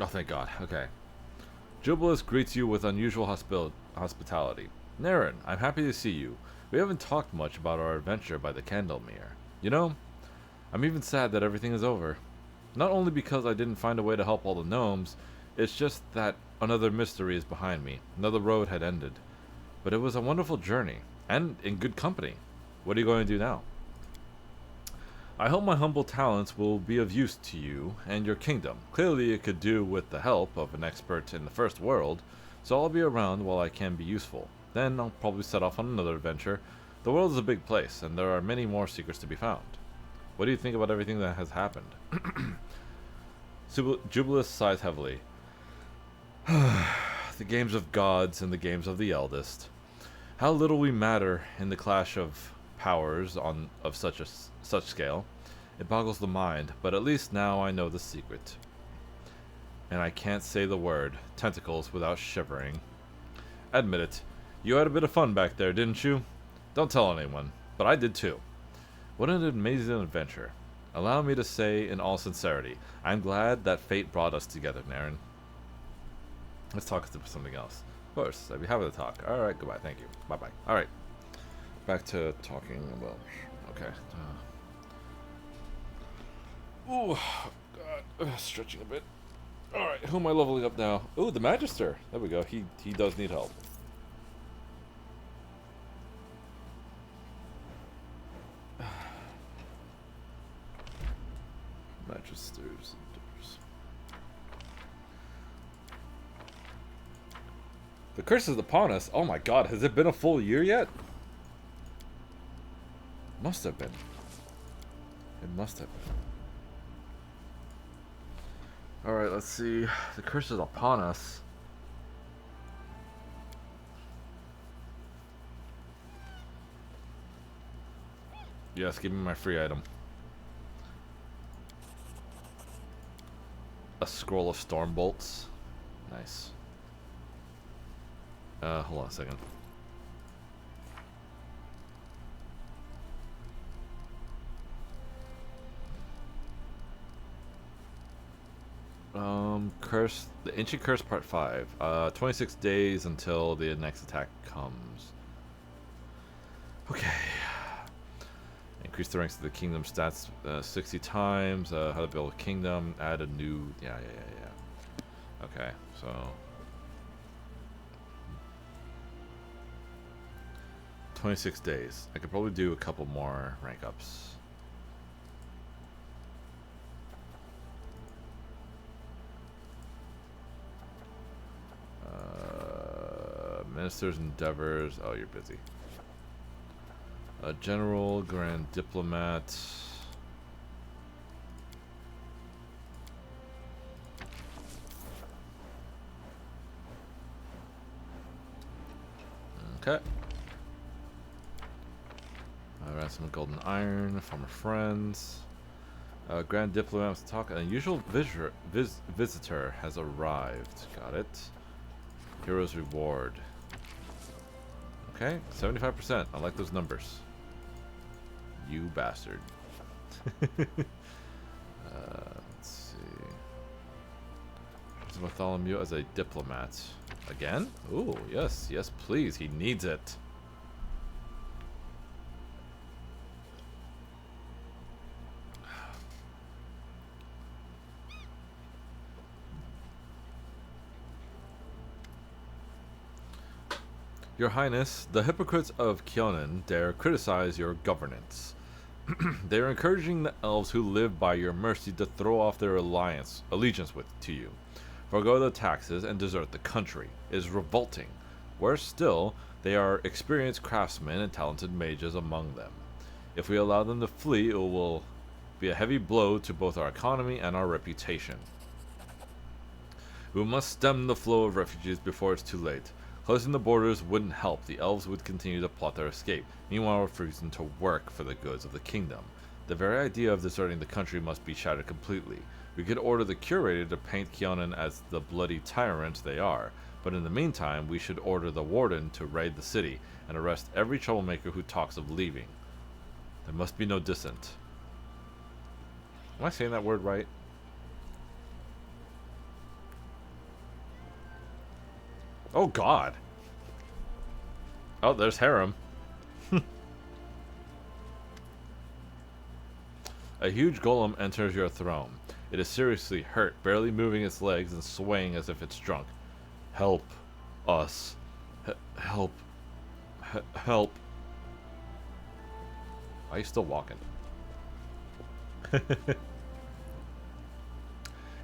Oh, thank God. Okay. Jubilus greets you with unusual hospitality. Naren, I'm happy to see you. We haven't talked much about our adventure by the Candlemere. You know, I'm even sad that everything is over. Not only because I didn't find a way to help all the gnomes, it's just that another mystery is behind me. Another road had ended. But it was a wonderful journey, and in good company. What are you going to do now? I hope my humble talents will be of use to you and your kingdom. Clearly it could do with the help of an expert in the first world, so I'll be around while I can be useful. Then I'll probably set off on another adventure. The world is a big place, and there are many more secrets to be found. What do you think about everything that has happened? Jubilus sighs heavily. The games of gods and the games of the eldest. How little we matter in the clash of powers of such scale. It boggles the mind, but at least now I know the secret. And I can't say the word, tentacles, without shivering. Admit it, you had a bit of fun back there, didn't you? Don't tell anyone, but I did too. What an amazing adventure. Allow me to say in all sincerity, I'm glad that fate brought us together, Naren. Let's talk about something else. Of course, I'd be happy to talk. Alright, goodbye, thank you. Bye-bye. Alright. Back to talking about... Okay. Ooh, God. Stretching a bit. Alright, who am I leveling up now? Ooh, the Magister. There we go. He does need help. Magisters. The curse is upon us. Oh my god, has it been a full year yet? Must have been. It must have been. Alright, let's see. The curse is upon us. Yes, give me my free item. A scroll of storm bolts. Nice. Hold on a second. Curse, the Ancient Curse Part 5. 26 days until the next attack comes. Okay. Increase the ranks of the kingdom stats 60 times. How to build a kingdom. Add a new... Yeah. Okay, so... 26 days. I could probably do a couple more rank ups. Minister's endeavors. Oh, you're busy. General, Grand Diplomat. Okay. Ransom of Golden Iron, former friends. Grand Diplomat wants to talk. An unusual visitor has arrived. Got it. Hero's Reward. Okay, 75%. I like those numbers. You bastard. Let's see. Bartholomew as a diplomat. Again? Ooh, yes, please. He needs it. Your Highness, the hypocrites of Kyonin dare criticize your governance. They are encouraging the elves who live by your mercy to throw off their allegiance to you, forego the taxes, and desert the country. It is revolting. Worse still, they are experienced craftsmen and talented mages among them. If we allow them to flee, it will be a heavy blow to both our economy and our reputation. We must stem the flow of refugees before it's too late. Closing the borders wouldn't help. The elves would continue to plot their escape, meanwhile refusing to work for the goods of the kingdom. The very idea of deserting the country must be shattered completely. We could order the curator to paint Keonan as the bloody tyrants they are, but in the meantime, we should order the warden to raid the city and arrest every troublemaker who talks of leaving. There must be no dissent. Am I saying that word right? Oh god. Oh, there's Harem. A huge golem enters your throne. It is seriously hurt, barely moving its legs and swaying as if it's drunk. Help us. Help. Help. Why are you still walking?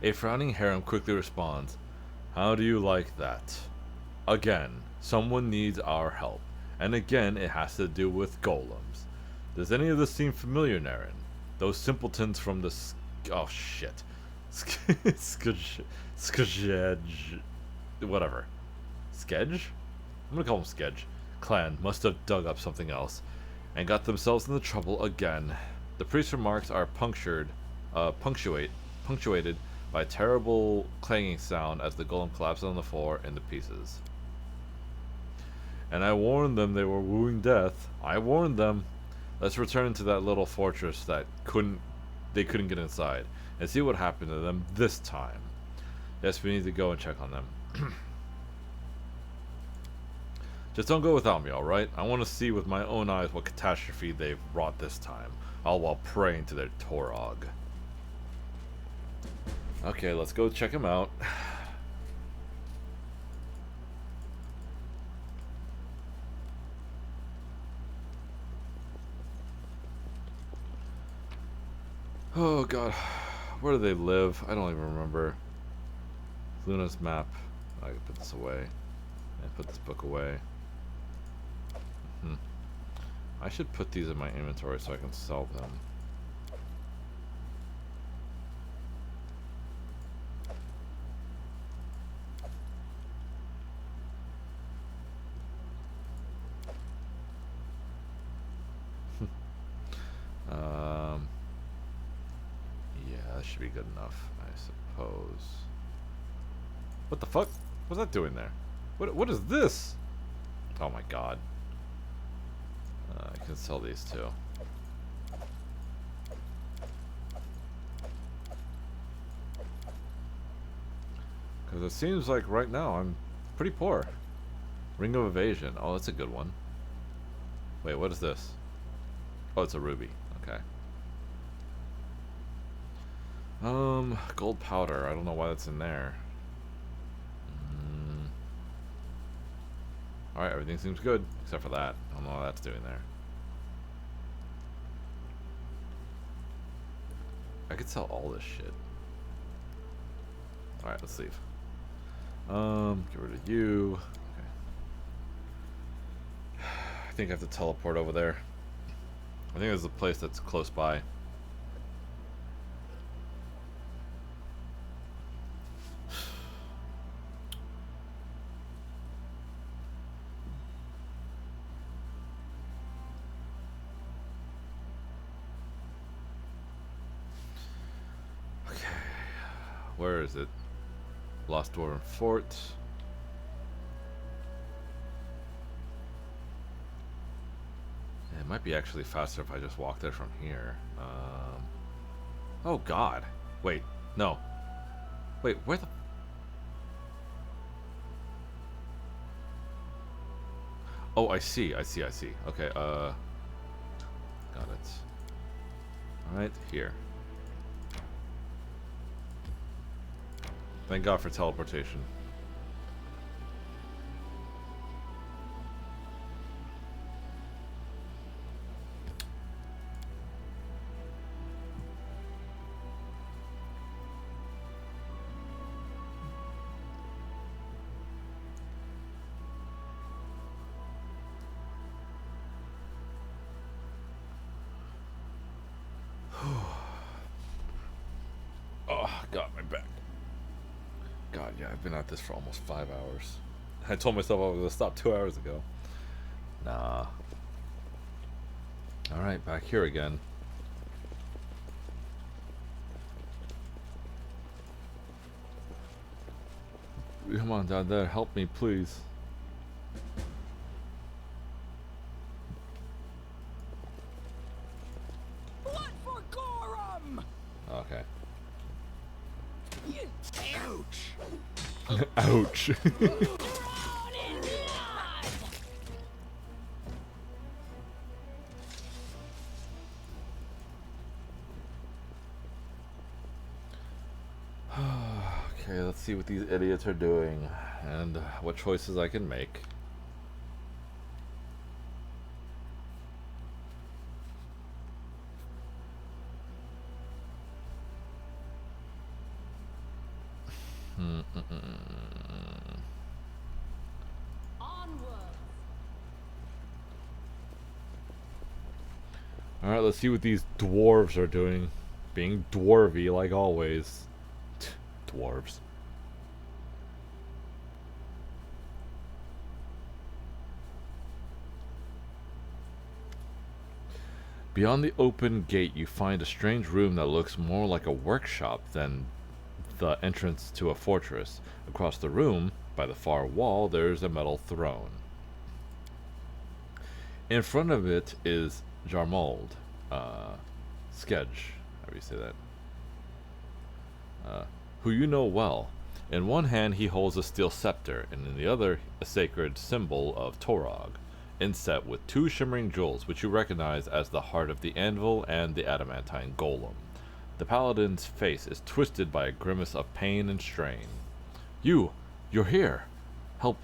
A frowning harem quickly responds. How do you like that? Again, someone needs our help. And again, it has to do with golems. Does any of this seem familiar, Naren? Those simpletons from the... Oh, shit. Skadge... Whatever. Skedge? I'm gonna call them Skedge. Clan must have dug up something else and got themselves into trouble again. The priest's remarks are punctuated by a terrible clanging sound as the golem collapses on the floor into pieces. And I warned them they were wooing death. I warned them. Let's return to that little fortress that they couldn't get inside and see what happened to them this time. Yes, we need to go and check on them. Just don't go without me, alright? I want to see with my own eyes what catastrophe they've wrought this time, all while praying to their Torog. Okay, let's go check him out. Oh god, where do they live? I don't even remember. Luna's map. I can put this away. And put this book away. I should put these in my inventory so I can sell them. Yeah, that should be good enough, I suppose. What the fuck? What's that doing there? What is this? Oh my god. I can sell these too. Because it seems like right now I'm pretty poor. Ring of Evasion. Oh, that's a good one. Wait, what is this? Oh, it's a ruby. Okay. Gold powder. I don't know why that's in there. Alright, everything seems good, except for that. I don't know what that's doing there. I could sell all this shit. Alright, let's leave. Get rid of you. Okay. I think I have to teleport over there. I think there's a place that's close by. Where is it? Lost Dwarven Fort. It might be actually faster if I just walk there from here. Oh god. Wait, no. Wait, where the... Oh, I see. Okay, got it. Alright, here. Thank God for teleportation. Oh, God, my back. God, yeah, I've been at this for almost 5 hours. I told myself I was gonna stop 2 hours ago. Nah. Alright, back here again. Come on, down there, help me, please. Blood for Gorum! Okay. Ouch! Ouch. Drawn in blood! Okay, let's see what these idiots are doing and what choices I can make. Onward! Alright, let's see what these dwarves are doing. Being dwarvy like always. Dwarves. Beyond the open gate, you find a strange room that looks more like a workshop than the entrance to a fortress. Across the room, by the far wall, there's a metal throne. In front of it is Jarmold, Skedge, how do you say that? Who you know well. In one hand he holds a steel scepter, and in the other a sacred symbol of Torog, inset with two shimmering jewels, which you recognize as the heart of the anvil and the adamantine golem. The paladin's face is twisted by a grimace of pain and strain. You're here. Help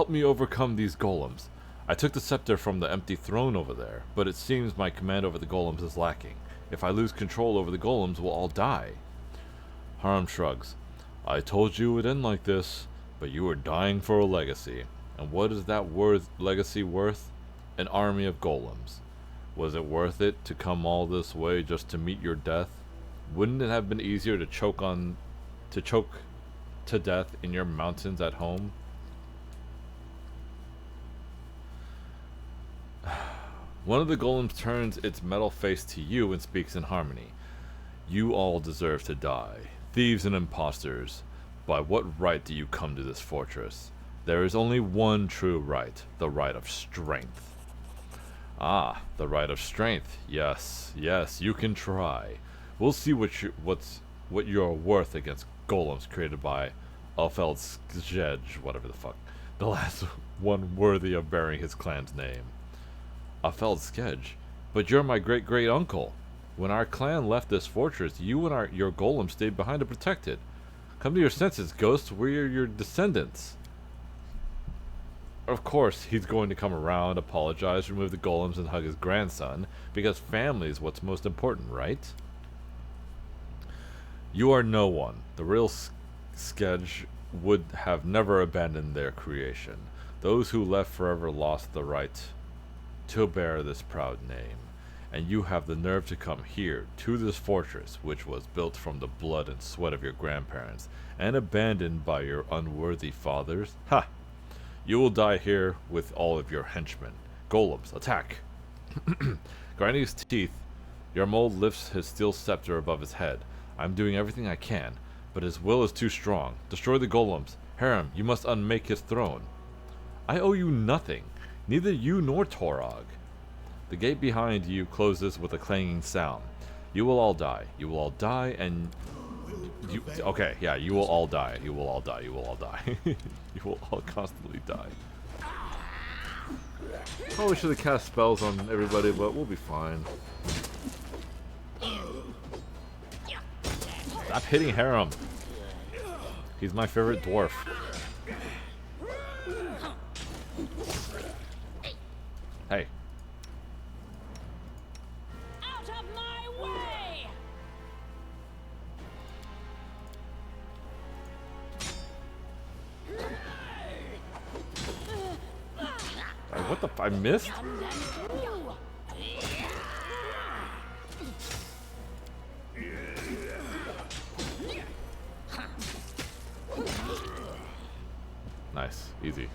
me overcome these golems. I took the scepter from the empty throne over there, but it seems my command over the golems is lacking. If I lose control over the golems, we'll all die. Haram shrugs. I told you it would end like this, but you were dying for a legacy. And what is that legacy worth? An army of golems. Was it worth it to come all this way just to meet your death? Wouldn't it have been easier to choke to death in your mountains at home? One of the golems turns its metal face to you and speaks in harmony. You all deserve to die. Thieves and imposters. By what right do you come to this fortress? There is only one true right, the right of strength. Ah, the right of strength. Yes, you can try. We'll see what you're worth against golems created by Alfeld Skjedge, whatever the fuck. The last one worthy of bearing his clan's name. Alfeld Skjedge? But you're my great-great-uncle. When our clan left this fortress, you and your golem stayed behind to protect it. Come to your senses, ghost. We're your descendants. Of course, he's going to come around, apologize, remove the golems, and hug his grandson, because family is what's most important, right? You are no one. The real Skedge would have never abandoned their creation. Those who left forever lost the right to bear this proud name. And you have the nerve to come here, to this fortress, which was built from the blood and sweat of your grandparents, and abandoned by your unworthy fathers? Ha! You will die here with all of your henchmen. Golems, attack! Grinding his teeth, Yarmold lifts his steel scepter above his head. I'm doing everything I can, but his will is too strong. Destroy the golems. Harem, you must unmake his throne. I owe you nothing, neither you nor Torog. The gate behind you closes with a clanging sound. You will all die. You will all die, and you... Okay, yeah, you will all die. You will all die. You will all die. You will all constantly die. Probably should have cast spells on everybody, but we'll be fine. Stop hitting Harem. He's my favorite dwarf. Hey. Out of my way! What the f- I missed? Nice. Easy.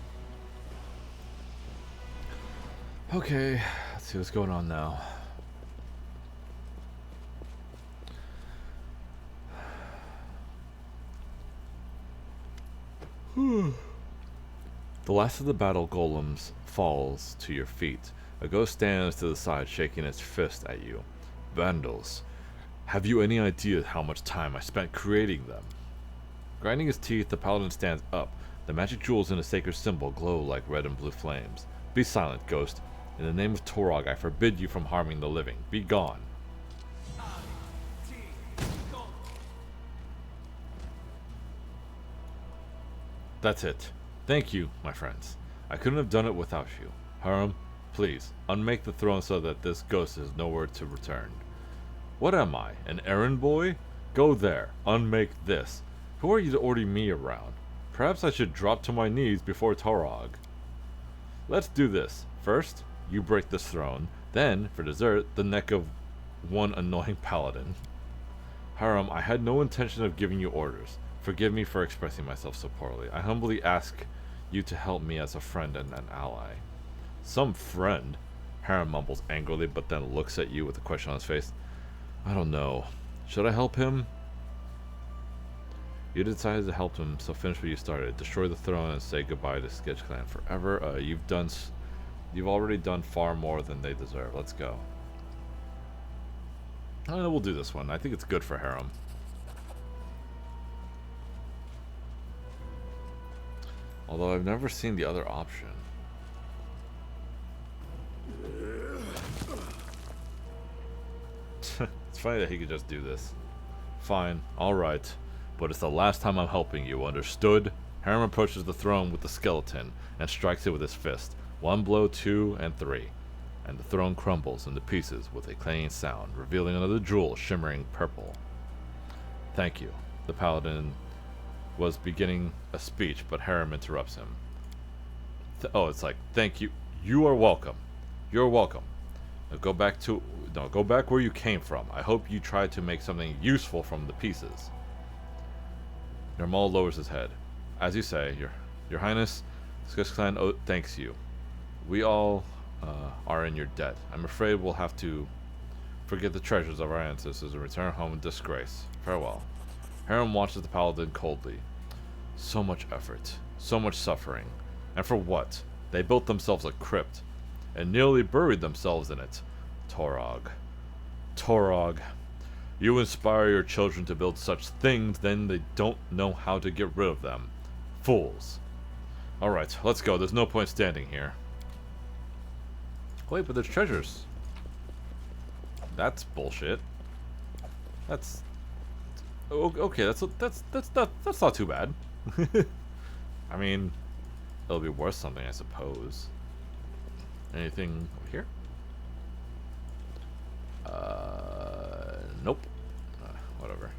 Okay, let's see what's going on now. The last of the battle golems falls to your feet. A ghost stands to the side, shaking its fist at you. Vandals, have you any idea how much time I spent creating them? Grinding his teeth, the paladin stands up. The magic jewels in a sacred symbol glow like red and blue flames. Be silent, ghost. In the name of Torog, I forbid you from harming the living. Be gone. That's it. Thank you, my friends. I couldn't have done it without you. Harum, please, unmake the throne so that this ghost has nowhere to return. What am I, an errand boy? Go there, unmake this. Who are you to order me around? Perhaps I should drop to my knees before Torog. Let's do this. First, you break this throne. Then, for dessert, the neck of one annoying paladin. Harum, I had no intention of giving you orders. Forgive me for expressing myself so poorly. I humbly ask you to help me as a friend and an ally. Some friend? Harum mumbles angrily, but then looks at you with a question on his face. I don't know. Should I help him? You decided to help him, so finish what you started. Destroy the throne and say goodbye to Sketch Clan forever. You've already done far more than they deserve. Let's go. We'll do this one. I think it's good for Harum. Although I've never seen the other option. It's funny that he could just do this. Fine, alright. But it's the last time I'm helping you, understood? Harum approaches the throne with the skeleton and strikes it with his fist. 1 blow, 2, and 3. And the throne crumbles into pieces with a clanging sound, revealing another jewel shimmering purple. Thank you. The paladin was beginning a speech, but Harum interrupts him. It's like, thank you. You are welcome. You're welcome. Now go back where you came from. I hope you try to make something useful from the pieces. Nermal lowers his head. As you say, your Highness, Sketch Clan thanks you. We all are in your debt. I'm afraid we'll have to forget the treasures of our ancestors and return home in disgrace. Farewell. Harum watches the paladin coldly. So much effort, so much suffering. And for what? They built themselves a crypt, and nearly buried themselves in it. Torog. Torog. You inspire your children to build such things, then they don't know how to get rid of them. Fools. Alright, let's go. There's no point standing here. Wait, but there's treasures. That's bullshit. That's... Okay, that's not too bad. I mean, it'll be worth something, I suppose. Anything over here? Nope. Whatever.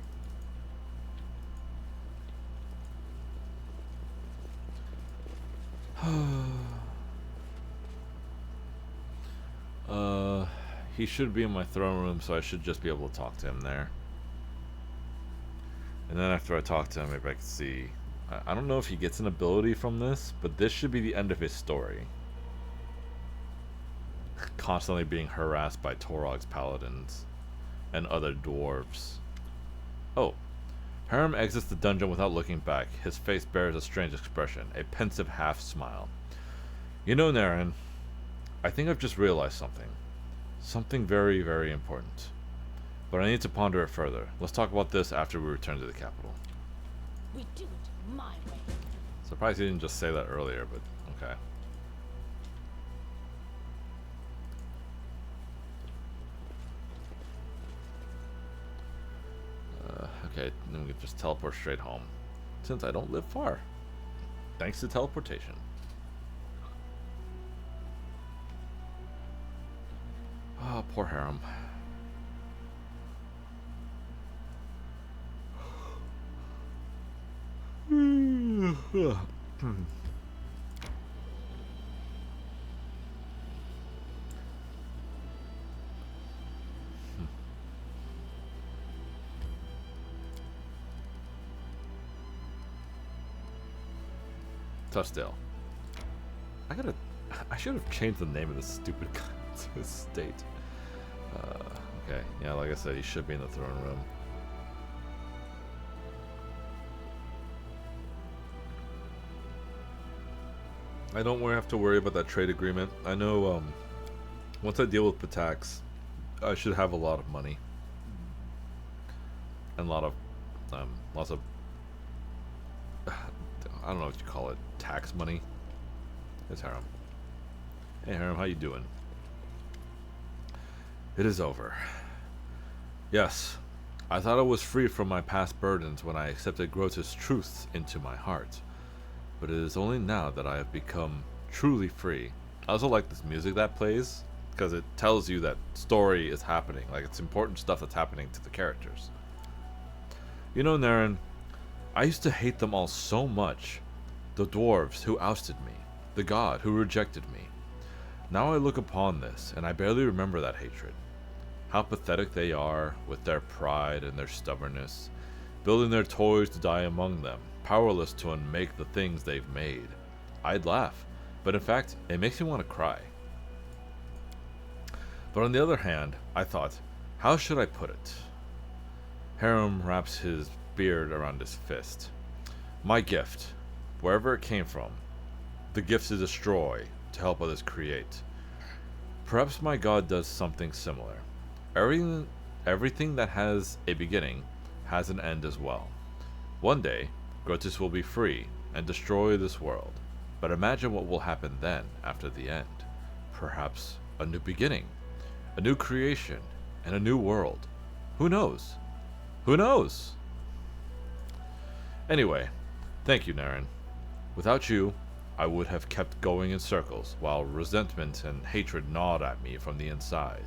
He should be in my throne room, so I should just be able to talk to him there. And then after I talk to him, maybe I can see. I don't know if he gets an ability from this, but this should be the end of his story. Constantly being harassed by Torog's paladins and other dwarves. Oh. Harum exits the dungeon without looking back. His face bears a strange expression, a pensive half smile. You know, Naren, I think I've just realized something. Something very, very important. But I need to ponder it further. Let's talk about this after we return to the capital. We do it my way. Surprised he didn't just say that earlier, but okay. Okay, then we can just teleport straight home. Since I don't live far. Thanks to teleportation. Oh, poor Harum. Touchdale. I should have changed the name of this stupid state. Okay, yeah, like I said, he should be in the throne room. I don't have to worry about that trade agreement. I know once I deal with Patax, I should have a lot of money. And lots of, I don't know what you call it, tax money. It's Harem. Hey Harem, how you doing? It is over. Yes, I thought I was free from my past burdens when I accepted Grota's truths into my heart. But it is only now that I have become truly free. I also like this music that plays, because it tells you that story is happening. Like, it's important stuff that's happening to the characters. You know, Naren, I used to hate them all so much. The dwarves who ousted me. The god who rejected me. Now I look upon this, and I barely remember that hatred. How pathetic they are, with their pride and their stubbornness, building their toys to die among them, powerless to unmake the things they've made. I'd laugh, but in fact, it makes me want to cry. But on the other hand, I thought, how should I put it? Harem wraps his beard around his fist. My gift, wherever it came from, the gift to destroy, to help others create. Perhaps my god does something similar. Everything that has a beginning has an end as well. One day, Grotus will be free and destroy this world. But imagine what will happen then, after the end. Perhaps a new beginning, a new creation, and a new world. Who knows? Who knows? Anyway, thank you, Naren. Without you, I would have kept going in circles, while resentment and hatred gnawed at me from the inside.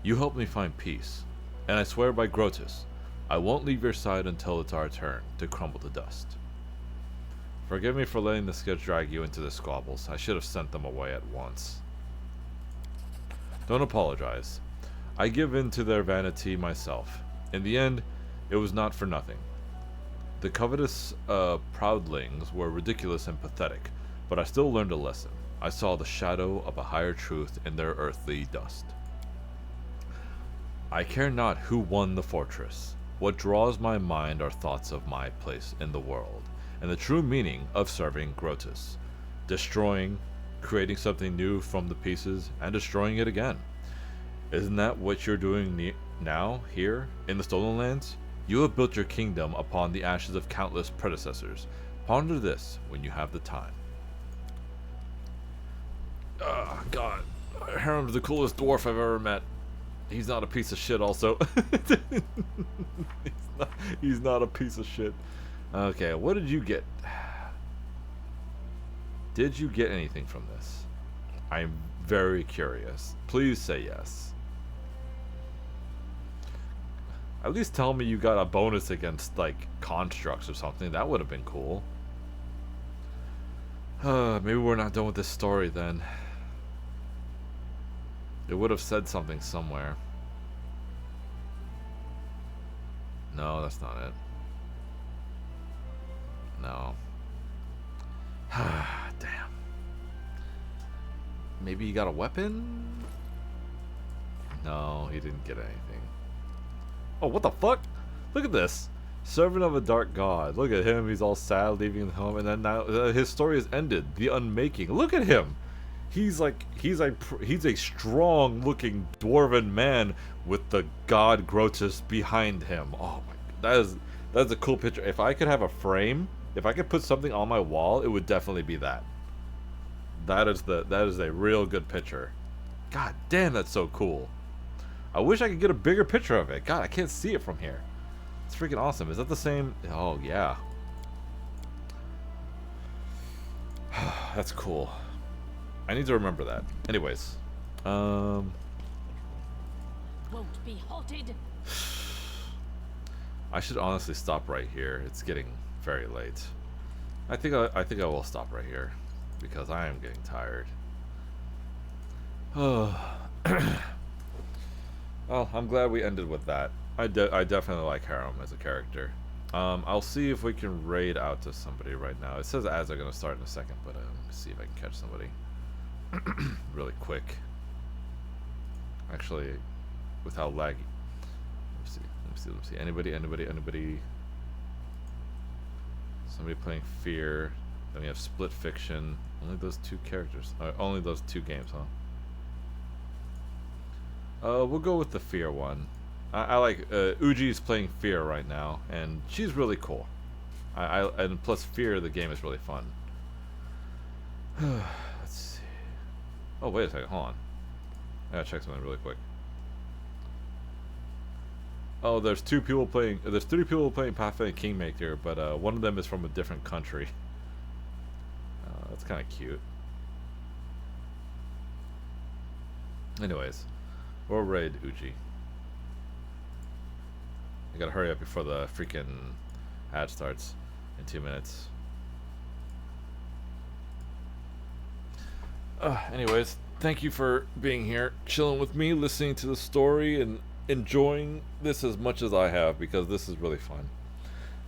You helped me find peace, and I swear by Grotus, I won't leave your side until it's our turn to crumble to dust. Forgive me for letting the sketch drag you into the squabbles. I should have sent them away at once. Don't apologize. I give in to their vanity myself. In the end, it was not for nothing. The covetous proudlings were ridiculous and pathetic, but I still learned a lesson. I saw the shadow of a higher truth in their earthly dust. I care not who won the fortress. What draws my mind are thoughts of my place in the world, and the true meaning of serving Grotus. Destroying, creating something new from the pieces, and destroying it again. Isn't that what you're doing now, here, in the Stolen Lands? You have built your kingdom upon the ashes of countless predecessors. Ponder this when you have the time. Oh, God. Harem's the coolest dwarf I've ever met. He's not a piece of shit also. he's not a piece of shit. Okay, what did you get? Did you get anything from this? I'm very curious. Please say yes. At least tell me you got a bonus against, like, constructs or something. That would have been cool. Maybe we're not done with this story then. It would have said something somewhere. No, that's not it. No. Damn. Maybe he got a weapon? No, he didn't get anything. Oh, what the fuck? Look at this. Servant of a dark god. Look at him. He's all sad leaving home. And then now his story is ended. The unmaking. Look at him. He's a strong looking dwarven man with the god Grotus behind him. Oh my, that's a cool picture. If I could have a frame, if I could put something on my wall, it would definitely be that. That is a real good picture. God damn, that's so cool. I wish I could get a bigger picture of it. God, I can't see it from here. It's freaking awesome. Is that the same? Oh yeah. That's cool. I need to remember that. Anyways, Won't be halted. I should honestly stop right here. It's getting very late. I think I will stop right here because I am getting tired. Well, I'm glad we ended with that. I definitely like Harem as a character. I'll see if we can raid out to somebody right now. It says ads are gonna start in a second, but let me see if I can catch somebody really quick. Actually, without laggy. Let's see. Let me see. Anybody? Somebody playing Fear. Then we have Split Fiction. Only those two characters. Only those two games, huh? We'll go with the Fear one. I like Uji's playing Fear right now, and she's really cool. And plus Fear, the game is really fun. Let's see. Oh wait a second, hold on. I gotta check something really quick. Oh, there's two people playing. There's three people playing Pathfinder Kingmaker, but one of them is from a different country. That's kind of cute. Anyways, we'll raid Uji. I gotta hurry up before the freaking ad starts in 2 minutes. Anyways, thank you for being here, chilling with me, listening to the story, and enjoying this as much as I have, because this is really fun.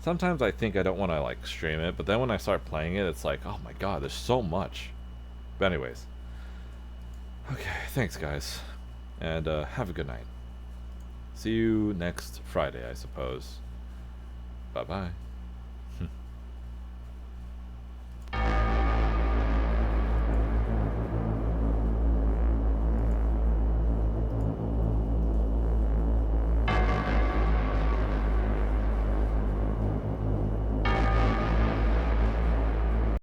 Sometimes I think I don't want to like stream it, but then when I start playing it, it's like, oh my god, there's so much. But anyways, okay, thanks guys, and have a good night. See you next Friday, I suppose. Bye bye.